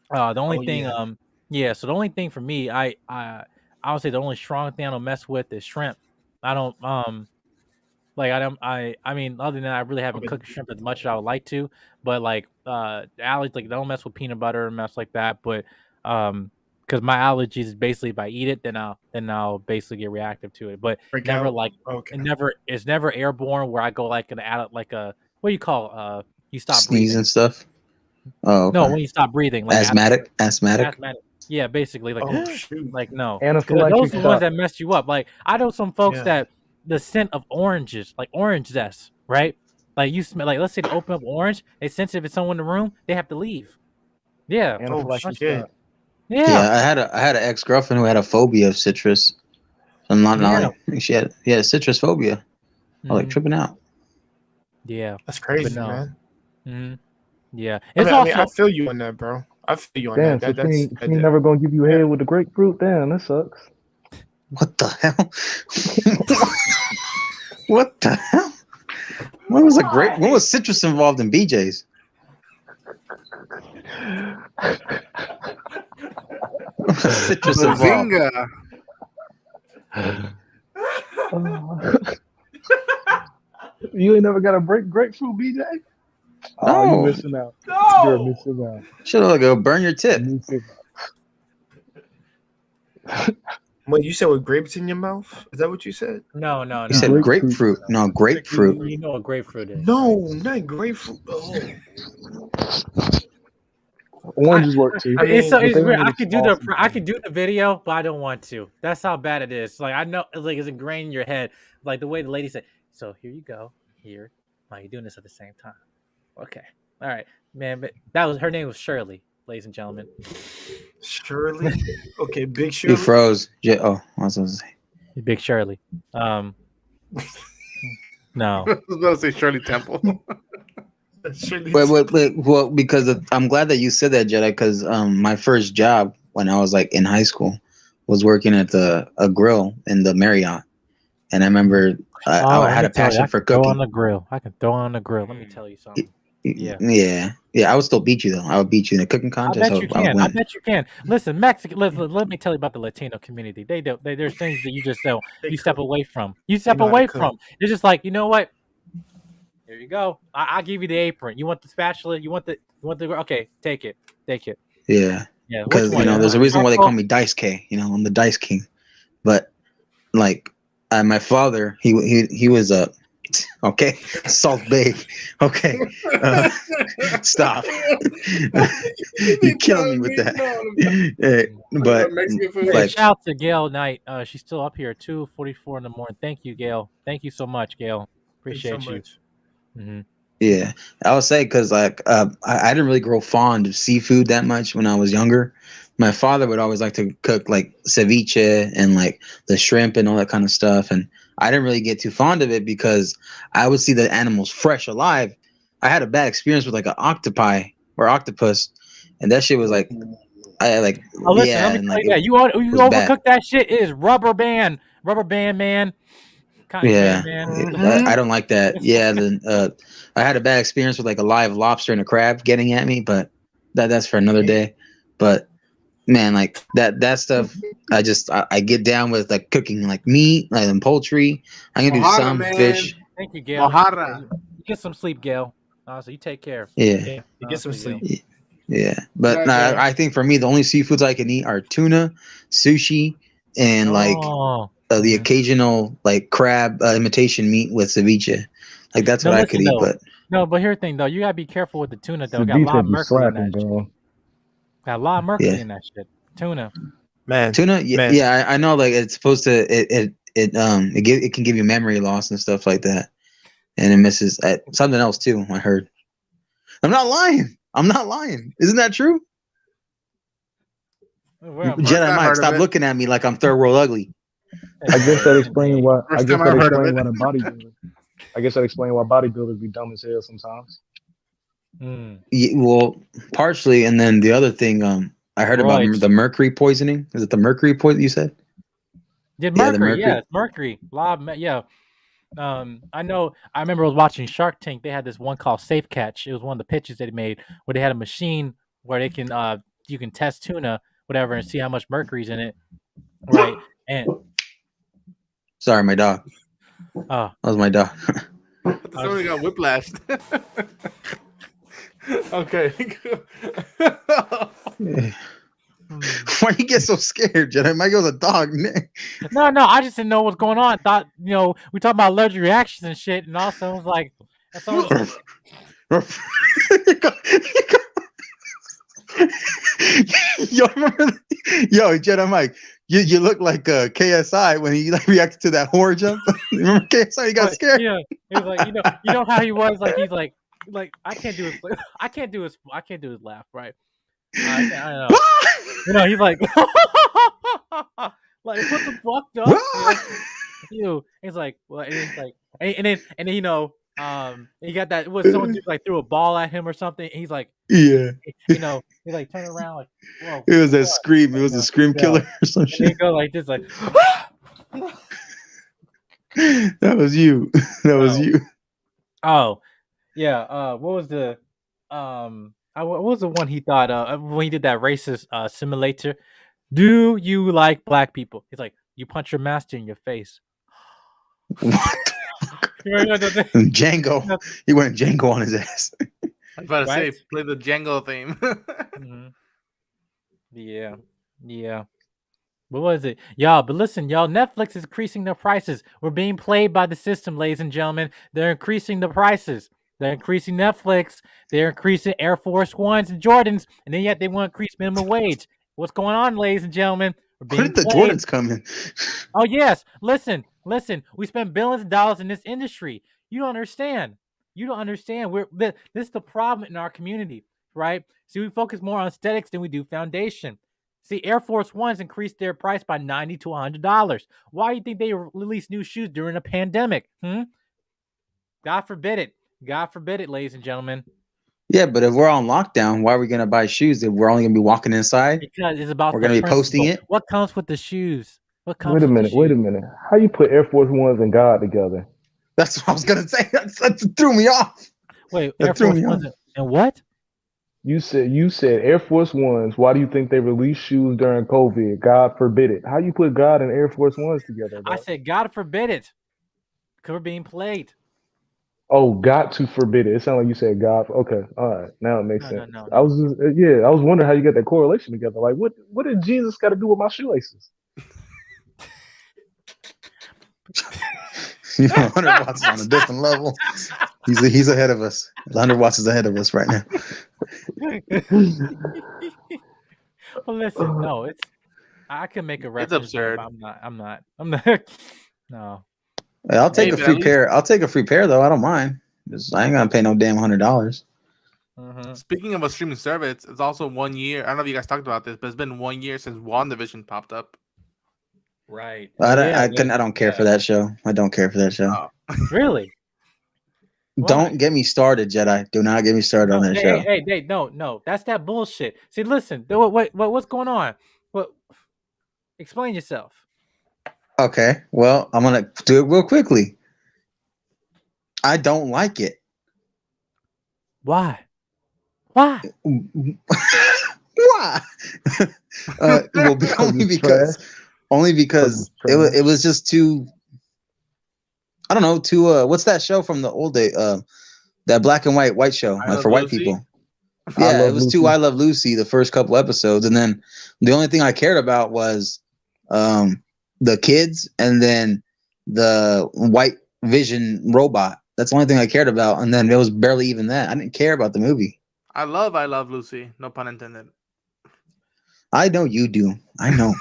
Speaker 3: the only thing, so the only thing for me, I would say the only strong thing I don't mess with is shrimp. I don't I mean, other than that, I really haven't cooked shrimp as much as I would like to. But like allergies, like don't mess with peanut butter and mess like that. But because my allergies is basically if I eat it, then I'll basically get reactive to it. But it's never airborne where I go like like a what do you call you stop
Speaker 5: sneeze
Speaker 3: breathing
Speaker 5: and stuff. Oh, okay.
Speaker 3: No, when you stop breathing, like
Speaker 5: asthmatic.
Speaker 3: Yeah, basically, like like no, those
Speaker 8: Anaphylactic
Speaker 3: are the ones
Speaker 8: shock.
Speaker 3: that mess you up. Like I know some folks that the scent of oranges, like orange zest, right? Like you smell, like let's say they open up orange, they sense if it's someone in the room, they have to leave. Yeah.
Speaker 8: Anaphylactic shock.
Speaker 3: Yeah.
Speaker 5: I had an ex-girlfriend who had a phobia of citrus. I'm not like she had citrus phobia. I was like tripping out.
Speaker 3: Yeah,
Speaker 1: that's crazy,
Speaker 3: no.
Speaker 1: man.
Speaker 3: Mm-hmm. Yeah,
Speaker 1: I feel you on that, bro. I feel you on
Speaker 8: Damn,
Speaker 1: that.
Speaker 8: so she never gonna give you head with the grapefruit. Damn, that sucks.
Speaker 5: What the hell? What the hell? When was citrus involved in BJ's? Citrus involved.
Speaker 8: You ain't never got a grapefruit, BJ? Oh,
Speaker 5: No.
Speaker 8: you're missing out.
Speaker 5: No.
Speaker 8: You're missing out.
Speaker 5: Should have go burn your tip.
Speaker 1: What you said with grapes in your mouth? Is that what you said?
Speaker 3: No.
Speaker 5: You said grapefruit. No, grapefruit.
Speaker 3: You know what grapefruit is?
Speaker 1: No, not grapefruit. Oh.
Speaker 8: Oranges work too.
Speaker 3: It's weird. I could do the video, but I don't want to. That's how bad it is. Like I know, like it's ingrained in your head. Like the way the lady said. So here you go. Here, why are you doing this at the same time? Okay, all right, man. But her name was Shirley, ladies and gentlemen.
Speaker 1: Shirley. Okay, Big Shirley.
Speaker 5: You froze. What was I say?
Speaker 3: Big Shirley. No.
Speaker 7: I was about to say Shirley Temple.
Speaker 5: Well, because I'm glad that you said that, Jedi. Because my first job when I was like in high school was working at a grill in the Marriott, and I remember I had a passion for cooking.
Speaker 3: Throw on the grill. I can throw on the grill. Let me tell you something.
Speaker 5: Yeah. I would still beat you though. I would beat you in a cooking contest.
Speaker 3: I bet you can. I bet you can. Listen, Mexican. Let me tell you about the Latino community. There's things that you just don't. You step away from. You step away from. It's just like, you know what? Here you go. I'll give you the apron. You want the spatula? You want the? Okay, take it.
Speaker 5: Yeah. Because there's a reason why they call me Dice K. I'm the Dice King. But like, my father, he was a. Okay, Salt Bay. Okay, stop. You're killing me with that. But like,
Speaker 3: shout out to Gail Knight. She's still up here, 2:44 in the morning. Thank you, Gail. Thank you so much, Gail. Appreciate you. Mm-hmm.
Speaker 5: Yeah, I would say because like I didn't really grow fond of seafood that much when I was younger. My father would always like to cook like ceviche and like the shrimp and all that kind of stuff, and I didn't really get too fond of it because I would see the animals fresh alive. I had a bad experience with like an octopi or octopus, and that shit was like,
Speaker 3: let me tell you that you overcook that shit. It is rubber band man.
Speaker 5: Yeah, I don't like that. Yeah, then I had a bad experience with like a live lobster and a crab getting at me, but that's for another day. But man, like that stuff, I get down with like cooking like meat and poultry. I can do some fish.
Speaker 3: Thank you, Gail. You get some sleep, Gail. So you take care.
Speaker 5: Yeah.
Speaker 1: You get some sleep.
Speaker 5: Yeah, but I think for me the only seafoods I can eat are tuna, sushi, and like the occasional like crab imitation meat with ceviche. Like that's what I could eat.
Speaker 3: But here's the thing though, you gotta be careful with the tuna though. Got a lot of mercury in that shit. Got a lot of mercury in that shit. Tuna.
Speaker 5: Tuna. Yeah, I know. Like it's supposed to it can give you memory loss and stuff like that, and it misses something else too. I heard. I'm not lying. Isn't that true? Jedi Mike, stop looking at me like I'm third world ugly.
Speaker 8: I guess that explains why. I guess that explains why the bodybuilders. I guess that explains why bodybuilders be dumb as hell sometimes.
Speaker 5: Yeah, well, partially, and then the other thing, I heard about the mercury poisoning. Is it the mercury poison you said?
Speaker 3: Mercury. Yeah, it's mercury. I know. I remember I was watching Shark Tank. They had this one called Safe Catch. It was one of the pitches that they made where they had a machine where they can you can test tuna, whatever, and see how much mercury's in it. Right. And
Speaker 5: sorry, my dog.
Speaker 3: Oh,
Speaker 5: that was my dog.
Speaker 7: Somebody got whiplashed. Okay.
Speaker 5: Why you get so scared, Jedi? Mike was a dog.
Speaker 3: No, I just didn't know what's going on. I thought, we talk about allergic reactions and shit, and also it was like,
Speaker 5: Yo, Jedi Mike, you look like KSI when he like reacted to that horror jump. Remember KSI? He got scared.
Speaker 3: Yeah, he was like, you know how he was like. He's like I can't do his laugh, right? I know. He's like, like what the fuck, dog? He's like, well, he's like, and then he got that. Was someone just like threw a ball at him or something? He's like,
Speaker 5: yeah,
Speaker 3: he like turned around like, whoa.
Speaker 5: It was that scream. It was a scream killer or some shit.
Speaker 3: He go like this, like.
Speaker 5: That was you. That was you.
Speaker 3: Oh, yeah. What was the what was the one he thought when he did that racist simulator? Do you like black people? He's like, you punch your master in your face.
Speaker 5: Django. He went Django on his ass.
Speaker 7: I was about to say, play the Django theme.
Speaker 3: Mm-hmm. Yeah. What was it? Y'all, but listen, y'all, Netflix is increasing their prices. We're being played by the system, ladies and gentlemen. They're increasing the prices. They're increasing Netflix. They're increasing Air Force Ones and Jordans, and then yet they want to increase minimum wage. What's going on, ladies and gentlemen?
Speaker 5: Where did the Jordans come in?
Speaker 3: Oh, yes. Listen. We spend billions of dollars in this industry. You don't understand. This is the problem in our community, right? See, we focus more on aesthetics than we do foundation. See, Air Force Ones increased their price by $90 to $100. Why do you think they released new shoes during a pandemic? God forbid it. God forbid it, ladies and gentlemen.
Speaker 5: Yeah, but if we're on lockdown, why are we gonna buy shoes if we're only gonna be walking inside?
Speaker 3: Because it's about
Speaker 5: We're
Speaker 3: the
Speaker 5: gonna be posting
Speaker 3: principle.
Speaker 5: it.
Speaker 3: What comes with the shoes? What comes
Speaker 8: Wait a
Speaker 3: with
Speaker 8: minute.
Speaker 3: the
Speaker 8: Wait a
Speaker 3: shoes?
Speaker 8: minute. How you put Air Force Ones and God together?
Speaker 5: That's what I was gonna say. That threw me off.
Speaker 3: Wait,
Speaker 5: That
Speaker 3: Air
Speaker 5: threw
Speaker 3: Force
Speaker 5: me
Speaker 3: Ones
Speaker 5: off.
Speaker 3: and what?
Speaker 8: You said Air Force Ones. Why do you think they released shoes during COVID? God forbid it. How you put God and Air Force Ones together,
Speaker 3: I
Speaker 8: bro?
Speaker 3: said, God forbid it. Because we're being played.
Speaker 8: Oh, got to forbid it. It sounded like you said God. Okay, all right, now it makes
Speaker 3: No,
Speaker 8: sense.
Speaker 3: no.
Speaker 8: I was just, I was wondering how you got that correlation together. Like, what did Jesus got to do with my shoelaces?
Speaker 5: 100 watts is on a different level. He's ahead of us. 100 watts is ahead of us right now.
Speaker 3: Well, listen, no, I can make a
Speaker 7: It's
Speaker 3: reference, but
Speaker 7: absurd.
Speaker 3: I'm not. No.
Speaker 5: Hey, I'll take
Speaker 7: Hey,
Speaker 5: a
Speaker 7: but
Speaker 5: free
Speaker 7: at least-
Speaker 5: pair. I'll take a free pair though. I don't mind. I ain't gonna pay no damn $100.
Speaker 7: Speaking of a streaming service, it's also 1 year. I don't know if you guys talked about this, but it's been 1 year since WandaVision popped up.
Speaker 2: Right.
Speaker 5: I don't care for that show. I don't care for that show.
Speaker 3: Really?
Speaker 5: Don't get me started, Jedi. Do not get me started on that show.
Speaker 3: Hey, no. That's that bullshit. See, listen. What's going on? What? Explain yourself.
Speaker 5: Okay. Well, I'm gonna do it real quickly. I don't like it.
Speaker 3: Why? Why?
Speaker 5: Why? Well, only because it was just too. I don't know. Too. What's that show from the old day? That black and white show, like for white people. Yeah, it was too. I Love Lucy. The first couple episodes, and then the only thing I cared about was the kids, and then the white Vision robot. That's the only thing I cared about, and then it was barely even that. I didn't care about the movie.
Speaker 7: I love Lucy. No pun intended.
Speaker 5: I know you do. I know.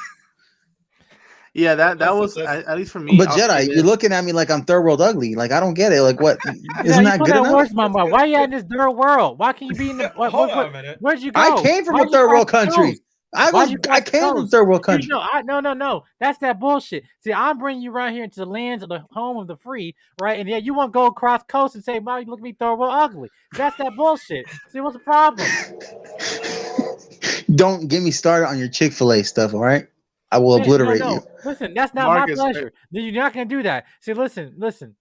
Speaker 7: Yeah, that was at least for me.
Speaker 5: But
Speaker 7: I'll say
Speaker 5: Jedi,
Speaker 7: this.
Speaker 5: you're looking at me like I'm third world ugly. Like I don't get it. Like what? Isn't that good enough?
Speaker 3: Words, Mama. Why are you in this third world? Why can you be in the?
Speaker 2: Hold on a minute.
Speaker 3: Where'd you go?
Speaker 5: I came from a third world country. I came from third world country.
Speaker 3: No. That's that bullshit. See, I'm bringing you right here into the lands of the home of the free, right? And yeah, you want to go across coast and say, "Mom, you look at me third world ugly." That's that bullshit. See, what's the problem?
Speaker 5: Don't get me started on your Chick-fil-A stuff. All right, I will obliterate you.
Speaker 3: Listen, that's not my pleasure. You're not gonna do that. See, listen.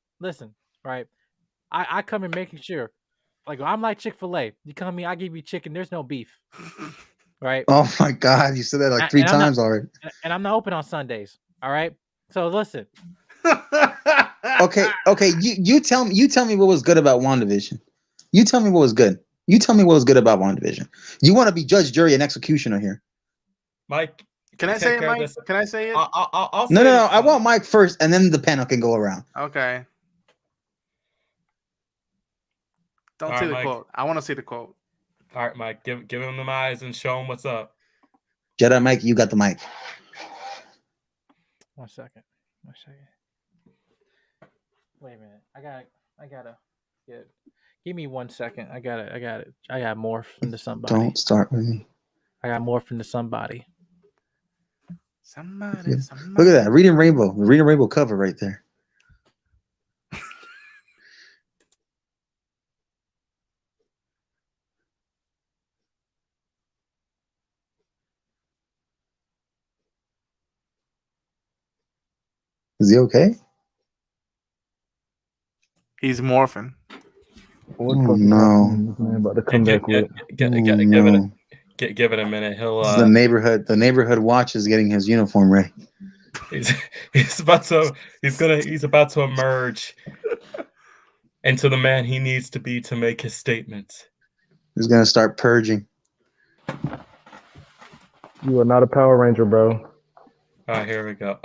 Speaker 3: Right? I come in making sure, like I'm like Chick-fil-A. You come to me, I give you chicken. There's no beef. Right.
Speaker 5: Oh my God, you said that like three times already.
Speaker 3: And I'm not open on Sundays. All right. So listen.
Speaker 5: Okay. You tell me what was good about WandaVision. You tell me what was good. You tell me what was good about WandaVision. You want to be judge, jury, and executioner here.
Speaker 2: Mike,
Speaker 7: can I say it, Mike? Can I say it?
Speaker 2: I'll say
Speaker 5: No. I want Mike first, and then the panel can go around.
Speaker 7: Okay. Don't say the quote. I want to see the quote.
Speaker 2: All right, Mike, give him the eyes and show him what's up.
Speaker 5: Jedi Mike, you got the mic.
Speaker 3: One second. Wait a minute. I gotta give me 1 second. I got it. I got morph into somebody.
Speaker 5: Don't start with me.
Speaker 3: I got morph into somebody.
Speaker 7: Somebody.
Speaker 5: Look at that. Reading Rainbow. The Reading Rainbow cover right there. Is he okay?
Speaker 7: He's morphing.
Speaker 5: Oh no!
Speaker 8: Man, about to come back with.
Speaker 2: Give it a minute. He'll.
Speaker 5: The neighborhood watch is getting his uniform ready.
Speaker 2: He's about to emerge into the man he needs to be to make his statements.
Speaker 5: He's gonna start purging.
Speaker 8: You are not a Power Ranger, bro.
Speaker 2: All right, here we go.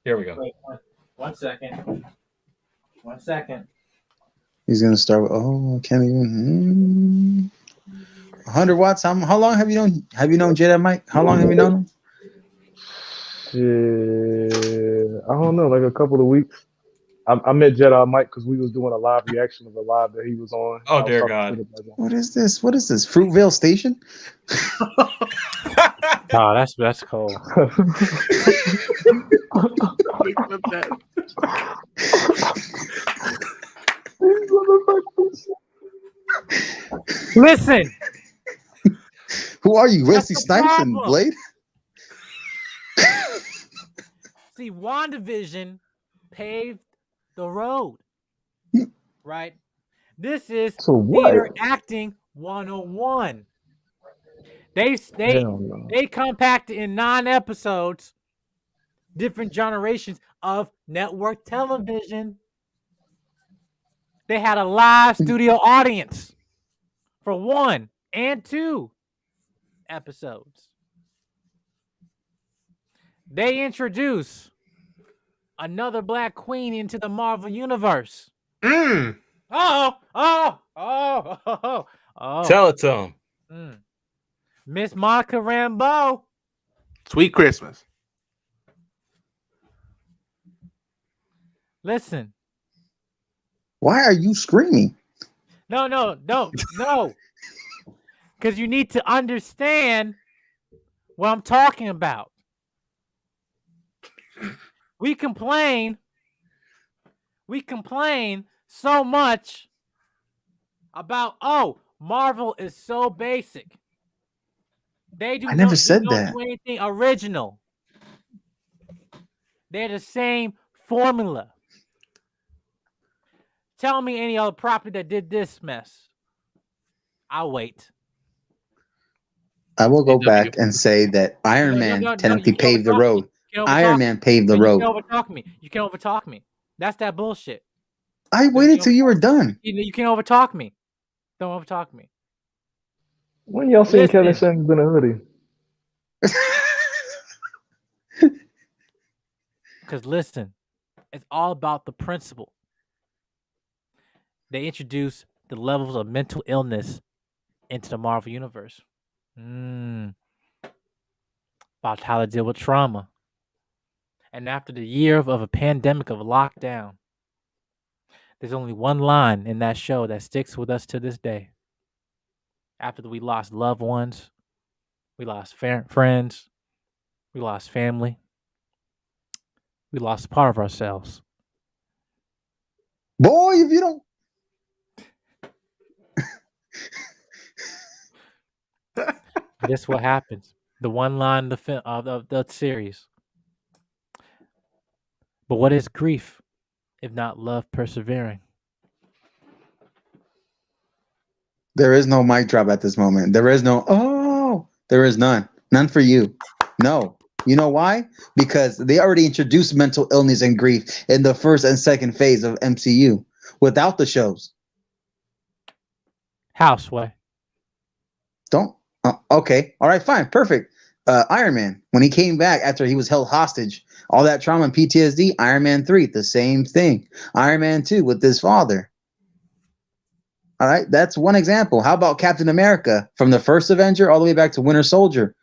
Speaker 2: Here we go.
Speaker 3: Wait, 1 second. 1 second.
Speaker 5: He's gonna start with can't even 100 watts. How long have you known Jedi Mike? How long have you known him?
Speaker 8: Shit, I don't know, like a couple of weeks. I met Jedi Mike because we was doing a live reaction of a live that he was on.
Speaker 2: Oh dear God!
Speaker 5: What is this? Fruitvale Station?
Speaker 3: Oh, that's cold. Listen.
Speaker 5: Who are you,
Speaker 3: That's
Speaker 5: Wesley
Speaker 3: the
Speaker 5: Snipes and
Speaker 3: problem.
Speaker 5: Blade?
Speaker 3: See, WandaVision paved the road, right? This is
Speaker 8: So what?
Speaker 3: theater acting 101.
Speaker 8: Hell no.
Speaker 3: They compacted in 9 episodes, different generations of network television. They had a live studio audience for 1 and 2 episodes. They introduce another Black Queen into the Marvel Universe.
Speaker 7: Mm.
Speaker 3: Oh.
Speaker 2: Tell it to him.
Speaker 3: Miss Monica Rambeau.
Speaker 7: Sweet Christmas.
Speaker 3: Listen.
Speaker 5: Why are you screaming?
Speaker 3: No. Because you need to understand what I'm talking about. We complain so much about, Marvel is so basic. They do
Speaker 5: I never said
Speaker 3: don't
Speaker 5: that.
Speaker 3: do anything original. They're the same formula. Tell me any other property that did this mess. I'll wait.
Speaker 5: I will go back and say that Iron Man technically paved the road. Iron Man paved the road.
Speaker 3: You can't overtalk me. That's that bullshit.
Speaker 5: I waited till you were done.
Speaker 3: You can't overtalk me. Don't overtalk me.
Speaker 8: When y'all seen Kevin Samuels in a hoodie?
Speaker 3: Because listen, it's all about the principle. They introduce the levels of mental illness into the Marvel Universe. About how to deal with trauma. And after the year of a pandemic of lockdown, there's only one line in that show that sticks with us to this day. After we lost loved ones, we lost friends, we lost family, we lost a part of ourselves.
Speaker 5: Boy, if you don't.
Speaker 3: This is what happens. The one line of the series. But what is grief if not love persevering?
Speaker 5: There is no mic drop at this moment. There is no, there is none. None for you. No. You know why? Because they already introduced mental illness and grief in the first and second phase of MCU without the shows.
Speaker 3: Houseway.
Speaker 5: Don't. Okay. All right. Fine. Perfect. Iron Man, when he came back after he was held hostage, all that trauma and PTSD, Iron Man 3, the same thing. Iron Man 2 with his father. All right. That's one example. How about Captain America from the first Avenger all the way back to Winter Soldier?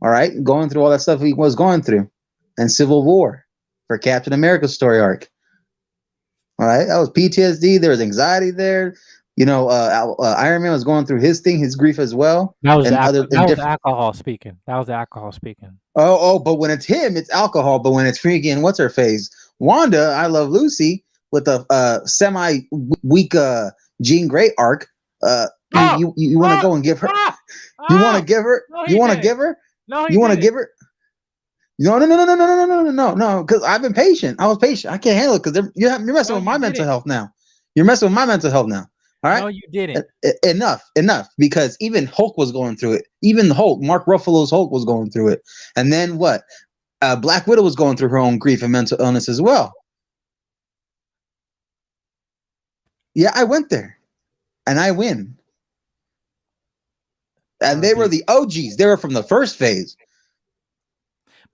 Speaker 5: All right. Going through all that stuff he was going through. And Civil War for Captain America's story arc. All right. That was PTSD. There was anxiety there. You know, Iron Man was going through his thing, his grief as well.
Speaker 3: That was alcohol speaking. That was the alcohol speaking.
Speaker 5: But when it's him, it's alcohol. But when it's freaking what's her face, Wanda, I Love Lucy with the semi-weak Jean Grey arc. You want to go and give her? You want to give her? You want to give her?
Speaker 3: No,
Speaker 5: you want to give her? No. Because I've been patient. I was patient. I can't handle it because you're messing with my mental health now. You're messing with my mental health now. All right.
Speaker 3: No, you didn't.
Speaker 5: Enough. Because even Hulk was going through it. Even Hulk, Mark Ruffalo's Hulk was going through it. And then what? Black Widow was going through her own grief and mental illness as well. Yeah, I went there, and I win. And they were the OGs. They were from the first phase.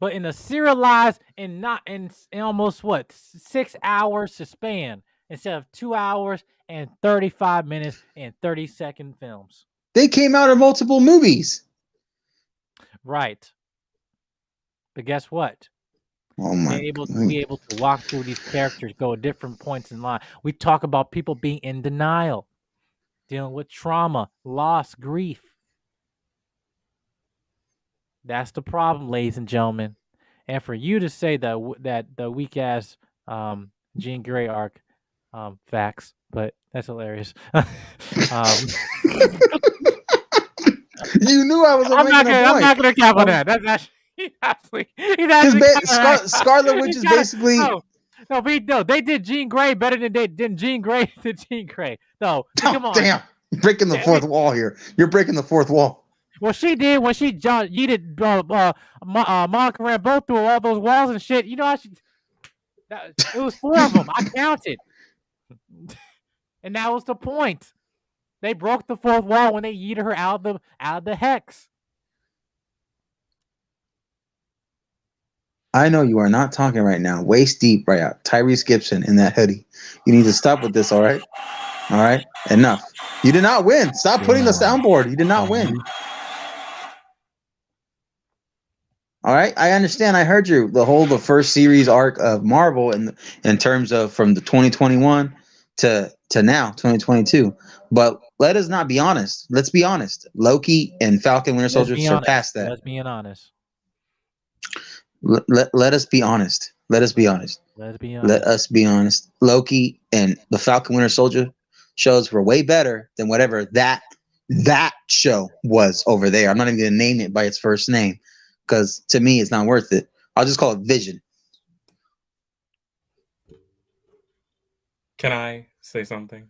Speaker 3: But in a serialized and not in almost 6 hours to span instead of 2 hours and 35 minutes and 30-second films.
Speaker 5: They came out in multiple movies.
Speaker 3: Right. But guess what?
Speaker 5: Oh my!
Speaker 3: Be able to walk through these characters, go at different points in line. We talk about people being in denial, dealing with trauma, loss, grief. That's the problem, ladies and gentlemen. And for you to say that the weak ass Jean Grey arc facts, but that's hilarious.
Speaker 5: You knew I was
Speaker 3: I'm not
Speaker 5: making a point.
Speaker 3: I'm not gonna cap on that. That's actually he's actually
Speaker 5: Scarlet Witch is basically
Speaker 3: no. They did Jean Grey better than Jean Grey did Jean Grey. No, come on.
Speaker 5: Damn, breaking the fourth wall here. You're breaking the fourth wall.
Speaker 3: Well, she did when she yeeted Monica Rambeau through all those walls and shit. You know how it was 4 of them. I counted, and that was the point. They broke the 4th wall when they yeeted her out of the hex.
Speaker 5: I know you are not talking right now. Waist deep right out. Tyrese Gibson in that hoodie. You need to stop with this, all right? All right? Enough. You did not win. Stop putting the soundboard. You did not win. All right? I understand. I heard you. The first series arc of Marvel in terms of from the 2021 to now, 2022. But let us not be honest. Let's be honest. Loki and Falcon Winter Soldier surpassed that.
Speaker 3: Let's be honest.
Speaker 5: Let us be honest. Let us be honest. Let us be honest. Loki and the Falcon Winter Soldier shows were way better than whatever that show was over there. I'm not even going to name it by its first name because to me it's not worth it. I'll just call it Vision.
Speaker 2: Can I say something?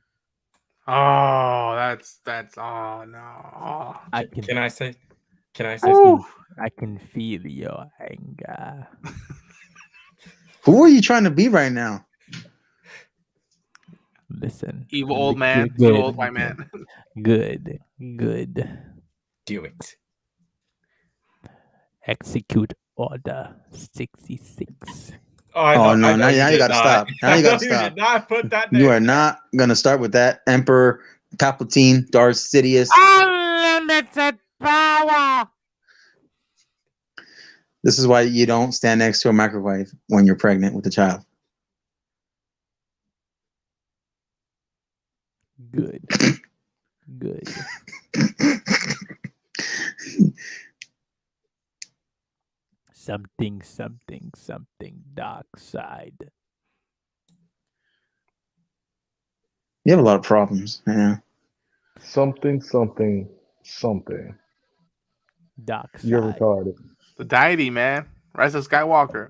Speaker 7: Oh, that's oh no.
Speaker 2: Can I say
Speaker 3: I can feel your anger.
Speaker 5: Who are you trying to be right now?
Speaker 3: Listen.
Speaker 7: Evil old man.
Speaker 3: Good.
Speaker 7: Evil old white man.
Speaker 3: Good.
Speaker 2: Do it.
Speaker 3: Execute Order 66.
Speaker 5: No! Now you gotta stop. Now you gotta stop.
Speaker 2: Did not put that
Speaker 5: You are not gonna start with that. Emperor Palpatine, Darth Sidious.
Speaker 3: Unlimited power.
Speaker 5: This is why you don't stand next to a microwave when you're pregnant with a child.
Speaker 3: Good. Something dark side.
Speaker 5: You have a lot of problems. Yeah.
Speaker 8: Something.
Speaker 3: Dark side.
Speaker 8: You're retarded.
Speaker 7: The deity, man. Rise of Skywalker.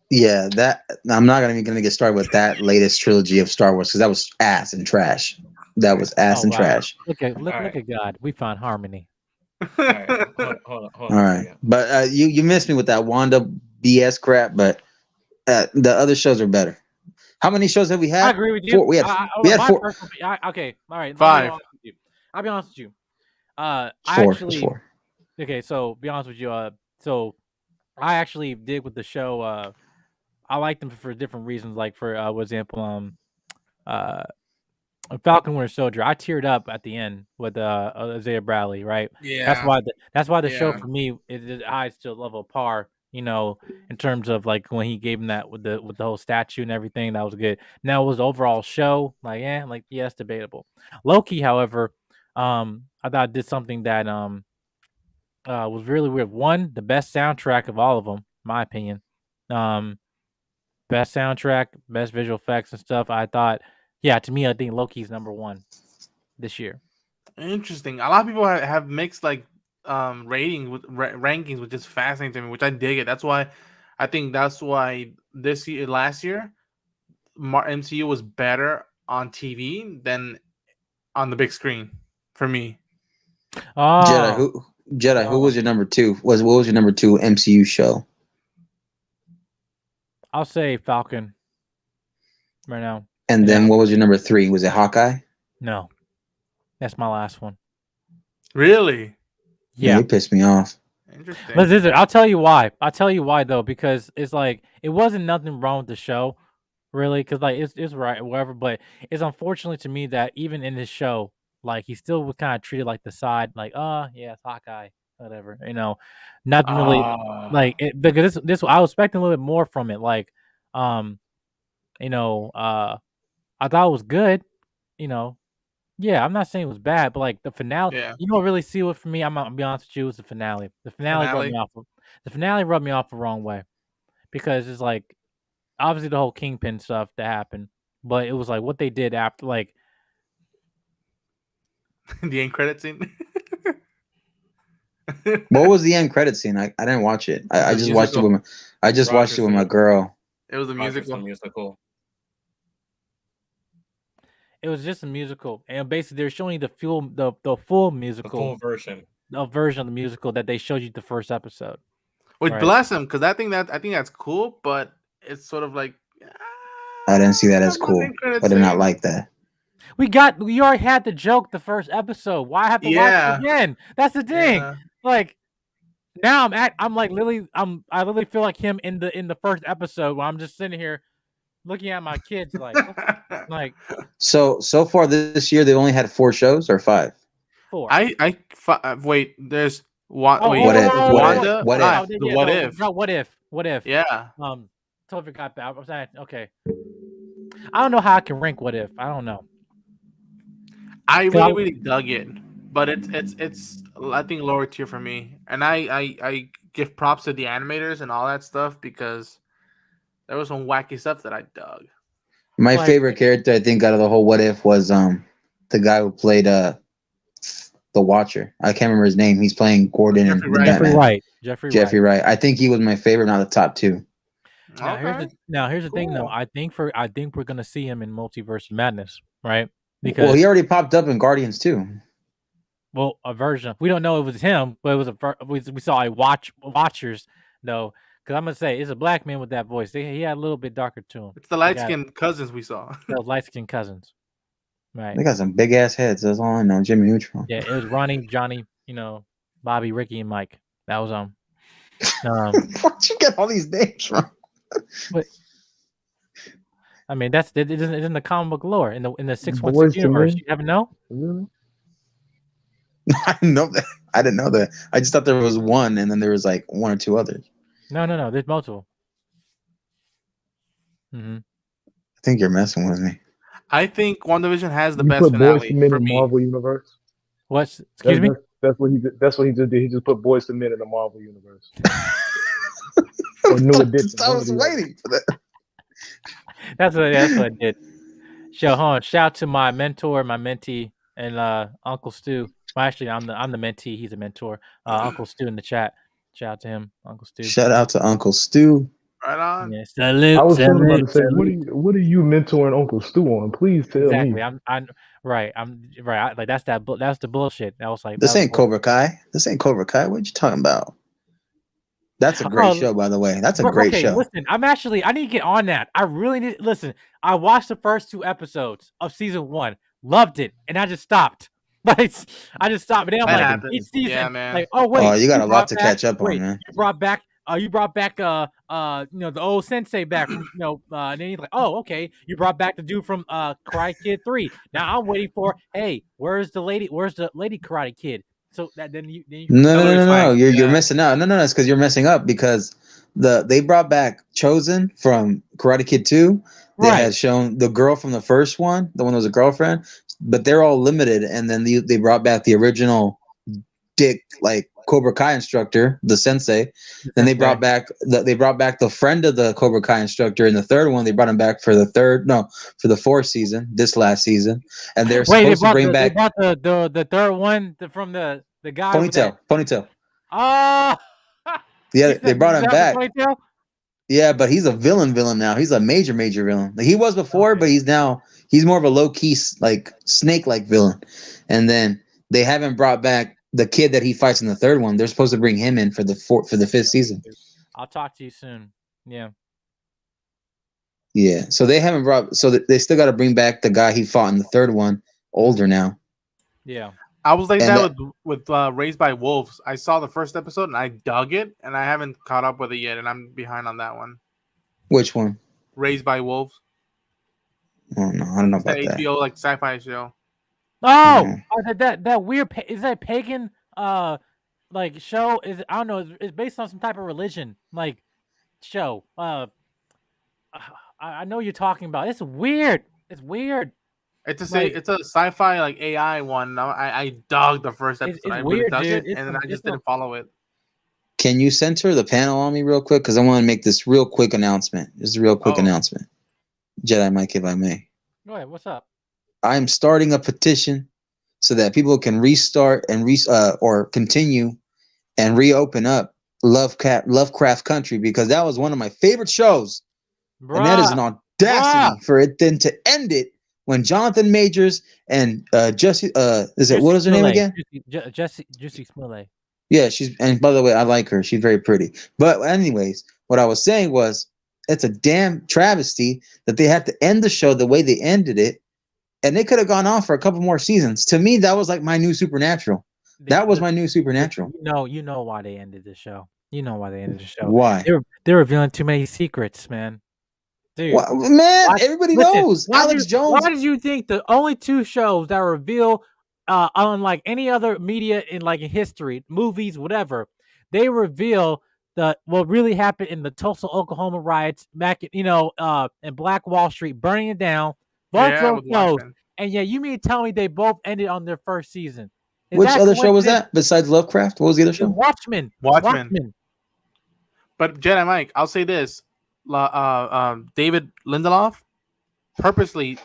Speaker 5: Yeah, that I'm not gonna get started with that latest trilogy of Star Wars because that was ass and trash. That was ass and trash.
Speaker 3: Look at God. We found harmony.
Speaker 2: All right. Hold on.
Speaker 5: All right, but you missed me with that Wanda BS crap. But the other shows are better. How many shows have we had?
Speaker 3: I agree with you.
Speaker 5: 4. We had 4.
Speaker 3: Okay, all right.
Speaker 7: 5.
Speaker 3: I'll be honest with you.
Speaker 5: 4.
Speaker 3: Okay, so be honest with you. So I actually did with the show. I like them for different reasons. Like for example, Falcon Winter Soldier. I teared up at the end with Isaiah Bradley. Right.
Speaker 7: Yeah.
Speaker 3: That's why the show for me is eyes to level par. You know, in terms of like when he gave him that with the whole statue and everything, that was good. Now it was the overall show, it's debatable. Loki, however, I thought it did something that was really weird. One, the best soundtrack of all of them, my opinion. Best soundtrack, best visual effects and stuff. I thought, to me, I think Loki's number 1 this year.
Speaker 7: Interesting. A lot of people have mixed ratings with rankings, which is fascinating to me, which I dig it. That's why this year, last year, MCU was better on TV than on the big screen for me.
Speaker 5: Oh. Jedi, who was your number 2? What was your number 2 MCU show?
Speaker 3: I'll say Falcon right now.
Speaker 5: And then what was your number 3? Was it Hawkeye?
Speaker 3: No. That's my last one.
Speaker 7: Really?
Speaker 5: Yeah, it pissed me off.
Speaker 7: Interesting.
Speaker 3: Listen, I'll tell you why. Though, because it's like it wasn't nothing wrong with the show, really, because it's right, whatever. But it's unfortunately to me that even in this show, he still was kind of treated like the side, it's Hawkeye, whatever, nothing really because this I was expecting a little bit more from it, I thought it was good, Yeah, I'm not saying it was bad, but the finale, what really sealed it for me, I'm gonna be honest with you, was the finale. The finale rubbed me off. The finale rubbed me off the wrong way because it's obviously the whole Kingpin stuff that happened, but it was what they did after,
Speaker 7: The end credit scene.
Speaker 5: What was the end credit scene? I didn't watch it. I just watched it with my girl.
Speaker 7: It was a musical.
Speaker 3: It was just a musical, and basically they're showing you the full musical,
Speaker 2: full version,
Speaker 3: a version of the musical that they showed you the first episode.
Speaker 7: Which bless him, because I think that's cool, but it's sort of like
Speaker 5: I didn't see that as cool. I did not like that.
Speaker 3: We already had the joke the first episode. Why have to watch it again? That's the thing.
Speaker 7: Yeah.
Speaker 3: Like now I literally feel like him in the first episode where I'm just sitting here looking at my kids like
Speaker 5: So far this year they only had 4 shows or 5.
Speaker 3: 4.
Speaker 7: Wait. There's what?
Speaker 5: What
Speaker 3: if?
Speaker 7: Yeah.
Speaker 3: Totally forgot that. I was saying, okay. I don't know how I can rank What If. I don't know.
Speaker 7: I really dug it, but it's I think lower tier for me, and I give props to the animators and all that stuff because there was some wacky stuff that I dug.
Speaker 5: My favorite character I think out of the whole What If was the guy who played the Watcher. I can't remember his name. He's playing Gordon in Batman. Jeffrey Wright. I think he was my favorite, not the top 2.
Speaker 3: Here's the thing though. I think we're gonna see him in Multiverse Madness, right? Because
Speaker 5: he already popped up in Guardians too.
Speaker 3: Well, a version. We don't know it was him, but it was we saw a Watchers though. Because I'm gonna say it's a black man with that voice. He had a little bit darker to him.
Speaker 7: It's the light skinned cousins we saw.
Speaker 3: Those light skinned cousins, right?
Speaker 5: They got some big ass heads. That's all I know. Jimmy Neutron.
Speaker 3: Yeah, it was Ronnie, Johnny, Bobby, Ricky, and Mike. That was
Speaker 5: Where'd you get all these names from?
Speaker 3: But I mean, it's in the comic book lore in the 616 universe. You haven't know?
Speaker 5: I didn't know that. I didn't know that. I just thought there was one, and then there was like 1 or 2 others.
Speaker 3: No. There's multiple.
Speaker 5: I think you're messing with me.
Speaker 7: I think WandaVision has the best finale for me.
Speaker 8: Marvel universe.
Speaker 3: What? Excuse me.
Speaker 8: That's what he just did. He just put Boys to Men in the Marvel universe. Or New Edition.
Speaker 5: I was waiting for that.
Speaker 3: That's what I did. Shout out to my mentor, my mentee, and Uncle Stu. Well, actually, I'm the mentee. He's a mentor. Uncle Stu in the chat. Shout out to him, Uncle Stu.
Speaker 5: Shout out to Uncle Stu.
Speaker 7: Right on.
Speaker 3: Yeah, salute.
Speaker 8: I was about to say, what are you mentoring Uncle Stu on? Please tell me.
Speaker 3: I'm right. Like that's the bullshit. I was like,
Speaker 5: this ain't Cobra Kai. This ain't Cobra Kai. What you talking about? That's a great show, by the way. That's a great show.
Speaker 3: Listen, I need to get on that. I really need. Listen, I watched the first 2 episodes of season 1, loved it, and I just stopped. Like I just stopped. But then I'm like, each season, like, oh wait,
Speaker 5: you got a lot to catch up on, man.
Speaker 3: You brought back the old sensei back from, and then he's like, oh, okay, you brought back the dude from Karate Kid 3. Now I'm waiting for, hey, where's the lady Karate Kid? So that then you
Speaker 5: no, you're missing out. No, it's because you're messing up because they brought back Chosen from Karate Kid 2. They had shown the girl from the first one, the one that was a girlfriend, but they're all limited. And then they brought back the original Dick, like Cobra Kai instructor, the sensei. Then they brought back the friend of the Cobra Kai instructor in the third one. They brought him back for the 4th season, this last season. And they're supposed to bring back.
Speaker 3: They brought the third one from the guy
Speaker 5: Ponytail.
Speaker 3: Oh,
Speaker 5: yeah, they brought him back. Yeah, but he's a villain now. He's a major villain. Like he was before, but he's more of a low key, like snake-like villain. And then they haven't brought back the kid that he fights in the third one. They're supposed to bring him in for the 5th season.
Speaker 3: I'll talk to you soon. Yeah.
Speaker 5: Yeah. So they haven't brought. So they still got to bring back the guy he fought in the third one, older now.
Speaker 3: Yeah.
Speaker 7: I was like that with Raised by Wolves. I saw the first episode and I dug it, and I haven't caught up with it yet, and I'm behind on that one.
Speaker 5: Which one?
Speaker 7: Raised by Wolves.
Speaker 5: Oh no, I don't know about that.
Speaker 7: HBO like sci-fi show.
Speaker 3: Oh, that weird is that pagan like show? Is I don't know. It's based on some type of religion like show. I know you're talking about. It's weird. It's weird.
Speaker 7: It's a sci-fi like AI one. I dug the first episode. I really dug it, and then I just didn't follow it.
Speaker 5: Can you center the panel on me real quick? Because I want to make this real quick announcement. Just a real quick announcement. Jedi Mike, if I may.
Speaker 3: Go ahead. What's up?
Speaker 5: I'm starting a petition so that people can restart and or continue and reopen up Lovecraft Country, because that was one of my favorite shows. And that is an audacity for it then to end it when Jonathan Majors and Juicy what is her name again?
Speaker 3: Juicy Smollett.
Speaker 5: Yeah, and by the way, I like her. She's very pretty. But anyways, what I was saying was, it's a damn travesty that they had to end the show the way they ended it, and they could have gone on for a couple more seasons. To me, that was like my new Supernatural. That was my new Supernatural.
Speaker 3: You know why they ended the show. You know why they ended the show.
Speaker 5: Why?
Speaker 3: They're revealing too many secrets, man. Dude,
Speaker 5: everybody knows. Alex Jones.
Speaker 3: Why did you think the only two shows that reveal, unlike any other media in history, movies, whatever, they reveal what really happened in the Tulsa, Oklahoma riots back, in Black Wall Street, burning it down. Both those shows, and you mean to tell me they both ended on their first season?
Speaker 5: Which other show was that besides Lovecraft? What was the other show?
Speaker 3: Watchmen.
Speaker 7: But Jedi Mike, I'll say this. David Lindelof purposely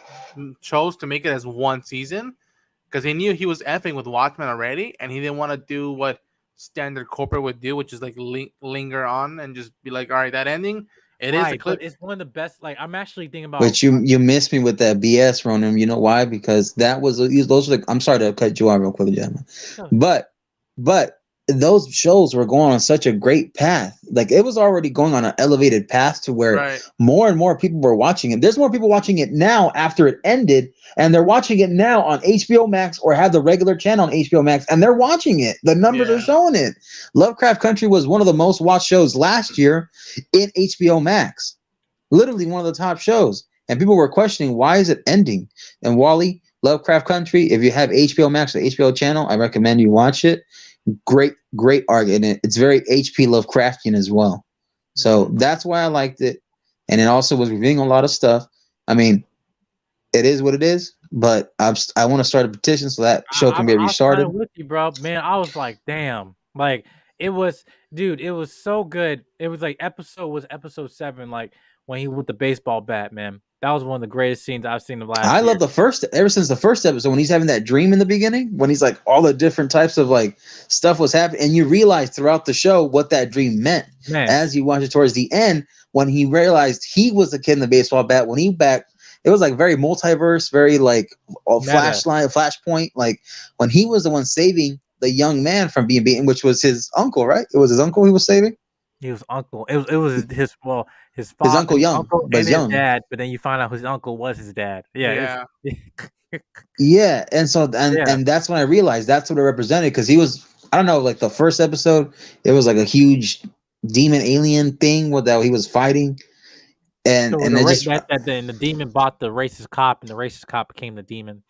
Speaker 7: chose to make it as one season because he knew he was effing with Watchmen already, and he didn't want to do what standard corporate would do, which is like linger on and just be like, all right, that ending, it is a clip.
Speaker 3: It's one of the best. I'm actually thinking about.
Speaker 5: But you missed me with that BS, Ronan. You know why? Because those were I'm sorry to cut you off real quick, gentlemen. Sure. But those shows were going on such a great path. Like, it was already going on an elevated path to where more and more people were watching it. There's more people watching it now after it ended, and they're watching it now on HBO Max or have the regular channel on HBO Max, and they're watching it. The numbers are showing it. Lovecraft Country was one of the most watched shows last year in HBO Max. Literally one of the top shows. And people were questioning, why is it ending? And Wally, Lovecraft Country, if you have HBO Max or HBO channel, I recommend you watch it. Great art in it. It's very HP Lovecraftian as well. So that's why I liked it. And it also was revealing a lot of stuff. I mean, it is what it is, but I want to start a petition so that show can be restarted.
Speaker 3: I'm with you, bro. Man, I was like, damn. Like, it was so good. It was like episode 7, like when he with the baseball bat, man. That was one of the greatest scenes I've seen of last year.
Speaker 5: Love ever since the first episode, when he's having that dream in the beginning, when he's like all the different types of like stuff was happening, and you realize throughout the show what that dream meant. Man. As you watch it towards the end, when he realized he was the kid in the baseball bat, when he back, it was like very multiverse, very like flashpoint. Like when he was the one saving the young man from being beaten, which was his uncle, right? It was his uncle he was saving.
Speaker 3: He was uncle. It was his father,
Speaker 5: his uncle young, but
Speaker 3: his
Speaker 5: young
Speaker 3: dad. But then you find out his uncle was his dad. Yeah.
Speaker 5: Yeah, and so and that's when I realized that's what it represented, because he was, I don't know, like the first episode, it was like a huge demon alien thing that he was fighting, and
Speaker 3: the demon bought the racist cop, and the racist cop became the demon.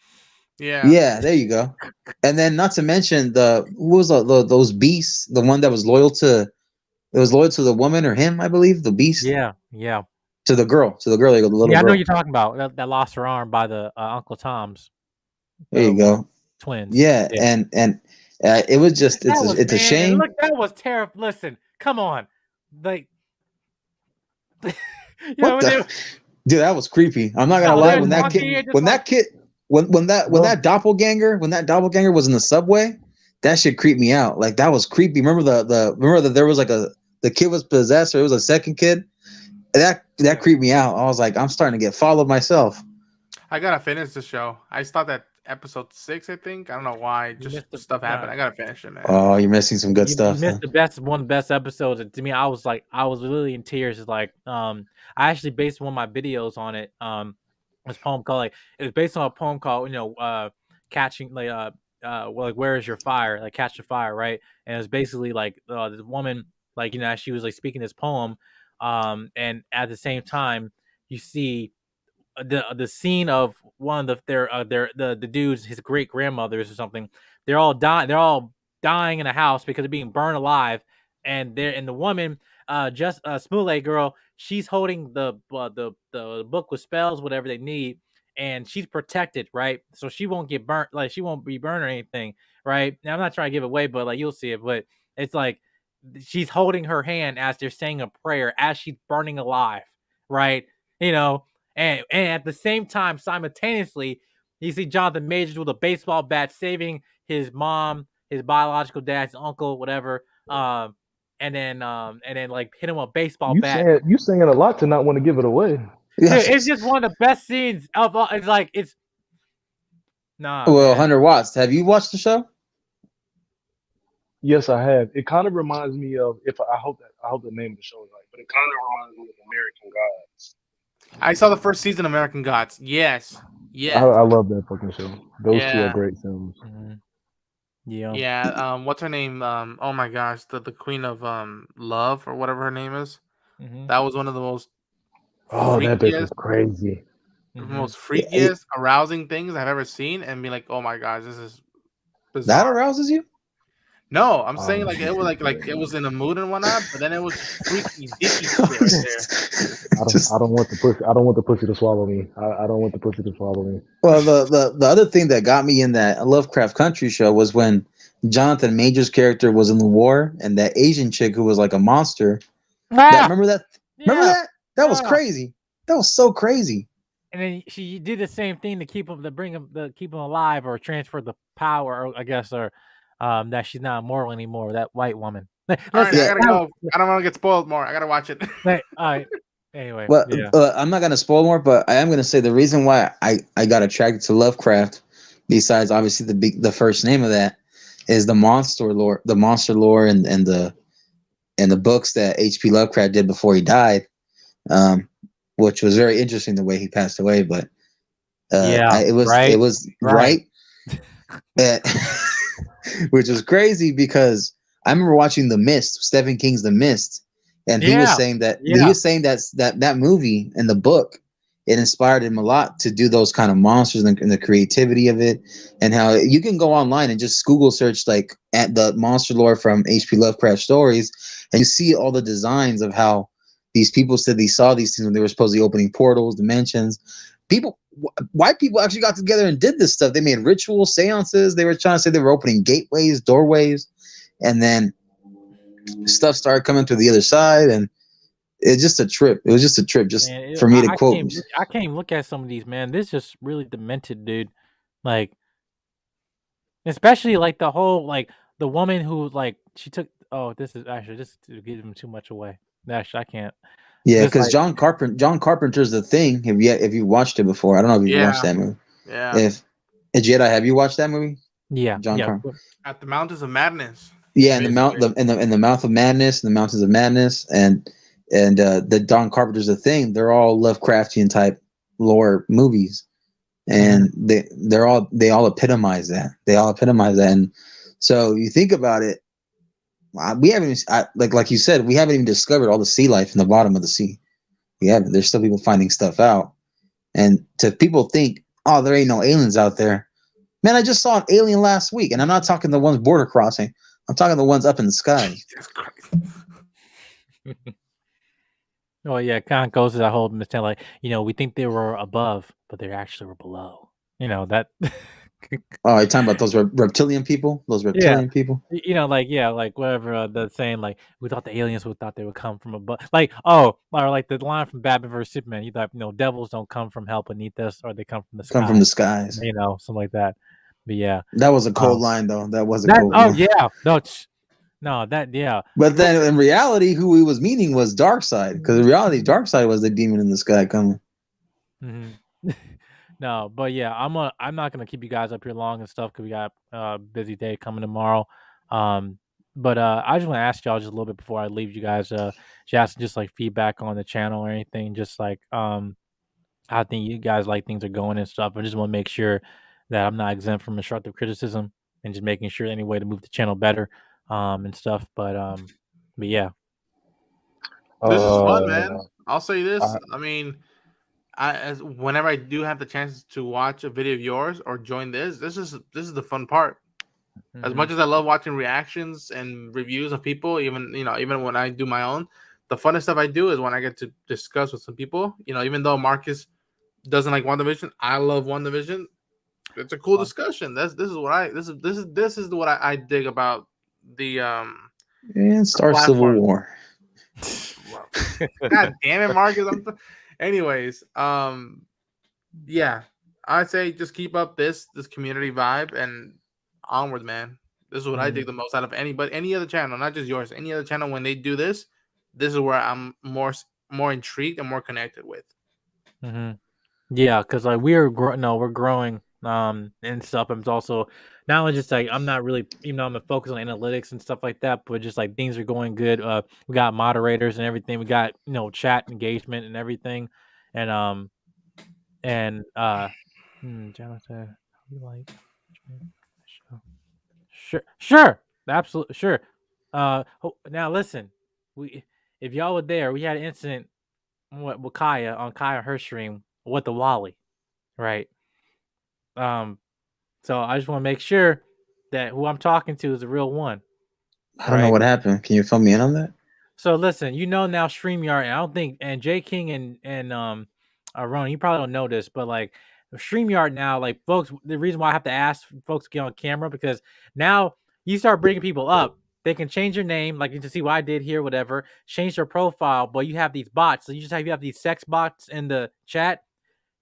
Speaker 5: Yeah, there you go. And then not to mention those beasts, the one that was loyal to. It was loyal to the woman or him, I believe, the beast.
Speaker 3: Yeah.
Speaker 5: To the girl, the little girl.
Speaker 3: I know what you're talking about. That lost her arm by the Uncle Tom's.
Speaker 5: There you go.
Speaker 3: Twins.
Speaker 5: Yeah. And it was just it's a shame.
Speaker 3: Look, that was terrible. Listen, come on, like,
Speaker 5: dude, that was creepy. I'm not gonna lie. When that doppelganger was in the subway, that shit creeped me out. Like, that was creepy. Remember that there was like the kid was possessed, or it was a second kid. That creeped me out. I was like, I'm starting to get followed myself.
Speaker 7: I gotta finish the show. I stopped at episode 6, I think. I don't know why. Just stuff happened. I gotta finish it, man.
Speaker 5: Oh, you're missing some good stuff.
Speaker 3: You missed one of the best episodes. And to me, I was really in tears. It's like, I actually based one of my videos on it. This poem called it was based on a poem called catching where is your fire? Like, catch the fire, right? And it's basically like this woman, she was like speaking this poem, and at the same time you see the scene of one of the dudes, his great grandmothers or something. They're all dying in a house because they're being burned alive, and the woman, Smollett girl, she's holding the book with spells, whatever they need, and she's protected, right? So she won't get burnt, like she won't be burned or anything, right? Now I'm not trying to give it away, but like you'll see it. But it's like she's holding her hand as they're saying a prayer as she's burning alive, right? And at the same time, simultaneously, You see Jonathan Majors with a baseball bat saving his mom, his biological dad, his uncle, whatever. And then like hit him with a baseball bat.
Speaker 8: You saying a lot to not want to give it away.
Speaker 3: Dude, it's just one of the best scenes of all. It's like
Speaker 5: Well,
Speaker 3: man.
Speaker 5: 100 Watts. Have you watched the show?
Speaker 8: Yes, I have. It kind of reminds me of I hope the name of the show is right, but it kind of reminds me of American Gods.
Speaker 7: I saw the first season of American Gods. Yes. Yeah.
Speaker 8: I love that fucking show. Those two are great films.
Speaker 3: Yeah.
Speaker 7: What's her name? Oh my gosh, the queen of love or whatever her name is.
Speaker 3: Mm-hmm.
Speaker 7: That was one of the most
Speaker 8: that bitch was crazy.
Speaker 7: Most freakiest, arousing things I've ever seen, and be like, oh my gosh, this is bizarre.
Speaker 5: That arouses you?
Speaker 7: No, I'm saying like it was like it was in a mood and whatnot, but then it was freaky, dicky shit right there.
Speaker 8: I don't want the pussy to swallow me. I don't want the pussy to swallow me.
Speaker 5: Well, the other thing that got me in that Lovecraft Country show was when Jonathan Majors' character was in the war, and that Asian chick who was like a monster. Remember that? Remember that? That was crazy. That was so crazy.
Speaker 3: And then she did the same thing to keep him, keep him alive, or transfer the power, or I guess, or that she's not immortal anymore. That white woman.
Speaker 7: All right, I gotta go. I don't want to get spoiled more. I gotta watch it.
Speaker 3: All right. Anyway,
Speaker 5: well, I'm not gonna spoil more, but I am gonna say the reason why I got attracted to Lovecraft, besides obviously the first name of that, is the monster lore, and the books that H.P. Lovecraft did before he died, which was very interesting the way he passed away. But it was right. Which was crazy because I remember watching The Mist, Stephen King's The Mist, and he was saying that that movie and the book, it inspired him a lot to do those kind of monsters and the creativity of it, and how you can go online and just Google search like at the monster lore from H.P. Lovecraft stories, and you see all the designs of how these people said they saw these things when they were supposedly opening portals, dimensions. White people actually got together and did this stuff. They made ritual seances. They were trying to say they were opening gateways, doorways, and then stuff started coming to the other side, and it's just a trip. It was just a trip, for me to quote.
Speaker 3: I can't even look at some of these, man. This is just really demented, dude. Like, especially like the whole the woman who she took. Oh, this is actually just to give him too much away. Actually, I can't.
Speaker 5: Yeah, because John Carpenter's The Thing. If you watched it before, I don't know if you watched that movie.
Speaker 7: Yeah.
Speaker 5: If Jedi, have you watched that movie?
Speaker 3: Yeah.
Speaker 5: John Carpenter.
Speaker 7: At the Mountains of Madness.
Speaker 5: Yeah, in the Mouth of Madness, the Mountains of Madness, and the John Carpenter's The Thing. They're all Lovecraftian type lore movies, and they all epitomize that. They all epitomize that, and so you think about it. We haven't like you said, we haven't even discovered all the sea life in the bottom of the sea. We haven't. There's still people finding stuff out, and to people think, oh, there ain't no aliens out there. Man, I just saw an alien last week, and I'm not talking the ones border crossing. I'm talking the ones up in the sky.
Speaker 3: Oh yeah, it kind of goes to that whole mistake. We think they were above, but they actually were below. That.
Speaker 5: Oh, you're talking about those reptilian people? Those reptilian people?
Speaker 3: Whatever the saying, we thought the aliens thought they would come from above. Or the line from Batman vs Superman. You thought, devils don't come from hell beneath us, or they come from the skies.
Speaker 5: Come from the skies.
Speaker 3: Something like that. But yeah.
Speaker 5: That was a cold line, though. That was a cold line.
Speaker 3: Oh, yeah. No, yeah.
Speaker 5: But then in reality, who he was meaning was Darkseid, because in reality, Darkseid was the demon in the sky coming.
Speaker 3: Mm-hmm. No, but yeah, I'm not gonna keep you guys up here long and stuff because we got a busy day coming tomorrow. But I just want to ask y'all just a little bit before I leave you guys. Just feedback on the channel or anything, just how I think you guys things are going and stuff. I just want to make sure that I'm not exempt from constructive criticism and just making sure any way to move the channel better and stuff. But yeah,
Speaker 7: this is fun, man. I'll say this. I mean. Whenever I do have the chance to watch a video of yours or join this is the fun part. Mm-hmm. As much as I love watching reactions and reviews of people, even when I do my own, the funnest stuff I do is when I get to discuss with some people. Even though Marcus doesn't like WandaVision, I love WandaVision. It's a cool discussion. This is what I dig about the
Speaker 5: and start Civil War.
Speaker 7: God damn it, Marcus! Anyways, yeah, I'd say just keep up this community vibe and onward, man. This is what I dig the most out of any other channel, not just yours. Any other channel, when they do this is where I'm more intrigued and more connected with.
Speaker 3: Yeah, because like we're growing and stuff. And it's also not only just like I'm not really, even though I'm focused on analytics and stuff like that, but just like things are going good. We got moderators and everything. We got chat engagement and everything, and Jonathan, you like sure, absolutely sure. Now listen, if y'all were there, we had an incident with Kaya on her stream with the Wally, right? So I just want to make sure that who I'm talking to is the real one.
Speaker 5: I don't know what happened. Can you fill me in on that?
Speaker 3: So listen, now StreamYard, and I don't think, and J King and Ron, you probably don't know this, but like StreamYard now, like folks, the reason why I have to ask folks to get on camera, because now you start bringing people up, they can change your name, like you can see what I did here, whatever, change their profile, but you have these bots. So you have these sex bots in the chat.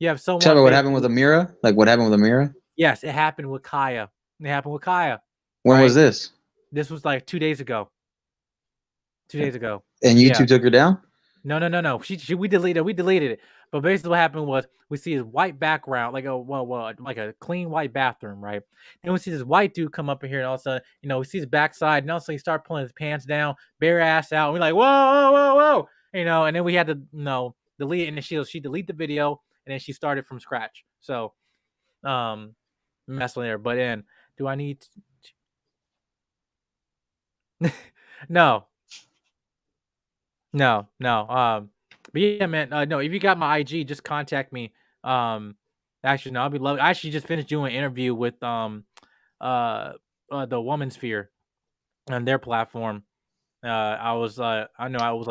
Speaker 3: You have someone.
Speaker 5: Tell me what happened with Amira. Like what happened with Amira?
Speaker 3: Yes, it happened with Kaya.
Speaker 5: When was this?
Speaker 3: This was like 2 days ago. 2 days ago.
Speaker 5: And YouTube took her down?
Speaker 3: No. We deleted it. But basically what happened was we see his white background, like a clean white bathroom, right? And we see this white dude come up in here, and all of a sudden, we see his backside, and also he started pulling his pants down, bare ass out. And we're like, whoa. And then we had to delete it, and then she deleted the video, and then she started from scratch. So mess with there. But then do I need No. But yeah, man. No, if you got my IG, just contact me. Actually, no, I'll be loving. I actually just finished doing an interview with the Woman Sphere on their platform. I was like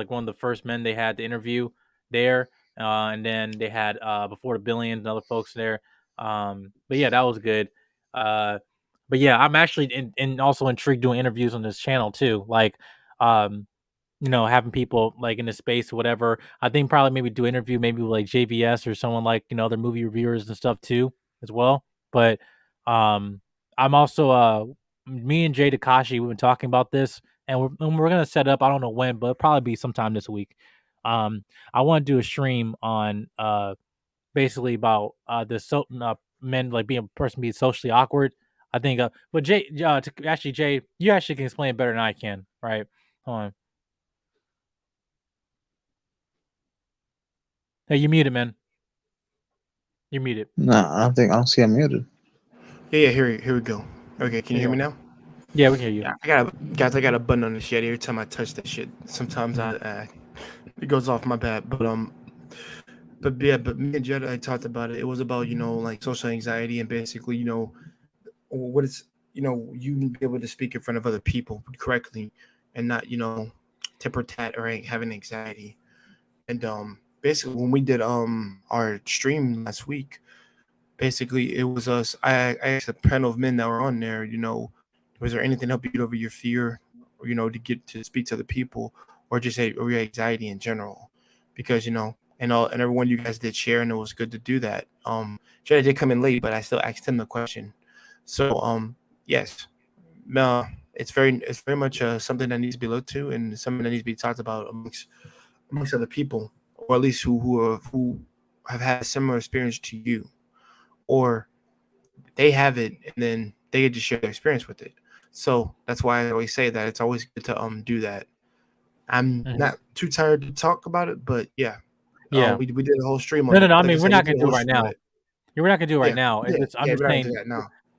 Speaker 3: one of the first men they had to interview there, and then they had Before the Billions and other folks there. But yeah, that was good. But yeah, I'm actually also intrigued doing interviews on this channel too. Like, having people like in the space or whatever. I think probably maybe do interview maybe with like JVS or someone like other movie reviewers and stuff too as well. But I'm also me and Jay Takashi, we've been talking about this, and we're gonna set up. I don't know when, but it'll probably be sometime this week. I want to do a stream on basically about men like being a person being socially awkward. I think, but Jay, Jay, you actually can explain it better than I can, right? Hold on. Hey, you muted, man. You're muted.
Speaker 5: No, I don't see I'm muted.
Speaker 1: Yeah, here we go. Okay, can you hear me now?
Speaker 3: Yeah, we can hear you.
Speaker 1: Yeah, I got a button on the shit. Every time I touch that shit, sometimes it goes off. My bad. But me and Jed, I talked about it. It was about like social anxiety and basically what it's you need to be able to speak in front of other people correctly and not temper tat or having anxiety. And basically when we did our stream last week, basically it was us. I asked a panel of men that were on there, was there anything to help you get over your fear, or to get to speak to other people, or just or your anxiety in general, because and everyone you guys did share, and it was good to do that. Jedi did come in late, but I still asked him the question. So yes, no, it's very much something that needs to be looked to, and something that needs to be talked about amongst other people, or at least who have had a similar experience to you, or they have it, and then they get to share their experience with it. So that's why I always say that it's always good to do that. I'm not too tired to talk about it, but yeah. We did a whole stream on
Speaker 3: No.
Speaker 1: it.
Speaker 3: I mean, we're not gonna do it right now. We're not gonna do it right now.
Speaker 1: I'm just saying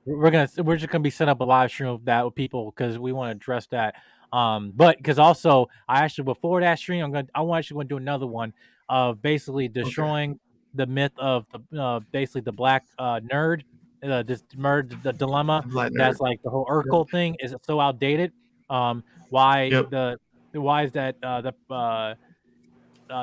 Speaker 3: we're just gonna be set up a live stream of that with people because we want to address that. But because also I actually before that stream I'm actually going to do another one of basically destroying the myth of the basically the black nerd. The dilemma that's like the whole Urkel thing is so outdated. Why is that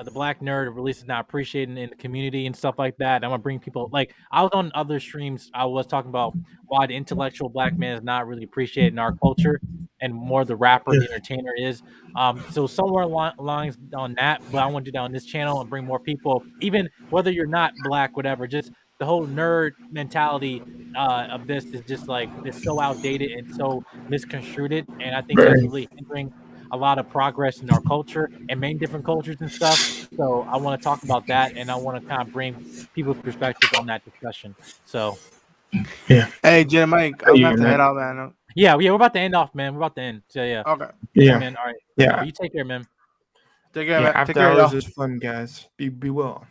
Speaker 3: the black nerd release is not appreciated in the community and stuff like that. I'm gonna bring people like I was on other streams. I was talking about why the intellectual black man is not really appreciated in our culture, and more the rapper, the entertainer is. So somewhere lines on that, but I want to do that on this channel and bring more people, even whether you're not black, whatever. Just the whole nerd mentality of this is just like it's so outdated and so misconstrued, and I think that's
Speaker 1: Very.
Speaker 3: really hindering a lot of progress in our culture and many different cultures and stuff. So I want to talk about that, and I want to kind of bring people's perspective on that discussion. So
Speaker 1: Yeah.
Speaker 7: Hey, Jim, Mike, I'm gonna have to head out, man.
Speaker 3: yeah, we're about to end off, man. We're about to end. So yeah.
Speaker 7: Okay.
Speaker 3: Yeah,
Speaker 1: Yeah.
Speaker 3: man. All right.
Speaker 1: Yeah.
Speaker 3: But you take care, man.
Speaker 7: Take care,
Speaker 1: Yeah.
Speaker 7: man. Take
Speaker 1: After
Speaker 7: care,
Speaker 1: hours
Speaker 7: y'all.
Speaker 1: is fun, guys. Be well.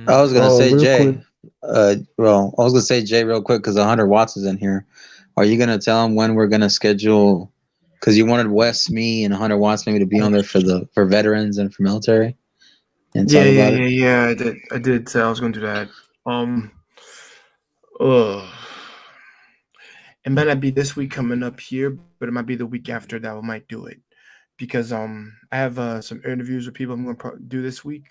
Speaker 5: I was gonna say
Speaker 8: real
Speaker 5: Jay.
Speaker 8: quick.
Speaker 5: Well, I was gonna say Jay real quick because 100 Watts is in here. Are you gonna tell him when we're gonna schedule? Because you wanted Wes, me, and 100 Watts maybe to be on there for veterans and for military, and talk about it.
Speaker 1: Yeah. I did say I was going to do that. It might not be this week coming up here, but it might be the week after that we might do it, because I have some interviews with people I'm going to do this week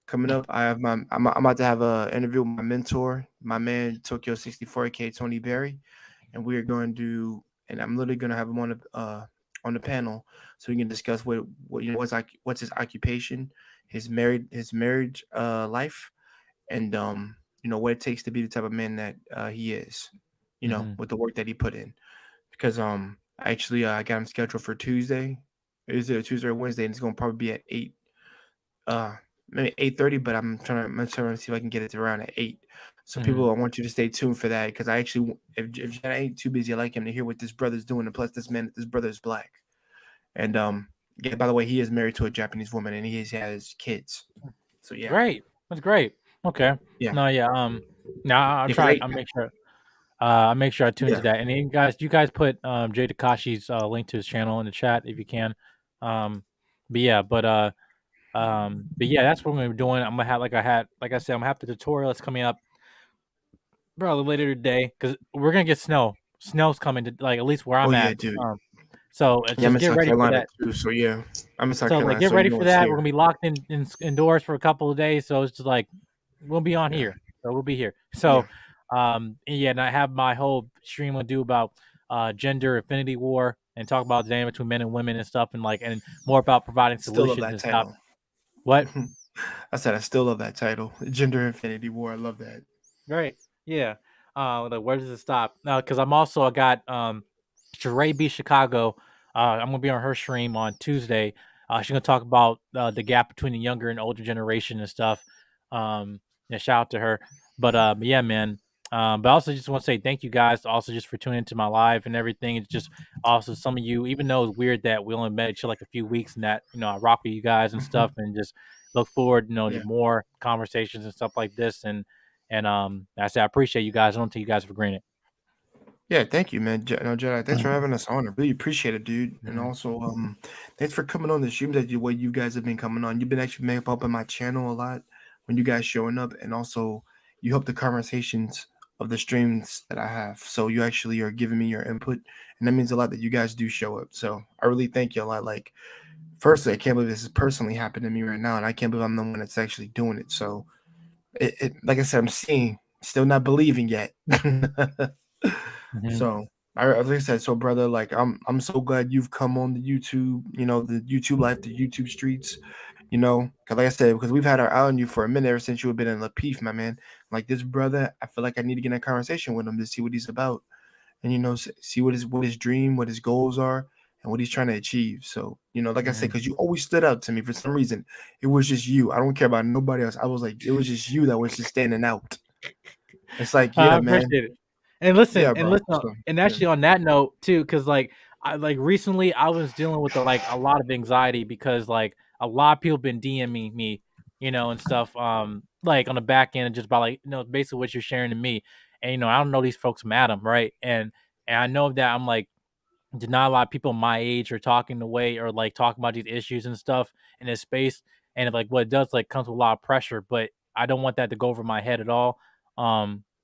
Speaker 1: coming up. I'm about to have a interview with my mentor, my man Tokyo 64K Tony Berry, and we are going to, and I'm literally going to have him on the panel so we can discuss what what's his occupation, his marriage life, and what it takes to be the type of man that he is, with the work that he put in. Because actually I got him scheduled for Tuesday. Is it a Tuesday or Wednesday? And it's gonna probably be at 8, maybe 8:30. But I'm trying to see if I can get it to around at 8. So people, I want you to stay tuned for that, because I actually, if Jenna ain't too busy, I like him to hear what this brother's doing, and plus this brother is black, and yeah. By the way, he is married to a Japanese woman, and he has kids. So yeah,
Speaker 3: Great. That's great. Okay.
Speaker 1: Yeah.
Speaker 3: No, yeah. Now I'll
Speaker 1: Yeah, 'cause
Speaker 3: try. I'll make sure. I'll make sure I tune
Speaker 1: Yeah.
Speaker 3: to that. And then you guys put Jay Takashi's link to his channel in the chat if you can. But yeah, but yeah, that's what we're doing. I'm gonna have like I said, I'm gonna have the tutorial that's coming up probably later today, because we're gonna get snow. Snow's coming to, like, at least where I'm
Speaker 1: Oh yeah,
Speaker 3: at.
Speaker 1: dude.
Speaker 3: So it's
Speaker 1: Yeah, I'm
Speaker 3: just
Speaker 1: in
Speaker 3: get
Speaker 1: South
Speaker 3: ready for
Speaker 1: Carolina
Speaker 3: that.
Speaker 1: too. So yeah, I'm in South
Speaker 3: So like
Speaker 1: Carolina.
Speaker 3: get
Speaker 1: So
Speaker 3: ready for
Speaker 1: it's
Speaker 3: that.
Speaker 1: here.
Speaker 3: We're gonna be locked indoors for a couple of days. So it's just like we'll be on
Speaker 1: Yeah.
Speaker 3: here. So we'll be here. So and I have my whole stream to do about gender affinity war and talk about the dynamic between men and women and stuff, and more about providing
Speaker 1: Still love
Speaker 3: solutions
Speaker 1: that
Speaker 3: and stuff.
Speaker 1: title.
Speaker 3: What?
Speaker 1: I said I still love that title, Gender Infinity War. I love that.
Speaker 3: Right. Yeah. Like, where does it stop? Because I got Sheree B Chicago. I'm gonna be on her stream on Tuesday. She's gonna talk about the gap between the younger and older generation and stuff. Yeah, shout out to her. But yeah, man. But I also just want to say thank you guys also just for tuning into my live and everything. It's just also some of you, even though it's weird that we only met each other like a few weeks and that, I rock with you guys and stuff, and just look forward,
Speaker 1: Yeah.
Speaker 3: to more conversations and stuff like this. And I say I appreciate you guys. I don't take you guys for granted.
Speaker 1: Yeah, thank you, man. Jedi, thanks for having us on. I really appreciate it, dude. And also, thanks for coming on the streams that the way you guys have been coming on. You've been actually making up in my channel a lot when you guys showing up, and also you help the conversations of the streams that I have. So you actually are giving me your input, and that means a lot that you guys do show up. So I really thank you a lot. Like, firstly, I can't believe this is personally happening to me right now, and I can't believe I'm the one that's actually doing it. So it like I said, I'm seeing, still not believing yet. So like I said, so brother, like I'm so glad you've come on the YouTube, the YouTube life, the YouTube streets, because like I said, because we've had our eye on you for a minute ever since you have been in Lapeef, my man. Like this brother, I feel like I need to get in a conversation with him to see what he's about, and see what his dream, what his goals are, and what he's trying to achieve. So like I said, because you always stood out to me for some reason. It was just you. I don't care about nobody else. I was like, it was just you that was just standing out. It's like,
Speaker 3: I
Speaker 1: yeah, man.
Speaker 3: appreciate it. And listen,
Speaker 1: Yeah,
Speaker 3: and
Speaker 1: bro.
Speaker 3: listen,
Speaker 1: So,
Speaker 3: and actually on that note too, because like recently I was dealing with a lot of anxiety because like a lot of people been DMing me, and stuff, like on the back end, just about like basically what you're sharing to me, and I don't know these folks from Adam, right? And I know that I'm like, not a lot of people my age are talking the way or like talking about these issues and stuff in this space, and like what it does like comes with a lot of pressure, but I don't want that to go over my head at all.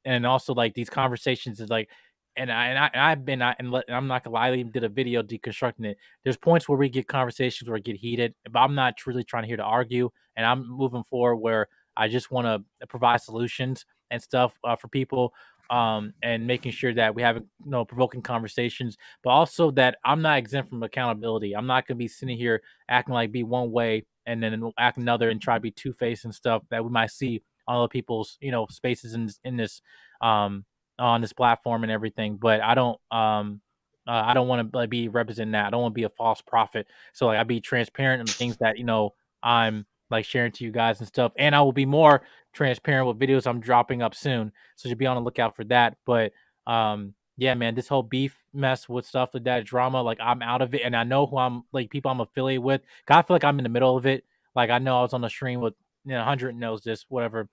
Speaker 3: And also like these conversations is like, I've been and I'm not gonna lie, I even did a video deconstructing it. There's points where we get conversations where it get heated, but I'm not really trying to here to argue, and I'm moving forward where I just want to provide solutions and stuff for people, and making sure that we have provoking conversations, but also that I'm not exempt from accountability. I'm not gonna be sitting here acting like be one way and then act another and try to be two-faced and stuff that we might see other people's, spaces in this on this platform and everything. But I don't want to be representing that. I don't want to be a false prophet. So like I be transparent in the things that I'm like sharing to you guys and stuff. And I will be more transparent with videos I'm dropping up soon. So just be on the lookout for that. But yeah, man, this whole beef mess with stuff like that drama, like I'm out of it, and I know who I'm like people I'm affiliated with. I feel like I'm in the middle of it. Like I know I was on the stream with 100 knows this, whatever,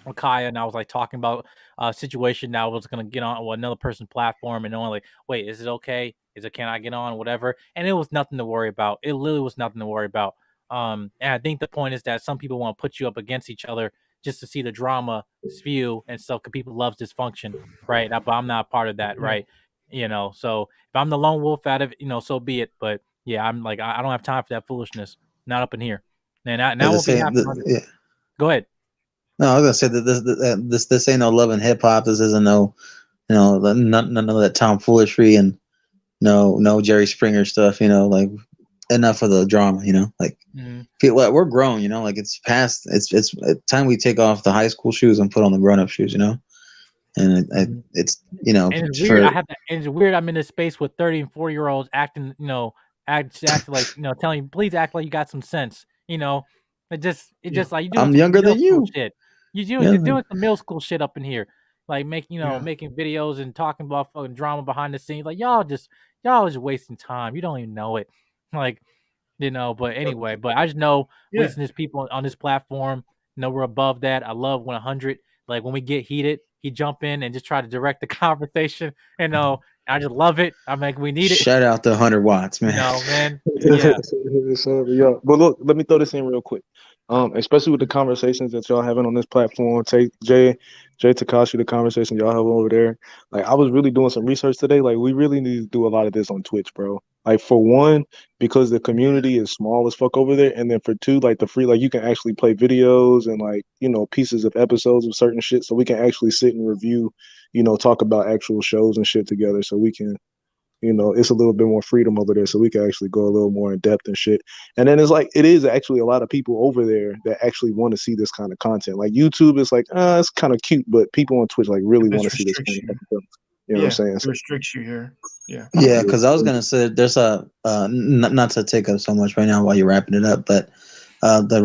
Speaker 3: with Kaya, and I was like talking about a situation that I was gonna get on another person's platform, and knowing like, wait, is it okay? Can I get on? Whatever. And it was nothing to worry about. It literally was nothing to worry about. And I think the point is that some people want to put you up against each other just to see the drama spew and stuff, because people love dysfunction, right? But I'm not a part of that, right? So if I'm the lone wolf out of it, so be it. But yeah, I'm like, I don't have time for that foolishness. Not up in here. And I won't be happy.
Speaker 5: Yeah.
Speaker 3: Go ahead.
Speaker 5: No, I was gonna say that this ain't no Love and Hip Hop. This isn't no, none of that tomfoolery and no Jerry Springer stuff. Like enough of the drama. Like we're grown. Like it's past. It's time we take off the high school shoes and put on the grown up shoes. And it's
Speaker 3: And it's weird. It's weird. I'm in this space with 30 and 40-year-olds acting, act like, telling you, please act like you got some sense. It just like you doing.
Speaker 5: I'm younger than you.
Speaker 3: Shit. You're doing some middle school shit up in here, like making videos and talking about fucking drama behind the scenes. Like y'all just wasting time. You don't even know it. Like, But anyway, I just know listening to people on this platform. We're above that. I love 100. Like when we get heated, he jump in and just try to direct the conversation. I just love it. I'm like, we need it.
Speaker 5: Shout out to 100 watts, man.
Speaker 3: Man. Yeah.
Speaker 8: Yeah. But look, let me throw this in real quick. Especially with the conversations that y'all having on this platform, Jay Takashi, the conversation y'all have over there. Like, I was really doing some research today. Like, we really need to do a lot of this on Twitch, bro. Like, for one, because the community is small as fuck over there, and then for two, like the free, like you can actually play videos and like pieces of episodes of certain shit, so we can actually sit and review, talk about actual shows and shit together, so we can. It's a little bit more freedom over there, so we can actually go a little more in depth and shit. And then it is actually a lot of people over there that actually want to see this kind of content. Like YouTube is like, it's kind of cute, but people on Twitch like really want to see this kind of stuff. You know what I'm saying?
Speaker 1: It restricts you here. Yeah.
Speaker 5: Yeah, because I was gonna say there's not to take up so much right now while you're wrapping it up, but a lot of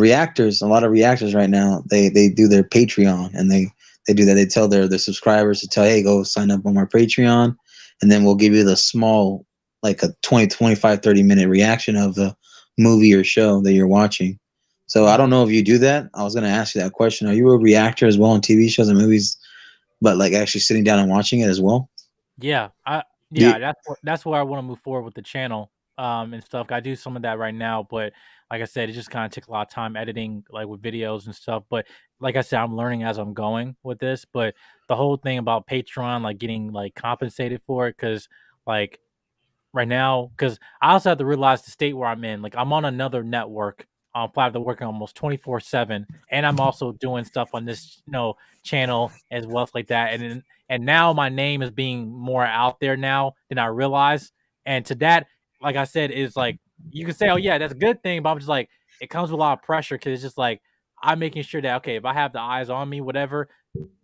Speaker 5: reactors right now, they do their Patreon, and they do that. They tell their subscribers to tell, hey, go sign up on our Patreon. And then we'll give you the small, like a 20, 25, 30-minute reaction of the movie or show that you're watching. So I don't know if you do that. I was going to ask you that question. Are you a reactor as well on TV shows and movies, but like actually sitting down and watching it as well?
Speaker 3: Yeah. That's where I want to move forward with the channel and stuff. I do some of that right now, but like I said, it just kind of takes a lot of time editing, like with videos and stuff. But like I said, I'm learning as I'm going with this. But the whole thing about Patreon, like getting like compensated for it, because like right now, because I also have to realize the state where I'm in. Like I'm on another network. I'm working almost 24/7, and I'm also doing stuff on this channel as well as like that. And now my name is being more out there now than I realized. And to that, like I said, is like you can say, oh yeah, that's a good thing, but I'm just like it comes with a lot of pressure, because it's just like I'm making sure that okay, if I have the eyes on me, whatever,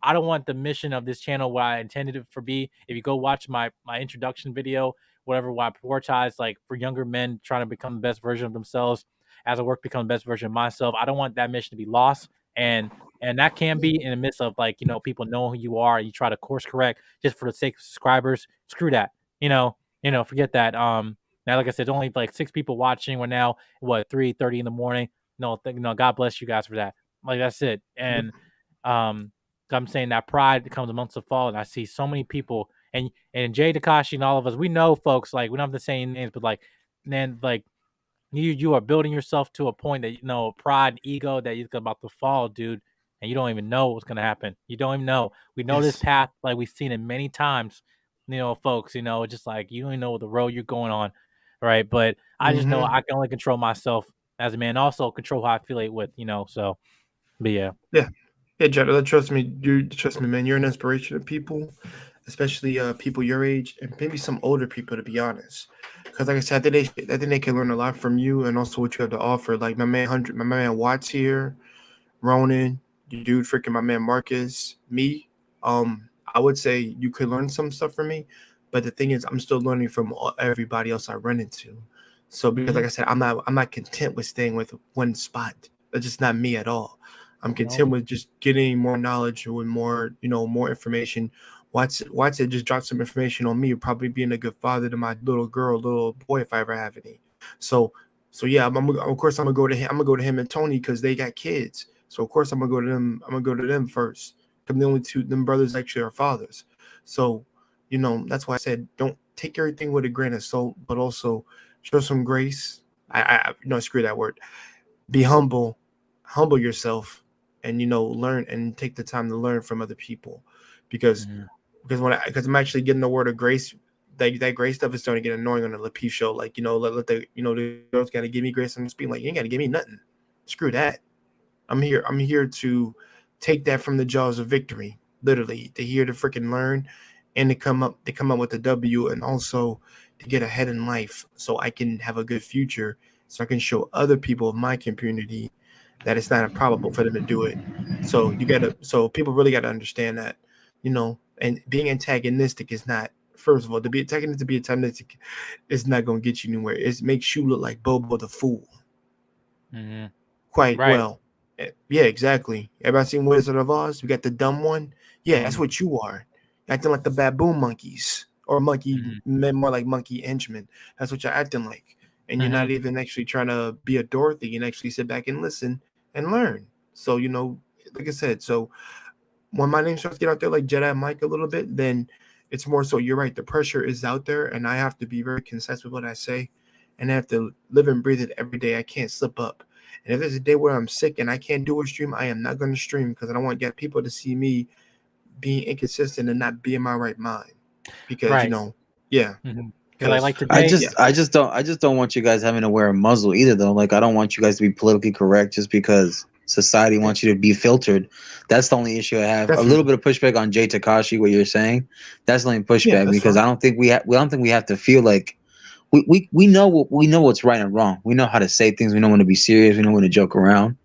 Speaker 3: I don't want the mission of this channel what I intended it for be. If you go watch my introduction video, whatever, why I prioritize like for younger men trying to become the best version of themselves as I work to become the best version of myself. I don't want that mission to be lost. And that can be in the midst of like, people know who you are and you try to course correct just for the sake of subscribers. Screw that. Forget that. Now, like I said, only like 6 people watching. We're now 3:30 in the morning. No, God bless you guys for that. Like that's it. And I'm saying that pride comes amongst the fall, and I see so many people and Jay Takashi and all of us, we know folks, like we don't have to say names, but like then like you are building yourself to a point that pride, ego that you're about to fall, dude, and you don't even know what's gonna happen. You don't even know. We know this path, like we've seen it many times, folks. Just like you don't even know the road you're going on, right? But I just know I can only control myself as a man, also control how I feel it with, So, but yeah.
Speaker 1: Jetta, trust me, man. You're an inspiration to people, especially people your age and maybe some older people, to be honest. Because like I said, I think they can learn a lot from you and also what you have to offer. Like my man Watts here, Ronan, dude, freaking my man Marcus, me, I would say you could learn some stuff from me, but the thing is, I'm still learning from everybody else I run into. So because, like I said, I'm not content with staying with one spot. That's just not me at all. I'm content with just getting more knowledge with more, more information. Watch it just drop some information on me, probably being a good father to my little girl, little boy, if I ever have any. So yeah, of course I'm gonna go to him. I'm gonna go to him and Tony because they got kids. So of course I'm gonna go to them. I'm gonna go to them first. Because the only two them brothers actually are fathers. So, that's why I said don't take everything with a grain of salt, but also show some grace. Screw that word. Be humble yourself, and learn and take the time to learn from other people, because I'm actually getting the word of grace. That grace stuff is starting to get annoying on the Lapeef show. Like, let the the girls gotta give me grace on the speed. Like, you ain't gotta give me nothing. Screw that. I'm here to take that from the jaws of victory, literally, to here to freaking learn and to come up with a W, and also to get ahead in life so I can have a good future, so I can show other people of my community that it's not improbable for them to do it. So people really gotta understand that, and being antagonistic is not, first of all, to be antagonistic is not gonna get you anywhere. It makes you look like Bobo the Fool. Quite well. Yeah, exactly. Everybody seen Wizard of Oz? We got the dumb one. Yeah, that's what you are. Acting like the baboon monkeys, or more like monkey henchmen. That's what you're acting like. And you're not even actually trying to be a Dorothy and actually sit back and listen and learn. So, like I said, so when my name starts to get out there like Jedi Mike a little bit, then it's more so you're right. The pressure is out there, and I have to be very concise with what I say, and I have to live and breathe it every day. I can't slip up. And if there's a day where I'm sick and I can't do a stream, I am not going to stream, because I don't want to get people to see me being inconsistent and not be in my right mind. Because yeah.
Speaker 5: I just don't want you guys having to wear a muzzle either, though. Like, I don't want you guys to be politically correct just because society wants you to be filtered. That's the only issue I have. Definitely. A little bit of pushback on Jay Takashi, what you're saying. That's the only pushback, because fine. I don't think we have to feel like we know what's right and wrong. We know how to say things. We know when to be serious. We know when to joke around.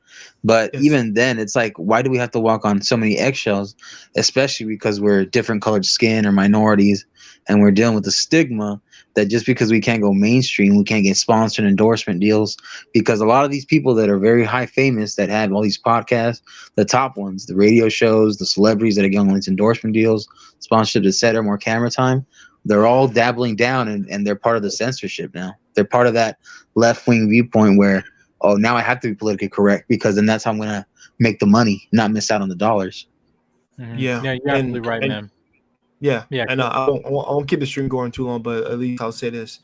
Speaker 5: But even then, it's like, why do we have to walk on so many eggshells, especially because we're different colored skin or minorities, and we're dealing with the stigma that just because we can't go mainstream, we can't get sponsored endorsement deals, because a lot of these people that are very high famous, that have all these podcasts, the top ones, the radio shows, the celebrities that are getting all these endorsement deals, sponsorships, etc., more camera time, they're all dabbling down, and they're part of the censorship now. They're part of that left-wing viewpoint where, oh, now I have to be politically correct, because then that's how I'm going to make the money, not miss out on the dollars.
Speaker 1: Yeah,
Speaker 3: you're absolutely right, man.
Speaker 1: Yeah, and I won't keep the stream going too long, but at least I'll say this,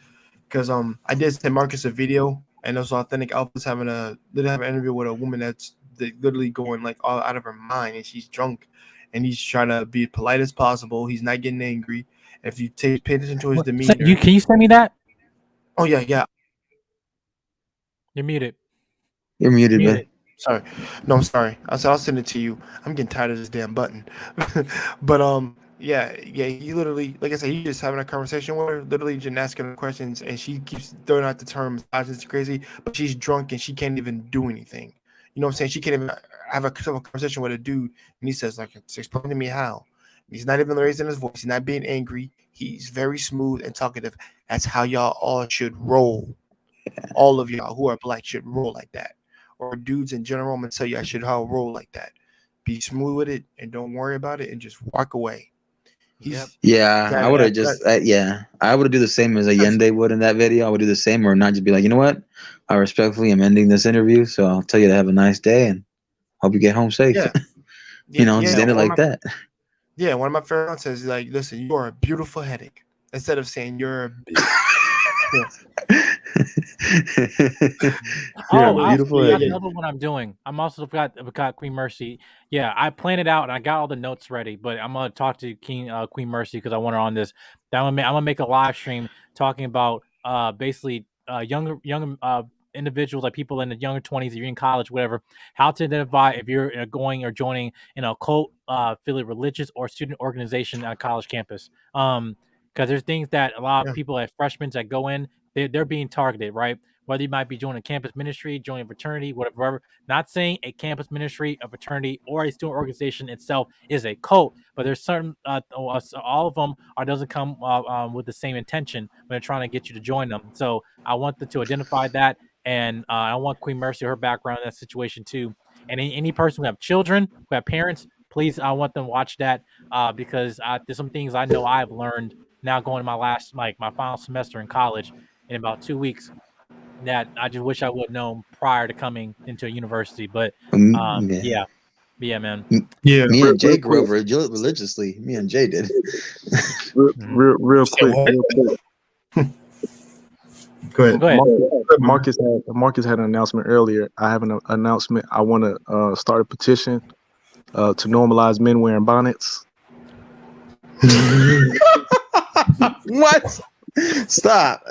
Speaker 1: because I did send Marcus a video, and also Authentic Alpha's having an interview with a woman that's literally going like all out of her mind, and she's drunk, and he's trying to be polite as possible. He's not getting angry. If you pay attention to his demeanor,
Speaker 3: can you send me that?
Speaker 1: Oh yeah.
Speaker 3: You're muted.
Speaker 5: You're muted, man.
Speaker 1: Sorry. No, I'm sorry. I said I'll send it to you. I'm getting tired of this damn button. But yeah. He literally, like I said, he's just having a conversation with her, literally just asking her questions, and she keeps throwing out the term "it's crazy," but she's drunk and she can't even do anything. You know what I'm saying? She can't even have a conversation with a dude, and he says, like, explain to me how. He's not even raising his voice. He's not being angry. He's very smooth and talkative. That's how y'all all should roll. All of y'all who are black should roll like that. Or dudes in general, I'm gonna tell you, I should how roll like that. Be smooth with it and don't worry about it and just walk away.
Speaker 5: I would have I would do the same as Allende would in that video. I would do the same, or not just be like, you know what? I respectfully am ending this interview, so I'll tell you to have a nice day and hope you get home safe.
Speaker 1: Yeah.
Speaker 5: Just end it like that.
Speaker 1: Yeah, one of my friends says, like, listen, you are a beautiful headache, instead of saying you're a
Speaker 3: another one I'm doing. I'm also got Queen Mercy. Yeah, I planned it out and I got all the notes ready, but I'm gonna talk to Queen Mercy because I want her on this. I'm gonna make a live stream talking about basically younger individuals, like people in the younger 20s, if you're in college, whatever, how to identify if you're going or joining an occult, affiliate, religious, or student organization on a college campus. Because there's things that a lot of people as freshmen that go in, they're being targeted, right? whether you might be joining a campus ministry, joining a fraternity, whatever. Not saying a campus ministry, a fraternity, or a student organization itself is a cult, but there's certain all of them doesn't come with the same intention when they're trying to get you to join them. So I want them to identify that, and I want Queen Mercy, her background in that situation too. And any person who have children, who have parents, please, I want them to watch that because there's some things I know I've learned now going to my final semester in college in about 2 weeks that I just wish I would have known prior to coming into a university. But yeah, man.
Speaker 1: Yeah,
Speaker 5: Me and Jay
Speaker 8: real
Speaker 5: grew up
Speaker 8: quick.
Speaker 5: religiously. Me and Jay did.
Speaker 8: Real quick.
Speaker 1: Go ahead.
Speaker 8: Marcus had an announcement earlier. I have an announcement. I want to start a petition to normalize men wearing bonnets.
Speaker 5: What? Stop.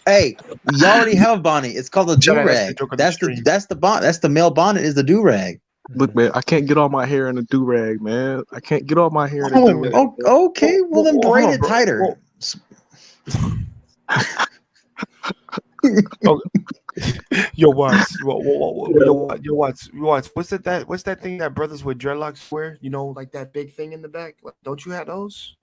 Speaker 5: Hey, you already have a bonnet. It's called a do-rag. That's the male bonnet is the do-rag.
Speaker 8: Look, man, I can't get all my hair in a do-rag, man. I can't get all my hair in a do-rag.
Speaker 5: Okay, well then braid it tighter.
Speaker 1: Yo, Watts. What's that thing that brothers with dreadlocks wear? You know, like that big thing in the back. Like, don't you have those?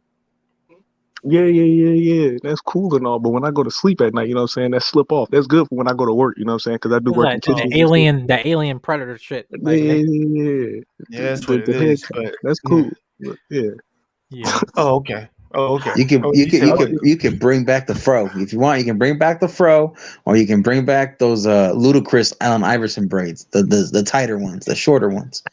Speaker 8: Yeah. That's cool and all, but when I go to sleep at night, you know what I'm saying, that slip off. That's good for when I go to work, you know what I'm saying, because I do work in kitchens.
Speaker 3: That alien predator shit. Like,
Speaker 1: Yeah, that's what it is. But
Speaker 8: that's cool. Yeah.
Speaker 1: Oh, okay.
Speaker 5: You can bring back the fro if you want. You can bring back the fro, or you can bring back those ludicrous Allen Iverson braids, the tighter ones, the shorter ones.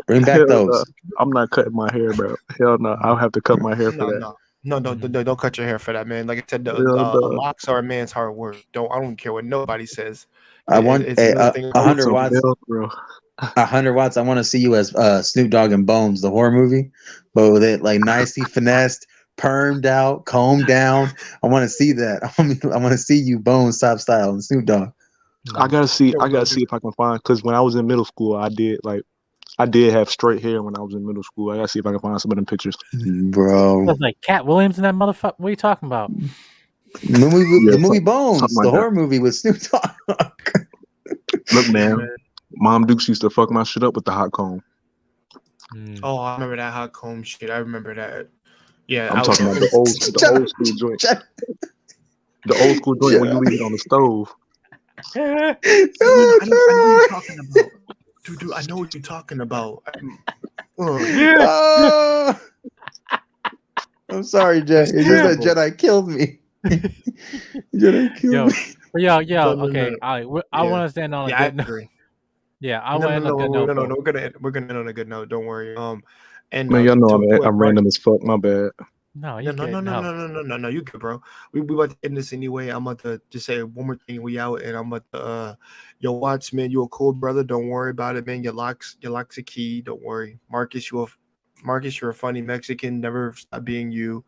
Speaker 5: Bring back those.
Speaker 8: I'm not cutting my hair, bro. Hell no, I'll have to cut my hair for that.
Speaker 1: No, don't cut your hair for that, man. Like I said, locks are a man's hard work. I don't care what nobody says.
Speaker 5: I want 100 watts. 100 watts. I want to see you as Snoop Dogg and Bones, the horror movie, but with it like nicely finessed, permed out, combed down. I want to see that. I want to see you Bones top style and Snoop Dogg.
Speaker 8: I gotta see if I can find, because when I was in middle school, I did have straight hair when I was in middle school. I gotta see if I can find some of them pictures,
Speaker 5: bro.
Speaker 3: It was like Cat Williams and that motherfucker. What are you talking about?
Speaker 5: The movie Bones, the horror movie with Snoop Dogg.
Speaker 8: Look, man, Mom Dukes used to fuck my shit up with the hot comb.
Speaker 1: Oh, I remember that hot comb shit. I remember that. Yeah,
Speaker 8: I'm talking about the old school joint. The old school joint when you leave it on the stove.
Speaker 1: I know what you're talking about. Dude, I know what you're talking about.
Speaker 5: I'm sorry, Jay. It's just that Jedi killed me. Jedi killed me.
Speaker 3: Okay. I want to stand on a good note. Yeah, I want to end on a good note.
Speaker 1: No, we're gonna end on a good note. Don't worry. And
Speaker 8: man, y'all know I'm random as fuck. My bad.
Speaker 1: No, you good, bro. We about to end this anyway. I'm about to just say one more thing. We out, and I'm about to yo, Watts, man, you a cool brother. Don't worry about it, man. Your locks a key. Don't worry, Marcus. You're a funny Mexican. Never stop being you.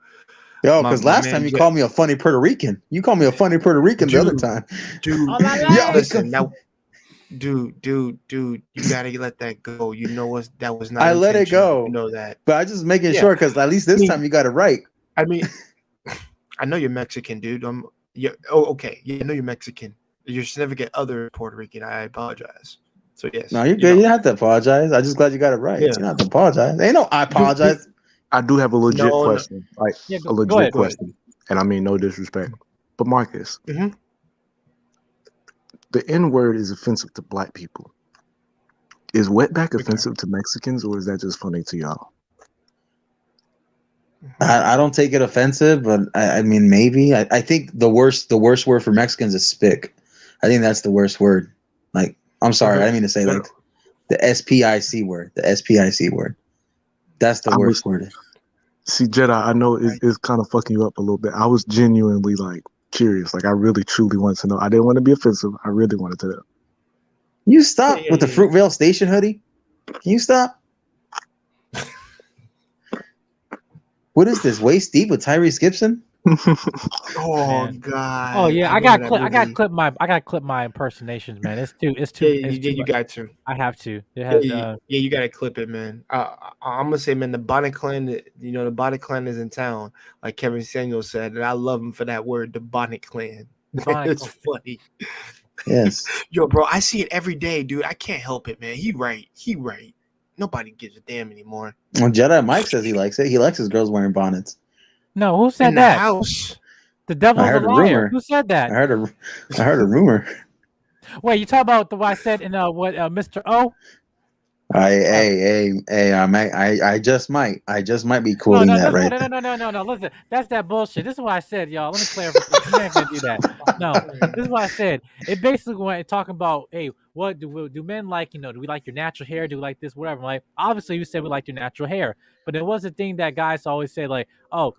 Speaker 5: Yo, because last time you called me a funny Puerto Rican. You called me a funny Puerto Rican the other time.
Speaker 1: Dude, listen, now. Dude, you gotta let that go. You know that was not.
Speaker 5: I let it go.
Speaker 1: You know that,
Speaker 5: but I just making sure because at least this time you got it right.
Speaker 1: I mean, I know you're Mexican, dude. Okay. Yeah, I know you're Mexican. Your significant other Puerto Rican. I apologize. So yes.
Speaker 5: No, you're good. You don't have to apologize. I'm just glad you got it right. Yeah. You don't have to apologize. Ain't no I apologize.
Speaker 8: I do have a legit question, a legit question, and I mean no disrespect, but Marcus.
Speaker 1: Mm-hmm.
Speaker 8: The N-word is offensive to black people. Is wetback offensive to Mexicans, or is that just funny to y'all?
Speaker 5: I don't take it offensive, but I mean maybe. I think the worst word for Mexicans is spick. I think that's the worst word. Like, I'm sorry, I didn't mean to say like the SPIC word. The SPIC word. That's the worst word.
Speaker 8: See, Jedi, I know it's kind of fucking you up a little bit. I was genuinely like curious. Like I really truly wanted to know. I didn't want to be offensive. I really wanted to know.
Speaker 5: You stop with the Fruitvale Station hoodie? Can you stop? What is this? Waist deep with Tyrese Gibson?
Speaker 1: Oh God!
Speaker 3: Oh yeah, I got clip my impersonations, man. It's too.
Speaker 1: You got to.
Speaker 3: I have to.
Speaker 1: You got to clip it, man. I'm gonna say, man, the Bonnet Clan. You know, the Bonnet Clan is in town, like Kevin Samuels said, and I love him for that word, the Bonnet Clan.
Speaker 3: Sonic.
Speaker 1: It's funny.
Speaker 5: Yes.
Speaker 1: Yo, bro, I see it every day, dude. I can't help it, man. He right. Nobody gives a damn anymore.
Speaker 5: Well, Jedi Mike says he likes it. He likes his girls wearing bonnets.
Speaker 3: No, who said
Speaker 1: In the
Speaker 3: that?
Speaker 1: house.
Speaker 3: The devil's
Speaker 5: I
Speaker 3: a
Speaker 5: heard a
Speaker 3: liar.
Speaker 5: rumor.
Speaker 3: Who said that?
Speaker 5: I heard a rumor.
Speaker 3: Wait, you talk about what I said in Mr. O?
Speaker 5: I just might be quoting that right there.
Speaker 3: No. Listen, that's that bullshit. This is what I said, y'all. Let me clarify. You ain't gonna do that. No, this is what I said. It basically went talking about, hey, what do men like? You know, do we like your natural hair? Do we like this? Whatever. Like, obviously, you said we like your natural hair, but it was a thing that guys always say, like, oh,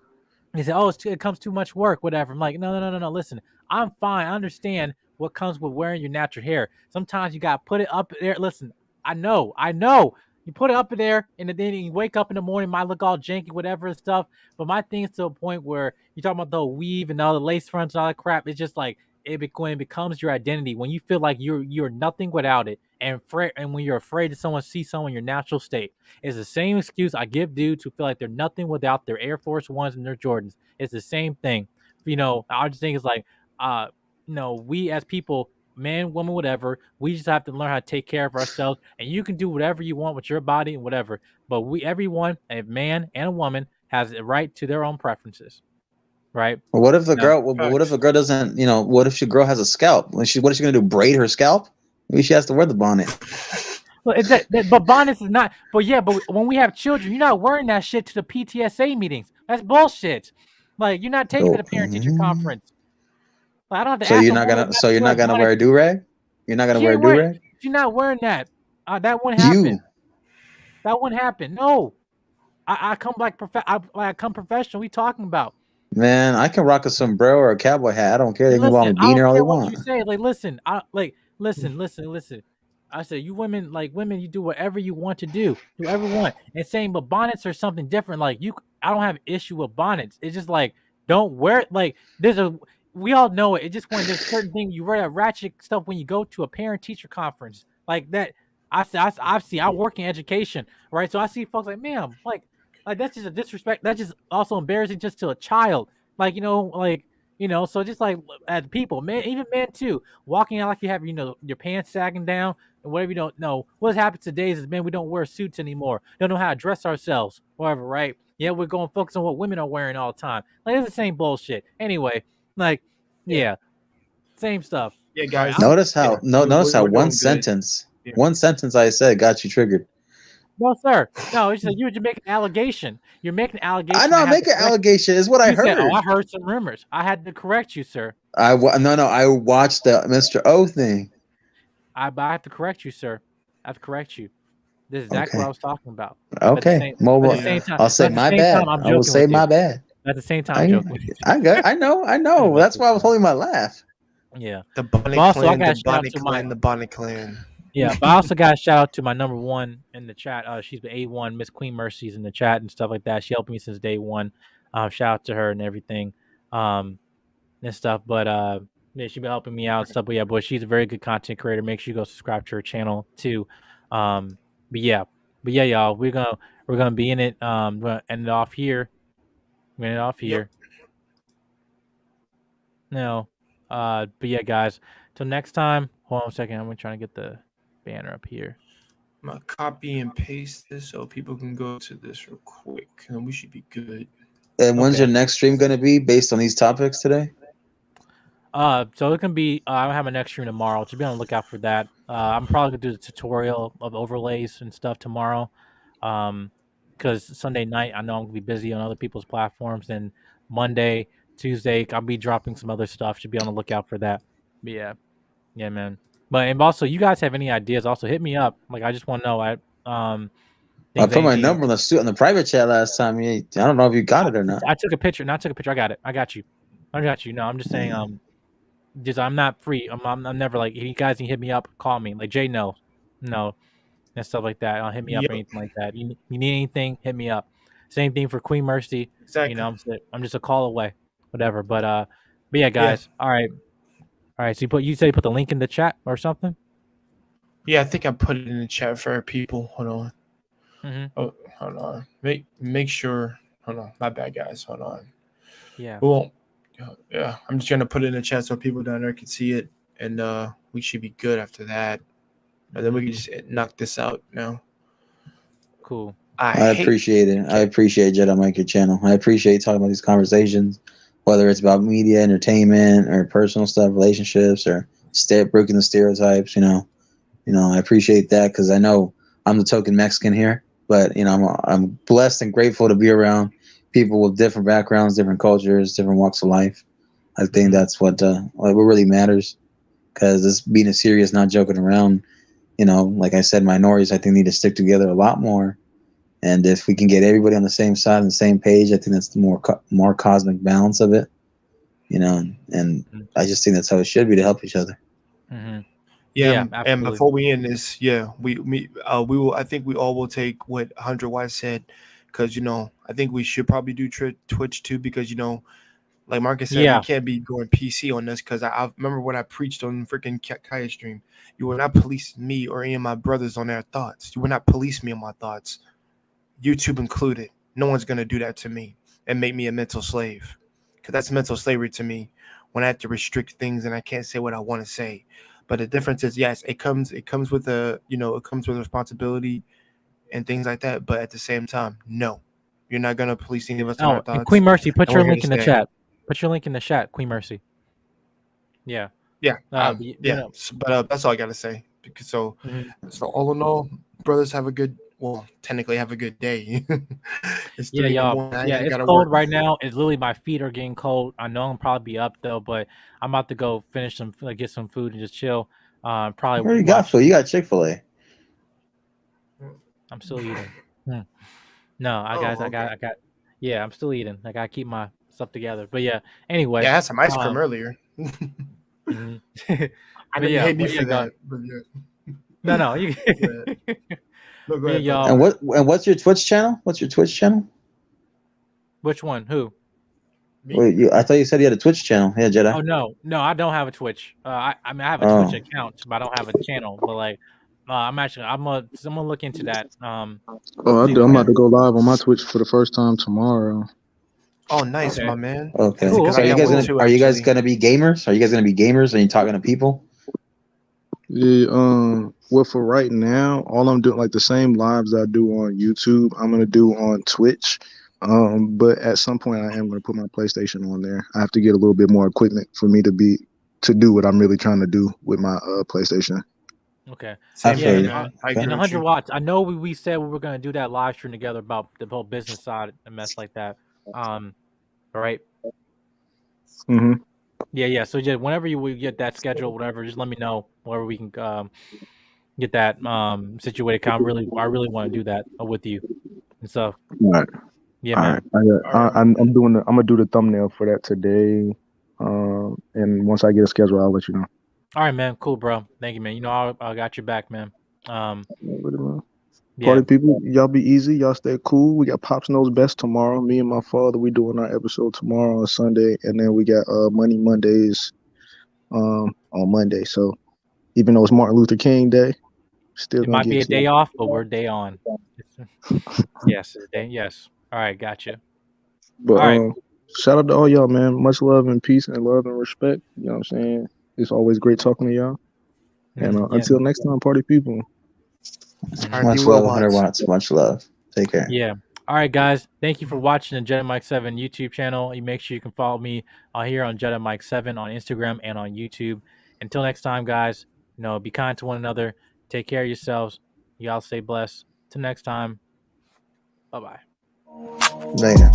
Speaker 3: he said, oh, it comes too much work, whatever. I'm like, no. Listen, I'm fine. I understand what comes with wearing your natural hair. Sometimes you got to put it up there. Listen, I know. You put it up in there, and then you wake up in the morning, might look all janky, whatever and stuff. But my thing is to a point where you're talking about the weave and all the lace fronts and all that crap. It's just like when it becomes your identity, when you feel like you're nothing without it, and when you're afraid that someone sees someone in your natural state. It's the same excuse I give dudes who feel like they're nothing without their Air Force Ones and their Jordans. It's the same thing. You know, I just think it's like, we as people, man, woman, whatever, we just have to learn how to take care of ourselves. And you can do whatever you want with your body and whatever. But everyone, a man and a woman, has a right to their own preferences. Right?
Speaker 5: Well, what if the girl? What if the girl doesn't? What if your girl has a scalp? What is she gonna do? Braid her scalp? Maybe she has to wear the bonnet.
Speaker 3: Well, but bonnets is not. But when we have children, you're not wearing that shit to the PTSA meetings. That's bullshit. Like, you're not taking it to parent teacher conference. Like, I don't have to.
Speaker 5: So you're not gonna wear a do rag? You're not gonna wear a do rag?
Speaker 3: You're not wearing that. That wouldn't happen. That wouldn't happen. No, I come I come professional. We talking about?
Speaker 5: Man, I can rock a sombrero or a cowboy hat. I don't care. They can go on a
Speaker 3: I don't
Speaker 5: beaner all
Speaker 3: care
Speaker 5: they
Speaker 3: what
Speaker 5: want.
Speaker 3: you say. Like, listen. Listen. I said, you women, you do whatever you want to do. Do whatever you want. And saying, but bonnets are something different. Like, I don't have an issue with bonnets. It's just like, don't wear it. Like, we all know it. It's just when there's certain things, you wear that ratchet stuff when you go to a parent-teacher conference. Like that, I work in education, right? So I see folks like, ma'am, like that's just a disrespect. That's just also embarrassing just to a child. So just like as people, man, even men too, walking out like you have, your pants sagging down and whatever. You don't know what happens today is, man, we don't wear suits anymore. Don't know how to dress ourselves, whatever, right? Yeah, we're going to focus on what women are wearing all the time. Like, it's the same bullshit. Anyway, same stuff.
Speaker 1: Yeah, guys.
Speaker 5: Notice how one sentence I said got you triggered.
Speaker 3: No, sir. No, it's just you're making an allegation. You're making an allegation.
Speaker 5: I know I'm making an allegation. Is what I heard.
Speaker 3: Said, I heard some rumors. I had to correct you, sir.
Speaker 5: I watched the Mr. O thing.
Speaker 3: I have to correct you, sir. I have to correct you. This is exactly what I was talking about.
Speaker 5: Okay. I'll say my bad. I will say my bad.
Speaker 3: At the same time, I'm joking with you.
Speaker 5: I know. That's why I was holding my laugh.
Speaker 3: Yeah.
Speaker 1: The Bonnet Clan.
Speaker 3: Yeah, but I also got a shout out to my number one in the chat. She's been A1, Miss Queen Mercy's in the chat and stuff like that. She helped me since day one. Shout out to her and everything, and stuff. But she's been helping me out and stuff. But yeah, boy, she's a very good content creator. Make sure you go subscribe to her channel too. But yeah, y'all, we're gonna be in it. We're gonna end it off here. Yep. No, but yeah, guys. Till next time. Hold on a second. I'm trying to get the banner up here.
Speaker 1: I'm gonna copy and paste this so people can go to this real quick, and we should be good.
Speaker 5: And when's your next stream gonna be based on these topics today?
Speaker 3: So it can be. I have my next stream tomorrow. So be on the lookout for that. I'm probably gonna do the tutorial of overlays and stuff tomorrow. Because Sunday night I know I'm gonna be busy on other people's platforms, and Monday, Tuesday I'll be dropping some other stuff. Should be on the lookout for that. But yeah, man. But and also, you guys have any ideas? Also, hit me up. Like, I just want to know. I
Speaker 5: put my number on the private chat last time. I don't know if you got it or not.
Speaker 3: I took a picture. I got it. I got you. No, I'm just saying. I'm not free. I'm never like, you guys can hit me up, call me. Like Jay, no, and stuff like that. Hit me up or anything like that. You need anything? Hit me up. Same thing for Queen Mercy.
Speaker 1: Exactly.
Speaker 3: I'm just a call away. Whatever. But yeah, guys. Yeah. All right. So you say put the link in the chat or something?
Speaker 1: Yeah, I think I put it in the chat for people. Hold on.
Speaker 3: Mm-hmm.
Speaker 1: Oh, hold on. Make sure. Hold on. My bad, guys. Hold on.
Speaker 3: Yeah.
Speaker 1: Well, Yeah, I'm just gonna put it in the chat so people down there can see it, and we should be good after that. And then we can just knock this out now.
Speaker 3: Cool.
Speaker 5: I appreciate it. I appreciate Jedi Mike, your channel. I appreciate talking about these conversations, whether it's about media, entertainment, or personal stuff, relationships, or breaking the stereotypes. You know, I appreciate that because I know I'm the token Mexican here, but I'm blessed and grateful to be around people with different backgrounds, different cultures, different walks of life. I think that's what really matters, because it's being serious, not joking around. Like I said, minorities I think need to stick together a lot more. And if we can get everybody on the same side and the same page, I think that's the more cosmic balance of it. And I just think that's how it should be, to help each other.
Speaker 3: Mm-hmm.
Speaker 1: Yeah, and before we end this, we will. I think we all will take what 100 Wise said, because I think we should probably do Twitch too, because like Marcus said, we can't be going PC on this, because I remember when I preached on freaking Kaya stream, you will not police me or any of my brothers on their thoughts. You will not police me on my thoughts, YouTube included. No one's gonna do that to me and make me a mental slave, because that's mental slavery to me when I have to restrict things and I can't say what I want to say. But the difference is, yes, it comes with it comes with responsibility and things like that. But at the same time, no, you're not gonna police any of us on our thoughts.
Speaker 3: Queen Mercy, put
Speaker 1: and
Speaker 3: your
Speaker 1: we're
Speaker 3: link in
Speaker 1: gonna
Speaker 3: the
Speaker 1: stay.
Speaker 3: chat. Put your link in the chat, Queen Mercy. Yeah.
Speaker 1: Yeah.
Speaker 3: Yeah.
Speaker 1: But that's all I gotta say. Because so all in all, brothers, have a good. Well, technically, have a good day. It's 3 in the
Speaker 3: y'all.
Speaker 1: morning. I
Speaker 3: Yeah,
Speaker 1: ain't
Speaker 3: it's
Speaker 1: gotta
Speaker 3: cold
Speaker 1: work.
Speaker 3: right now. It's literally, my feet are getting cold. I know I'm probably be up though, but I'm about to go finish get some food and just chill. Probably.
Speaker 5: Where you got food? You got Chick-fil-A.
Speaker 3: I'm still eating. No, I got. Yeah, I'm still eating. I gotta keep my stuff together. But yeah. Anyway.
Speaker 1: Yeah, I had some ice cream earlier.
Speaker 3: Mhm.
Speaker 1: I know you hate me for that. But yeah.
Speaker 3: No, you.
Speaker 1: No, go ahead,
Speaker 3: y'all.
Speaker 5: And what's your Twitch channel? What's your Twitch channel?
Speaker 3: Which one? Who?
Speaker 5: Wait, I thought you said you had a Twitch channel. Yeah, Jedi.
Speaker 3: Oh no, I don't have a Twitch. I mean, I have a Twitch account, but I don't have a channel. But like, I'm gonna look into that.
Speaker 8: I'm about to go live on my Twitch for the first time tomorrow.
Speaker 1: Oh, nice, my man.
Speaker 5: Okay.
Speaker 1: Cool.
Speaker 5: So are you guys gonna be gamers? Are you guys gonna be gamers? Are you talking to people?
Speaker 8: Yeah. Well, for right now, all I'm doing, like the same lives I do on YouTube, I'm gonna do on Twitch. But at some point, I am gonna put my PlayStation on there. I have to get a little bit more equipment for me to do what I'm really trying to do with my PlayStation.
Speaker 3: Okay.
Speaker 1: Same
Speaker 3: yeah,
Speaker 1: here, man. I agree
Speaker 3: and
Speaker 1: with
Speaker 3: 100
Speaker 1: you.
Speaker 3: watts. I know we said we were gonna do that live stream together about the whole business side and mess like that. All right.
Speaker 8: Mm-hmm.
Speaker 3: Yeah. So just whenever we get that schedule, whatever, just let me know wherever we can get that situated. I really want to do that with you and stuff.
Speaker 8: All right.
Speaker 3: Yeah, man.
Speaker 8: I'm gonna do the thumbnail for that today. And once I get a schedule, I'll let you know.
Speaker 3: All right, man. Cool, bro. Thank you, man. I got your back, man.
Speaker 8: Party people, y'all be easy. Y'all stay cool. We got Pops Knows Best tomorrow. Me and my father, we doing our episode tomorrow on Sunday, and then we got Money Mondays on Monday. So even though it's Martin Luther King Day, still
Speaker 3: it
Speaker 8: gonna
Speaker 3: might be
Speaker 8: get
Speaker 3: a day off, but we're day on. Yes, yes. All right, gotcha.
Speaker 8: But
Speaker 3: all right.
Speaker 8: Shout out to all y'all, man. Much love and peace and love and respect. You know what I'm saying? It's always great talking to y'all. And until next time, party people.
Speaker 5: Much love, 100 watts. Much love. Take care.
Speaker 3: Yeah. All right, guys. Thank you for watching the Jedi Mike 7 YouTube channel. You make sure you can follow me here on Jedi Mike 7 on Instagram and on YouTube. Until next time, guys, be kind to one another. Take care of yourselves. Y'all stay blessed. Till next time. Bye-bye.
Speaker 5: Later.